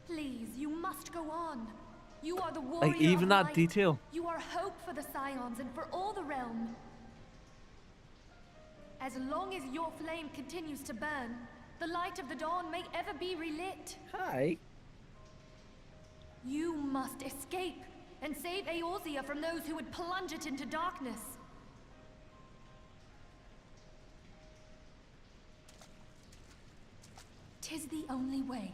Please, you must go on. You are the warrior Like, even of that light. detail. You are hope for the Scions and for all the realm. As long as your flame continues to burn, the light of the dawn may ever be relit. Hi. You must escape and save Eorzea from those who would plunge it into darkness. Tis the only way.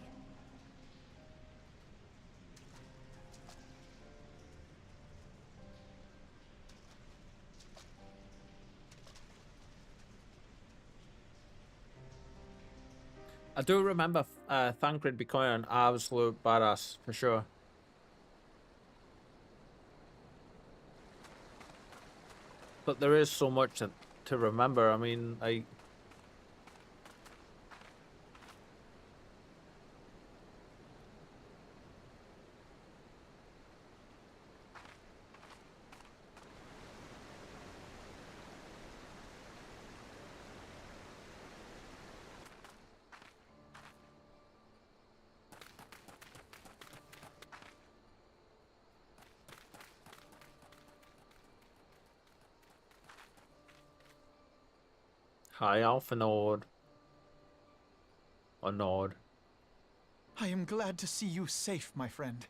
I do remember Thancred becoming an absolute badass, for sure. But there is so much to remember. I mean, High Alpha Nord. Or Nord. I am glad to see you safe, my friend.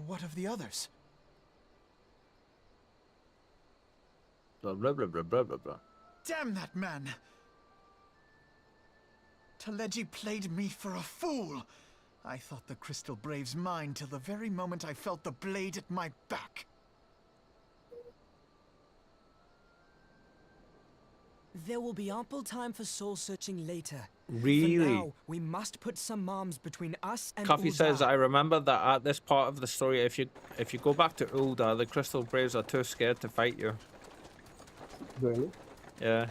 What of the others? Blah, blah, blah, blah, blah, blah, blah. Damn that man! Teleji played me for a fool! I thought the Crystal Brave's mine till the very moment I felt the blade at my back. There will be ample time for soul-searching later. Really? For now, we must put some arms between us and Coffee Ul'dah. says, I remember that at this part of the story, if you go back to Ul'dah, the Crystal Braves are too scared to fight you. Really? Yeah.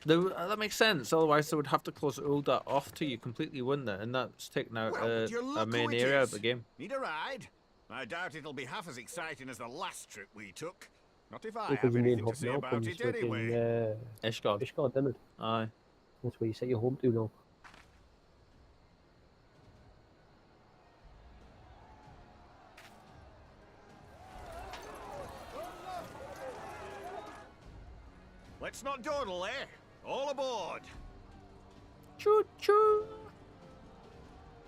That makes sense. Otherwise, they would have to close Ul'dah off to you completely, wouldn't it? And that's taking out a main area of the game. Need a ride? I doubt it'll be half as exciting as the last trip we took. Not if I Because have your main anything to hub say now about comes it anyway. fucking Ishgard. Ishgard, didn't it? Aye. That's where you set your home to now. Let's not dawdle, eh? All aboard! Choo choo.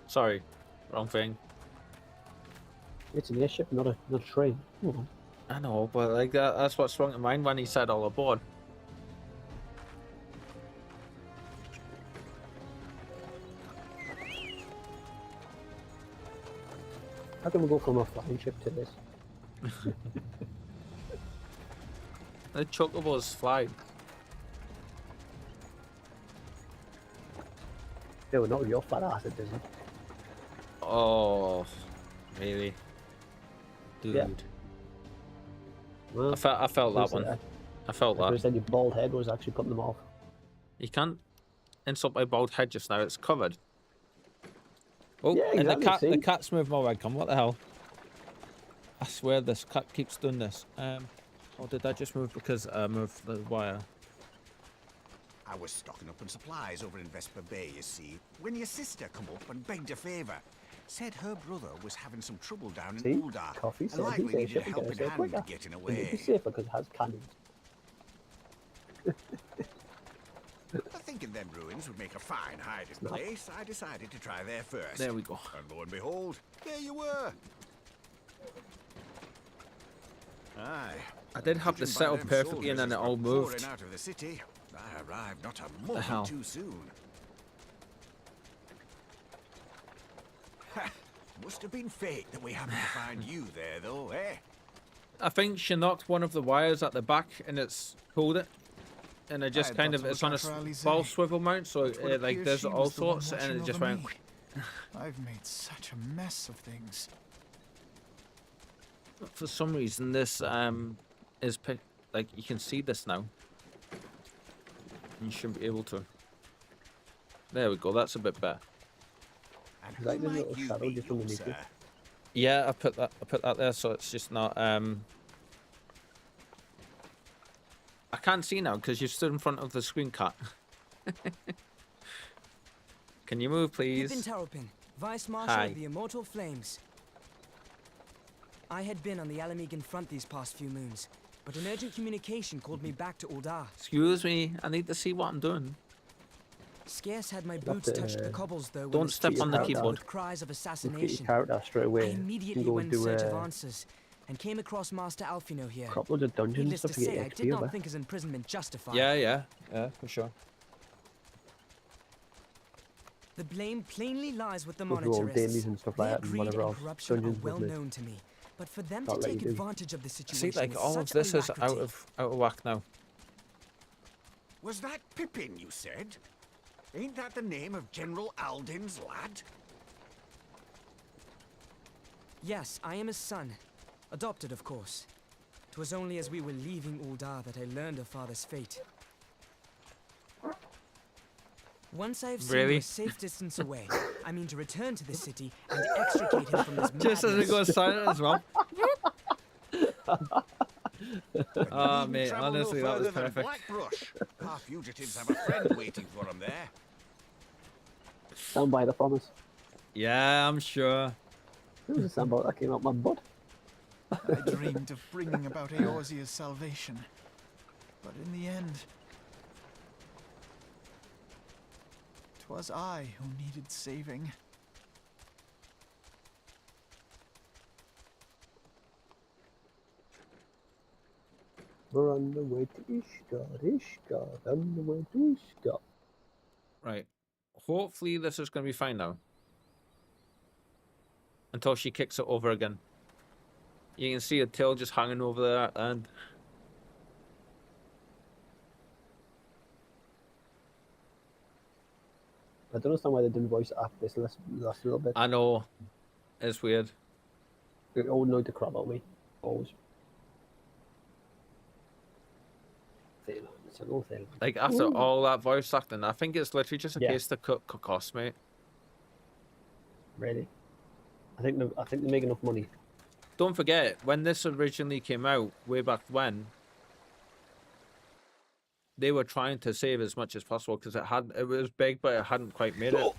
Sorry, wrong thing. It's an airship, not a train. Oh. I know, but like that's what sprung to mind when he said all aboard. How can we go from a flying ship to this? The chocobos fly. No, not your fat ass, it doesn't. Oh, really? Dude. Yeah. Well, I felt that one. I felt that. You said your bald head was actually putting them off. You can't insult my bald head just now. It's covered. Oh, yeah, and exactly, the cat's moved my webcam. What the hell? I swear this cat keeps doing this. Or did that just move because I moved the wire? I was stocking up on supplies over in Vesper Bay, you see, when your sister come up and begged a favour. Said her brother was having some trouble down in Uldar, Coffee and said likely he's needed a airship helping hand quicker. getting It'd away. be safer because it has cannons. Thinking them ruins would make a fine hiding place, I decided to try there first. There we go. And lo and behold, there you were. Aye. I did have this set up perfectly and then it all moved. Out of the city, I arrived not a The hell? moment too soon. Ha! Must have been fate that we happened to find you there, though, eh? I think she knocked one of the wires at the back and it's pulled it. And it just kind of, it's on a ball swivel mount, so it, like there's all sorts, and it just went. I've made such a mess of things. For some reason, this is like you can see this now. You shouldn't be able to. There we go. That's a bit better. Is that the little shadow just underneath you? Yeah, I put that there, so it's just not. I can't see now because you stood in front of the screen, cat. Can you move, please? Pippin Terrapin, Vice Marshal Hi. of the Immortal Flames. I had been on the Alamegan front these past few moons, but an urgent communication called me back to Uldar. Excuse me, I need to see what I'm doing. Scarce had my boots touched the cobbles, though. Don't step on the keyboard. With cries of Get your assassination. character straight away. I immediately went in search of answers and came across Master Alfino here. Crop loads of dungeons Needless stuff to to say, I get did XP not over. think his imprisonment justified. Yeah, for sure. The blame plainly lies with the Go through all dailies monetarists. and stuff like Their that and greed whatever and else. corruption are Dungeons well business. known to me, but for them Can't to let take you do. advantage of the situation See, like with all of such this is alacrity. out of whack now. Was that Pippin, you said? Ain't that the name of General Alden's lad? Yes, I am his son. Adopted, of course. 'Twas only as we were leaving Uldar that I learned of father's fate. Once I have seen Really? you a safe distance away, I mean to return to the city and extricate him from this madness. Just as it goes silent as well. Oh, mate, Travel honestly, no that was further than perfect. Blackbrush. Our fugitives have a friend waiting for them there. Stand by the promise. Yeah, I'm sure. There was a soundbite that came out my butt. I dreamed of bringing about Eorzea's salvation, but in the end, 'twas I who needed saving. We're on the way to Ishgard, on the way to Ishgard. Right. Hopefully this is going to be fine now. Until she kicks it over again. You can see her tail just hanging over there and I don't understand why they didn't voice it after this last little bit. I know. It's weird. It all annoyed the crap out of me. Always. It's an old thing. Like after Ooh. all that voice acting, I think it's literally just a Yeah. case to cut costs, mate. Really? I think they make enough money. Don't forget, when this originally came out, way back when, they were trying to save as much as possible because it was big, but it hadn't quite made it.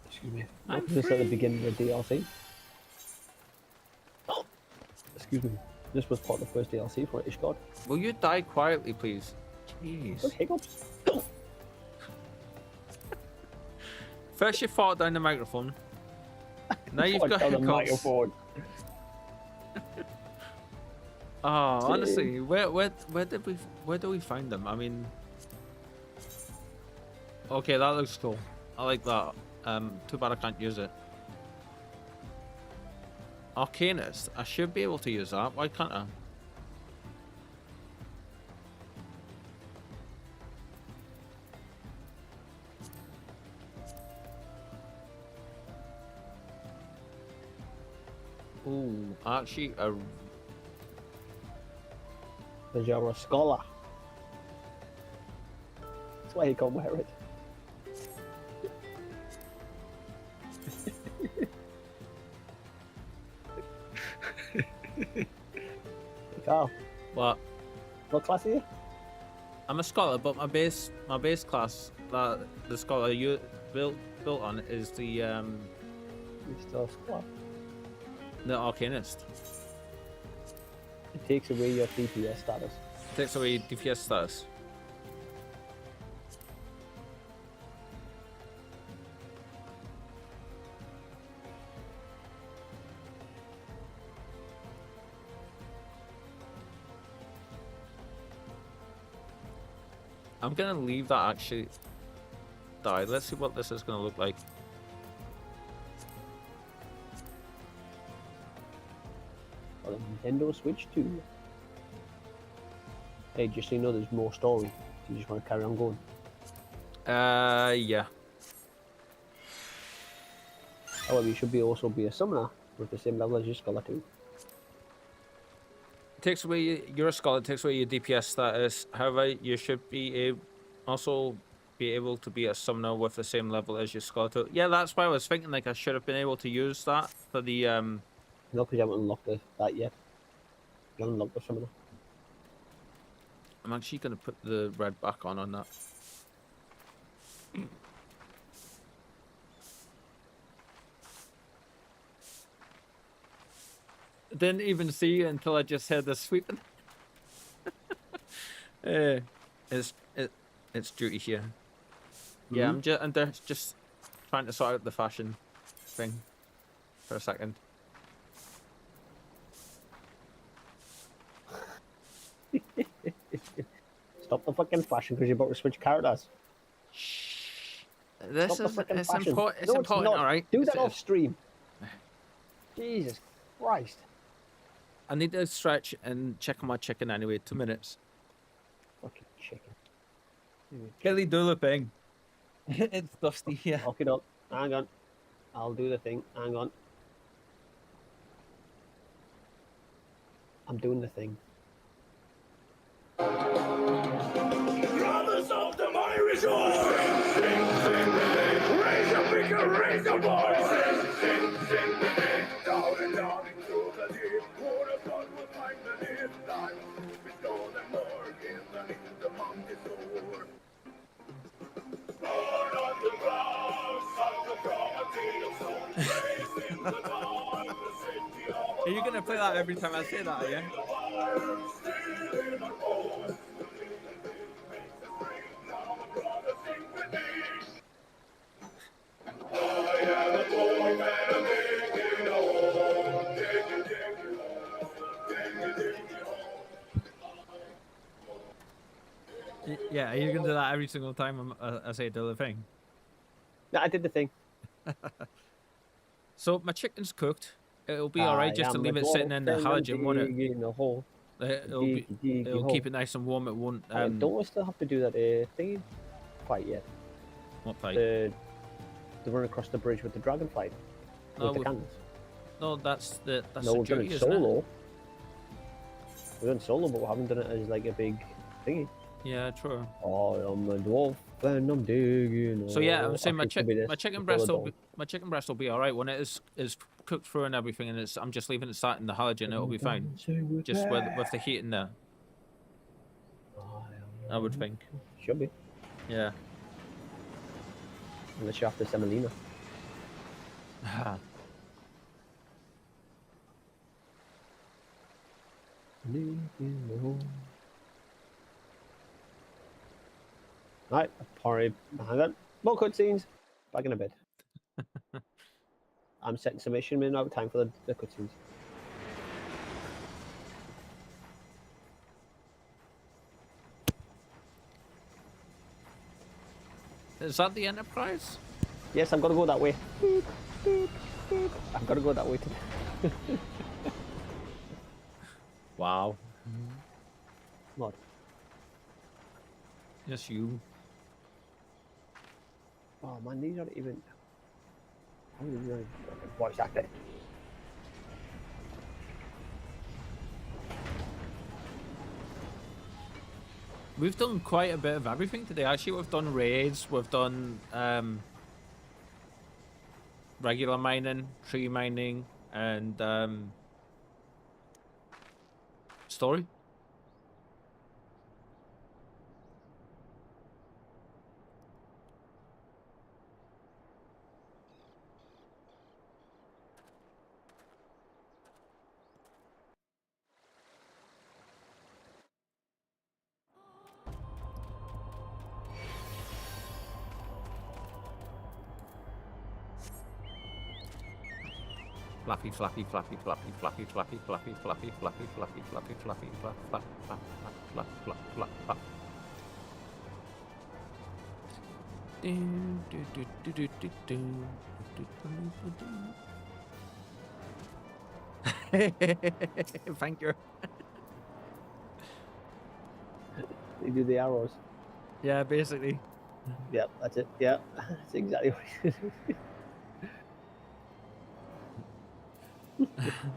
Excuse me. I'm This at the free. beginning of the DLC. Excuse me. This was part of the first DLC for Ishgard. Will you die quietly, please? Jeez. Good hiccups. First you fought down the microphone. Now you've got down the hiccups. microphone. Oh, honestly, where do we find them? I mean, okay, that looks cool. I like that. Too bad I can't use it. Arcanist. I should be able to use that. Why can't I? Ooh, actually, Because you're a scholar. That's why he can't wear it. Carl. What? What class are you? I'm a scholar, but my base class that the scholar you built on is the You're still a scholar. The Arcanist. It takes away your DPS status. Takes away DPS status. I'm gonna leave that actually die. Let's see what this is gonna look like. On the Nintendo Switch 2. Hey, just so you know, there's more story. You just want to carry on going. Yeah. However, you should also be a summoner with the same level as your scholar too. Takes away you're a scholar, takes away your DPS status. However, you should be also be able to be a summoner with the same level as your scholar too. Yeah, that's why I was thinking like I should have been able to use that for the No, because you haven't unlocked that yet. You haven't unlocked the summoner. I'm actually gonna put the red back on that. Didn't even see you until I just heard the sweeping. It's duty here. Yeah, I'm just trying to sort out the fashion thing for a second. Stop the fucking fashion because you're about to switch characters. This Stop is the fucking it's fashion. important. No, It's important, not. all right. Do that off stream. Jesus Christ. I need to stretch and check on my chicken anyway. 2 minutes. Fucking chicken. Kelly, do the thing. It's dusty here. Okay, up. Hang on. I'll do the thing. Hang on. I'm doing the thing. Brothers of the Irish Horse! Raise your bigger, raise your voice! Down and down into the deep, water flood will find the deep life. Restore them more, give them into the monkey's door. Born on the ground, son of property of soul, raising the dawn, the city of Are you gonna play that every time I say that, are you? Yeah, are you gonna do that every single time I say do the thing? No, I did the thing. So my chicken's cooked. It'll be alright just to leave it sitting in the halogen, won't it? In the hole. It'll keep it nice and warm. It won't. Don't we still have to do that thingy fight yet? What fight? The run across the bridge with the dragon fight. No, With the cannons. No, that's the No, we've done duty, it isn't solo. We've done solo, but we haven't done it as like a big thingy. Yeah, true. Oh, I'm a dwarf and I'm digging. So yeah, I'm saying my Actually, it could be this chicken before breast the will dawn. my chicken breast will be alright when it is cooked through and everything, and I'm just leaving it sat in the halogen. It'll be fine. Just with the heat in there. I would think. Should be. Yeah. Unless you're after Semolina. Leave you alone. Right, Porry. Hang on. More cutscenes. Back in a bit. I'm setting submission. We're now time for the cutscenes. Is that the Enterprise? Yes, I've got to go that way. I've got to go that way today. Wow. What? Yes, you. Oh man, these aren't even. How are these not even voice acting? We've done quite a bit of everything today. Actually, we've done raids, we've done regular mining, tree mining, and story. Fluffy, fluffy, fluffy, fluffy, fluffy, fluffy, fluffy, fluffy, fluffy, fluffy, fluffy, fluffy, fluff, fluff, fluff, fluff, fluff, fluff, fluff. Thank you. They do the arrows. Yeah, basically. Yep, that's it. Yeah, that's exactly what it is.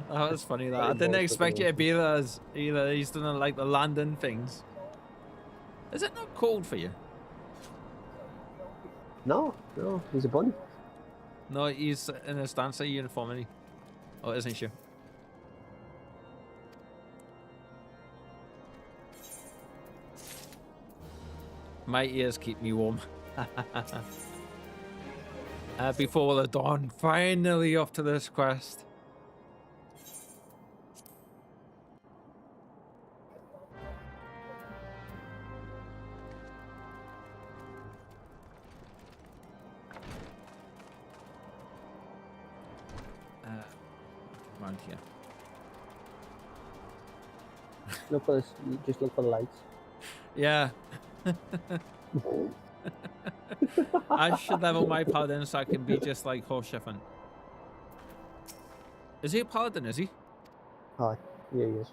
That was funny. That I didn't expect you to be there as either. He's doing like the landing things. Is it not cold for you? No, he's a bunny. No, he's in his dancer uniform, oh, isn't she? My ears keep me warm. Before the dawn, finally off to this quest. Around here. Look for this. Just look for the lights. Yeah. I should level my paladin so I can be just like Horseshiffin. Is he a paladin, is he? Hi. Yeah, he is.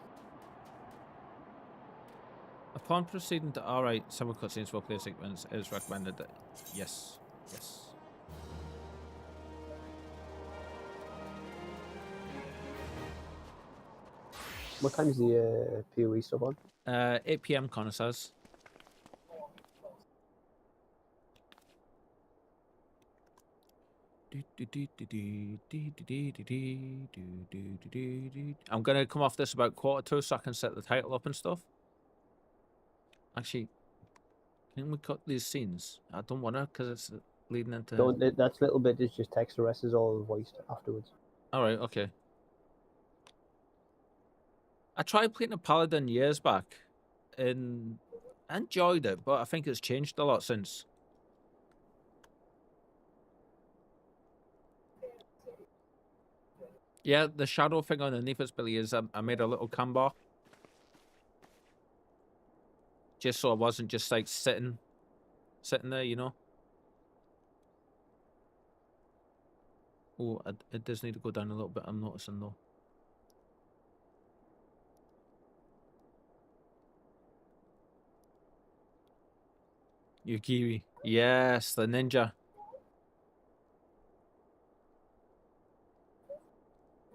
Upon proceeding to alright, several cutscenes for play sequence is recommended that yes. Yes. What time is the PoE stuff on? 8 PM Connor says. I'm gonna come off this about 1:45 so I can set the title up and stuff. Actually, can we cut these scenes? I don't want to because it's leading into. Don't. That little bit is just text. The rest is all voiced afterwards. All right. Okay. I tried playing a paladin years back, and I enjoyed it, but I think it's changed a lot since. Yeah, the shadow thing underneath its belly is I made a little cam bar. Just so I wasn't just like sitting there, you know. Oh, it does need to go down a little bit, I'm noticing though. Yukiri. Yes, the ninja.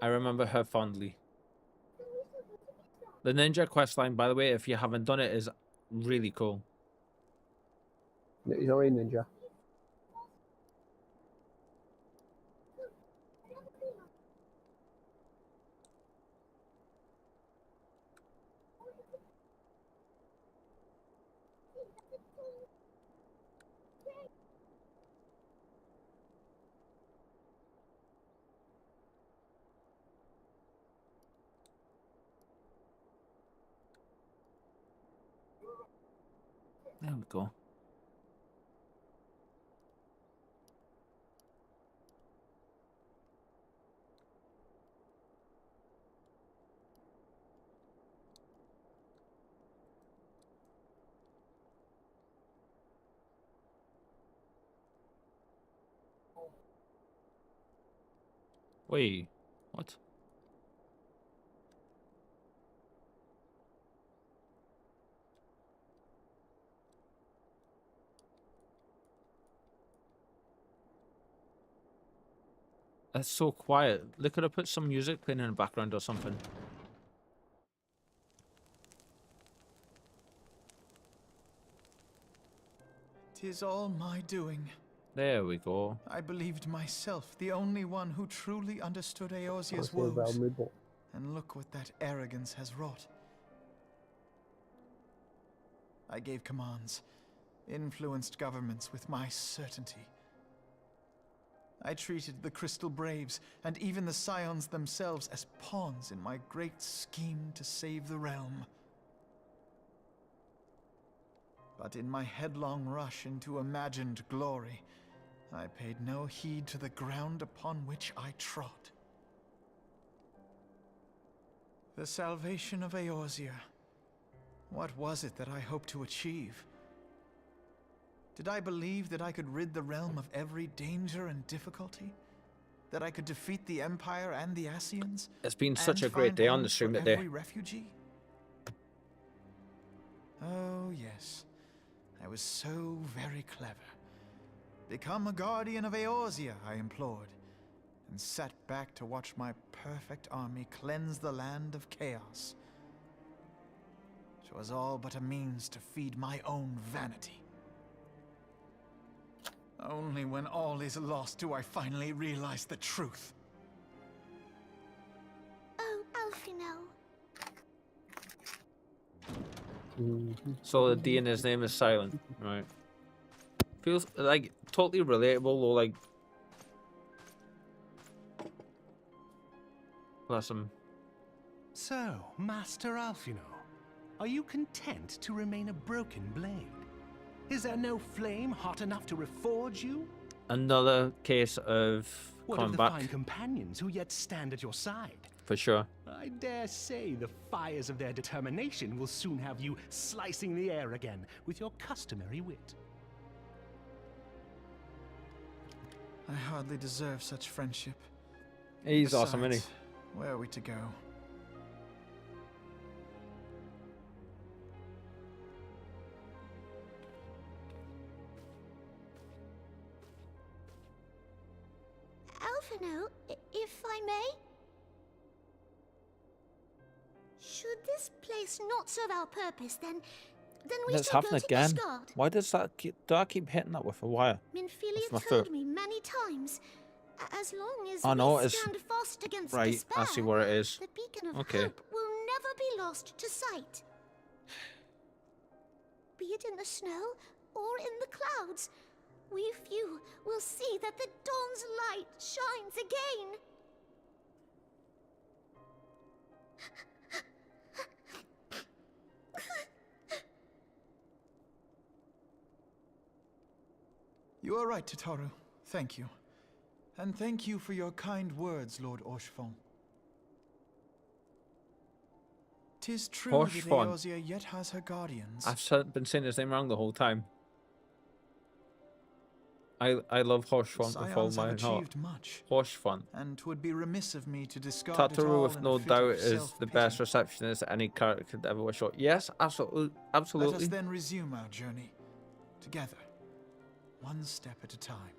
I remember her fondly. The ninja questline, by the way, if you haven't done it, is really cool. He's already ninja. There we go. Wait, what? That's so quiet. They could have put some music playing in the background or something. "'Tis all my doing." There we go. I believed myself the only one who truly understood Eorzea's I'll say woes. Valmid, but And look what that arrogance has wrought. I gave commands, influenced governments with my certainty. I treated the Crystal Braves and even the Scions themselves as pawns in my great scheme to save the realm. But in my headlong rush into imagined glory, I paid no heed to the ground upon which I trod. The salvation of Eorzea. What was it that I hoped to achieve? Did I believe that I could rid the realm of every danger and difficulty? That I could defeat the Empire and the Ascians? It's been such a and great find day on the homes stream for today. every refugee? Oh, yes. I was so very clever. Become a guardian of Eorzea, I implored, and sat back to watch my perfect army cleanse the land of chaos. 'Twas all but a means to feed my own vanity. Only when all is lost do I finally realize the truth. Oh, Alphino. So the D in his name is silent, right? Feels like totally relatable, or like, bless him. So, Master Alphino, are you content to remain a broken blade? Is there no flame hot enough to reforge you? Another case of What coming of the back, fine companions who yet stand at your side? for sure. I dare say the fires of their determination will soon have you slicing the air again with your customary wit. I hardly deserve such friendship. He's awesome, isn't he? Besides, where are we to go? Alphino, if I may? Should this place not serve our purpose, then we That's shall go happening to again. Ishgard. Why does that do I keep hitting that with a wire? Minfilia my told foot. me many times, as long as I know we it's stand fast against right. despair, I see where it is. the beacon of Okay. hope will never be lost to sight. Be it in the snow or in the clouds, we few will see that the dawn's light shines again. You are right, Tataru. Thank you. And thank you for your kind words, Lord Orshfon. 'Tis true that Orshfon. Eorzea yet has her guardians. Been saying his name wrong the whole time. I love Horshfon with all Scions my have heart. achieved much, Horshfon. and 'twould be remiss of me to discard it Tataru, all with in no a fit doubt, of is the self-pity. best receptionist any character could ever wish for. Yes, absolutely, Let absolutely. us then resume our journey, together, one step at a time.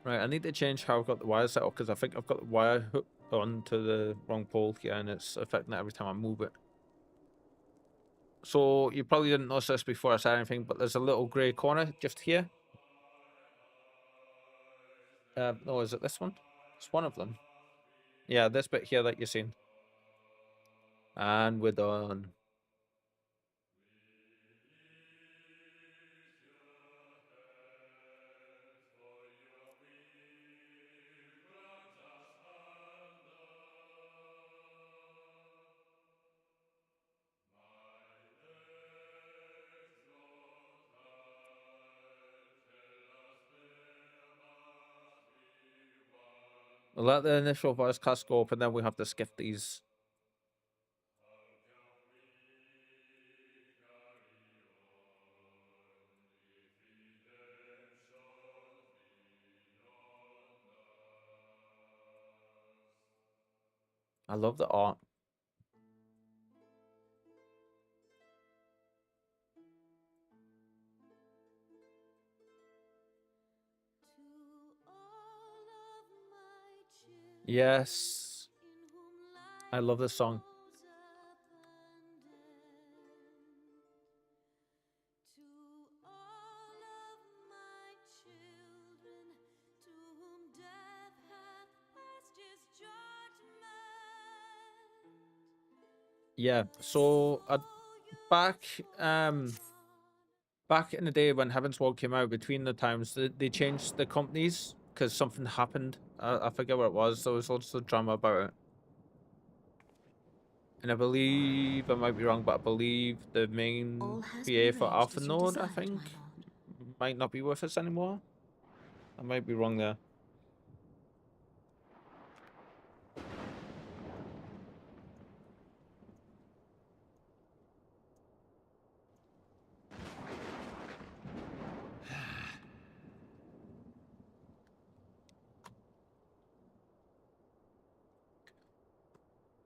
Right, I need to change how I've got the wire set up because I think I've got the wire hooked onto the wrong pole here and it's affecting it every time I move it. So you probably didn't notice this before I said anything, but there's a little grey corner just here. No, is it this one? It's one of them. Yeah, this bit here that you're seeing. And we're done. We'll let the initial voice cast go up, and then we have to skip these. I love the art. Yes. I love this song. Yeah, so back in the day when Heavensward came out, between the times they changed the companies because something happened. I forget what it was. There was lots of drama about it. And I believe, I might be wrong, but I believe the main PA for Alpha Node, I think, might not be with us anymore. I might be wrong there.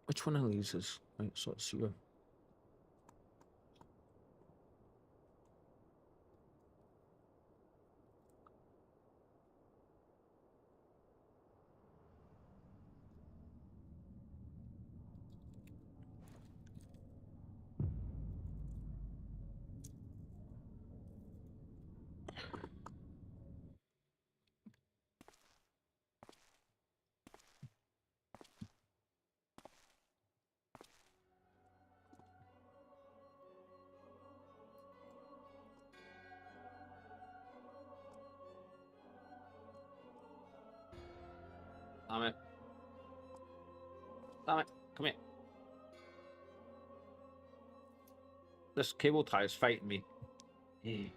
Which one of these is? Right, so let's see. Damn it. Damn it. Come here. This cable tie is fighting me. Yeah.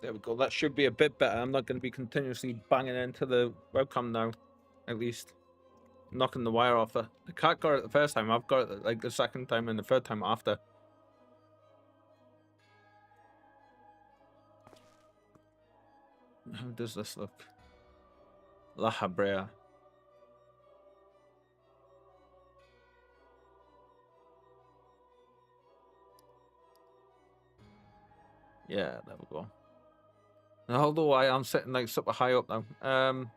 There we go. That should be a bit better. I'm not going to be continuously banging into the webcam now. At least. Knocking the wire off her. The cat got it the first time. I've got it like the second time and the third time after. How does this look? La Habrea. Yeah, there we go. Now, although I am sitting like super high up now.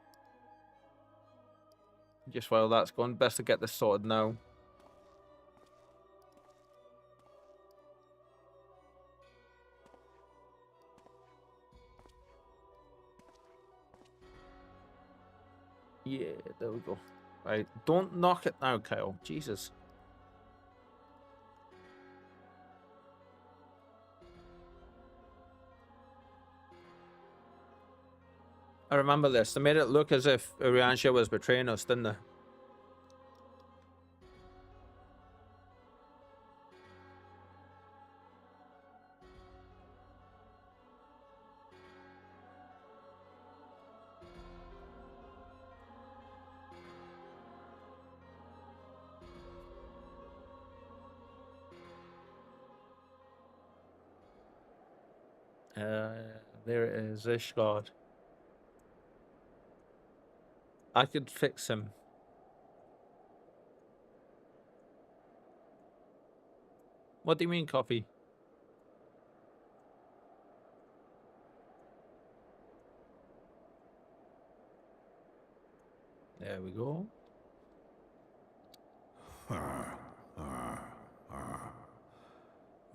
Just while that's going, best to get this sorted now. Yeah, there we go. Right, don't knock it now, Kyle. Jesus. I remember this. They made it look as if Uriansha was betraying us, didn't they? There it is, Ishgard. I could fix him. What do you mean, coffee? There we go.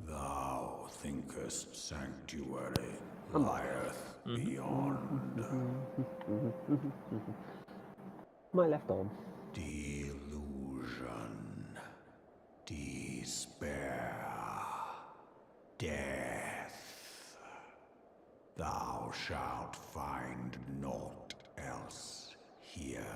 Thou thinkest sanctuary lieth beyond. My left arm. Delusion, despair, death. Thou shalt find naught else here.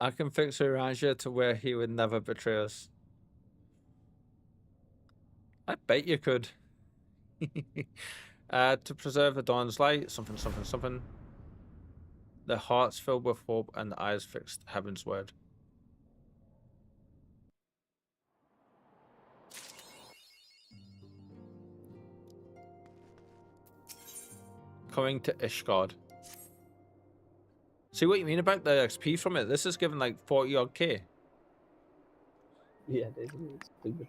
I can fix Urasia to where he would never betray us. I bet you could. To preserve the dawn's light, something, something, something. The hearts filled with hope and the eyes fixed heaven's word. Coming to Ishgard. See what you mean about the XP from it? This is given like 40 odd K. Yeah, it is. It's stupid.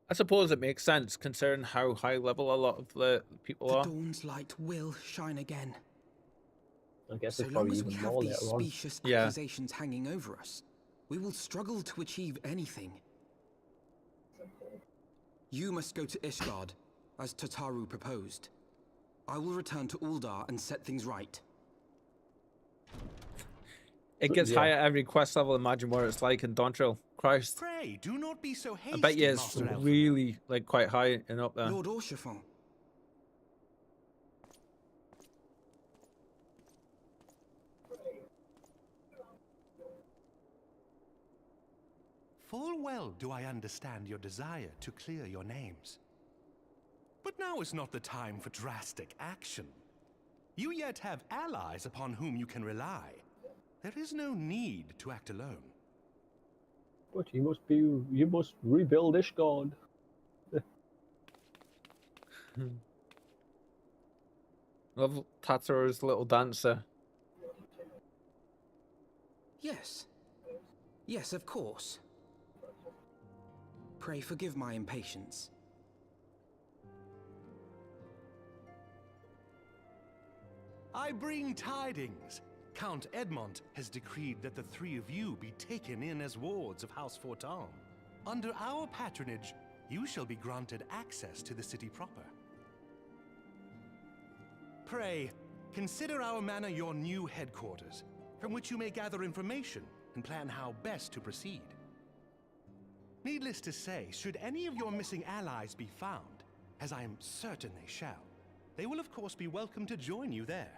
I suppose it makes sense considering how high level a lot of the people are. The dawn's light will shine again. I guess So it's long probably as we even have more these later on. specious accusations hanging over us, we will struggle to achieve anything. You must go to Ishgard, as Tataru proposed. I will return to Uldar and set things right. It gets higher every quest level. Imagine what it's like in Dawntrail. Christ. Pray, do not be so hasty, I bet you it's Master Elfin. really like quite high and up there. Lord Orchiffon. Full well do I understand your desire to clear your names. But now is not the time for drastic action. You yet have allies upon whom you can rely. There is no need to act alone. But you must rebuild Ishgard. Love Tataru's little dancer. Yes. Yes, of course. Pray forgive my impatience. I bring tidings. Count Edmond has decreed that the three of you be taken in as wards of House Fortan. Under our patronage, you shall be granted access to the city proper. Pray, consider our manor your new headquarters, from which you may gather information and plan how best to proceed. Needless to say, should any of your missing allies be found, as I am certain they shall, they will of course be welcome to join you there.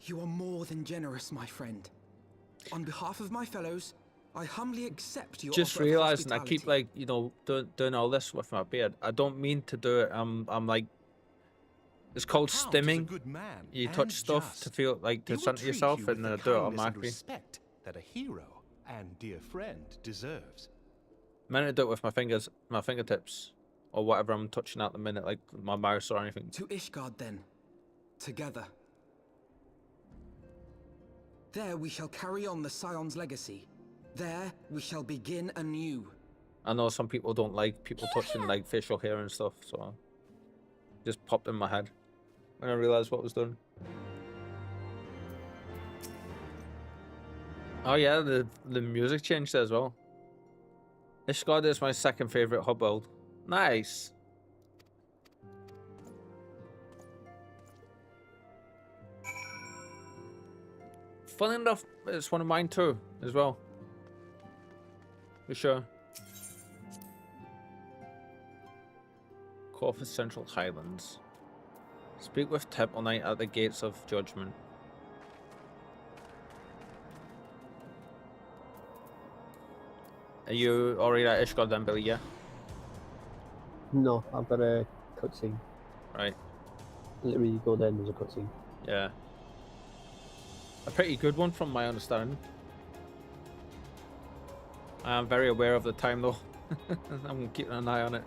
You are more than generous, my friend. On behalf of my fellows, I humbly accept your Just offer of realizing I hospitality. keep like, you know, doing all this with my beard. I don't mean to do it. I'm like, it's called stimming. You touch stuff to feel like to center yourself, and then I do it automatically. Respect that a hero and dear friend deserves. I meant to do it with my fingers, my fingertips, or whatever I'm touching at the minute, like my mouse or anything. To Ishgard then, together. There we shall carry on the Scion's legacy. There we shall begin anew. I know some people don't like people touching like facial hair and stuff, so just popped in my head when I realized what was done. Oh yeah, the music changed as well. Ishgard is my second favorite hub build. Nice. Fun enough, it's one of mine too, as well. For sure. Corfu Central Highlands. Speak with Temple Knight at the gates of judgment. Are you already at Ishgard then, Billy? Yeah? No, I've got a cutscene. Right. Literally, you go there and there's a cutscene. Yeah. A pretty good one from my understanding. I am very aware of the time though. I'm keeping an eye on it.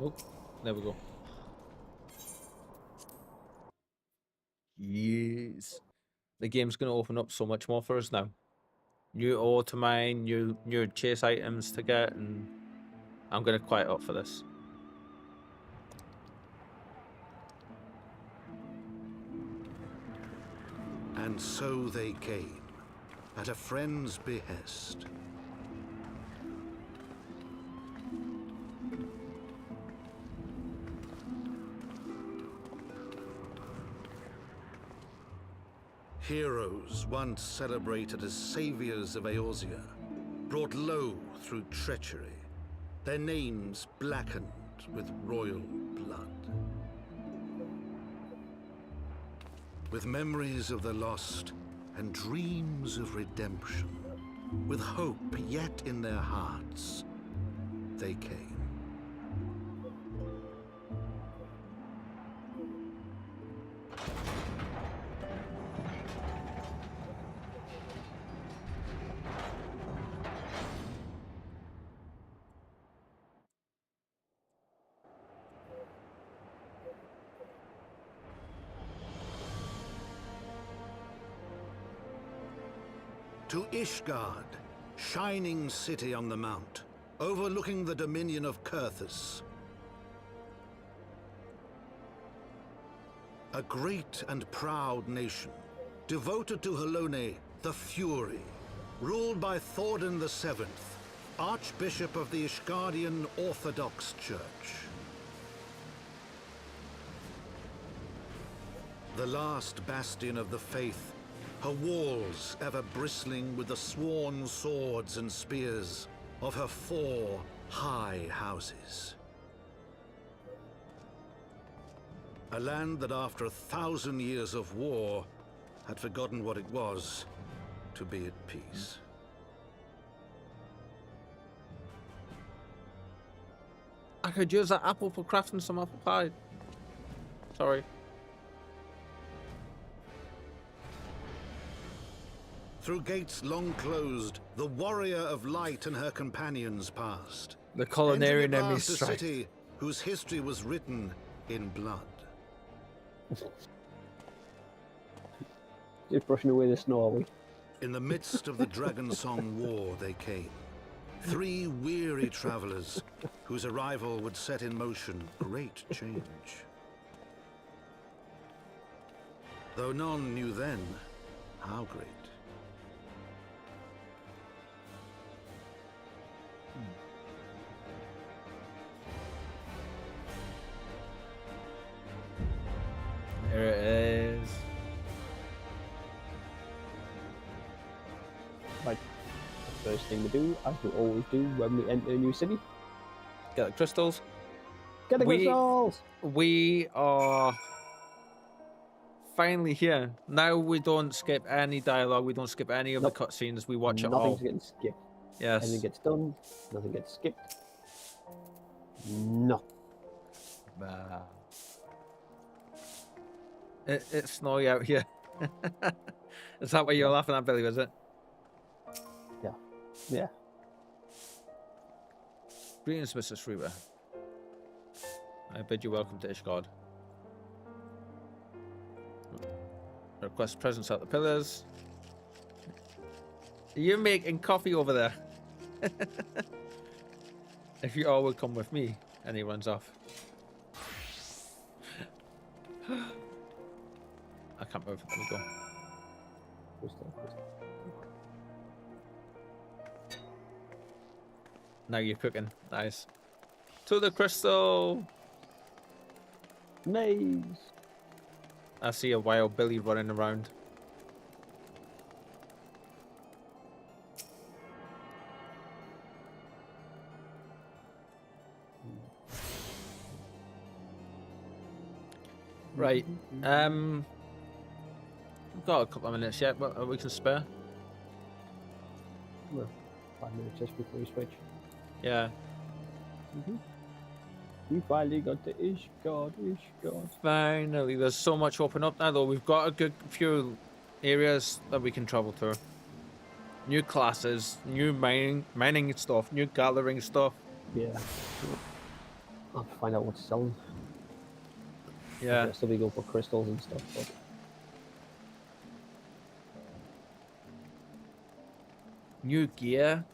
Oh, there we go. Yes. The game's going to open up so much more for us now. New auto mine, new chase items to get, and I'm going to quite up for this. And so they came, at a friend's behest. Heroes once celebrated as saviors of Eorzea, brought low through treachery, their names blackened with royal blood. With memories of the lost and dreams of redemption, with hope yet in their hearts, they came. To Ishgard, shining city on the mount, overlooking the dominion of Kurthus. A great and proud nation, devoted to Halone, the Fury, ruled by Thordan VII, Archbishop of the Ishgardian Orthodox Church. The last bastion of the faith, her walls ever bristling with the sworn swords and spears of her 4 high houses. A land that after 1,000 years of war had forgotten what it was to be at peace. I could use that apple for crafting some apple pie. Sorry. Through gates long closed, the warrior of light and her companions passed. The culinary Entering at enemy last a strike. city whose history was written in blood. Just brushing away the snow, are we? In the midst of the Dragon Song War they came. 3 weary travelers whose arrival would set in motion great change. Though none knew then how great. There it is. Right. The first thing we do, as we always do when we enter a new city. Get the crystals. Get the crystals! We are finally here. Now we don't skip any dialogue. We don't skip any of the cutscenes. We watch it all. Nothing's getting skipped. Yes. Anything gets done. Nothing gets skipped. No. It's snowy out here. Is that what you're laughing at, Billy, was it? Yeah. Yeah. Greetings, Mr. Reaper. I bid you welcome to Ishgard. Request presence at the pillars. You're making coffee over there. If you all would come with me. And he runs off. I can't move. Let me go. Now you're cooking. Nice. To the crystal. Nice. I see a wild Billy running around. Right. We've got a couple of minutes yet, but we can spare. Well, 5 minutes just before you switch. Yeah. We finally got to Ishgard. Finally, there's so much open up now, though. We've got a good few areas that we can travel through. New classes, new mining stuff, new gathering stuff. Yeah. I'll have to find out what's selling. Yeah. So we go for crystals and stuff. But... new gear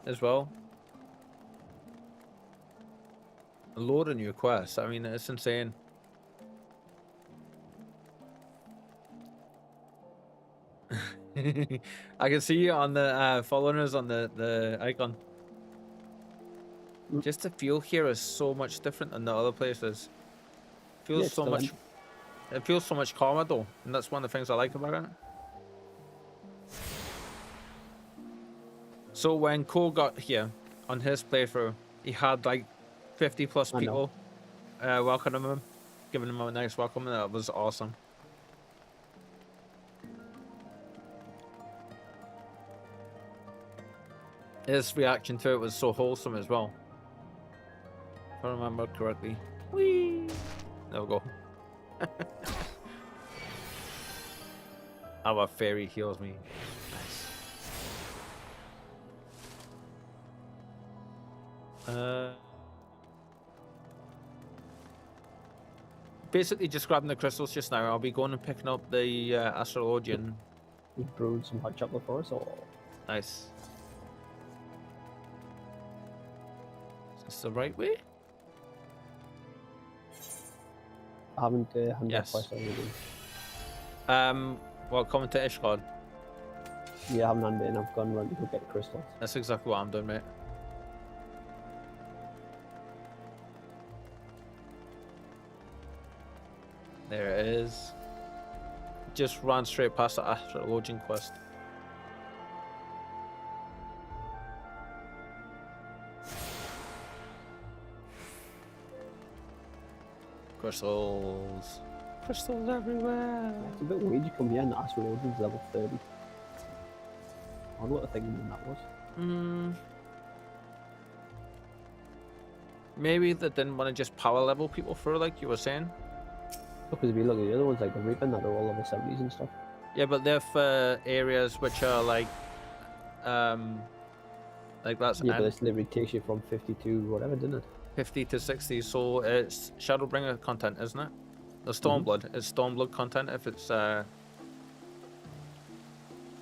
as well. A load of new quests. I mean, it's insane. I can see you on the following us on the icon. Just the feel here is so much different than the other places. Feels so much. It feels so much calmer though, and that's one of the things I like about it. So when Cole got here on his playthrough, he had like 50 plus people welcoming him, giving him a nice welcome, and that was awesome. His reaction to it was so wholesome as well, if I remember correctly. Whee! There we go. Our fairy heals me. Nice. Basically just grabbing the crystals just now. I'll be going and picking up the astrologian. You brewed some hot chocolate for us, or? Nice. Is this the right way? I haven't yes. that quest already. Well, coming to Ishgard. Yeah, I haven't done it, and I've gone around to go get crystals. That's exactly what I'm doing, mate. There it is. Just ran straight past the astrologian quest. Crystals. Crystals everywhere. It's a bit weird you come here and the astrologian's level 30. I wonder what the thing when that was. Maybe they didn't want to just power level people through, like you were saying. Because if you look at the other ones, like the Reaper, that are all level 70s and stuff. Yeah, but they're for areas which are like that's. Yeah, but this literally takes you from 50 to whatever, didn't it? 50 to 60, so it's Shadowbringer content, isn't it? The Stormblood. It's Stormblood content if it's the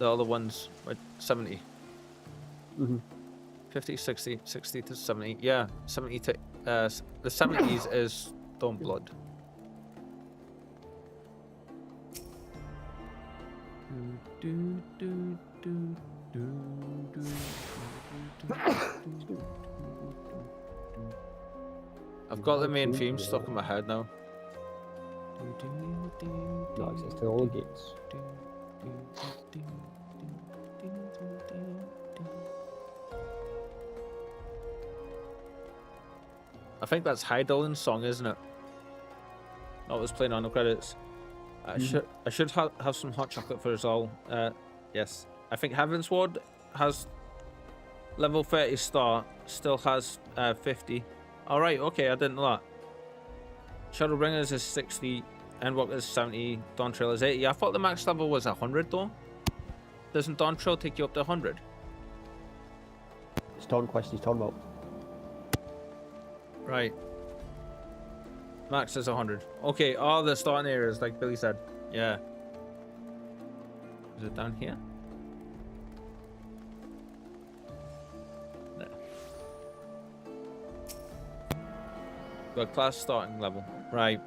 other ones with 70. 50, 60, 60 to 70. Yeah, 70 to the 70s is Stormblood. I've got the main theme stuck in my head now. No access to all the gates. I think that's Heidelin's song, isn't it? That was playing on the credits. I should have some hot chocolate for us all. Yes, I think Heavensward has level 30 start, still has 50. All right, okay, I didn't know that. Shadowbringers is 60, Endwalker is 70, Dawn Trail is 80. I thought the max level was 100 though. Doesn't Dawn Trail take you up to 100? It's Dawn Quest he's talking about. Right. Max is 100. Okay, all the starting areas, like Billy said. Yeah. Is it down here? No. Got class starting level. Right.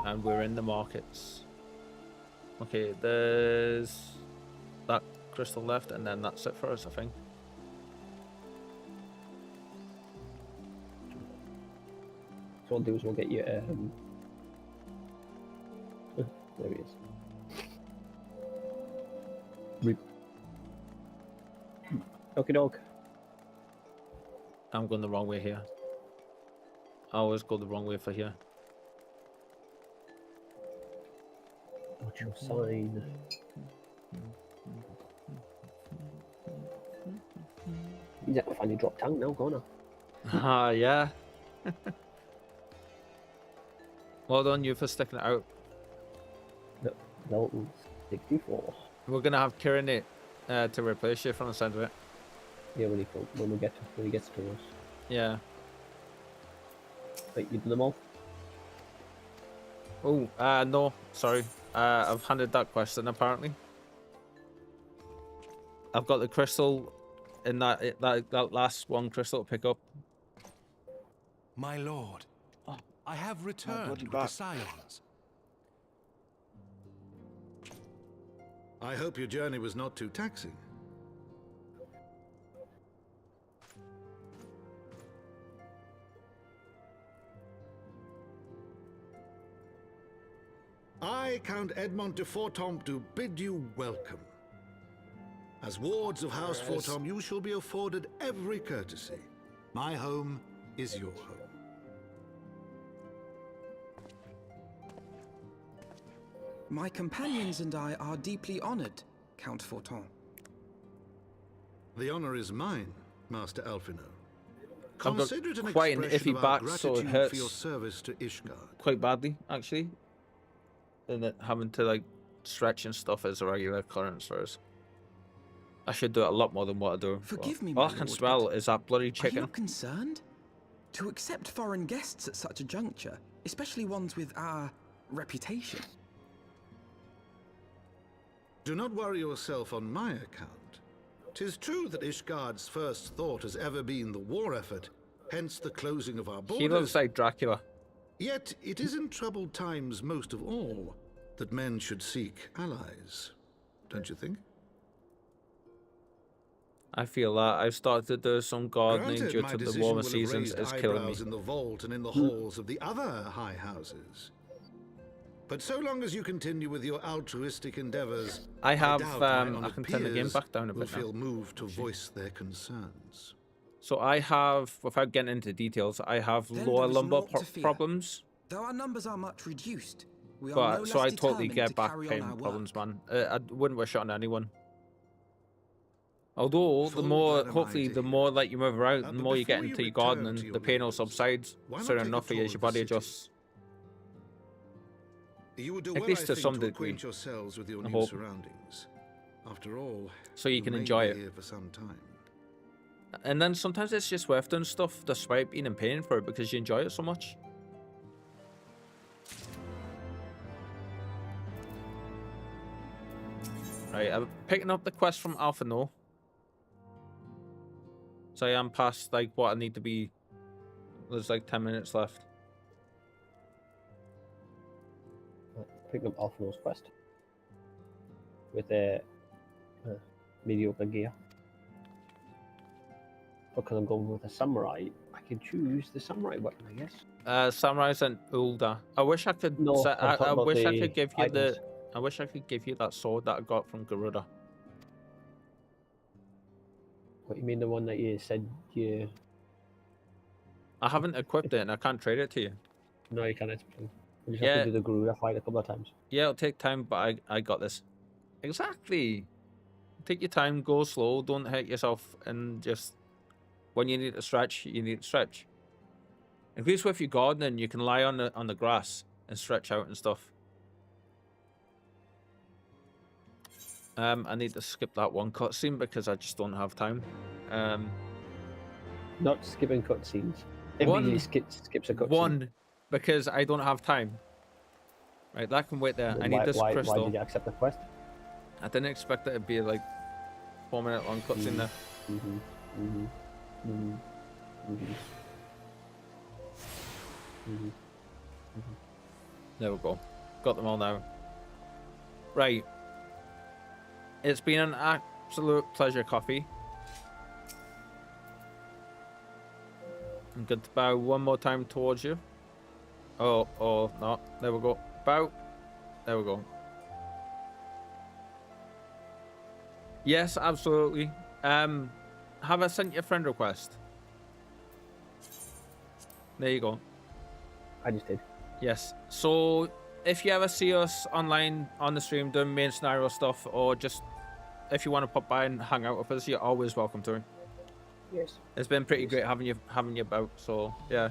And we're in the markets. Okay, there's that crystal left, and then that's it for us, I think. So what we'll do is we'll get you there he is. Okie doke. I'm going the wrong way here. I always go the wrong way for here. What's your sign? He's at a funny drop tongue now, gonna. Ah, yeah. Well done you for sticking it out. Level 64. We're gonna have Kieran to replace you from the sound of it. Yeah, when he gets to us. Yeah. Wait, you did them all? Oh, no, sorry. I've handed that question apparently. I've got the crystal in that last one crystal to pick up. My lord, I have returned with the Scions. I hope your journey was not too taxing. I, Count Edmond de Fortomp, do bid you welcome. As wards of House Fortomp, you shall be afforded every courtesy. My home is your home. My companions and I are deeply honored, Count Forton. The honor is mine, Master Alphino. I've got Consider it an quite an expression iffy of our back, so it gratitude for your hurts service to Ishgard. quite badly, actually. And that having to like stretch and stuff is a regular occurrence for us. I should do it a lot more than what I do. Forgive me, All my I can lord, smell but is that bloody Are you chicken. not concerned? To accept foreign guests at such a juncture, especially ones with our reputation. Do not worry yourself on my account. 'Tis true that Ishgard's first thought has ever been the war effort, hence the closing of our borders. He looks like Dracula. Yet it is in troubled times most of all that men should seek allies. Don't you think? I feel that I've started to do some gardening Granted, due my to the decision warmer will have seasons raised is killing me. eyebrows in the vault and in the halls of the other high houses. But so long as you continue with your altruistic endeavors, I have, doubt my I honoured can turn the game peers back down a will bit now. feel moved to voice their concerns. So I have, without getting into details, I have Then lower there is lumbar naught to fear. problems. Though our numbers are much reduced, we are no But so less I totally determined get to back carry pain on our work. problems, man. I wouldn't wish it on anyone. Although the Full more, glad am I hopefully, to the hear more like you move around, the but more you get before you into your return gardening, to your the pain will meals, subside why not soon take a enough for you tour as your of the body city? adjusts. You would do At well, least I to think, some to degree. acquaint yourselves with your I new hope. surroundings. After all, So you can may enjoy be it. here for some time. And then sometimes it's just worth doing stuff despite being in pain for it because you enjoy it so much. Right, I'm picking up the quest from Alpha No. So I am past like what I need to be. There's like 10 minutes left. Picking up Alphino's quest with a mediocre gear. Because I'm going with a samurai, I can choose the samurai weapon, I guess. Samurais and Ulda. I wish I could. No, I'm talking I about wish I the could give you items. I wish I could give you that sword that I got from Garuda. What you mean, the one that you said you? I haven't equipped it and I can't trade it to you. No, you can't. You just have to do the Garuda fight a couple of times. Yeah, it'll take time, but I got this. Exactly. Take your time, go slow, don't hurt yourself, and just when you need to stretch, you need to stretch. If it's with your gardening, you can lie on the grass and stretch out and stuff. I need to skip that one cutscene because I just don't have time. Not skipping cutscenes. Everybody skips a cutscene. One, because I don't have time. Right, that can wait there. I need this crystal. Why did you accept the quest? I didn't expect it to be like 4-minute long cutscene there. There we go. Got them all now. Right. It's been an absolute pleasure, Coffee. I'm going to bow one more time towards you. Oh, no. There we go. Bow. There we go. Yes, absolutely. Have I sent you a friend request? There you go. I just did. Yes. So, if you ever see us online on the stream doing main scenario stuff, or just if you want to pop by and hang out with us, you're always welcome to. Yes. It's been pretty great having you about. So yeah,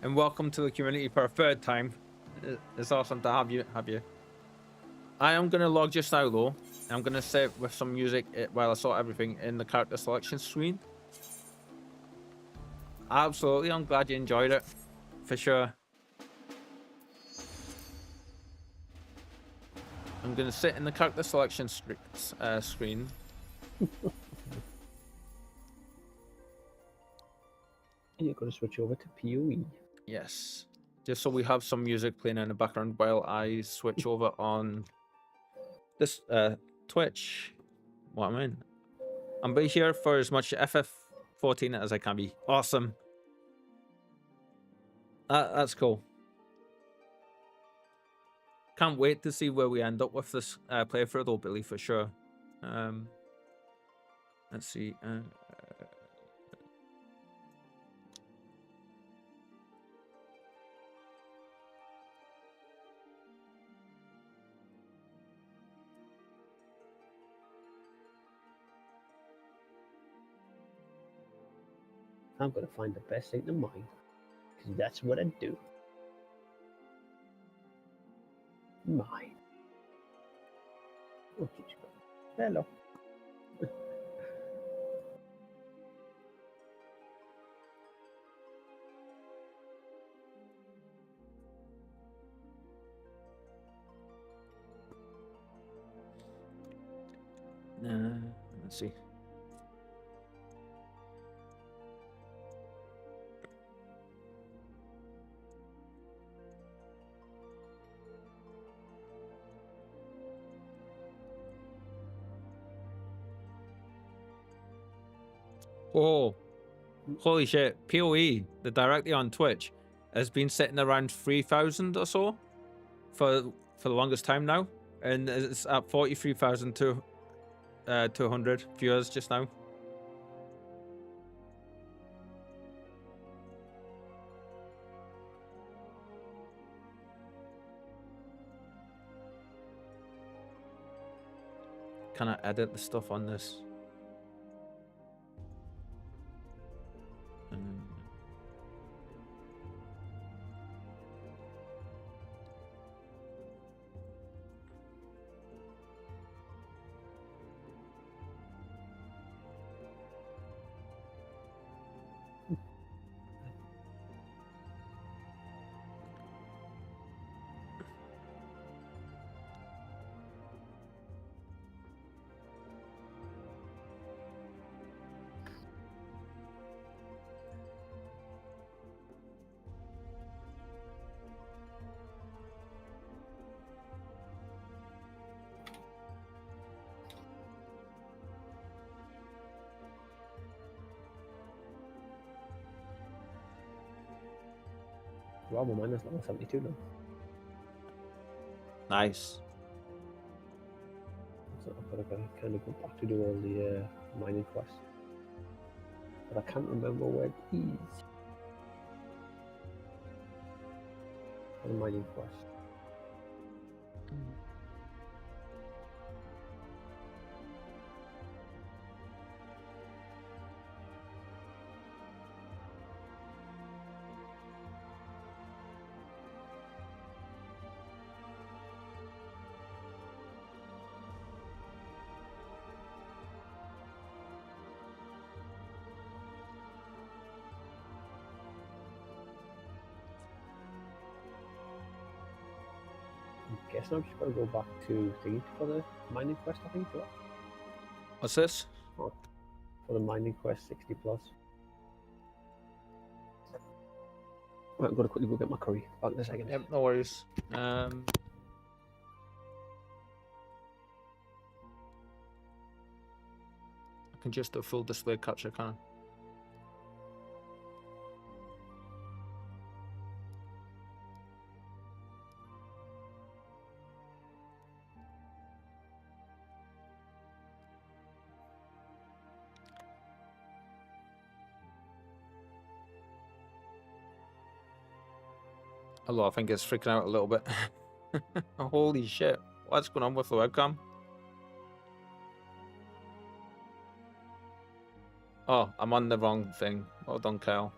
and welcome to the community for a third time. It's awesome to have you. I am gonna log just now though. I'm gonna sit with some music while I sort everything in the character selection screen. Absolutely, I'm glad you enjoyed it, for sure. I'm gonna sit in the character selection screen. You're gonna switch over to PoE. Yes, just so we have some music playing in the background while I switch over on this Twitch. What am I in? I'm be here for as much FF14 as I can be. Awesome. That's cool. Can't wait to see where we end up with this playthrough, though, Billy, for sure. Let's see. I'm gonna find the best thing to mine, because that's what I do. Mine. Oh, geez. Hello. Let's see. Oh, holy shit. PoE, the directly on Twitch, has been sitting around 3,000 or so for the longest time now. And it's at 43,200 viewers just now. Can I edit the stuff on this? Wow, my mine is level 72 now. Nice. So I've got to kind of go back to do all the mining quests. But I can't remember where it is. The mining quest. I guess I'm just going to go back to thingy for the mining quest, I think. What's this? Oh, for the mining quest 60 plus. Right, I'm going to quickly go get my curry. Back in a second. Yep, no worries. I can just do full display capture, can I? Hello, I think it's freaking out a little bit. Holy shit. What's going on with the webcam? Oh, I'm on the wrong thing. Well done, Kyle.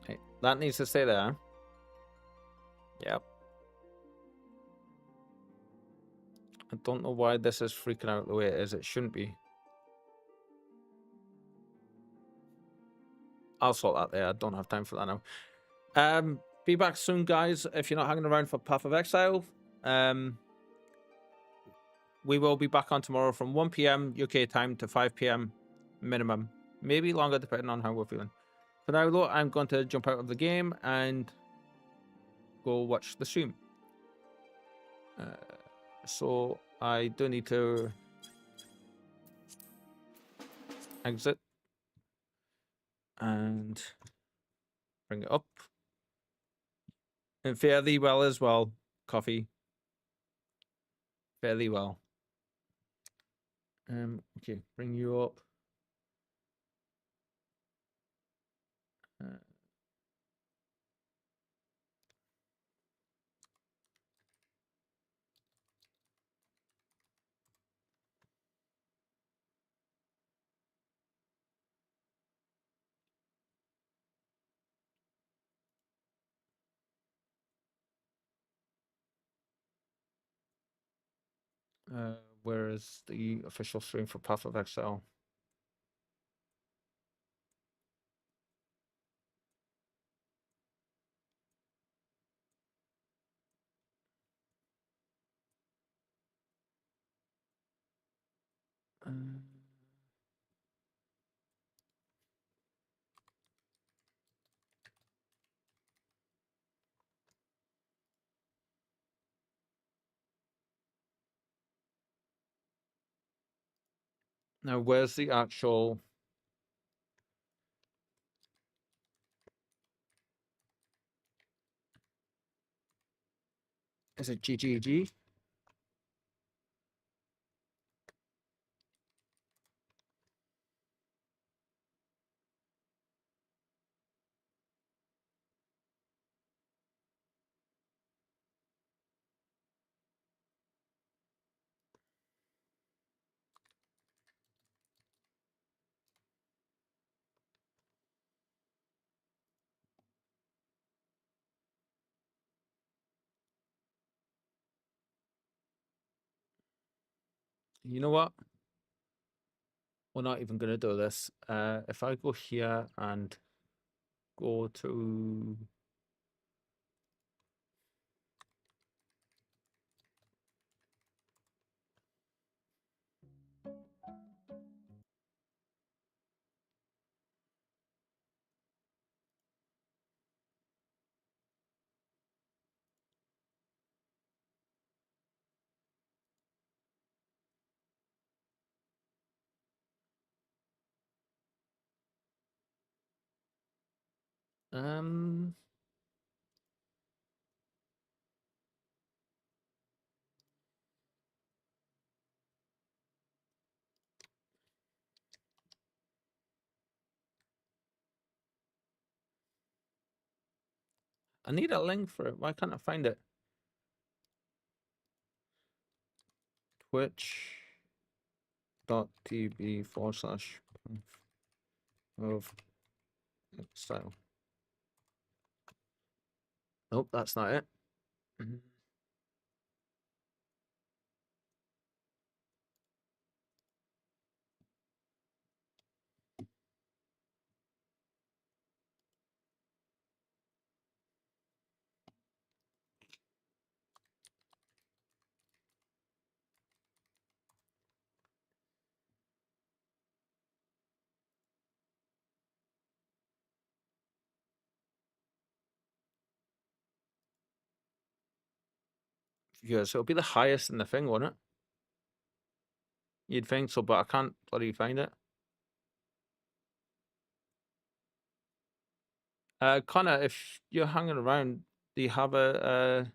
Okay, that needs to stay there. Yep. I don't know why this is freaking out the way it is. It shouldn't be. I'll sort that there. I don't have time for that now. Be back soon, guys. If you're not hanging around for Path of Exile, we will be back on tomorrow from 1 PM UK time to 5 PM minimum. Maybe longer, depending on how we're feeling. For now, though, I'm going to jump out of the game and go watch the stream. So I do need to exit and Bring it up. And fare thee well as well, coffee. Fare thee well. Okay, bring you up. Where is the official stream for Path of Exile? Now, where's the actual? Is it GGG? You know what? We're not even going to do this. If I go here and go to... I need a link for it. Why can't I find it? Twitch.tv/of Exile. Nope, that's not it. Yeah, so it'll be the highest in the thing, won't it? You'd think so, but I can't bloody find it. Connor, if you're hanging around, do you have a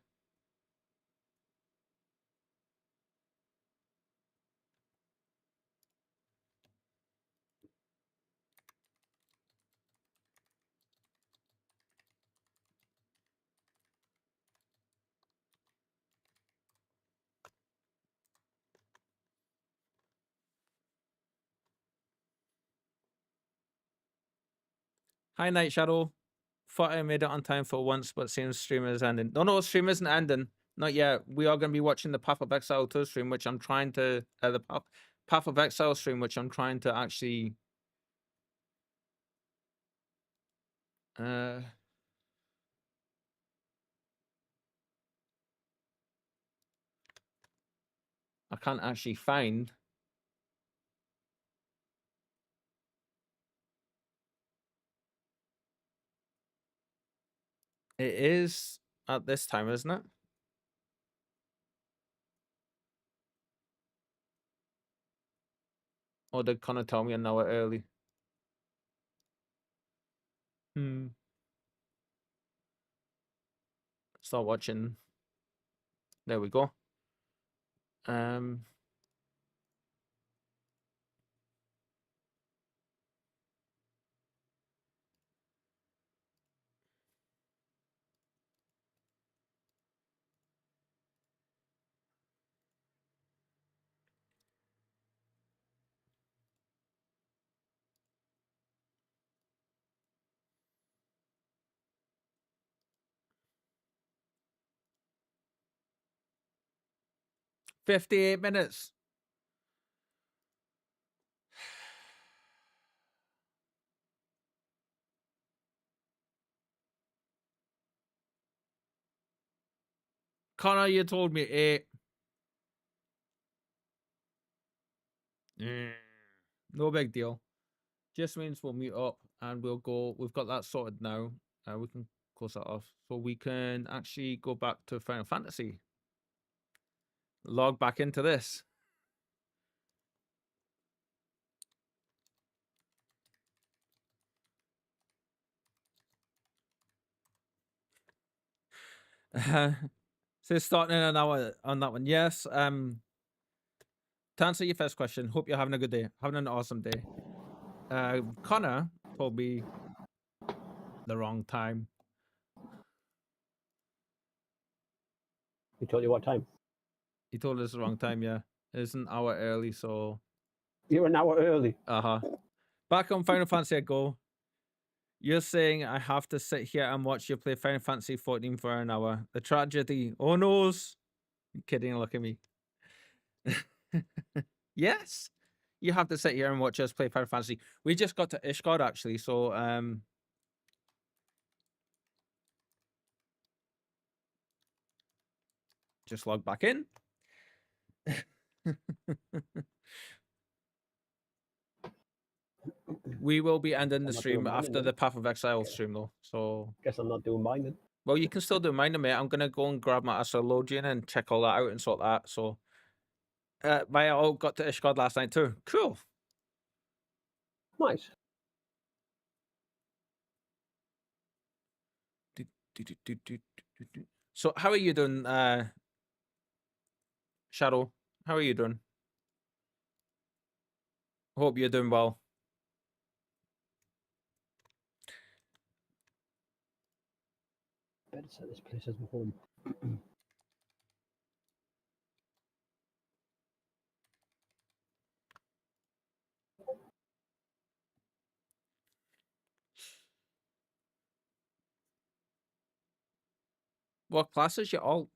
Hi, Night Shadow. Thought I made it on time for once, but seems stream is ending. No, stream isn't ending. Not yet. We are going to be watching the Path of Exile 2 stream, which I'm trying to... the Path of Exile stream, which I'm trying to actually... I can't actually find... It is at this time, isn't it? Or did Connor tell me an hour early? start watching. There we go. 58 minutes. Connor, you told me 8. No big deal. Just means we'll meet up and we'll go. We've got that sorted now. We can close that off. So we can actually go back to Final Fantasy. Log back into this. So starting in an hour on that one. Yes. To answer your first question, hope you're having a good day. Having an awesome day. Connor told me the wrong time. He told you what time? He told us the wrong time, yeah. It's an hour early, so... You're an hour early? Uh-huh. Back on Final Fantasy Go. You're saying I have to sit here and watch you play Final Fantasy 14 for an hour. The tragedy. Oh, noes. You're kidding, look at me. Yes. You have to sit here and watch us play Final Fantasy. We just got to Ishgard, actually, so... Just log back in. We will be ending the stream after the Path of Exile stream, though. So guess I'm not doing mine then. Well, you can still do mine, mate. I'm gonna go and grab my Astrologian and check all that out and sort that. So, my all got to Ishgard last night too. Cool. Nice. So, how are you doing, Shadow? How are you doing? Hope you're doing well. Better set this place as my home. What class is your alt?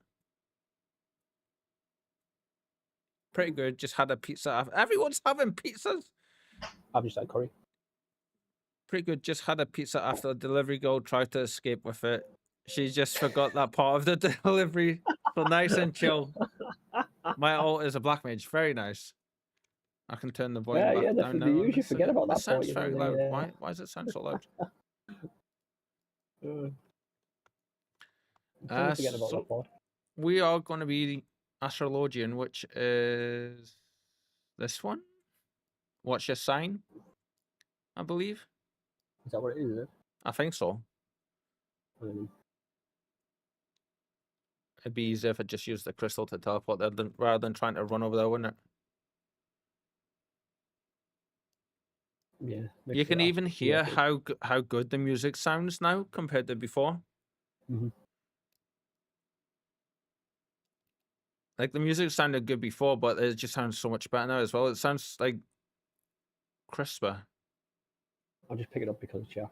Pretty good. Just had a pizza. Everyone's having pizzas. I've just had curry. Pretty good. Just had a pizza after the delivery girl tried to escape with it. She just forgot that part of the delivery. So nice and chill. My alt is a black mage. Very nice. I can turn the volume back down definitely. now. You usually forget about that It sounds part. very loud. Why does it sound so loud? Forget about that part. We are going to be Astrologian, which is this one. What's your sign? I believe. Is that what it is? I think so. It'd be easier if I just used the crystal to teleport there rather than trying to run over there, wouldn't it? Yeah. You can even hear how good the music sounds now compared to before. Mm-hmm. Like the music sounded good before, but it just sounds so much better now as well. It sounds like crisper. I'll just pick it up because it's yeah.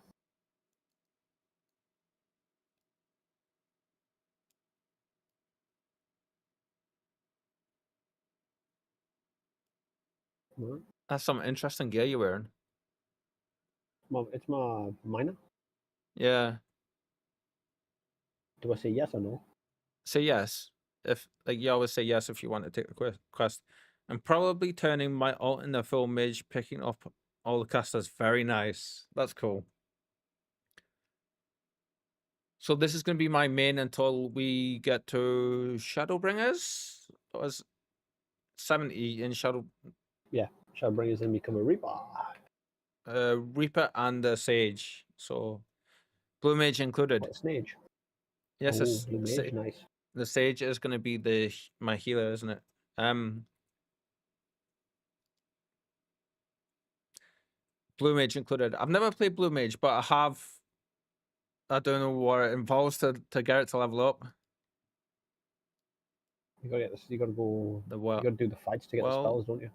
That's some interesting gear you're wearing. It's my minor. Yeah. Do I say yes or no? Say yes. If like you always say yes if you want to take the quest. I'm probably turning my alt into full mage, picking up all the casters. Very nice. That's cool. So this is going to be my main until we get to Shadowbringers. It was 70 in Shadow. Yeah, Shadowbringers then become a Reaper. Reaper and a Sage. So Blue Mage included. What, Sage? Yes, oh, blue mage, nice. The sage is going to be my healer, isn't it? Blue mage included. I've never played blue mage, but I have. I don't know what it involves to get it to level up. You gotta get this. You gotta go. The what? You gotta do the fights to get the spells, don't you?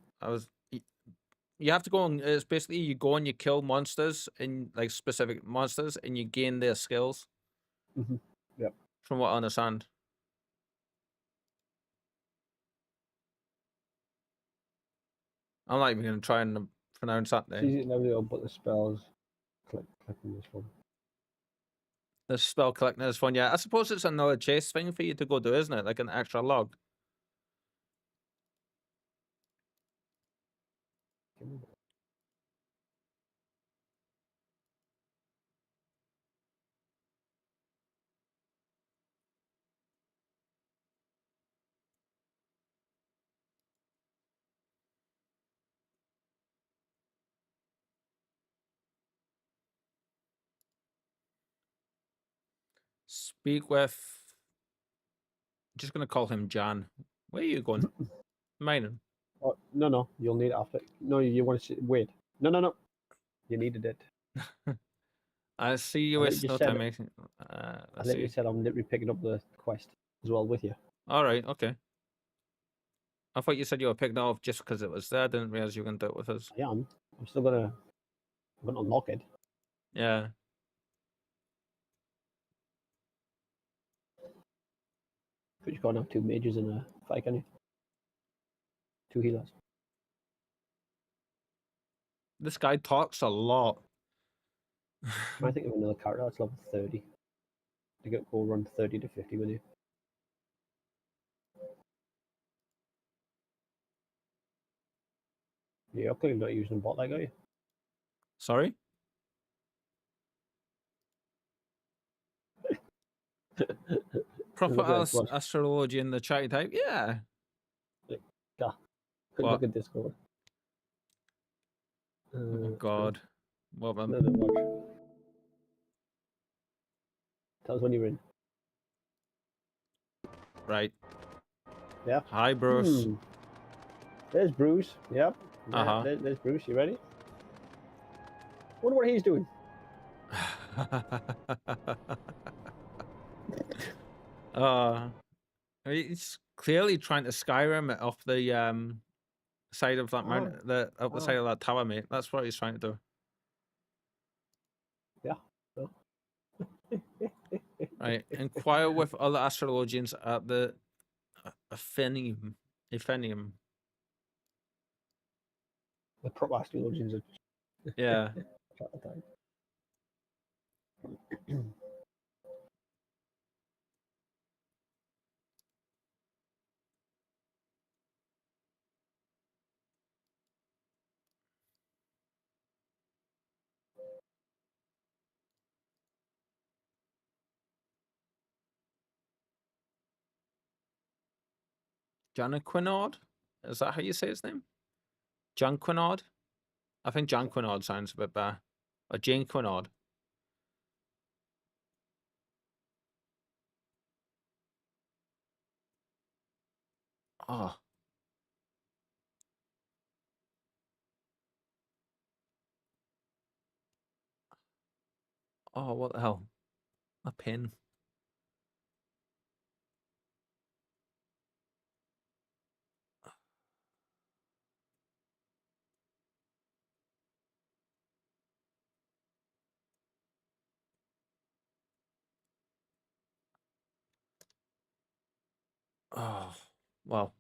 You have to go and it's basically you go and you kill monsters in like specific monsters and you gain their skills. Yep. From what I understand. I'm not even gonna try and pronounce that It's name. easy to know, but the spells. Click on this one. The spell collecting is fun, yeah. I suppose it's another chase thing for you to go do, isn't it? Like an extra log. Speak with. Just gonna call him Jan. Where are you going? Mining. Oh, no, you'll need it after. No, you want to wait. No. You needed it. I see you waste no time making. I think you said I'm literally picking up the quest as well with you. All right, okay. I thought you said you were picking it up just because it was there. I didn't realize you were gonna do it with us. I am. I'm still gonna. I'm gonna unlock it. Yeah. But you can't have 2 mages in a fight, can you? 2 healers. This guy talks a lot. I think of another character that's level 30. They go run 30 to 50 with you. You're clearly not using a bot like, are you? Sorry? Proper astrology in the chat type? Yeah. Yeah. Look at Discord. Oh my god. What man? No, watch. Tell us when you're in. Right. Yeah. Hi, Bruce. There's Bruce. Yep. Uh-huh. There's Bruce. You ready? Wonder what he's doing. He's clearly trying to Skyrim it off the side of that mountain, the side of that tower, mate. That's what he's trying to do. Yeah. Right. Inquire with other astrologians at the Ephenium. The proper astrologians are. Yeah. Janaquinord? Is that how you say his name? Janquinord? I think Janquinord sounds a bit better. Or Jane Quinord. Oh. Oh, what the hell? A pin. Oh, well.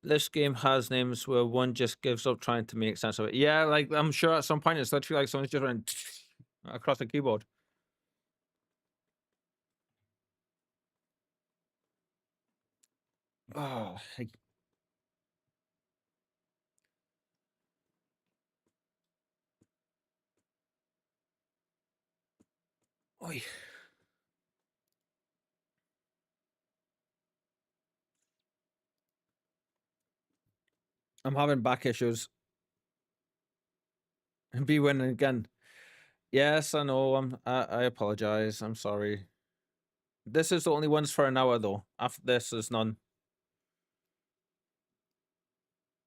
This game has names where one just gives up trying to make sense of it. Yeah, like I'm sure at some point it's literally like someone's just running across the keyboard. Oh, Oi. I'm having back issues. And be winning again. Yes, I know. I apologize. I'm sorry. This is the only ones for an hour though. After this, there's none.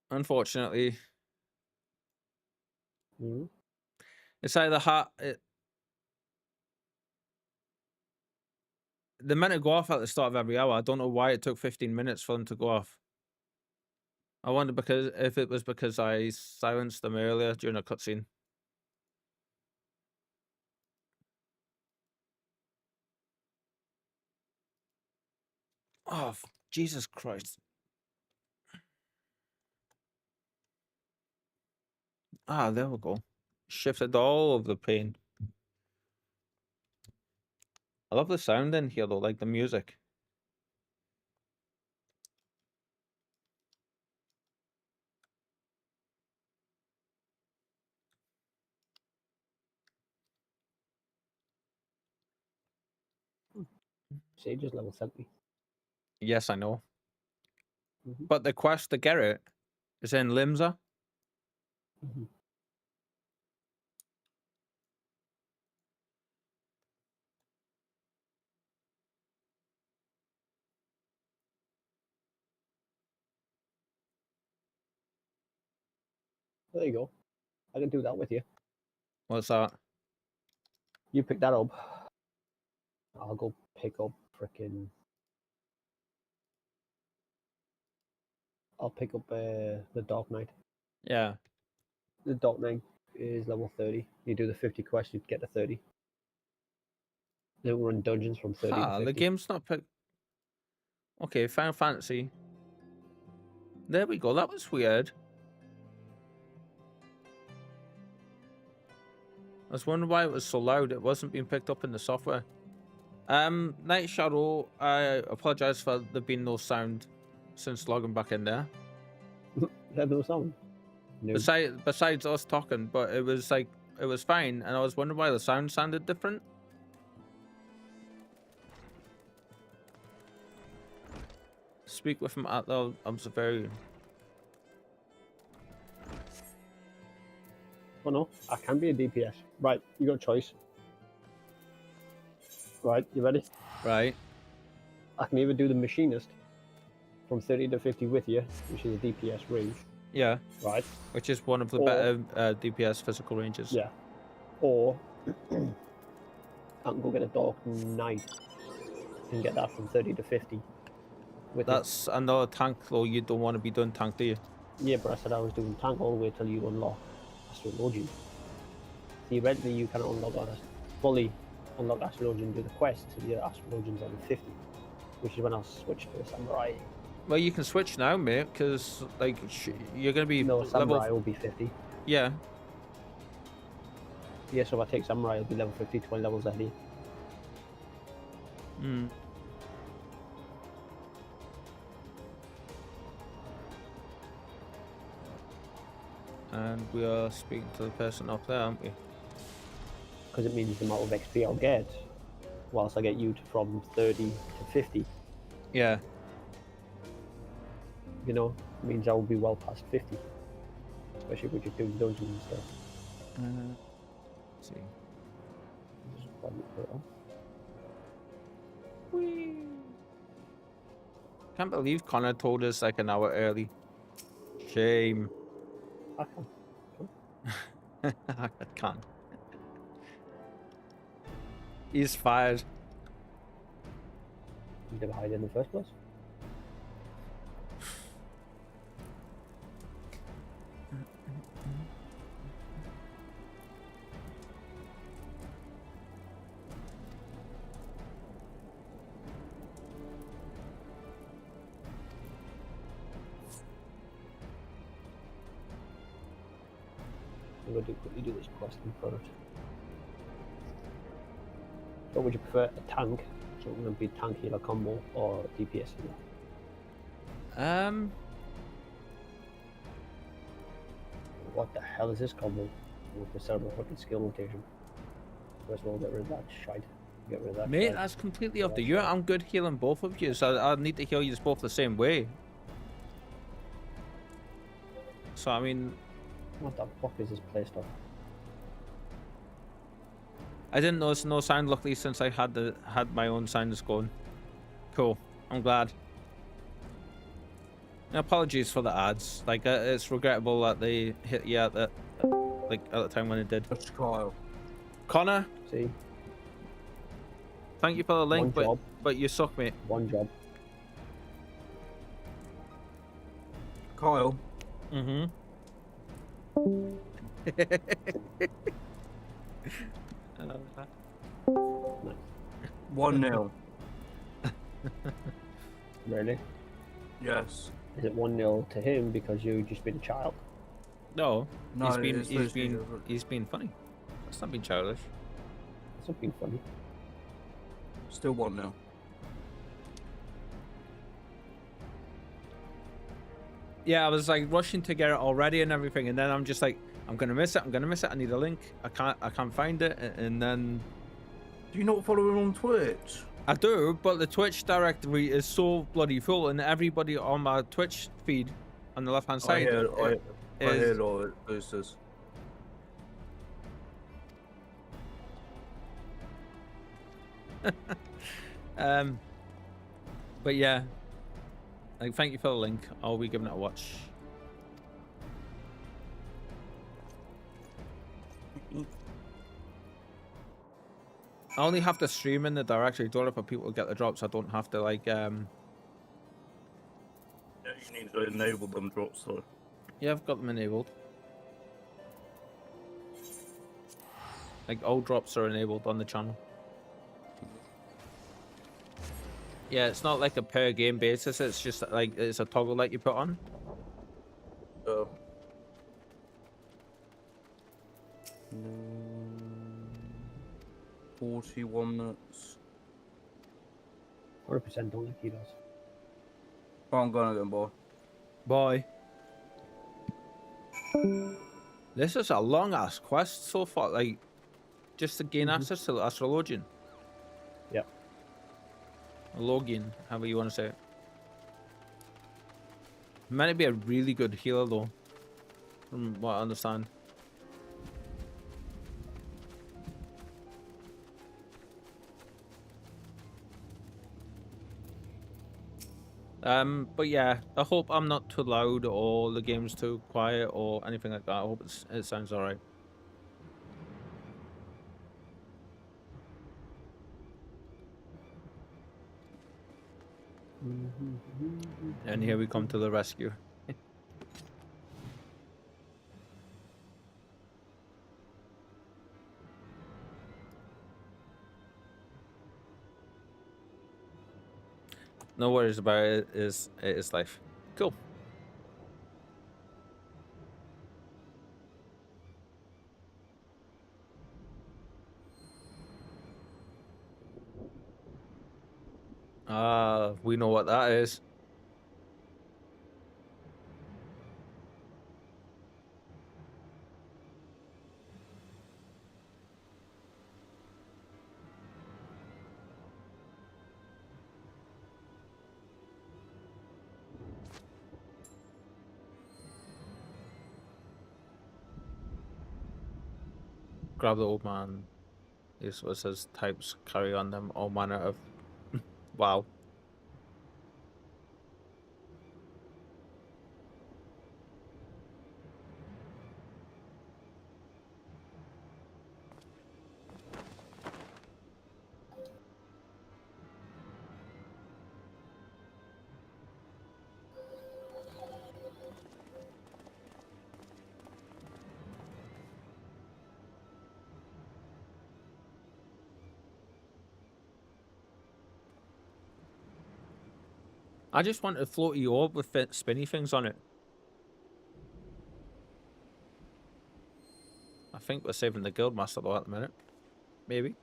Unfortunately. It's either they're meant to go off at the start of every hour. I don't know why it took 15 minutes for them to go off. I wonder if it was because I silenced them earlier during a cutscene. Oh, Jesus Christ. Ah, there we go. Shifted all of the pain. I love the sound in here though, like the music. Sage is level 70. Yes, I know. But the quest to get it is in Limsa. There you go. I can do that with you. What's that? You pick that up. I'll go pick up frickin'. I'll pick up the Dark Knight. Yeah. The Dark Knight is level 30. You do the 50 quests, you get to 30. They run dungeons from 30 to 50. The game's not picked. Okay, Final Fantasy. There we go. That was weird. I was wondering why it was so loud. It wasn't being picked up in the software. Night Shadow, I apologize for there being no sound since logging back in there. Had no sound. No. Besides us talking, but it was like it was fine, and I was wondering why the sound sounded different. Speak with him at the observarium. Oh no, I can be a DPS. Right, you got a choice. Right, you ready? Right. I can either do the machinist from 30 to 50 with you, which is a DPS range. Yeah. Right. Which is one of the better DPS physical ranges. Yeah. Or I can go get a Dark Knight and get that from 30 to 50. That's another tank though. You don't want to be doing tank, do you? Yeah, but I said I was doing tank all the way till you unlock Astrologian. Theoretically, you cannot fully unlock Astrologian and do the quest until your Astrologian's on 50, which is when I'll switch to a Samurai. Well, you can switch now, mate, because like you're gonna be no Samurai will be 50. Yeah. Yeah, so if I take Samurai, it'll be level 50, 20 levels ahead of you. Hmm. And we are speaking to the person up there, aren't we? Because it means the amount of XP I'll get, whilst I get you from 30 to 50. Yeah. You know, it means I will be well past 50. Especially if you're doing dungeons and stuff. Let's see. Just probably put it on. Whee! Can't believe Connor told us like an hour early. Shame. I can. I can't. He's fired. You never hide in the first place? I'm going to quickly do this quest first. So would you prefer a tank, so it's going to be tank healer combo, or DPS healer? What the hell is this combo? With the cerebral fucking skill rotation. First of all, get rid of that shite. Get rid of that. Mate, shite. that's completely up to you. I'm good healing both of you, so I need to heal you both the same way. So I mean, what the fuck is this play stuff? I didn't notice no sound, luckily, since I had my own sounds going. Cool. I'm glad. Apologies for the ads. Like, it's regrettable that they hit you at the time when it did. That's Kyle. Connor. See. Thank you for the link, but you suck, mate. One job. Kyle. Mm-hmm. 1-0. Really? Yes. Is it 1-0 to him because you just been a child? No, No, he's been funny. That's not being childish. It's not being funny. Still 1-0. Yeah, I was like rushing to get it already and everything, and then I'm just like, I'm gonna miss it. I need a link. I can't find it, and then. Do you not follow him on Twitch? I do, but the Twitch directory is so bloody full, and everybody on my Twitch feed on the left-hand side. I hear all it boosters. But yeah, like, thank you for the link. I'll be giving it a watch. I only have to stream in the directory door for people to get the drops. I don't have to like Yeah, you need to enable them drops though. Yeah, I've got them enabled. Like, all drops are enabled on the channel. Yeah, it's not like a per game basis. It's just like it's a toggle that you put on. Oh. 41 minutes. 100% don't think he does. Oh, I'm going again, boy. Bye. This is a long ass quest so far, like just to gain access to the astrologian. Yeah. Logian, however you want to say it. Might be a really good healer though, from what I understand. But yeah, I hope I'm not too loud or the game's too quiet or anything like that. I hope it sounds alright. And here we come to the rescue. No worries about it. It is life. Cool. We know what that is. Grab the old man. This was his types carry on them all manner of wow. I just want a floaty orb with spinny things on it. I think we're saving the guildmaster though at the minute. Maybe.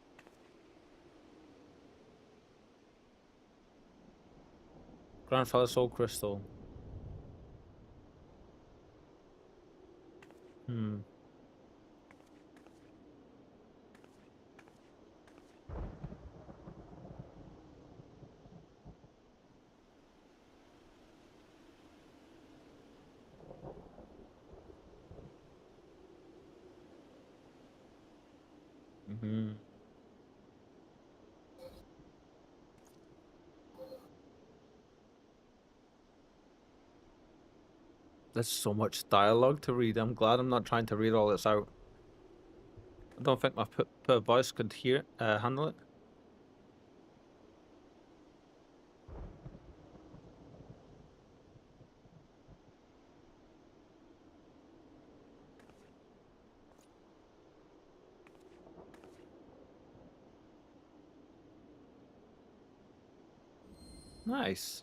Grandfather Soul Crystal. There's so much dialogue to read. I'm glad I'm not trying to read all this out. I don't think my poor voice could handle it. Nice.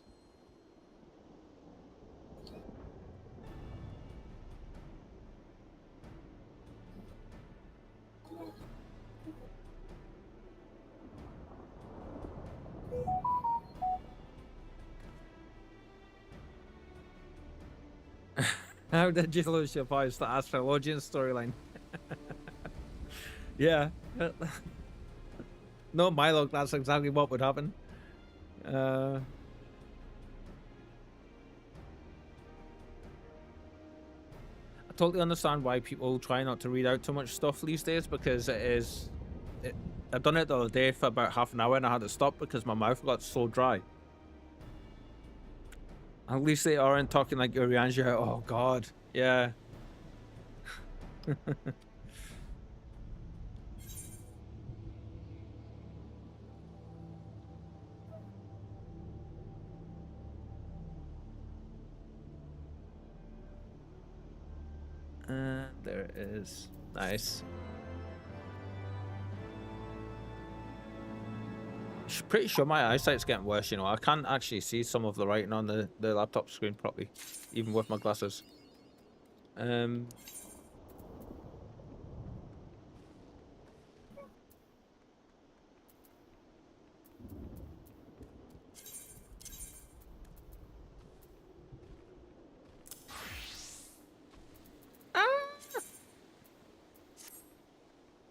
How did you lose your voice? The Astrologian storyline. Yeah. No, my luck, that's exactly what would happen. I totally understand why people try not to read out too much stuff these days, because I've done it the other day for about half an hour and I had to stop because my mouth got so dry. At least they aren't talking like Urianger. Oh god, yeah. There it is. Nice. Pretty sure my eyesight's getting worse, you know. I can't actually see some of the writing on the laptop screen properly, even with my glasses.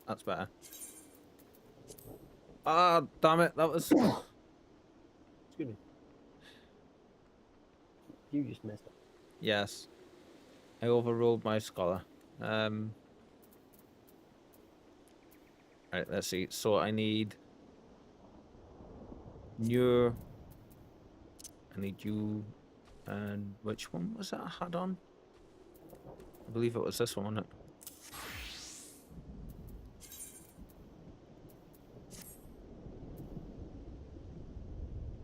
That's better. Ah, damn it, that was... Excuse me. You just messed up. Yes. I overruled my scholar. Right, let's see. So I need... New... I need you... And which one was that I had on? I believe it was this one, wasn't it?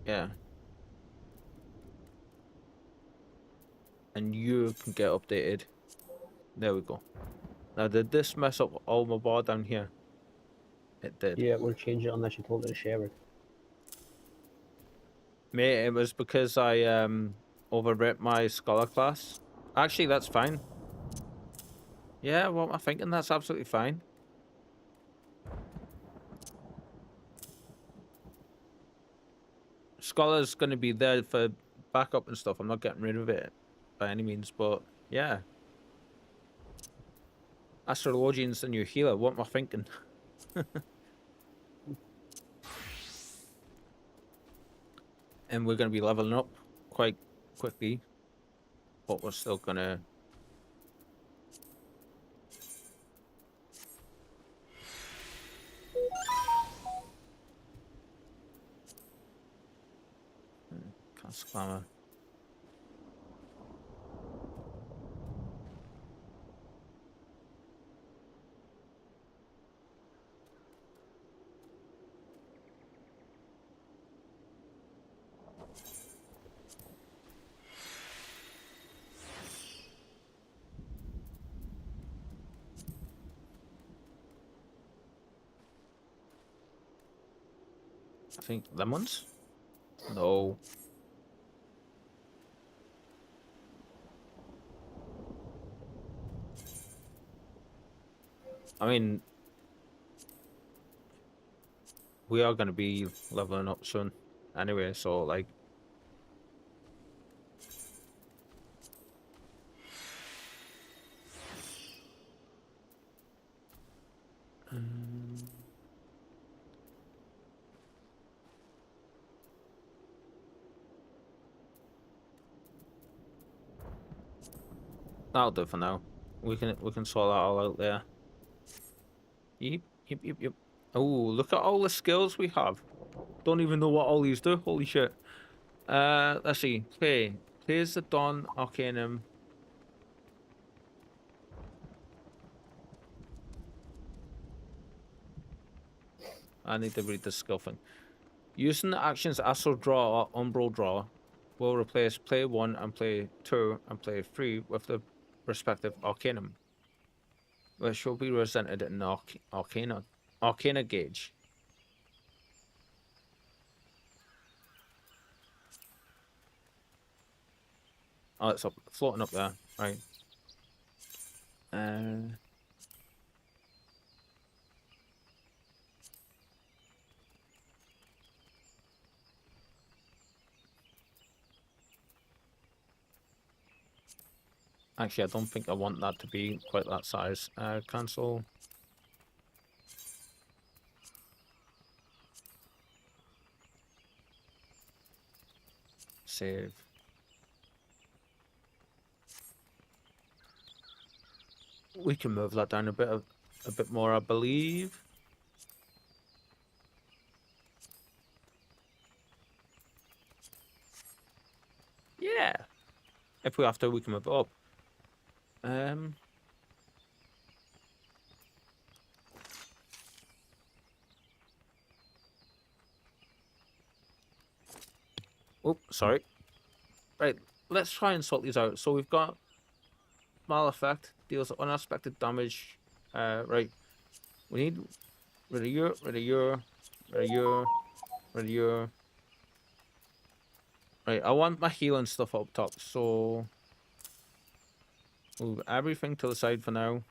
Yeah. And you can get updated. There we go. Now, did this mess up all my bar down here? It did. Yeah, we'll change it unless you told it to share it. Mate, it was because I overwrit my scholar class. Actually, that's fine. Yeah, what am I thinking? That's absolutely fine. Scholar's going to be there for backup and stuff. I'm not getting rid of it by any means, but yeah. Astrologian's the new healer. What am I thinking? And we're going to be leveling up quite quickly, but we're still going to... Cast Glamour. I think them ones? No. I mean, we are going to be leveling up soon anyway, so like... That'll do for now. We can sort that all out there. Yep. Oh, look at all the skills we have. Don't even know what all these do. Holy shit. Let's see. Play. Plays the Dawn Arcanum. I need to read the skill thing. Using the actions Astral Draw or Umbral Draw will replace play 1 and play 2 and play 3 with the respective Arcanum, which will be presented in the Arcana gauge. Oh, it's up, floating up there, right? Actually, I don't think I want that to be quite that size. Cancel. Save. We can move that down a bit more, I believe. Yeah. If we have to, we can move it up. Oh, sorry. Right, let's try and sort these out. So we've got Mal Effect, deals unexpected damage. Right. We need rid of your, rid of your, rid of your, rid of your. Right, I want my healing stuff up top, so move everything to the side for now.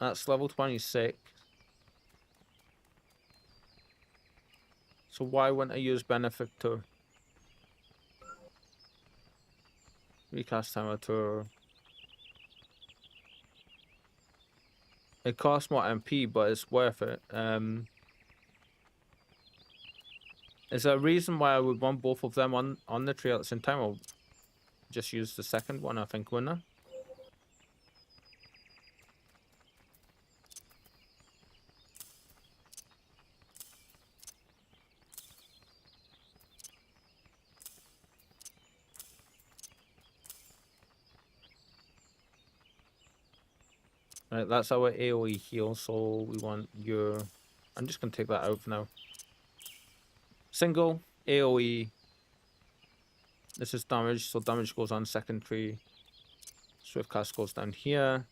That's level 26. So why wouldn't I use Benefit to recast timer to? It costs more MP, but it's worth it. Is there a reason why I would want both of them on the tree at the same time? I'll just use the second one, I think, wouldn't I? Right, that's our AoE heal, so we want your... I'm just going to take that out for now. Single, AoE. This is damage, so damage goes on second tree. Swift cast goes down here.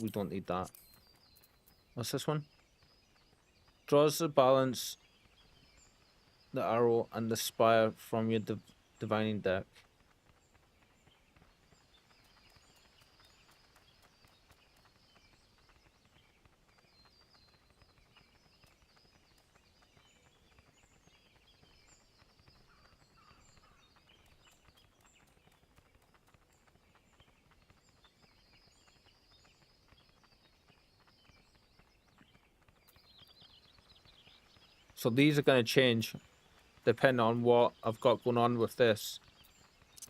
We don't need that. What's this one? Draws the balance, the arrow, and the spire from your divining deck. So these are going to change depending on what I've got going on with this.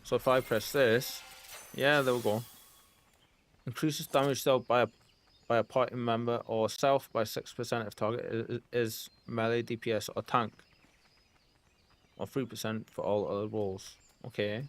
So if I press this, yeah, there we go. Increases damage dealt by a party member or self by 6% if target is melee, DPS, or tank. Or 3% for all other rolls. Okay.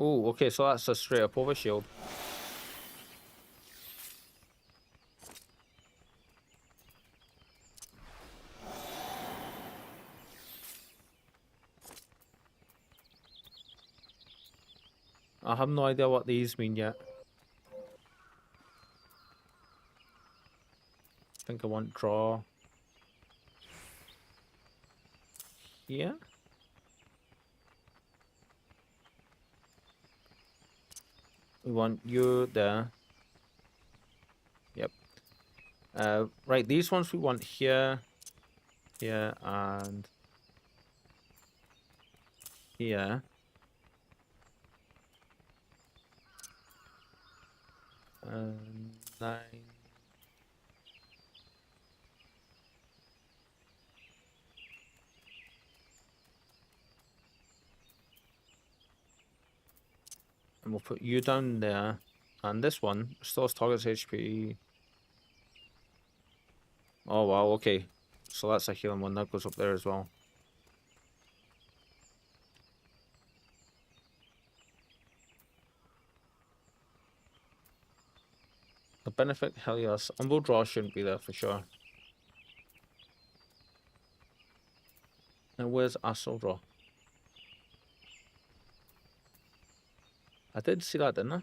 Oh, okay, so that's a straight up overshield. I have no idea what these mean yet. I think I want draw. Here. We want you there. Yep. Right, these ones we want here, here, and here. And 9, And we'll put you down there. And this one restores target's HP. Oh, wow, okay. So that's a healing one. That goes up there as well. The benefit, hell yes. Umbral Draw shouldn't be there for sure. And where's Astral Draw? I did see that, didn't I?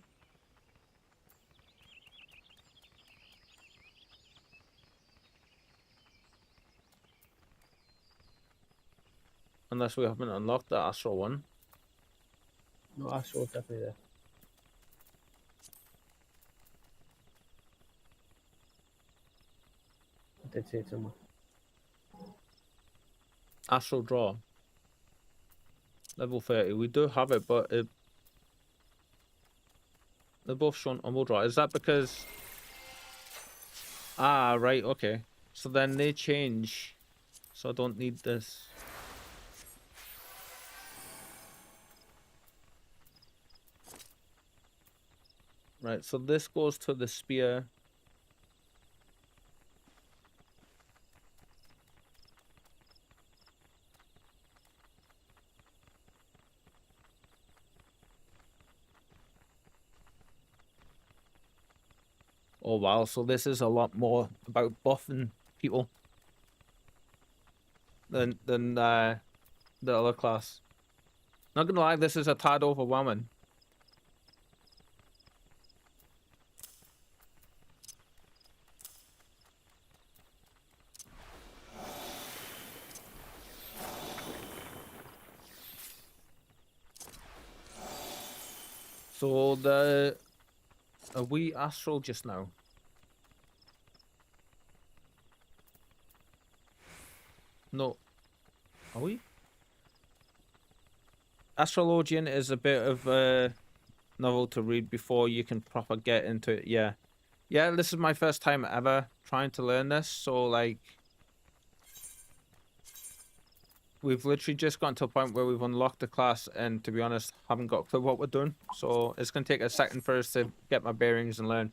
Unless we haven't unlocked the Astral one. No, Astral's definitely there. I did see it somewhere. Astral Draw. Level 30. We do have it, but they're both shown Umbral Draw. Is that because... Ah, right, okay. So then they change. So I don't need this. Right, so this goes to the spear. Oh wow, so this is a lot more about buffing people than the other class. Not gonna lie, this is a tad overwhelming. So are we astral just now? No. Are we? Astrologian is a bit of a novel to read before you can proper get into it. Yeah. Yeah, this is my first time ever trying to learn this, so like we've literally just gotten to a point where we've unlocked the class and to be honest, haven't got a clue what we're doing. So it's gonna take a second for us to get my bearings and learn.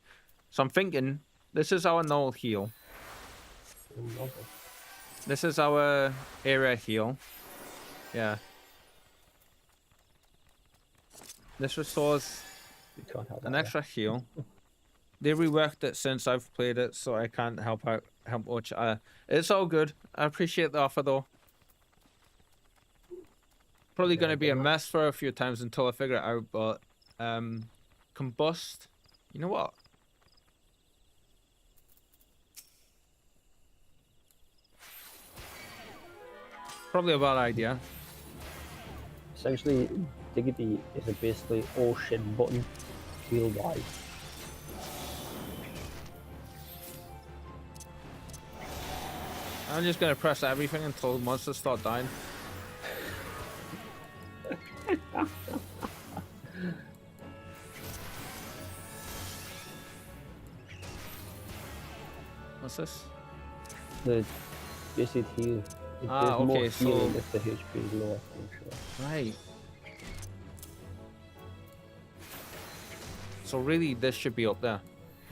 So I'm thinking this is our null heal. This is our area heal. Yeah. This restores an extra heal. They reworked it since I've played it, so I can't help much. It's all good. I appreciate the offer though. Probably going to be a mess for a few times until I figure it out, but combust. You know what? Probably a bad idea. Essentially, Diggity is a basically all shit button, heal wise. I'm just gonna press everything until monsters start dying. What's this? The basic heal. Ah, okay, so if the HP is lower, I'm sure. Right. So really, this should be up there.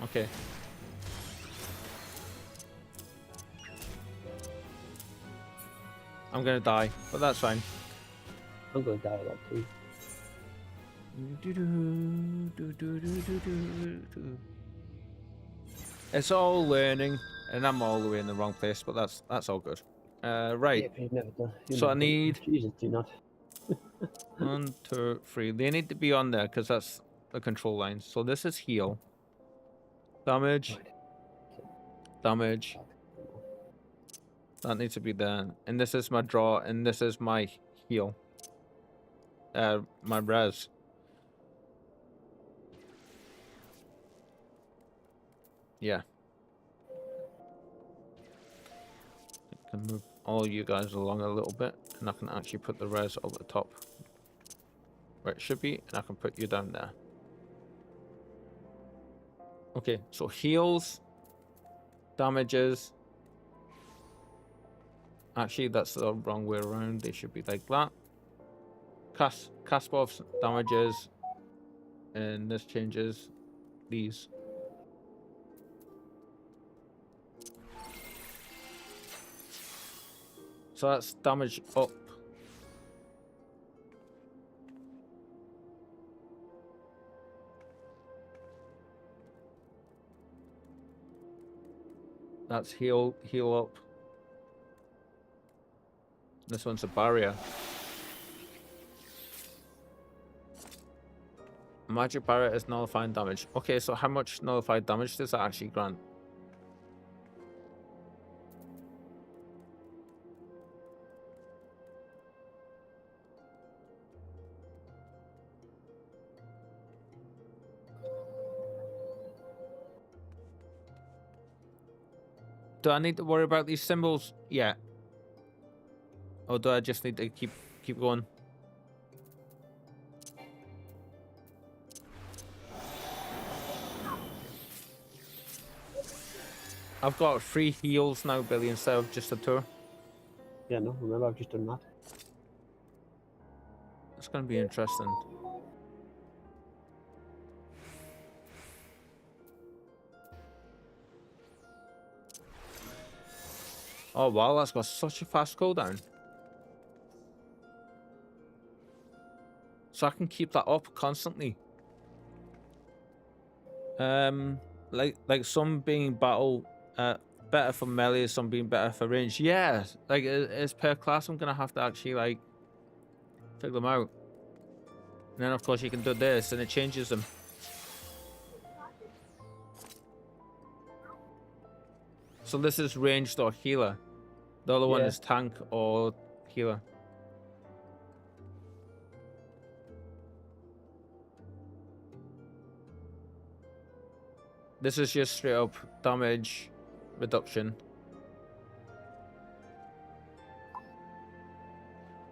Okay. I'm gonna die, but that's fine. I'm gonna die with that too. It's all learning, and I'm all the way in the wrong place, but that's all good. Right. Yeah, you've never done. So I need. Jesus, do not. 1, 2, 3. They need to be on there because that's the control lines. So this is heal. Damage. Damage. That needs to be there. And this is my draw, and this is my heal. My res. Yeah. I can move all you guys along a little bit, and I can actually put the res up at the top where it should be, and I can put you down there. Okay, so heals, damages. Actually, that's the wrong way around. They should be like that. Cast buffs, damages, And this changes these. So that's damage up. That's heal up. This one's a barrier. Magic barrier is nullifying damage. Okay, so how much nullified damage does that actually grant? Do I need to worry about these symbols yet? Or do I just need to keep going? I've got 3 heals now, Billy, instead of just a 2. Yeah, no, remember I've just done that. It's going to be interesting. Oh wow, that's got such a fast cooldown. So I can keep that up constantly. Like some being battle better for melee, some being better for range. Yeah, like it's per class. I'm gonna have to actually like figure them out. And then of course you can do this, and it changes them. So this is ranged or healer. The other one is tank or healer. This is just straight up damage reduction.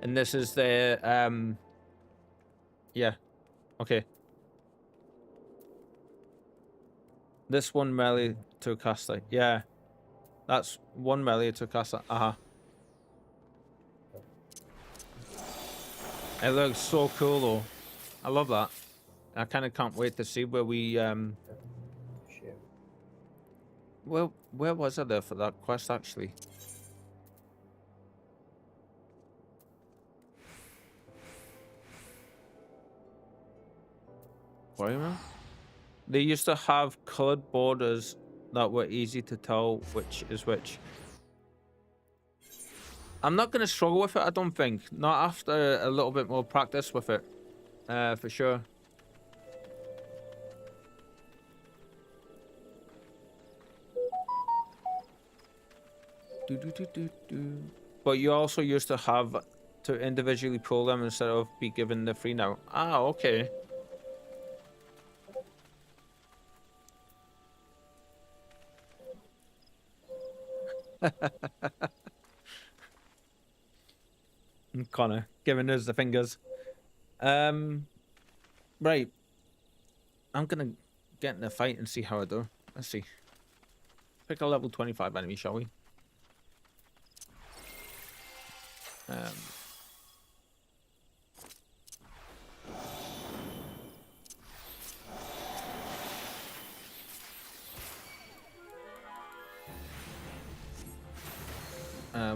And this is the yeah. Okay. This one melee to caster. Yeah. That's one melee to caster. It looks so cool though. I love that. I kind of can't wait to see where we well, where was I there for that quest actually? Wait a minute. They used to have colored borders that were easy to tell which is which. I'm not going to struggle with it, I don't think. Not after a little bit more practice with it. For sure. But you also used to have to individually pull them instead of be given the free now. Ah, okay. Connor giving us the fingers. Right. I'm gonna get in a fight and see how I do. Let's see. Pick a level 25 enemy, shall we?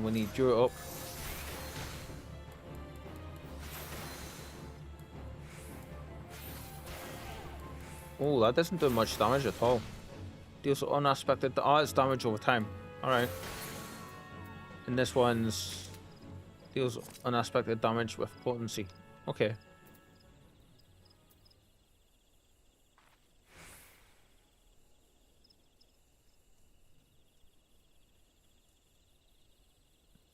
We need Dura up. Oh, that doesn't do much damage at all. Deals unaspected. Oh, it's damage over time. Alright. And this one's deals unaspected damage with potency. Okay.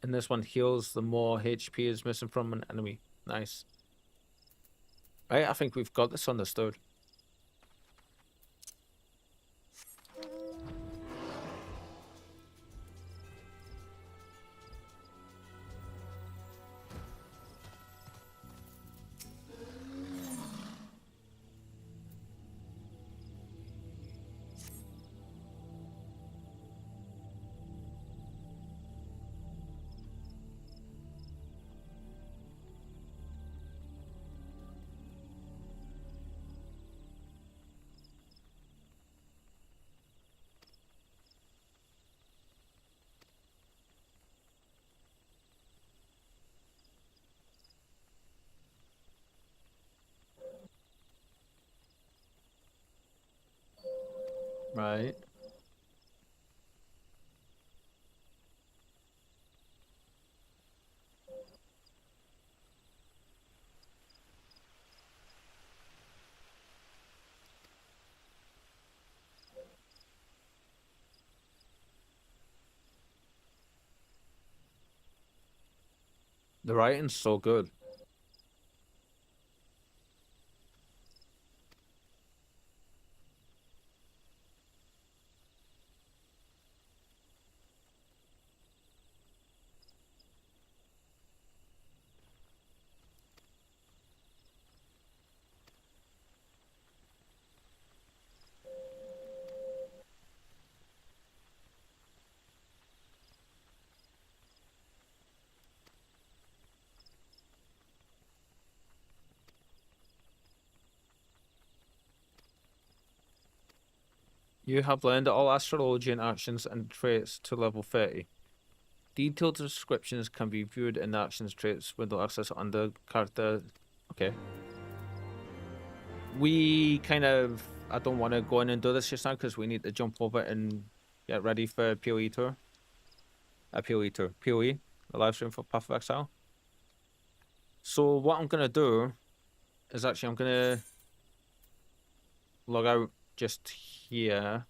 And this one heals the more HP is missing from an enemy. Nice. Right, I think we've got this understood. Right. The writing's so good. You have learned all astrologian actions and traits to level 30. Detailed descriptions can be viewed in the actions traits window access under character. Okay. We kind of... I don't want to go in and do this just now because we need to jump over and get ready for PoE tour. PoE tour. PoE, the live stream for Path of Exile. So what I'm going to do is actually I'm going to log out just here.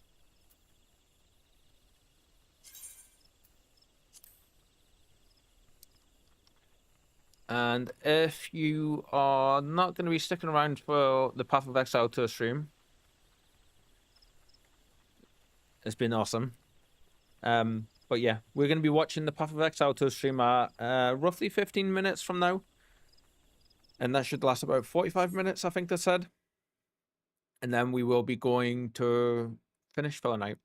And if you are not going to be sticking around for the Path of Exile tour stream, it's been awesome. But yeah, we're going to be watching the Path of Exile tour stream at roughly 15 minutes from now. And that should last about 45 minutes, I think they said. And then we will be going to finish for the night.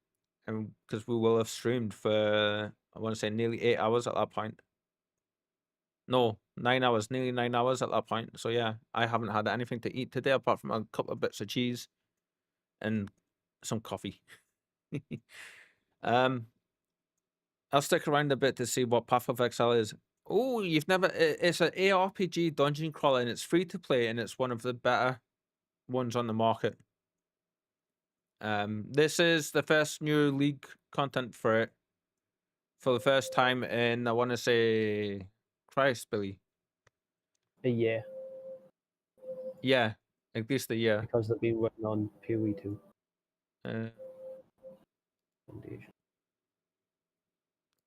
And because we will have streamed for, I want to say, nearly 8 hours at that point. No, 9 hours, nearly 9 hours at that point. So yeah, I haven't had anything to eat today apart from a couple of bits of cheese and some coffee. I'll stick around a bit to see what Path of Exile is. Oh, you've never... It's an ARPG dungeon crawler and it's free to play and it's one of the better ones on the market. This is the first new League content for it. For the first time in, I want to say... Christ, Billy. A year. Yeah, at least a year. Because they've been working on PoE 2. Foundation.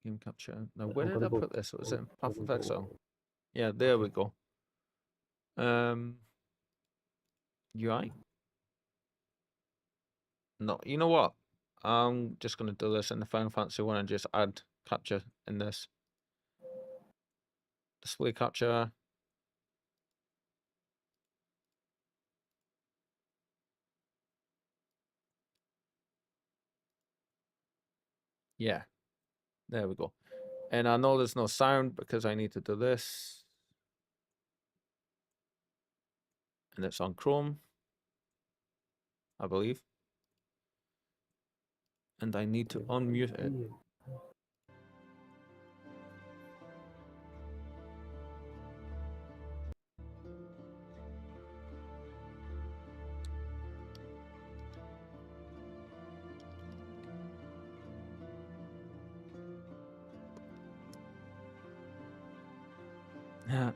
Game capture. Now, where did I put this? Was it in Path of Exile? Yeah, there we go. UI? No, you know what? I'm just going to do this in the Final Fantasy one and just add capture in this. Display capture. Yeah, there we go. And I know there's no sound because I need to do this. And it's on Chrome, I believe. And I need to unmute it. Yeah.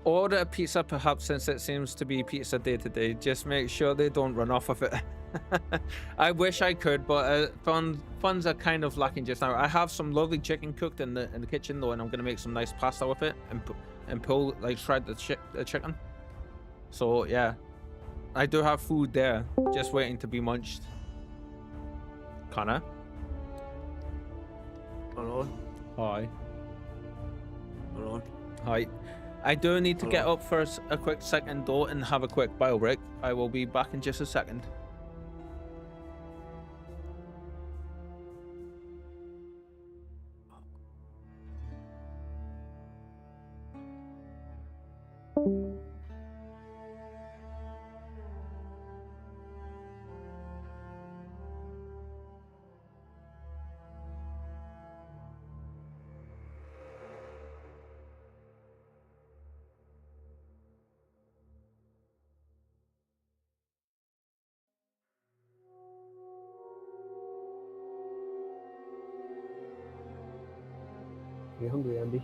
Order a pizza perhaps, since it seems to be pizza day to day. Just make sure they don't run off of it. I wish I could, but funds are kind of lacking just now. I have some lovely chicken cooked in the kitchen though, and I'm gonna make some nice pasta with it and pull like shred the chicken. So yeah, I do have food there, just waiting to be munched. Connor. Hello. Hi. Hello. Hi. I do need to get up for a quick second though and have a quick bio break. I will be back in just a second. You hungry, Andy?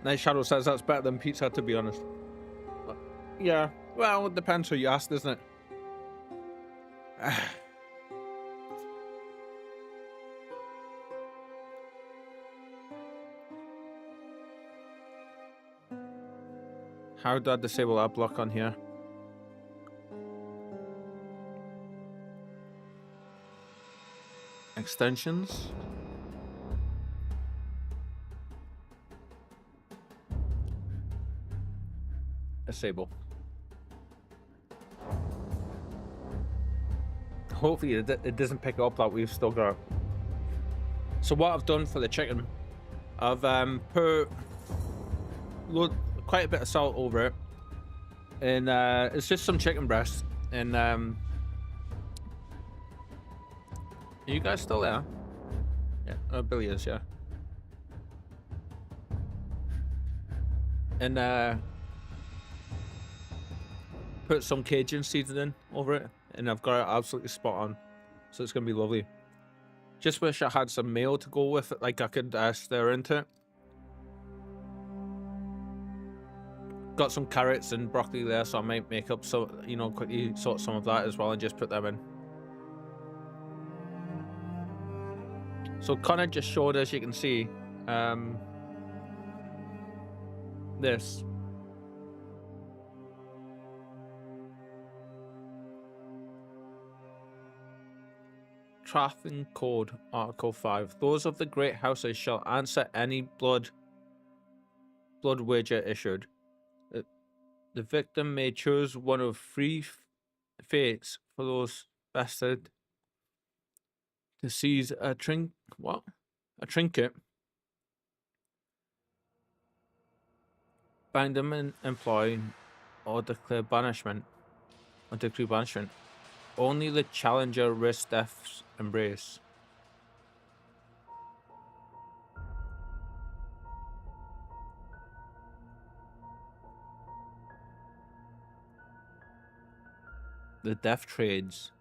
Night Shadow says that's better than pizza, to be honest. Yeah, well, it depends who you ask, doesn't it? How do I disable that block on here? Extensions. Disable. Hopefully it doesn't pick up that we've still got. So what I've done for the chicken, I've put quite a bit of salt over it, and it's just some chicken breast. And are you guys still there? Yeah, Billy is, yeah. And put some Cajun seasoning over it, and I've got it absolutely spot on, so it's gonna be lovely. Just wish I had some mayo to go with it, like I could stir into it. Got some carrots and broccoli there, so I might make up quickly sort some of that as well and just put them in. So Connor just showed, as you can see, this. Trafficking Code, Article 5. Those of the great houses shall answer any blood wager issued. The victim may choose one of three fates for those vested to seize a trinket, bind them and employ, or declare banishment, or decree banishment. Only the challenger risks death's embrace. The death trades.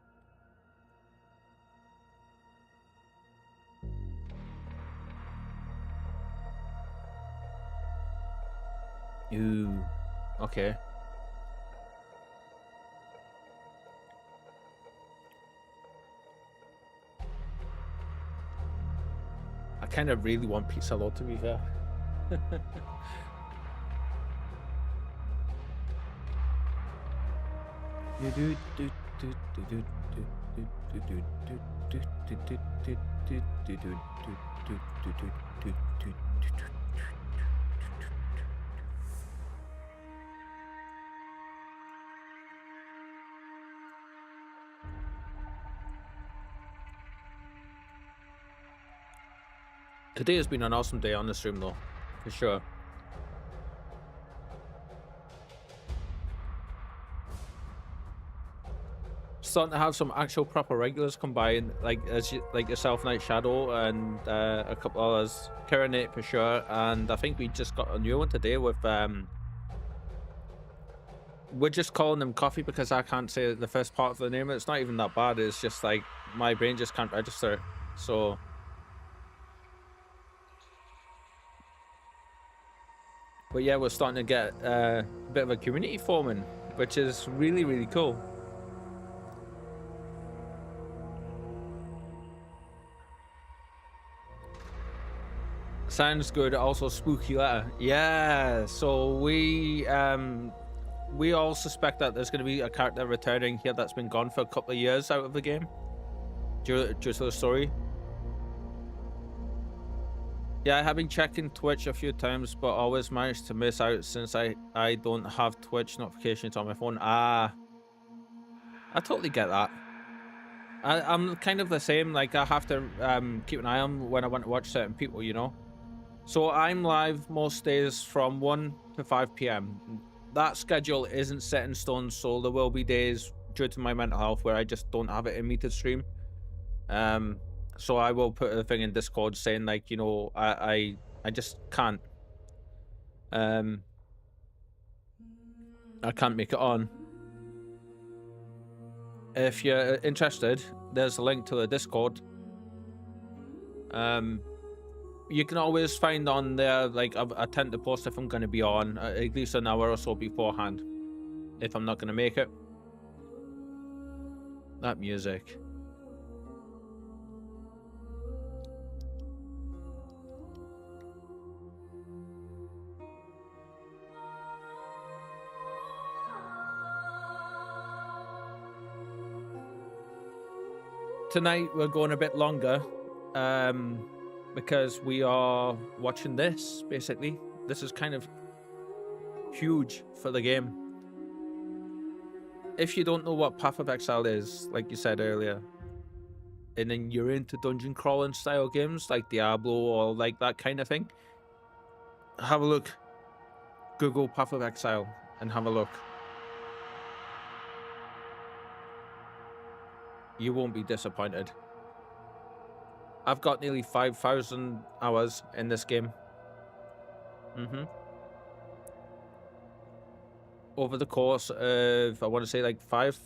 Ooh, okay. I kind of really want pizza though, to be fair. Today has been an awesome day on the stream though, for sure. Starting to have some actual proper regulars come by, and like yourself, Night Shadow, and a couple others, Kirinate for sure, and I think we just got a new one today with we're just calling them Coffee because I can't say the first part of the name. It's not even that bad. It's just like my brain just can't register it. So but yeah, we're starting to get a bit of a community forming, which is really, really cool. Sounds good. Also spooky letter. Yeah, so we all suspect that there's going to be a character returning here that's been gone for a couple of years out of the game due to the story. Yeah, I have been checking Twitch a few times, but always managed to miss out since I don't have Twitch notifications on my phone. I totally get that. I'm kind of the same. Like, I have to keep an eye on when I want to watch certain people, you know. So I'm live most days from 1 to 5 p.m. That schedule isn't set in stone, so there will be days due to my mental health where I just don't have it in me to stream. So I will put a thing in Discord saying, like, you know, I just can't. I can't make it on. If you're interested, there's a link to the Discord. You can always find on there, like, I tend to post if I'm going to be on at least an hour or so beforehand if I'm not going to make it. That music. Tonight we're going a bit longer because we are watching this, basically. This is kind of huge for the game. If you don't know what Path of Exile is, like you said earlier, and then you're into dungeon crawling style games like Diablo or like that kind of thing, have a look. Google Path of Exile and have a look. You won't be disappointed. I've got nearly 5,000 hours in this game. Over the course of, I want to say, like 5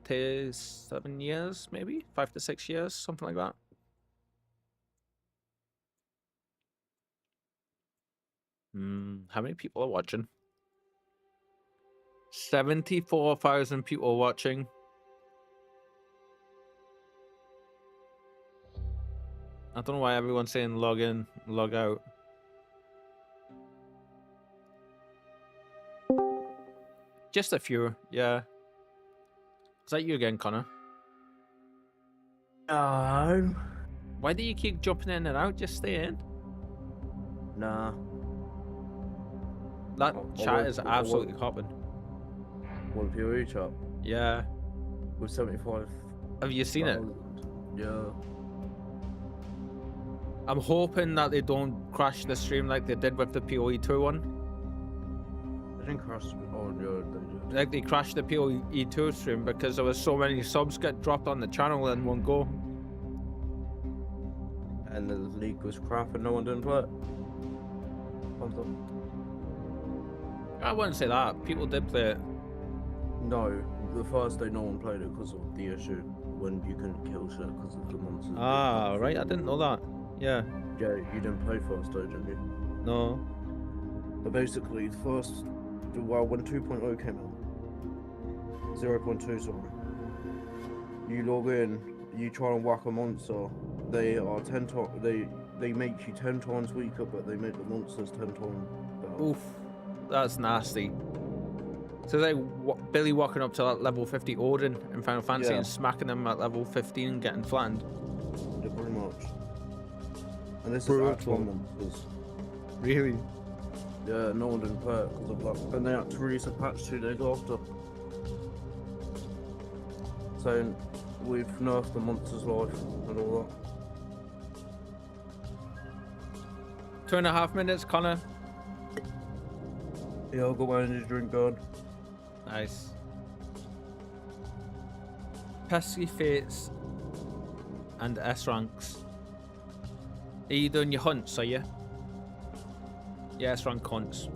to 7 years, maybe 5 to 6 years, something like that. How many people are watching? 74,000 people watching. I don't know why everyone's saying log in, log out. Just a few, yeah. Is that you again, Connor? No. Why do you keep jumping in and out? Just stay in. Nah. That chat is absolutely hopping. What PoE chat? Yeah. With 75. Have you seen it? Yeah. I'm hoping that they don't crash the stream like they did with the PoE 2 one. They didn't crash. Oh, yeah, they did. Like they crashed the PoE 2 stream because there was so many subs get dropped on the channel in one go. And the league was crap and no one didn't play it. I wouldn't say that. People did play it. No, the first day no one played it because of the issue when you couldn't kill shit because of the monsters. Ah, right. I didn't know that. Yeah. Yeah, you didn't play first day, didn't you? No. But basically, first, well, when 2.0 came out, 0.2, sorry, you log in, you try and whack a monster. They are 10 times. They make you 10 times weaker, but they make the monsters 10 times better. Oof, that's nasty. So like Billy walking up to that level 50 Odin in Final Fantasy and smacking them at level 15 and getting flattened. Yeah, pretty much. And this Brutal. is actual monsters. Really? Yeah, no one didn't play it because of that. And they had to release a patch 2 days after. So we've nerfed the monster's life and all that. 2.5 minutes, Connor. Yeah, I'll go my energy drink going. Nice. Pesky Fates and S ranks. Are you doing your hunts, are you? Yeah, S rank hunts.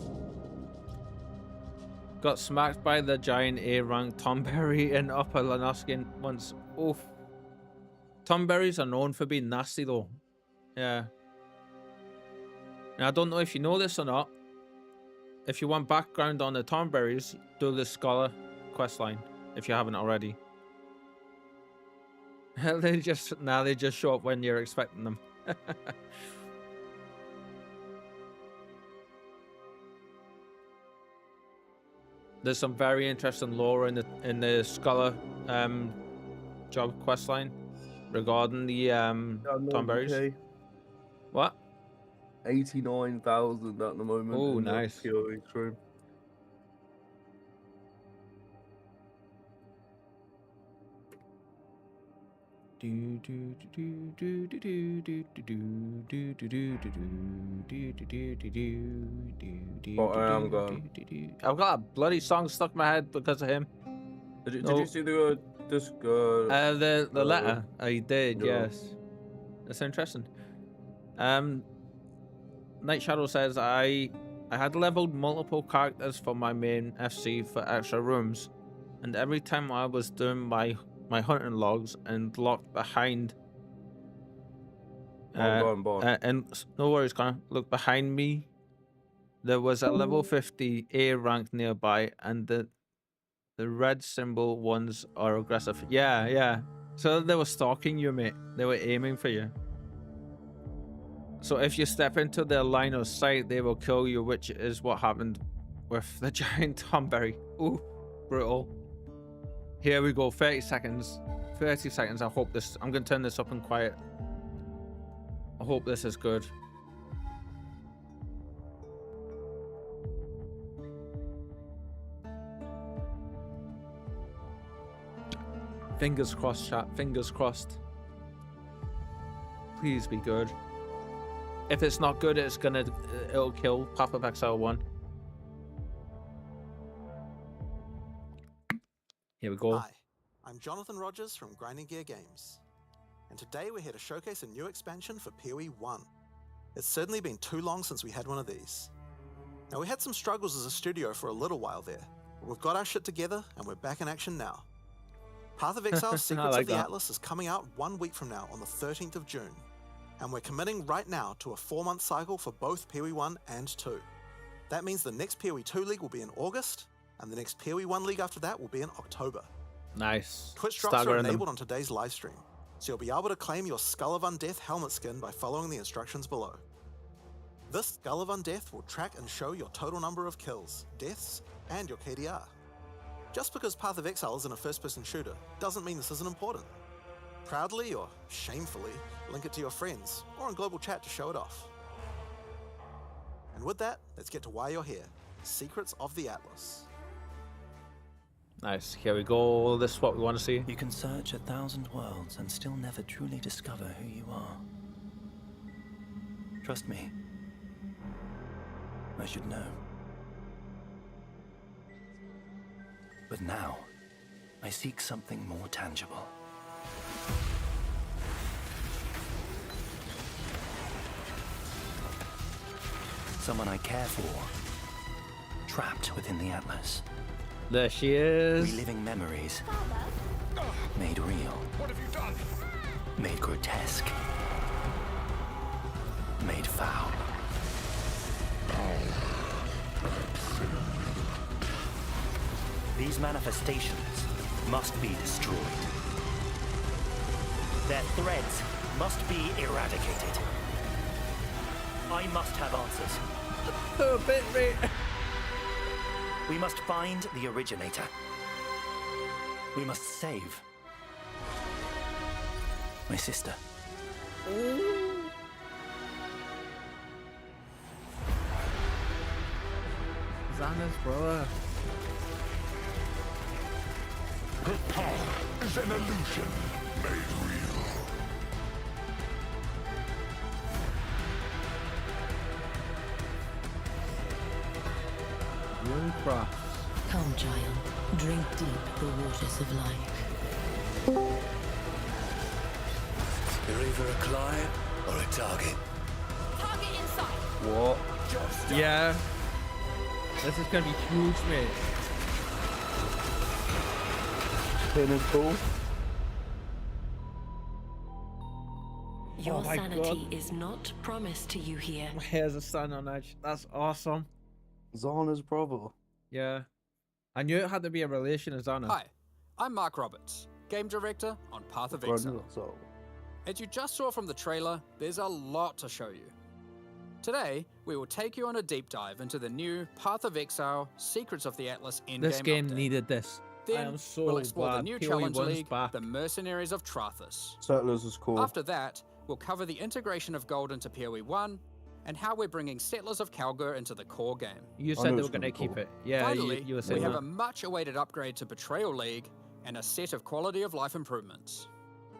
Got smacked by the giant A rank Tomberry in Upper Lanoskin once. Oof. Tomberries are known for being nasty though. Yeah. Now I don't know if you know this or not. If you want background on the Tomberries, do the Scholar questline if you haven't already. they just show up when you're expecting them. There's some very interesting lore in the Scholar job questline regarding the Tomberries. Okay. What? 89,000 at the moment. Oh, in the nice. PoE stream. I've got a bloody song stuck in my head because of him. Did you see the the letter? I did, yeah. yes. That's interesting. Night Shadow says I had leveled multiple characters for my main FC for extra rooms, and every time I was doing my hunting logs and locked behind and no worries, Connor, look behind me, there was a level 50 A rank nearby, and the red symbol ones are aggressive. Yeah, so they were stalking you, mate. They were aiming for you. So if you step into their line of sight, they will kill you, which is what happened with the giant Tomberry. Ooh, brutal. Here we go, 30 seconds. 30 seconds, I hope this... I'm going to turn this up and quiet. I hope this is good. Fingers crossed, chat. Fingers crossed. Please be good. If it's not good, it'll kill Path of Exile 1. Here we go. Hi, I'm Jonathan Rogers from Grinding Gear Games, and today we're here to showcase a new expansion for PoE 1. It's certainly been too long since we had one of these. Now, we had some struggles as a studio for a little while there, but we've got our shit together and we're back in action now. Path of Exile Secrets of the Atlas is coming out 1 week from now on the 13th of June. And we're committing right now to a 4-month cycle for both PoE 1 and 2. That means the next PoE 2 League will be in August, and the next PoE 1 League after that will be in October. Nice. Twitch drops are enabled on today's live stream, so you'll be able to claim your Skull of Undeath helmet skin by following the instructions below. This Skull of Undeath will track and show your total number of kills, deaths, and your KDR. Just because Path of Exile isn't a first-person shooter doesn't mean this isn't important. Proudly or shamefully, link it to your friends or in global chat to show it off. And with that, let's get to why you're here. Secrets of the Atlas. Nice. Here we go. This is what we want to see. You can search 1,000 worlds and still never truly discover who you are. Trust me. I should know. But now, I seek something more tangible. Someone I care for, trapped within the Atlas. There she is. Reliving memories, made real. What have you done? Made grotesque. Made foul. These manifestations must be destroyed. Their threads must be eradicated. I must have answers. A bit, mate. We must find the originator. We must save my sister. Xana's brother. Her power is an illusion made real. crafts. Come, child. Drink deep the waters of life. You're either a client or a target. Target inside. What? Yeah. This is gonna be huge, mate. Pin is cool. Your my sanity God. is not promised to you here. My hair's a stand on edge. That's awesome. Zana's brother. Yeah. I knew it had to be a relation of Zana. Hi, I'm Mark Roberts, Game Director on Path of Exile. As you just saw from the trailer, there's a lot to show you. Today, we will take you on a deep dive into the new Path of Exile Secrets of the Atlas endgame This game update. needed this. I Then am so we'll explore glad the new PoE Challenge 1's League, back. the Mercenaries of Trathus. Settlers is cool. After that, we'll cover the integration of gold into PoE 1 and how we're bringing Settlers of Kalgur into the core game. You said they were going to keep it. Yeah, Finally, you were we saying have that. a much-awaited upgrade to Betrayal League and a set of quality-of-life improvements.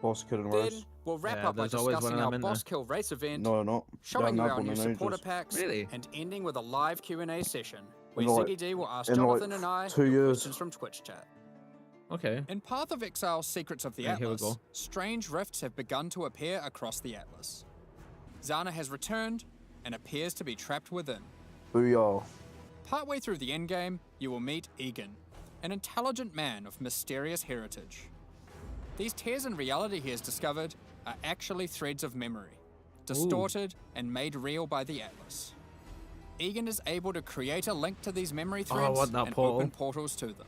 Boss killing Then race. we'll wrap Yeah, up by there's always one discussing of our them in boss there. kill race event, No, not. showing you Don't have our one new in supporter ages. packs, Really? and ending with a live Q&A session where In like- Ziggy D will ask in Jonathan like and I 2 your years. questions from Twitch chat. Okay. In Path of Exile Secrets of the Right, here we Atlas, go. strange rifts have begun to appear across the Atlas. Zana has returned and appears to be trapped within. Booyah. Partway through the endgame, you will meet Egan, an intelligent man of mysterious heritage. These tears in reality he has discovered are actually threads of memory, distorted and made real by the Atlas. Egan is able to create a link to these memory Oh, I threads want that and portal. open portals to them.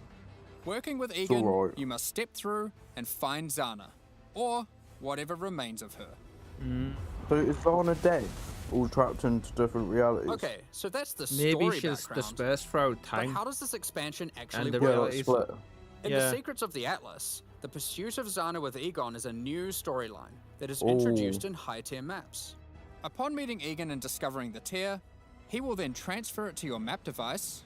Working with Egan, alright. you must step through and find Zana, or whatever remains of her. So is Zana dead? All trapped into different realities? Okay, so that's the Maybe story she's background. dispersed throughout But time. how does this expansion actually And the work? Yeah, like realities. split. In Yeah. the Secrets of the Atlas, the pursuit of Zana with Egon is a new storyline that is Oh. introduced in high-tier maps. Upon meeting Egon and discovering the tier, he will then transfer it to your map device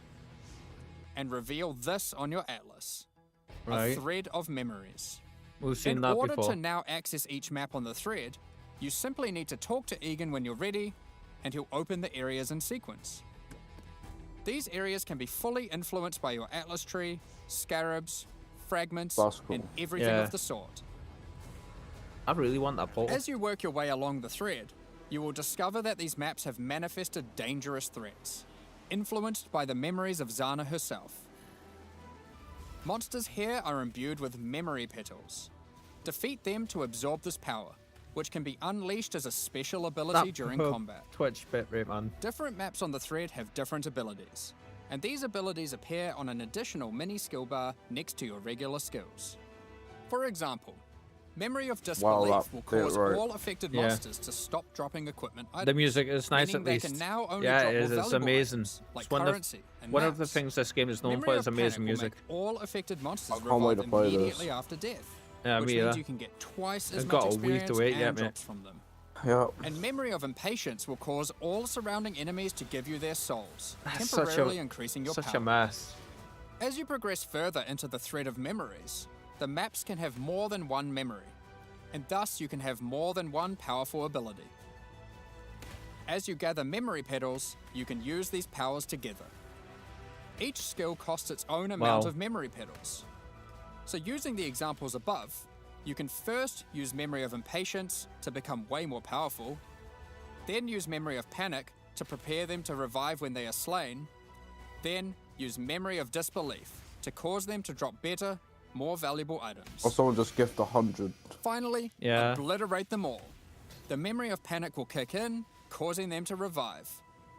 and reveal this on your Atlas. A Right. thread of memories. We've seen In that order before. to now access each map on the thread, you simply need to talk to Egan when you're ready, and he'll open the areas in sequence. These areas can be fully influenced by your Atlas tree, scarabs, fragments, That's cool. and everything Yeah. of the sort. I really want that portal. As you work your way along the thread, you will discover that these maps have manifested dangerous threats, influenced by the memories of Zana herself. Monsters here are imbued with memory petals. Defeat them to absorb this power, which can be unleashed as a special ability during combat. Twitch bit rate, man. Different maps on the thread have different abilities, and these abilities appear on an additional mini skill bar next to your regular skills. For example, Memory of Disbelief that will bit, cause right. all affected Yeah. monsters to stop dropping equipment items. The music is nice meaning at they least. can now only Yeah, drop it more is. It's valuable amazing. items, like It's one of currency and one of the maps. things this game is known Memory for of is amazing Panic will music. make all affected monsters I can't wait revive to play this. immediately after death, Yeah, which me means either. you can get twice as It's much got a week to experience wait, and yeah, mate. drops from them. Yeah. And Memory of Impatience will cause all surrounding enemies to give you their souls, That's temporarily increasing your such power. a mess. As you progress further into the thread of memories, the maps can have more than one memory, and thus you can have more than one powerful ability. As you gather memory petals, you can use these powers together. Each skill costs its own amount Wow. of memory petals. So using the examples above, you can first use Memory of Impatience to become way more powerful, then use Memory of Panic to prepare them to revive when they are slain, then use Memory of Disbelief to cause them to drop better, more valuable items. Or someone just gift 100. Finally, Yeah. obliterate them all. The Memory of Panic will kick in, causing them to revive,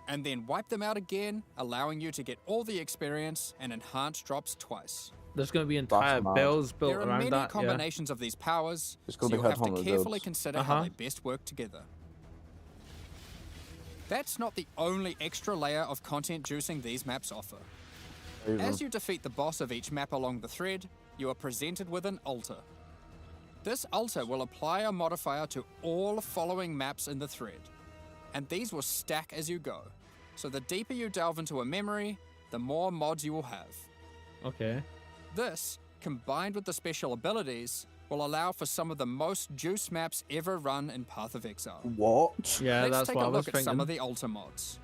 and then wipe them out again, allowing you to get all the experience and enhanced drops twice. There's going to be entire mad. builds built There are around many that. Yeah. combinations of these powers, It's so gonna be you'll have to headhunter carefully builds. consider how they best work together. That's not the only extra layer of content juicing these maps offer. As you defeat the boss of each map along the thread, you are presented with an altar. This altar will apply a modifier to all following maps in the thread, and these will stack as you go. So the deeper you delve into a memory, the more mods you will have. Okay. This, combined with the special abilities, will allow for some of the most juice maps ever run in Path of Exile. What? Yeah, Let's that's take what a I was look at some of thinking. the altar mods.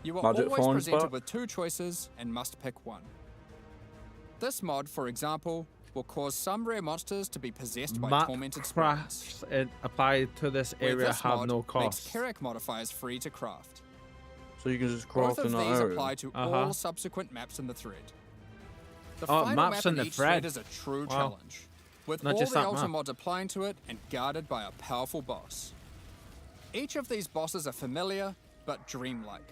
You are Magic always Thorns presented back. with 2 choices and must pick one. This mod, for example, will cause some rare monsters to be possessed by Map tormented spirits. crafts applied to this Where area this have mod no makes cost. Carrack modifiers free to craft. So you can just craft Both in of that these area. apply to all subsequent maps in the thread. The Oh, final maps map in in the each thread. thread is a true Wow. challenge, with Not all just the that Ultra map. mods applying to it and guarded by a powerful boss. Each of these bosses are familiar, but dreamlike,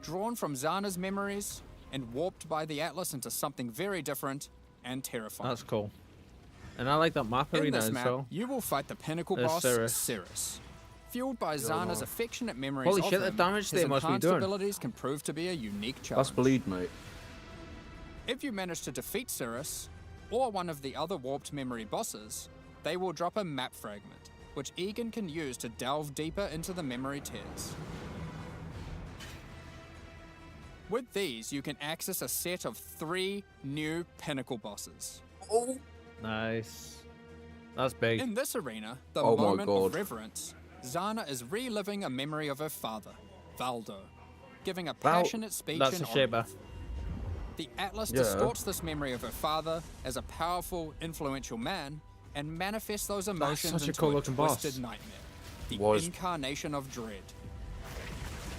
drawn from Zana's memories and warped by the Atlas into something very different and terrifying. That's cool. And I like that map In arena this as map, well. you will fight the pinnacle There's boss, Cirrus. Cirrus. Fueled by Zana's affectionate memories Holy of shit, the him, damage his they must be enhanced doing. abilities can prove to be a unique challenge. That's bleed, mate. If you manage to defeat Cirrus, or one of the other warped memory bosses, they will drop a map fragment, which Egan can use to delve deeper into the memory tears. With these, you can access a set of 3 new pinnacle bosses. Oh, nice. That's big. In this arena, the Oh my moment God. of reverence, Zana is reliving a memory of her father, Valdo, giving a Val- passionate speech That's in a honor. shaper. The Atlas Yeah. distorts this memory of her father as a powerful, influential man and manifests those emotions such a into cool-looking boss. twisted nightmare. The Was- incarnation of dread.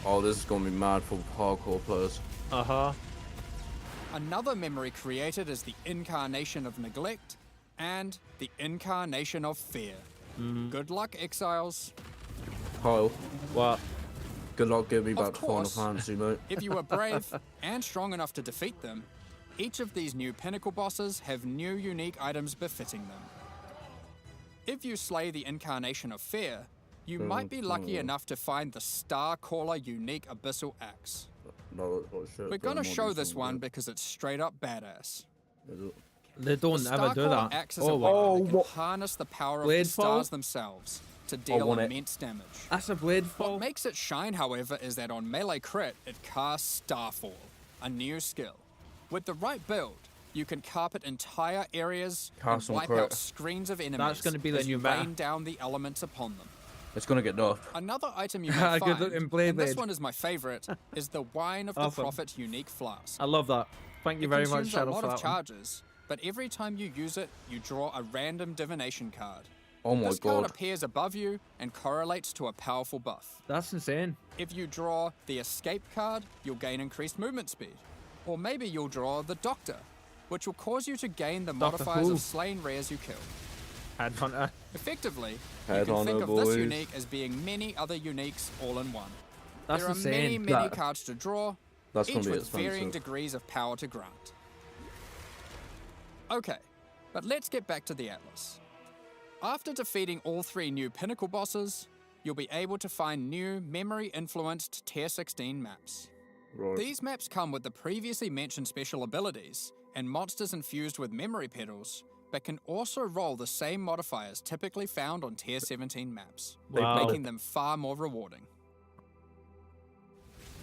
Oh, this is gonna be mad for hardcore players. Uh-huh. Another memory created is the incarnation of neglect and the incarnation of fear. Good luck, exiles. Kyle. What? Good luck getting me Of back to Final course. Fantasy, mate. If you are brave and strong enough to defeat them, each of these new pinnacle bosses have new unique items befitting them. If you slay the incarnation of fear, you might be lucky enough to find the Star Caller unique abyssal axe. No, shit, We're gonna show this one because it's straight up badass. They don't The ever do Starcaller that. axe is a Oh, weapon that wow. can harness the power of Blade the fall? stars themselves to deal want it. immense damage. That's a blade fall. What makes it shine, however, is that on melee crit, it casts Starfall, a new skill. With the right build, you can carpet entire areas Cast and on wipe crit. out screens of enemies That's gonna be the as you new meta. rain down the elements upon them. It's gonna get dark. Another item you A may good find, looking blade and this blade. one is my favorite, is the Wine of Awesome. the Prophet unique flask. I love that. Thank you It very much, consumes Shadow, a lot for of that one. charges, but every time you use it, you draw a random divination card. Oh my This card God. appears above you and correlates to a powerful buff. That's insane. If you draw the Escape card, you'll gain increased movement speed. Or maybe you'll draw the Doctor, which will cause you to gain the Doctor modifiers Who. of slain rares you kill. Headhunter. Effectively, you Head can on think her, of this boys. unique as being many other uniques all in one. That's there are insane. many That- cards to draw, That's each gonna be with varying expensive. degrees of power to grant. Okay, but let's get back to the Atlas. After defeating all 3 new pinnacle bosses, you'll be able to find new memory-influenced Tier 16 maps. Right. These maps come with the previously mentioned special abilities and monsters infused with memory petals, but can also roll the same modifiers typically found on Tier 17 maps, Wow. making them far more rewarding.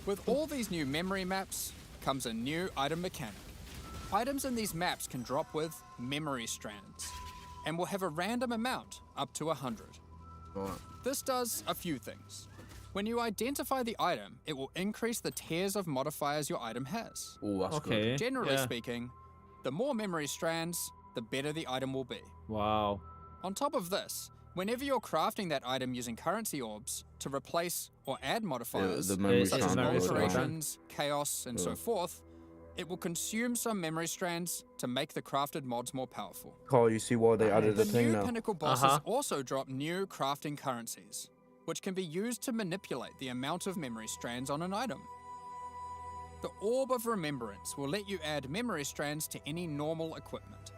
With all these new memory maps comes a new item mechanic. Items in these maps can drop with memory strands, and will have a random amount up to 100. Right. This does a few things. When you identify the item, it will increase the tiers of modifiers your item has. Oh, that's Okay. good. Generally Yeah. speaking, the more memory strands, the better the item will be. Wow. On top of this, whenever you're crafting that item using currency orbs to replace or add modifiers, the memory such as strand goes down. alterations, chaos, and so Yeah. forth, it will consume some memory strands to make the crafted mods more powerful. Carl, you see why they added The the thing new now? pinnacle bosses also drop new crafting currencies, which can be used to manipulate the amount of memory strands on an item. The Orb of Remembrance will let you add memory strands to any normal equipment.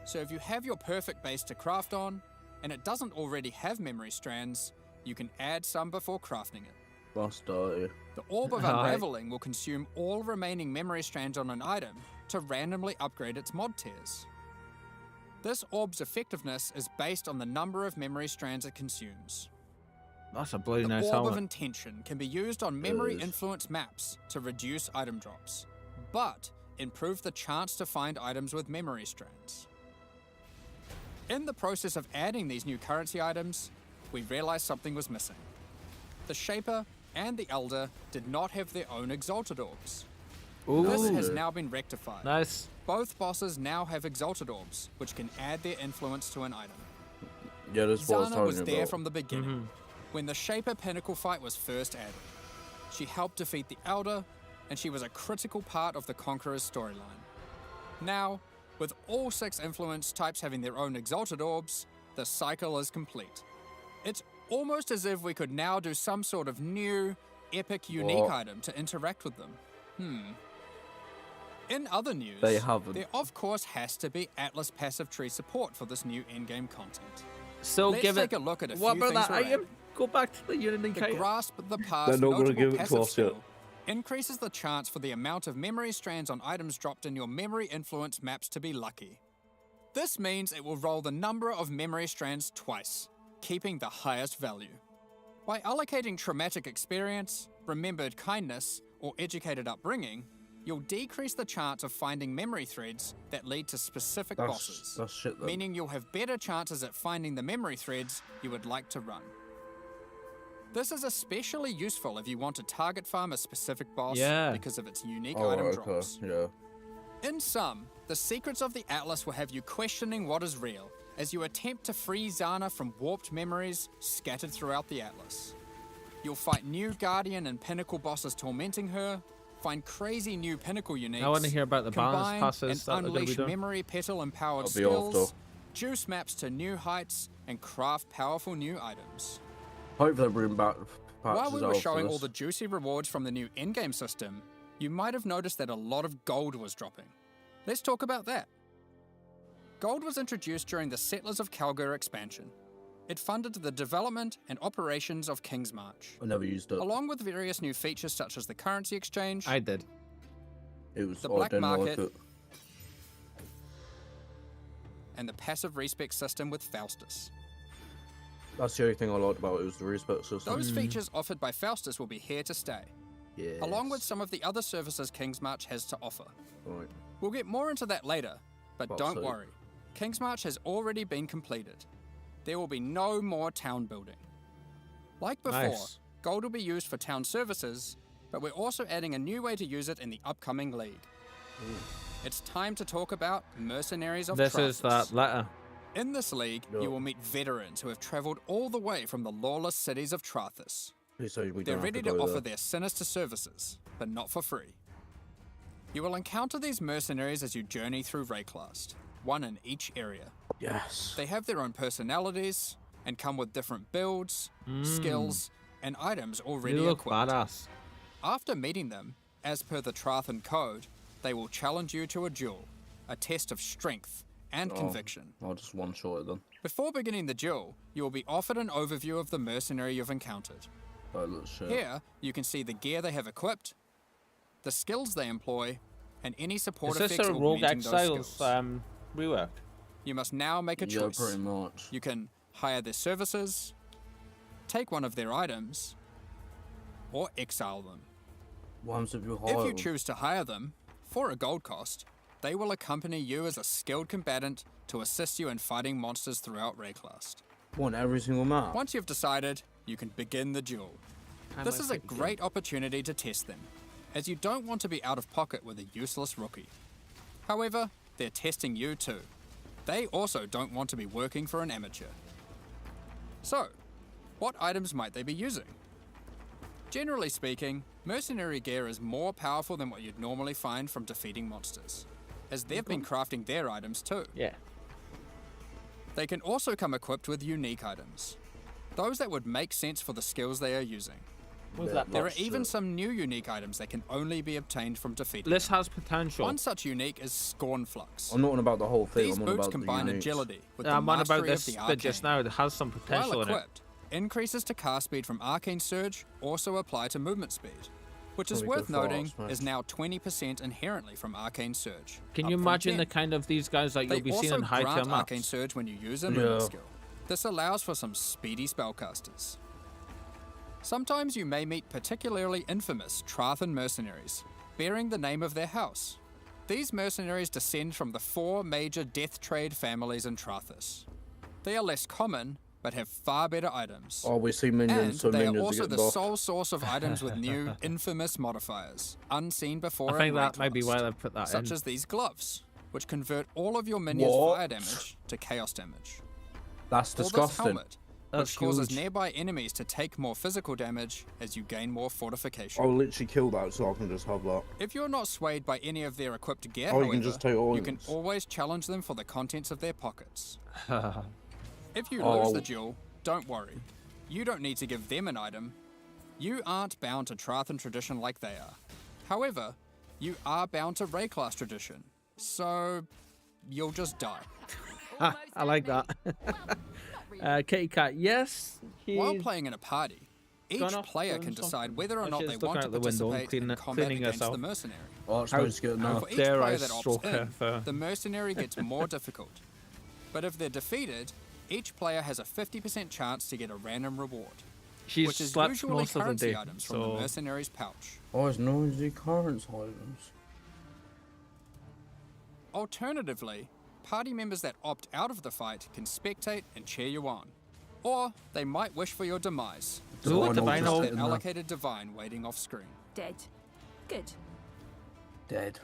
So if you have your perfect base to craft on, and it doesn't already have memory strands, you can add some before crafting it. That's dirty. The Orb of Right. Unraveling will consume all remaining memory strands on an item to randomly upgrade its mod tiers. This orb's effectiveness is based on the number of memory strands it consumes. That's a bloody The nice Orb of helmet. Intention can be used on memory Yes. influence maps to reduce item drops, but improve the chance to find items with memory strands. In the process of adding these new currency items, we realized something was missing. The Shaper and the Elder did not have their own Exalted Orbs. Ooh. This has now been rectified. Nice. Both bosses now have Exalted Orbs, which can add their influence to an item. Yeah, that's what I was Zana telling was you there about. from the beginning, when the Shaper Pinnacle fight was first added. She helped defeat the Elder, and she was a critical part of the Conqueror's storyline. Now, with all 6 influence types having their own Exalted Orbs, the cycle is complete. It's almost as if we could now do some sort of new, epic, unique item to interact with them. In other news, They haven't. there of course has to be Atlas passive tree support for this new endgame content. So Let's give take it. a look at a What few about things that we're item? adding. Go back to the unique The item. Grasp the They're Past not gonna notable give it to passive us yet. skill increases the chance for the amount of memory strands on items dropped in your memory influence maps to be lucky. This means it will roll the number of memory strands twice, keeping the highest value. By allocating traumatic experience, remembered kindness, or educated upbringing, you'll decrease the chance of finding memory threads that lead to specific bosses, That's shit then. meaning you'll have better chances at finding the memory threads you would like to run. This is especially useful if you want to target farm a specific boss because of its unique item drops. Yeah. In sum, the secrets of the Atlas will have you questioning what is real as you attempt to free Zana from warped memories scattered throughout the Atlas. You'll fight new Guardian and Pinnacle bosses tormenting her, find crazy new Pinnacle uniques, I want to hear about the bonus combine passes and that are going to be unleash done. memory petal empowered I'll be off, skills, juice maps to new heights, and craft powerful new items. Hopefully they bring back While patches we out were for showing all this. the juicy rewards from the new endgame system, you might have noticed that a lot of gold was dropping. Let's talk about that. Gold was introduced during the Settlers of Kalgur expansion. It funded the development and operations of King's March. I never used it. Along with various new features such as the currency exchange, I did. It was the I black didn't market, like it. and the passive respec system with Faustus. That's the only thing I liked about it was the respect system. Those features offered by Faustus will be here to stay, along with some of the other services King's March has to offer. Right. We'll get more into that later, but Well, don't so- worry. King's March has already been completed. There will be no more town building. Like before, Nice. gold will be used for town services, but we're also adding a new way to use it in the upcoming league. It's time to talk about Mercenaries of This is Trathis. that letter. In this league, you will meet veterans who have traveled all the way from the lawless cities of Trathis. Please say we They're don't have ready to to go offer there. their sinister services, but not for free. You will encounter these mercenaries as you journey through Rayclast, one in each area. Yes. They have their own personalities and come with different builds, skills, and items already They look equipped. badass. After meeting them, as per the Trathan code, they will challenge you to a duel, a test of strength and conviction. I'll just one-shot it then. Before beginning the duel, you will be offered an overview of the mercenary you've encountered. That looks shit. Here, you can see the gear they have equipped, the skills they employ, and any support Is this effects a Rogue augmenting those Exiles skills. rework? You must now make a Yeah, choice. pretty much. You can hire their services, take one of their items, or exile them. What happens if you If hire you choose to hire them, for a gold cost, they will accompany you as a skilled combatant to assist you in fighting monsters throughout Rayclast. One every single map. Once you've decided, you can begin the duel. I This might is a take the great opportunity to test them, as you don't want to be out of pocket with a useless rookie. However, they're testing you too. They also don't want to be working for an amateur. So, what items might they be using? Generally speaking, mercenary gear is more powerful than what you'd normally find from defeating monsters, as they've been crafting their items too. Yeah. They can also come equipped with unique items, those that would make sense for the skills they are using. What's that? There are even some new unique items that can only be obtained from defeating. This has potential. One such unique is Scornflux. I'm not on about the whole thing. These I'm on boots about combine the uniques. agility with the I'm on mastery about this of the bit just arcane. now. It has some potential While in it. equipped, increases to cast speed from Arcane Surge also apply to movement speed, which is Probably worth go fast, noting mate. is now 20% inherently from Arcane Surge. Can up you from imagine 10. the kind of these guys that They you'll be also seeing in high grant tier Arcane maps? Surge when you use a movement Yeah. skill. This allows for some speedy spellcasters. Sometimes you may meet particularly infamous Trathan mercenaries, bearing the name of their house. These mercenaries descend from the 4 major death trade families in Trathis. They are less common, but have far better items. Oh, we see minions, and so they minions are also get the buffed. sole source of items with new, infamous modifiers, unseen before. I think in that might be Raycast, why they put that such in. as these gloves, which convert all of your minions' What? fire damage to chaos damage. That's Or this disgusting. helmet, That's which causes huge. nearby enemies to take more physical damage as you gain more fortification. I'll literally kill that so I can just have that. If you're not swayed by any of their equipped gear, Oh, you however, can just take all you can items. always challenge them for the contents of their pockets. If you Oh. lose the duel, don't worry. You don't need to give them an item. You aren't bound to Trathan tradition like they are. However, you are bound to Rayclass tradition, so you'll just die. I like that. Kitty Cat, yes. While playing in a party, each gone off player doing can decide something. whether or Oh, not she's they looking want to out the window and participate in combat cleaning against herself. the mercenary. Oh, that's How- nice to get how now. For each dare I player that stroke opts her in, for... the mercenary gets more difficult. But if they're defeated, each player has a 50% chance to get a random reward, She's which is slept usually most of the currency day, items from so... the mercenary's pouch. Oh, it's noisy currents items. Alternatively, party members that opt out of the fight can spectate and cheer you on. Or they might wish for your demise. Ooh, with divine just ult. that allocated divine waiting off screen. Dead. Good. Dead.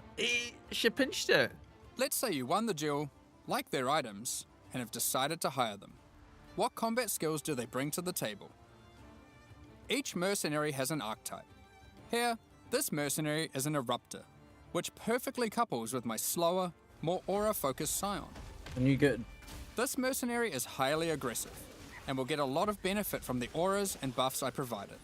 She pinched it. Let's say you won the duel, like their items, and have decided to hire them. What combat skills do they bring to the table? Each mercenary has an archetype. Here, this mercenary is an eruptor, which perfectly couples with my slower, more aura-focused scion. And you get... This mercenary is highly aggressive, and will get a lot of benefit from the auras and buffs I provided.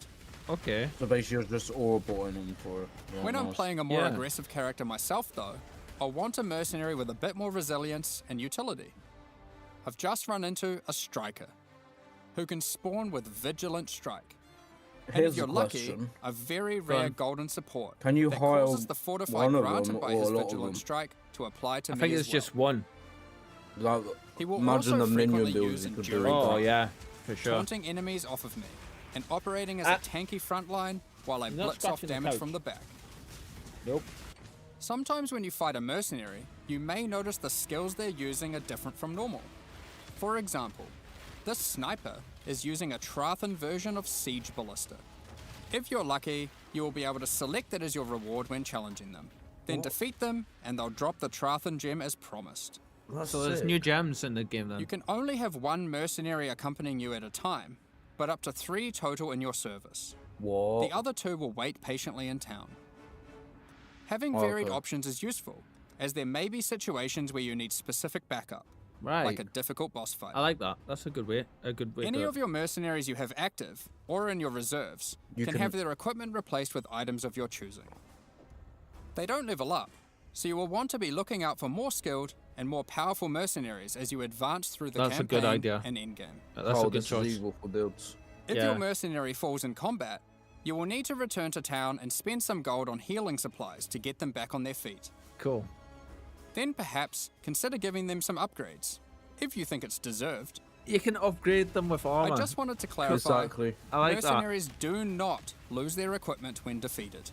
Okay. So basically you're just aura botting in for it. Yeah, When I'm nice. playing a more aggressive character myself though, I'll want a mercenary with a bit more resilience and utility. I've just run into a striker, who can spawn with Vigilant Strike. And Here's if you're a lucky, question. a very rare Fun. golden support Can you that hire causes the fortified one of granted them by or his a lot of Vigilant them? Strike to apply to I me think as it's well. just one. Like, He will imagine also the minion frequently builds use you could do. enduring Oh, Fire, yeah. For sure. taunting enemies off of me, and operating as a tanky frontline while I You're not blitz off scratching the damage couch. from the back. Nope. Sometimes when you fight a mercenary, you may notice the skills they're using are different from normal. For example, this sniper is using a Trathan version of Siege Ballista. If you're lucky, you will be able to select it as your reward when challenging them. Then defeat them, and they'll drop the Trathan gem as promised. So there's new gems in the game then. You can only have one mercenary accompanying you at a time, but up to 3 total in your service. What? The other 2 will wait patiently in town. Having Okay. varied options is useful, as there may be situations where you need specific backup, Right. like a difficult boss fight. I like that. That's a good way. A good way. Any to of your mercenaries you have active, or in your reserves, You can can- have their equipment replaced with items of your choosing. They don't level up, so you will want to be looking out for more skilled and more powerful mercenaries as you advance through the That's a campaign good idea. and endgame. That's oh, a good this choice. is evil for builds. If Yeah. your mercenary falls in combat, you will need to return to town and spend some gold on healing supplies to get them back on their feet. Cool. Then perhaps consider giving them some upgrades, if you think it's deserved. You can upgrade them with armor. I just wanted to clarify, Exactly. I like that. mercenaries do not lose their equipment when defeated.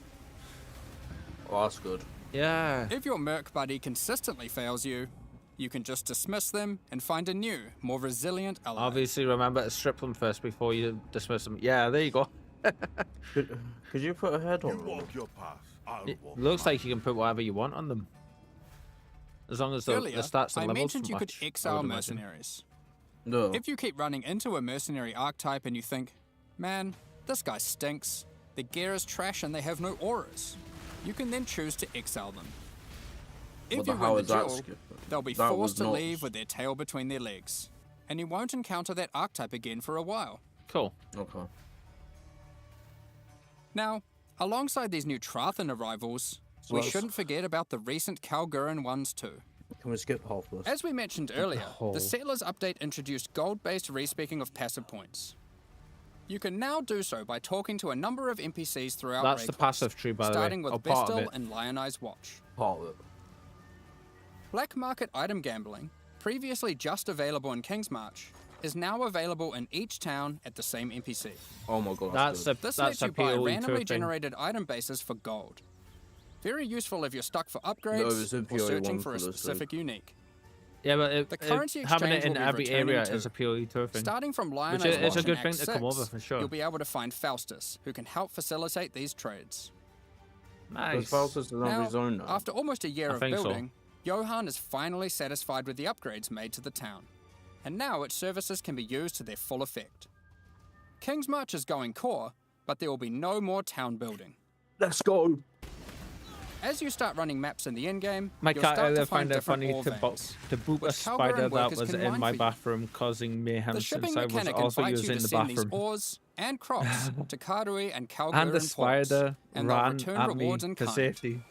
Oh, that's good. Yeah. If your merc buddy consistently fails you, you can just dismiss them and find a new, more resilient ally. Obviously, remember to strip them first before you dismiss them. Yeah, there you go. Could you put a head on You them? walk your path. I'll It walk looks mine. like you can put whatever you want on them. As long as the Earlier, stats and I levels mentioned you could match, I exile would imagine. mercenaries. No. If you keep running into a mercenary archetype and you think, man, this guy stinks, their gear is trash and they have no auras, you can then choose to exile them. If What you the hell win is the that duel, skip? they'll be That was forced to nuts. leave with their tail between their legs, and you won't encounter that archetype again for a while. Cool. Okay. Now, alongside these new Trathan arrivals, we Yes. shouldn't forget about the recent Kalguran ones too. Can we skip half this? As we mentioned earlier, Oh. the Settlers update introduced gold-based respeccing of passive points. You can now do so by talking to a number of NPCs throughout That's the Raycross, passive tree, by the way. starting with Or part of Bestel it. and Lionized Watch. Part of it. Black market item gambling, previously just available in Kingsmarch, is now available in each town at the same NPC. Oh my god. That's a This that's lets a you buy PoE randomly thing. generated item bases for gold. Very useful if you're stuck for No, upgrades it's in or PoE searching 1 for a for this specific unique. Yeah, but the currency having it exchange in will be every area returning is a PoE turf thing. Starting from Lion Which is a good in thing Act to come 6, over for sure. You'll be able to find Faustus, who can help facilitate these trades. Nice. Faustus Now, his own now? after almost a year I of think so. building, Johan is finally satisfied with the upgrades made to the town, and now its services can be used to their full effect. King's March is going core, but there will be no more town building. Let's go. As you start running maps in the endgame, My you'll cat start earlier to find found it different funny ore to veins, boot a which spider Kalgor and that workers was can in mine my for you. bathroom causing mayhem The since shipping I was mechanic also invites using you to the send these bathroom. ores and crops to Karui and Kalgor And the in ports, spider and they'll ran return at me rewards in for kind. safety.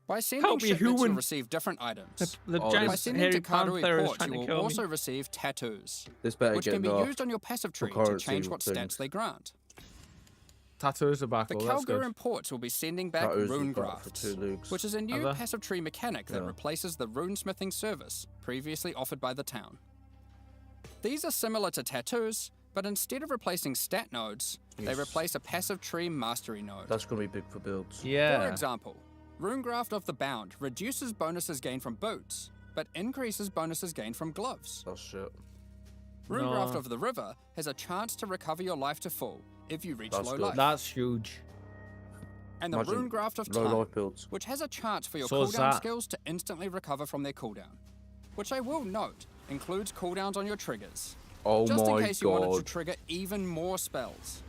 By sending Help me, shipments, you'll human. receive different items. The By giant sending hairy to Karui panther is port, trying you to will kill me. also receive tattoos, This better which get can be the used on your passive tree to currency change what things. stats they grant. Tattoos are back. The Oh, that's good. Kalgor and ports will be sending back Tattoos rune is back for grafts, 2 leagues. which is a new Are they? passive tree mechanic that Yeah. replaces the runesmithing service previously offered by the town. These are similar to tattoos, but instead of replacing stat nodes, they Yes. replace a passive tree mastery node. That's gonna be big for builds. Yeah. For example, Runegraft of the Bound reduces bonuses gained from boots, but increases bonuses gained from gloves. That's shit. Runegraft No. of the River has a chance to recover your life to full if you reach That's low good. life. That's huge. And the Imagine Runegraft of low Time, life builds. which has a chance for your So is cooldown that. skills to instantly recover from their cooldown. Which I will note, includes cooldowns on your triggers. Oh just in my case you wanted to god. trigger even more spells.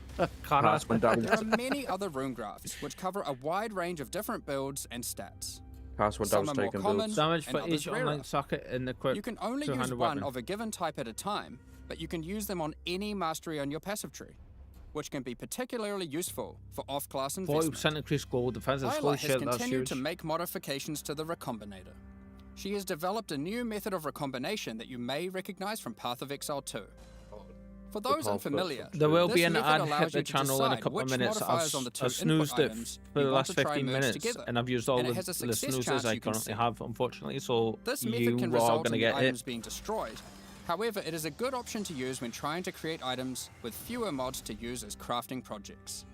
Pass when damage. There are many other Runegrafts, which cover a wide range of different builds and stats. Pass when Some damage are more taken common, builds. Damage and for others each online rarer. socket in the quick You can only use two-handed one weapon. of a given type at a time, but you can use them on any mastery on your passive tree, which can be particularly useful for off-class investment. 40% increased global defense. Holy Isla has shit, that's continued huge. to make modifications to the Recombinator. She has developed a new method of recombination that you may recognize from Path of Exile 2. For those Path of unfamiliar, There will this be an method ad allows hit the you to channel in a decide couple of which minutes. I've modifiers on the two snoozed input it items for you the want last to try 15 merge minutes, together, and I've used all and it the has a success snoozes chance I you can currently see. have, unfortunately. So This method you can are result going to in the get items it. being destroyed. However, it is a good option to use when trying to create items with fewer mods to use as crafting projects.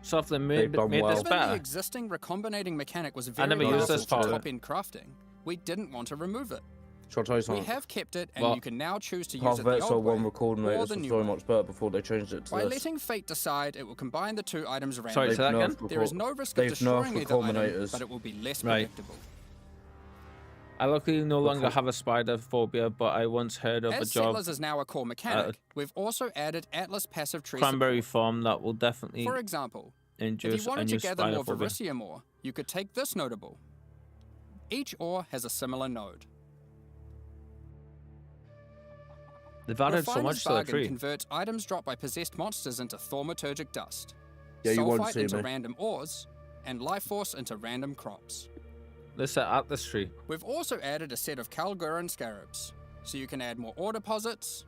So if they made They've done this well. Given the better, existing recombinating mechanic was very never used this powerful for part. top-end crafting, we didn't want to remove it. Shall I tell you We something? have kept it, and What? you can now choose to use Path it of the Exile old 1 way recording or rate the was new so way. much better before they changed it to By this. letting fate decide, it will combine the two items Sorry, randomly. say that again? There is no risk of They've destroying nerfed either item, recombinators. but it will be less Right. predictable. I luckily no longer have a spider phobia, but I once heard of a As job Settlers is now a core mechanic, we've also added Atlas passive tree cranberry support. farm that will definitely For example, if induce you a wanted new to gather spider more phobia. Verisium ore, you could take this notable. Each ore has a similar node. They've added so Refiner's much to the Bargain tree. converts items dropped by possessed monsters into thaumaturgic dust, Yeah, you won't sulfite see into me. random ores, and life force into random crops. Let's set at this tree. We've also added a set of Kalguran scarabs, so you can add more ore deposits,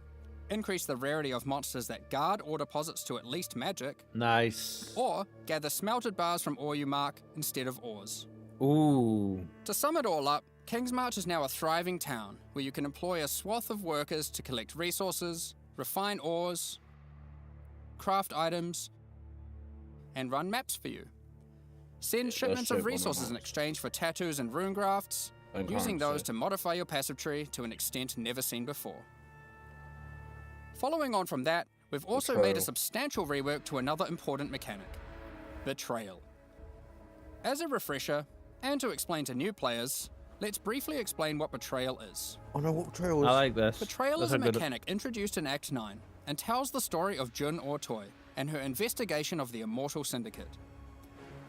increase the rarity of monsters that guard ore deposits to at least magic, Nice. or gather smelted bars from ore you mark instead of ores. Ooh. To sum it all up, Kingsmarch is now a thriving town where you can employ a swath of workers to collect resources, refine ores, craft items, and run maps for you. Send shipments shit, of one resources in exchange for tattoos and rune grafts, And using those currency. to modify your passive tree to an extent never seen before. Following on from that, we've also made a Betrayal. substantial rework to another important mechanic: Betrayal. As a refresher, and to explain to new players, let's briefly explain what Betrayal is. I know what betrayal is. I like this. Betrayal That's is a good- mechanic introduced in Act 9 and tells the story of Jun Ortoy and her investigation of the Immortal Syndicate.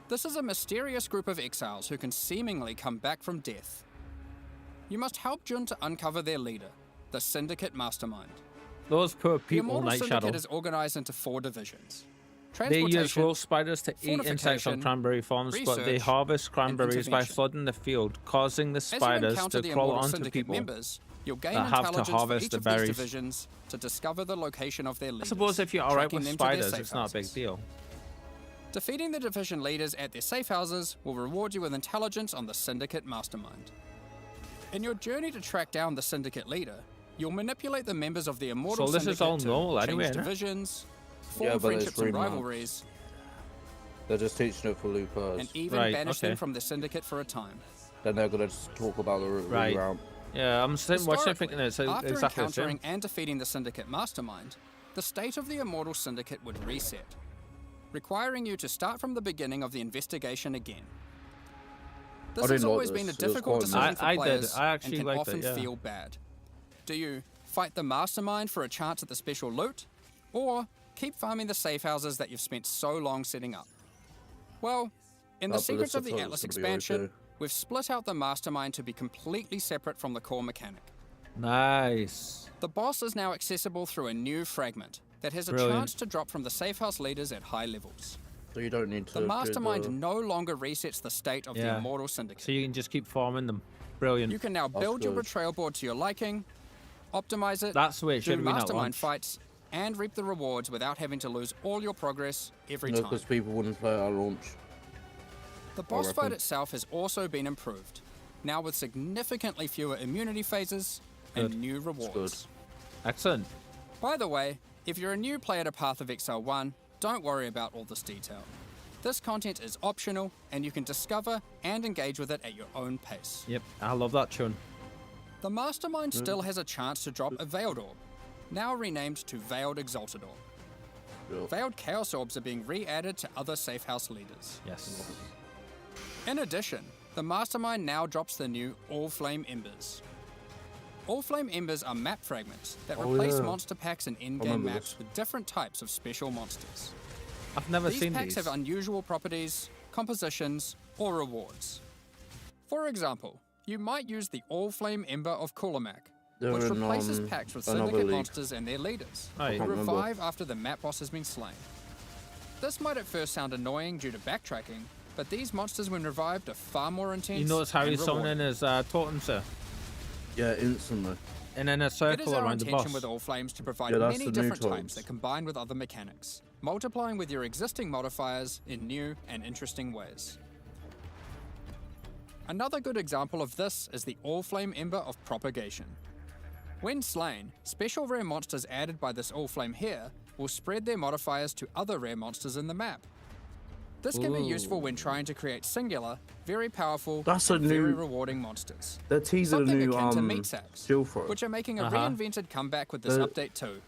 This is a mysterious group of exiles who can seemingly come back from death. You must help Jun to uncover their leader, the Syndicate Mastermind. Those poor The people, Immortal Night Syndicate Shadow. is organized into 4 divisions. They use Transportation, wolf spiders to eat insects on fortification, cranberry farms, but they research, harvest cranberries by intervention. flooding the field, causing the As you spiders encounter to the crawl Immortal onto Syndicate people members, you'll gain that have to intelligence for harvest each the of these berries. divisions to discover the location of their I leaders. suppose if you're alright tracking with them to their spiders, safe it's not a big houses. deal. Defeating the division leaders at their safe houses will reward you with intelligence on the Syndicate Mastermind. In your journey to track down the Syndicate leader, you'll manipulate the members of the Immortal So this Syndicate is all to normal change anyway, isn't it? divisions, form Yeah, but it's friendships and remarked. rivalries, They're just teaching it for loopers. and even banish them from the Syndicate for a time. Then they're gonna just talk about the Right. route. Yeah, I'm watching thinking it's after exactly encountering and defeating the Syndicate Mastermind, the state of the Immortal Syndicate would reset, requiring you to start from the beginning of the investigation again. This has always been a difficult decision for players and can often feel bad. Do you fight the Mastermind for a chance at the special loot, or keep farming the safe houses that you've spent so long setting up? Well, in the Secrets of the Atlas expansion, we've split out the Mastermind to be completely separate from the core mechanic. Nice. The boss is now accessible through a new fragment that has a chance to drop from the safe house leaders at high levels. So you don't need to. The Mastermind no longer resets the state of the Immortal Syndicate. So you can just keep farming them. Brilliant. You can now build your betrayal board to your liking, optimize it, That's the way it should do have been at Mastermind launch. fights, and reap the rewards without having to lose all your progress every time. Because people wouldn't play at launch. The boss fight itself has also been improved, now with significantly fewer immunity phases and new rewards. Excellent. By the way, if you're a new player to Path of Exile 1, don't worry about all this detail. This content is optional, and you can discover and engage with it at your own pace. Yep, I love that tune. The Mastermind still has a chance to drop a Veiled Orb, now renamed to Veiled Exalted Orb. Veiled Chaos Orbs are being re-added to other safe house leaders. Yes. In addition, the Mastermind now drops the new All Flame Embers. All Flame Embers are map fragments that replace monster packs in in-game maps with different types of special monsters. I've never seen These packs these. have unusual properties, compositions, or rewards. For example, you might use the All Flame Ember of Kulamak, which replaces packs with Syndicate monsters and their leaders, who revive after the map boss has been slain. This might at first sound annoying due to backtracking, but these monsters when revived are far more intense. You notice how and he's summoning his totem, sir? Yeah, instantly. And in a circle around the boss. It is our intention with All Flames to provide many different types that combine with other mechanics, multiplying with your existing modifiers in new and interesting ways. Another good example of this is the All Flame Ember of Propagation. When slain, special rare monsters added by this All Flame here will spread their modifiers to other rare monsters in the map. This can be useful when trying to create singular, very powerful, very rewarding monsters. They're teasing a new akin to meat sacks, seal throw. which are making a reinvented comeback with this update too.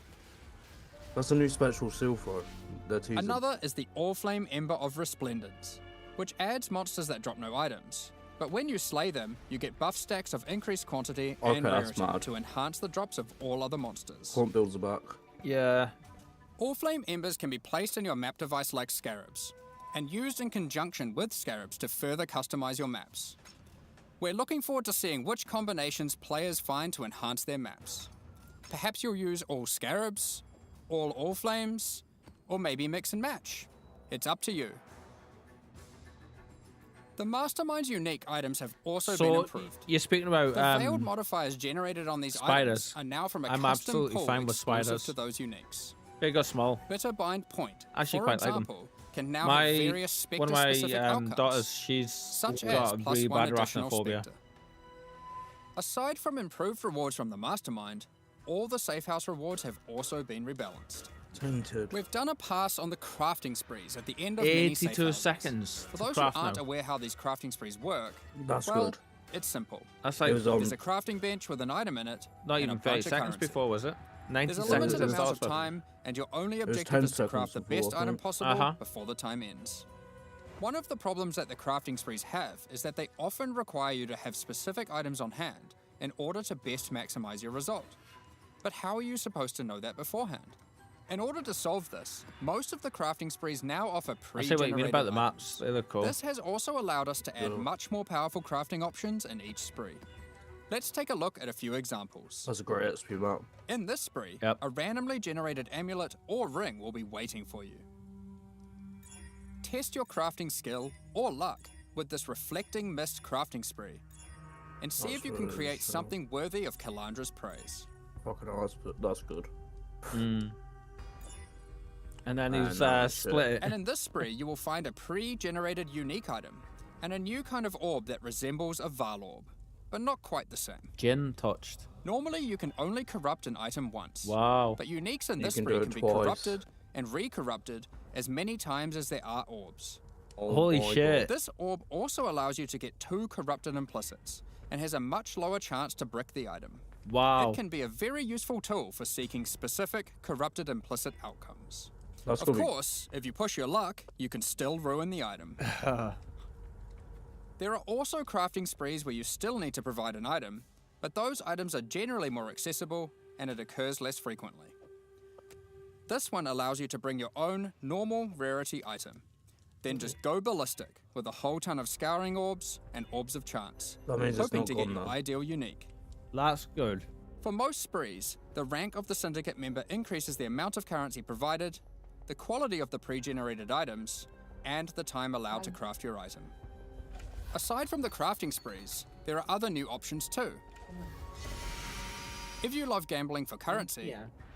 That's a new special seal throw. They're teasing. Another is the All Flame Ember of Resplendence, which adds monsters that drop no items. But when you slay them, you get buff stacks of increased quantity and rarity to enhance the drops of all other monsters. Quant builds are back. Yeah. All Flame Embers can be placed in your map device like scarabs, and used in conjunction with scarabs to further customize your maps. We're looking forward to seeing which combinations players find to enhance their maps. Perhaps you'll use all scarabs, all flames, or maybe mix and match. It's up to you. The Mastermind's unique items have also been improved. You're speaking about the veiled modifiers generated on these spiders. items are now from a I'm custom absolutely pool fine with exclusive spiders. to those uniques. Big or small. Bitter Bind Point, Actually, for quite example, like them. can now have various One of my Spectre-specific outcomes, daughters, she's such got a as really +1 bad additional arachnophobia. Spectre. Aside from improved rewards from the Mastermind, all the safe house rewards have also been rebalanced. Tainted. We've done a pass on the crafting sprees at the end of many safe 82 houses. seconds For to those who craft aren't now. aware how these crafting sprees work, That's well, good. it's simple. That's like There's a crafting bench with an item in it, not and even a 30 bunch of seconds currency. before, was it? 90 There's a seconds limited in the amount of start time, and your only was objective 10 is to craft the seconds best before, I item think. possible before the time ends. One of the problems that the crafting sprees have is that they often require you to have specific items on hand in order to best maximize your result. But how are you supposed to know that beforehand? In order to solve this, most of the crafting sprees now offer I see pre-generated what you mean about the items. maps. They look cool. This has also allowed us to add much more powerful crafting options in each spree. Let's take a look at a few examples. That's a great XP map. In this spree, a randomly generated amulet or ring will be waiting for you. Test your crafting skill or luck with this Reflecting Mist crafting spree, and see if you can create something worthy of Kalandra's praise. Fucking hell, that's good. And then he's split it. And in this spree, you will find a pre-generated unique item, and a new kind of orb that resembles a Val orb, but not quite the same. Gin touched. Normally, you can only corrupt an item once. Wow. But uniques in You this can spree do can it be twice. corrupted and re-corrupted as many times as there are orbs. Holy shit. This orb also allows you to get 2 corrupted implicits, and has a much lower chance to brick the item. Wow. It can be a very useful tool for seeking specific, corrupted implicit outcomes. That's Of course, if you push your luck, you can still ruin the item. There are also crafting sprees where you still need to provide an item, but those items are generally more accessible and it occurs less frequently. This one allows you to bring your own normal rarity item, then just go ballistic with a whole ton of scouring orbs and orbs of chance, That means it's hoping not to get gone your now. ideal unique. That's good. For most sprees, the rank of the syndicate member increases the amount of currency provided, the quality of the pre-generated items, and the time allowed to craft your item. Aside from the crafting sprees, there are other new options too. If you love gambling for currency,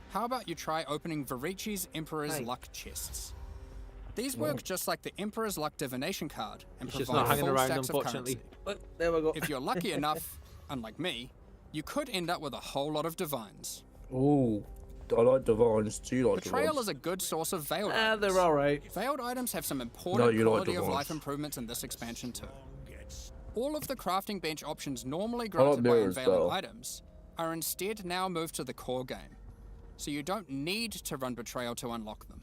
how about you try opening Varici's Emperor's Luck chests? These work just like the Emperor's Luck divination card and It's just not provide hanging full around, stacks of unfortunately. currency. But there we go. If you're lucky enough, unlike me, you could end up with a whole lot of divines. Oh, I like divines. Do you like Betrayal divines? is a good source of veiled items. They're alright. Veiled items have some important you like quality of divines. life improvements in this expansion too. All of the crafting bench options normally like granted by mirrors, unveiling though. items are instead now moved to the core game, so you don't need to run Betrayal to unlock them.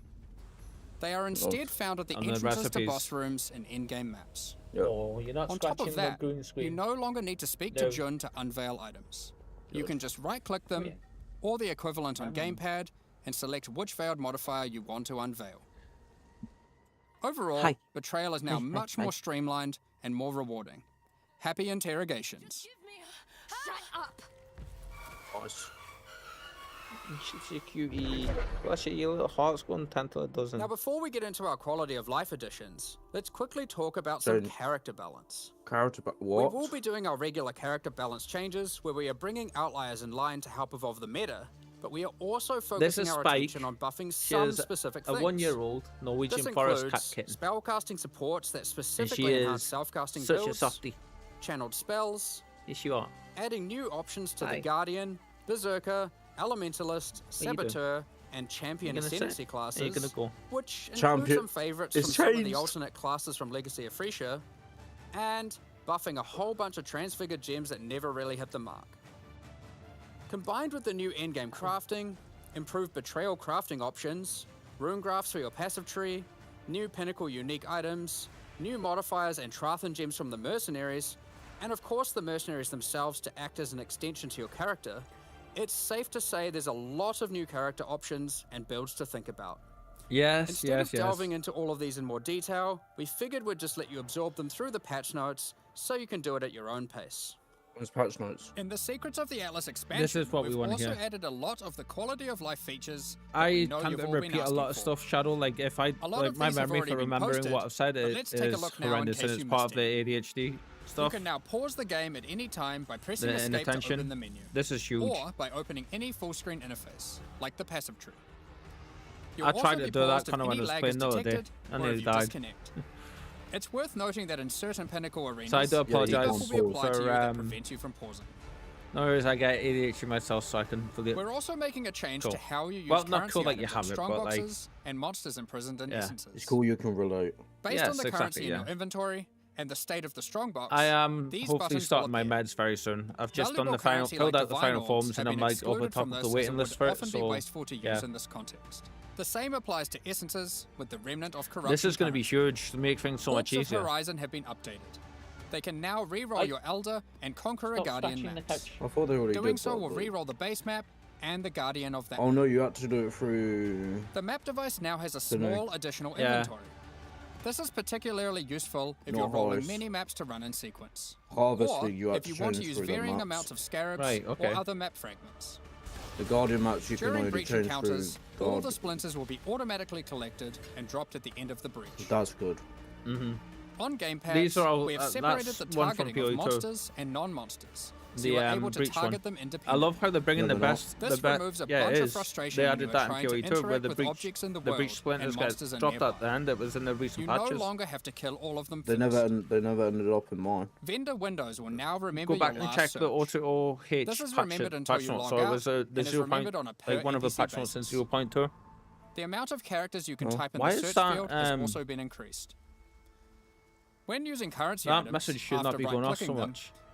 They are instead found at the And the entrances to recipes. boss rooms and in-game maps. Oh, you're not On top scratching of that, the green screen. you no longer need to speak No. to Jun to unveil items. You can just right-click them, or the equivalent on gamepad, and select which veiled modifier you want to unveil. Overall, Betrayal is now much more streamlined and more rewarding. Happy interrogations. Shut up! Nice. She's a cutie. Bless you, your little heart's going 10 to a dozen. Now, before we get into our quality of life additions, let's quickly talk about some Don't- character balance. What? We will be doing our regular character balance changes, where we are bringing outliers in line to help evolve the meta, but we are also This focusing is our Spike. attention on buffing She some is specific a things. 1-year-old Norwegian This forest cat includes kitten. spellcasting supports that And specifically she enhance is self-casting such builds, a softie. channeled spells, Yes, you are. adding new options to Hi. the Guardian, Berserker, Elementalist, What are you doing? Saboteur, and Champion You gonna sit? Ascendancy Are you classes, gonna go? which includes Champion some favorites is from some of the changed. alternate classes from Legacy of Frisia, and buffing a whole bunch of transfigured gems that never really hit the mark. Combined with the new endgame crafting, improved Betrayal crafting options, rune graphs for your passive tree, new pinnacle unique items, new modifiers and Trathan gems from the mercenaries, and of course the mercenaries themselves to act as an extension to your character, it's safe to say there's a lot of new character options and builds to think about. Yes, Instead yes, of delving into all of these in more detail, we figured we'd just let you absorb them through the patch notes so you can do it at your own pace. Where's patch notes? In the Secrets of the Atlas expansion, is what we we've wanna also hear. added a lot of the quality of life features that we I know tend you've to all been repeat a asking lot of for. stuff, Shadow. Like, if I, A lot like, of my these have memory already for been remembering posted, what I've said but is let's take a look now in horrendous, case and it's you part missed of the ADHD You stuff. can now pause the game at any time by pressing The escape to inattention. open the menu. This is huge. Or by opening any full-screen interface, like the passive tree. You'll I also tried to be do that paused if kind of when any I was lag playing is the other day. detected, I or nearly if you died. disconnect. It's worth noting that in certain Pinnacle arenas, So I do apologise debuffs will be applied to you that for prevent you from pausing. no worries, I get ADHD myself, so I can forget. We're also making a change Cool. to how you use Well, not currency cool like you items have in it, strong but, like- boxes and monsters imprisoned in Yeah. essences. It's cool you can relate. Based Yes, on the exactly, currency in yeah. your inventory and the state of the strongbox, I am these hopefully buttons will starting my appear. meds very soon. I've just done Valuable the final, currency filled like out the divine final orbs forms, have and I'm been like over excluded top from of this the waiting as it list would for it. often be So wasteful to use yeah, in this context. The same applies to essences with the remnant of corruption. this is going to be currency. huge to make things so much Orbs of easier. Horizon have been updated. They can now re-roll your Elder and Conqueror Stop Guardian scratching the maps. couch. I thought they already Doing did so that, will but- re-roll the base map and the Guardian of that Oh map. no, you had to do it through. The map device now has a Dunno. small additional Yeah. inventory. This is particularly useful if Not you're rolling Harvest. many maps to run in sequence. Harvest or you had if to you want to change use through the varying maps. amounts of scarabs Right, okay. or other map fragments. The Guardian maps you can During only breach change encounters, through. all the Guardian. splinters will be automatically collected and dropped at the end of the breach. That's good. Mm-hmm. On gamepads, These are all- we have that's separated the one from targeting of PoE2. monsters and non-monsters, so The you are able to breach target one. them independently. I love how they're bringing No, the they're not. best. This the best. removes a Yeah, bunch it of is. frustration They when added you are that in trying to PoE2 where interact the with breach, objects in the the world breach splinters and get monsters are dropped at nearby. the end. It was in the recent You no patches. longer have to kill all of them They first. never ended up in mine. Vendor windows will now remember Go back your and last check search. the auto H This is patch, remembered until patch you notes. log So it out was the and is 0. remembered on a per like one of the NPC patch notes since basis. 0.2. The amount of characters you can Oh, type in why the is search that, field has also been increased. When using currency That items, message should not after be going off so right-clicking them, much.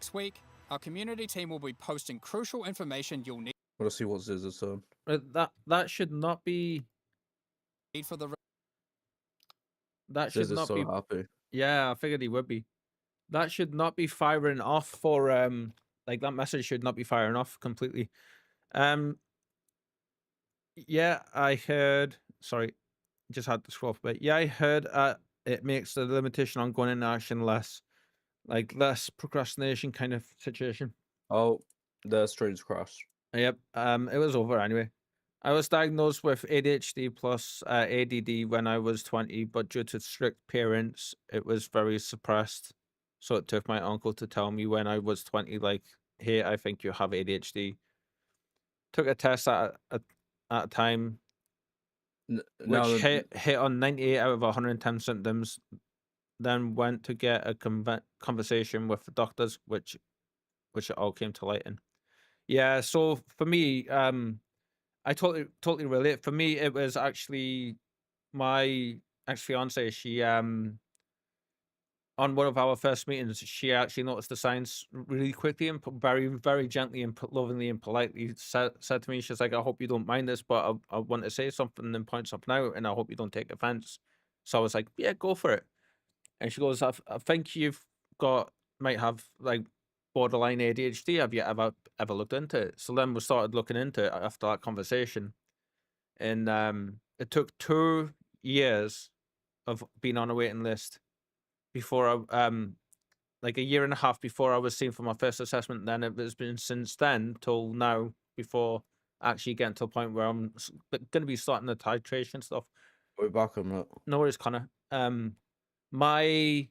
Next week, Our community team will be posting crucial information you'll need. Let's see what Ziz is on. That should not be. For the. That Ziz should is not so be. happy. Yeah, I figured he would be. That should not be firing off for like that message should not be firing off completely. Yeah, I heard. Sorry, just had to scroll up a bit. Yeah, I heard. It makes the limitation on going into action less procrastination kind of situation. Oh, the streams crashed. Yep. It was over anyway. I was diagnosed with ADHD plus ADD when I was 20, but due to strict parents, it was very suppressed. So it took my uncle to tell me when I was 20, like, hey, I think you have ADHD. Took a test at a time, which hit on 98 out of 110 symptoms. Then went to get a conversation with the doctors, which it all came to light in. Yeah, so for me, I totally relate. For me, it was actually my ex-fiance. She on one of our first meetings, she actually noticed the signs really quickly and very, very gently and lovingly and politely said to me, she's like, I hope you don't mind this, but I want to say something and point something out, and I hope you don't take offense. So I was like, yeah, go for it. And she goes, I think you've might have like borderline ADHD. Have you ever looked into it? So then we started looking into it after that conversation. And it took 2 years of being on a waiting list before I like a year and a half before I was seen for my first assessment. Then it has been since then till now before actually getting to a point where I'm going to be starting the titration stuff. We're back on that. No worries, Connor. My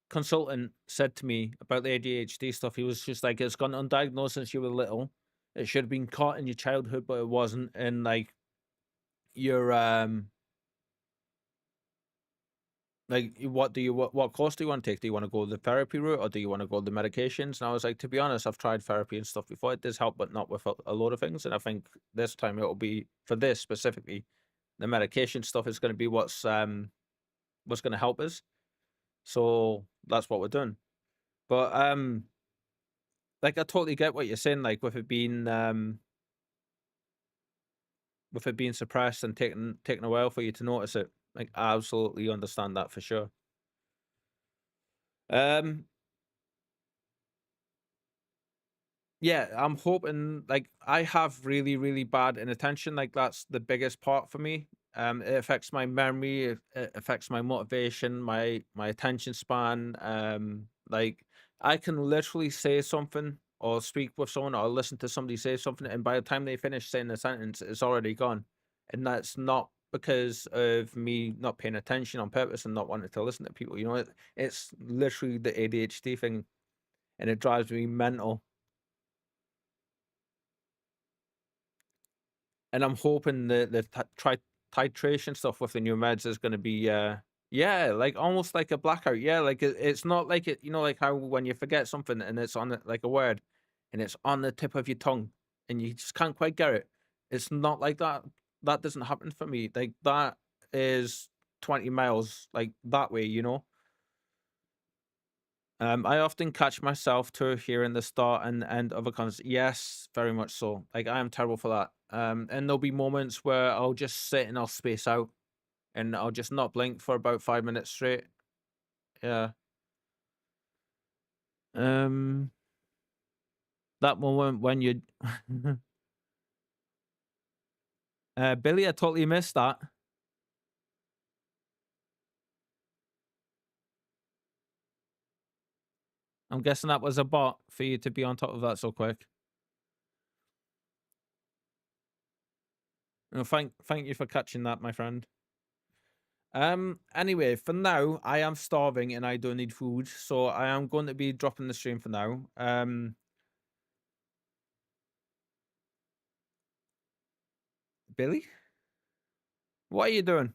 consultant said to me about the ADHD stuff. He was just like, it's gone undiagnosed since you were little. It should have been caught in your childhood, but it wasn't. And like your like what course do you want to take? Do you want to go the therapy route, or do you want to go the medications? And I was like, to be honest, I've tried therapy and stuff before. It does help, but not with a load of things. And I think this time it'll be, for this specifically, the medication stuff is going to be what's going to help us. So that's what we're doing. But like I totally get what you're saying, like with it being suppressed and taking a while for you to notice it. Like I absolutely understand that for sure. Yeah, I'm hoping, like, I have really, really bad inattention. Like that's the biggest part for me. It affects my memory, it affects my motivation, my attention span. Like I can literally say something or speak with someone or listen to somebody say something, and by the time they finish saying the sentence, it's already gone. And that's not because of me not paying attention on purpose and not wanting to listen to people. You know, it's literally the ADHD thing, and it drives me mental. And I'm hoping the titration stuff with the new meds is going to be, yeah, like almost like a blackout. Yeah, like it's not like it, you know, like how when you forget something and it's on it, like a word, and it's on the tip of your tongue, and you just can't quite get it. It's not like that. That doesn't happen for me. Like that is 20 miles like that way, you know. I often catch myself to hearing the start and end of a conversation. Yes, very much so. Like I am terrible for that. And there'll be moments where I'll just sit and I'll space out, and I'll just not blink for about 5 minutes straight. Yeah. That moment when you, Billy, I totally missed that. I'm guessing that was a bot for you to be on top of that so quick. No, thank you for catching that, my friend. Anyway, for now, I am starving and I do need food, so I am going to be dropping the stream for now. Billy? What are you doing?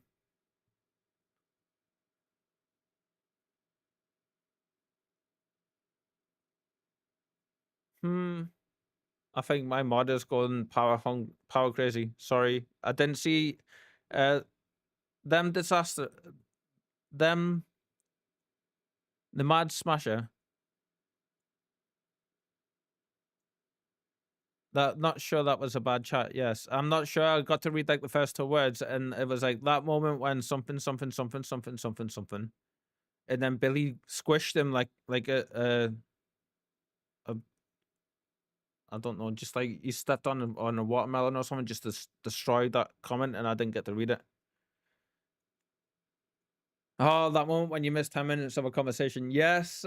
I think my mod is going power crazy. Sorry. I didn't see them the Mad Smasher. Not sure that was a bad chat. Yes, I'm not sure. I got to read like the first 2 words, and it was like that moment when something, something, something, something, something, something, and then Billy squished him like a I don't know, just like he stepped on a watermelon or something, just to destroy that comment, and I didn't get to read it. Oh, that moment when you missed 10 minutes of a conversation. Yes,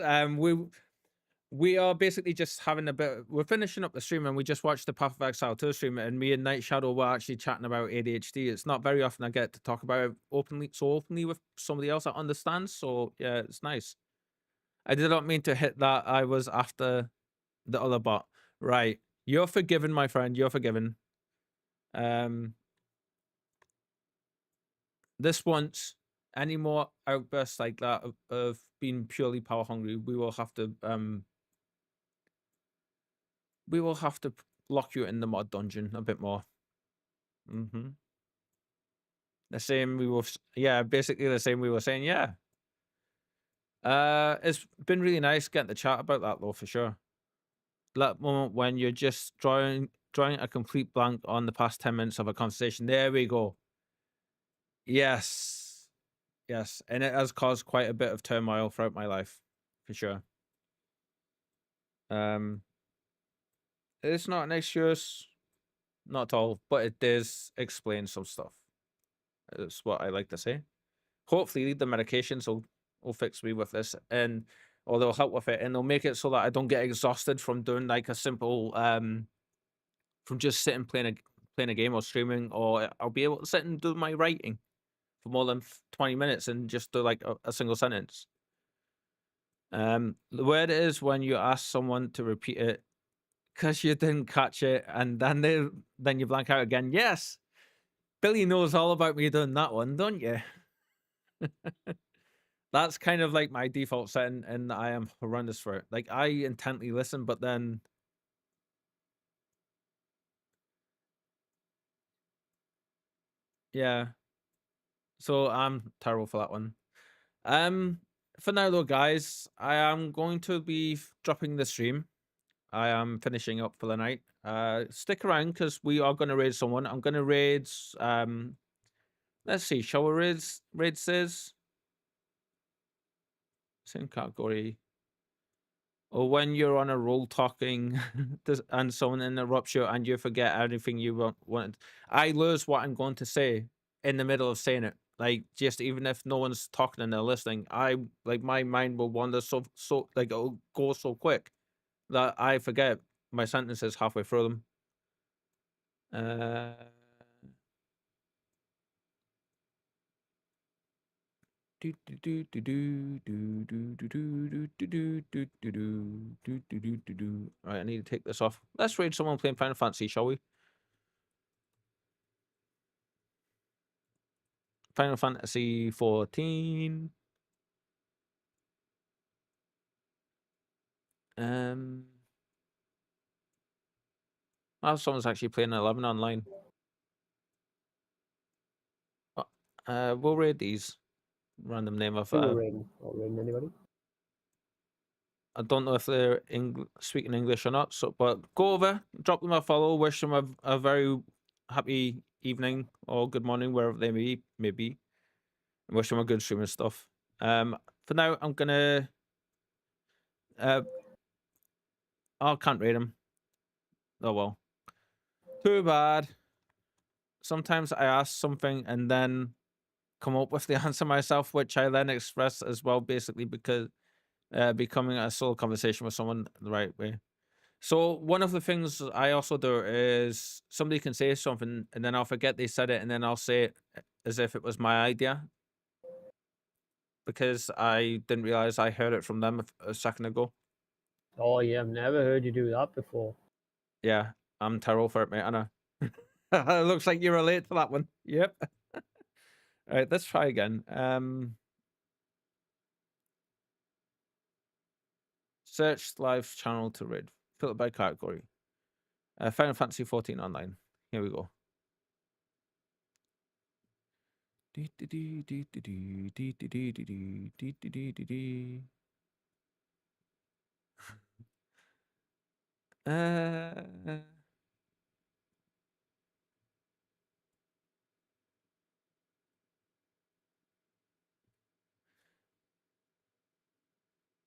we are basically just having a bit. We're finishing up the stream, and we just watched the Path of Exile 2 stream, and me and Night Shadow were actually chatting about ADHD. It's not very often I get to talk about it openly with somebody else that understands. So yeah, it's nice. I did not mean to hit that. I was after the other bot. Right. You're forgiven, my friend. You're forgiven. This once any more outbursts like that of being purely power hungry, we will have to lock you in the mod dungeon a bit more. The same we were, yeah, basically the same we were saying, yeah. It's been really nice getting to chat about that though, for sure. That moment when you're just drawing a complete blank on the past 10 minutes of a conversation. There we go. Yes. Yes. And it has caused quite a bit of turmoil throughout my life, for sure. It's not an excuse, not at all, but it does explain some stuff. That's what I like to say. Hopefully the medications will fix me with this, and or they'll help with it, and they'll make it so that I don't get exhausted from doing like a simple from just sitting playing a game or streaming, or I'll be able to sit and do my writing for more than 20 minutes and just do like a single sentence. The word is when you ask someone to repeat it because you didn't catch it, and then you blank out again. Yes, Billy knows all about me doing that one, don't you? That's kind of like my default setting, and I am horrendous for it. Like, I intently listen, but then yeah. So I'm terrible for that one. For now though, guys, I am going to be dropping the stream. I am finishing up for the night. Stick around because we are going to raid someone. I'm going to raid. Let's see. Shall we raid says same category. Or when you're on a roll talking and someone interrupts you and you forget everything you wanted. I lose what I'm going to say in the middle of saying it. Like, just even if no one's talking and they're listening, my mind will wander so like it'll go so quick that I forget my sentences halfway through them. Right, I need to take this off. Let's raid someone playing Final Fantasy, shall we? Final Fantasy 14. Oh, someone's actually playing 11 online. We'll raid these. Random name of. Raiding anybody? I don't know if they're speaking English or not. So, but go over, drop them a follow, wish them a very happy evening or good morning wherever they may be, and wish them a good stream and stuff. For now, I'm gonna. I can't raid them. Oh well. Too bad. Sometimes I ask something and then come up with the answer myself, which I then express as well, basically because becoming a solo conversation with someone the right way. So one of the things I also do is somebody can say something and then I'll forget they said it, and then I'll say it as if it was my idea because I didn't realize I heard it from them a second ago. Oh yeah, I've never heard you do that before. Yeah, I'm terrible for it, mate. I know. It looks like you relate to that one. Yep. All right, let's try again. Search live channel to read. Filter by category. Final Fantasy 14 online. Here we go.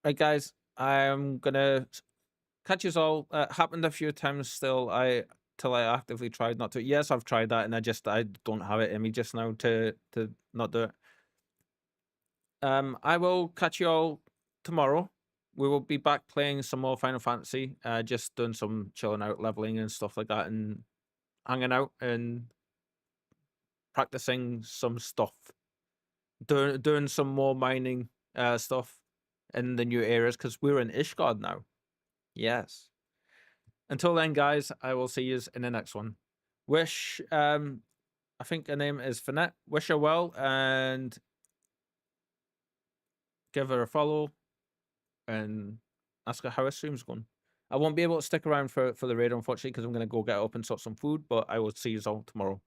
Right, guys, I'm gonna catch you all. Happened a few times still. Till I actively tried not to. Yes, I've tried that, and I don't have it in me just now to not do it. I will catch you all tomorrow. We will be back playing some more Final Fantasy. Just doing some chilling out, leveling and stuff like that, and hanging out and practicing some stuff. Doing some more mining stuff in the new areas because we're in Ishgard now. Yes. Until then, guys, I will see you in the next one. Wish, I think her name is Finette. Wish her well and give her a follow and ask her how her stream's going. I won't be able to stick around for the raid, unfortunately, because I'm going to go get up and sort some food, but I will see you all tomorrow.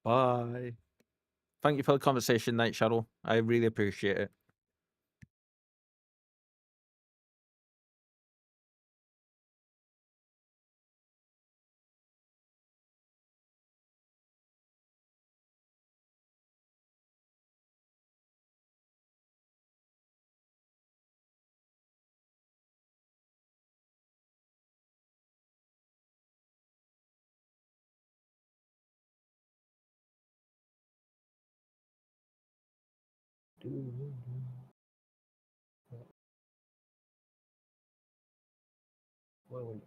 Bye. Thank you for the conversation, Night Shadow. I really appreciate it. Well,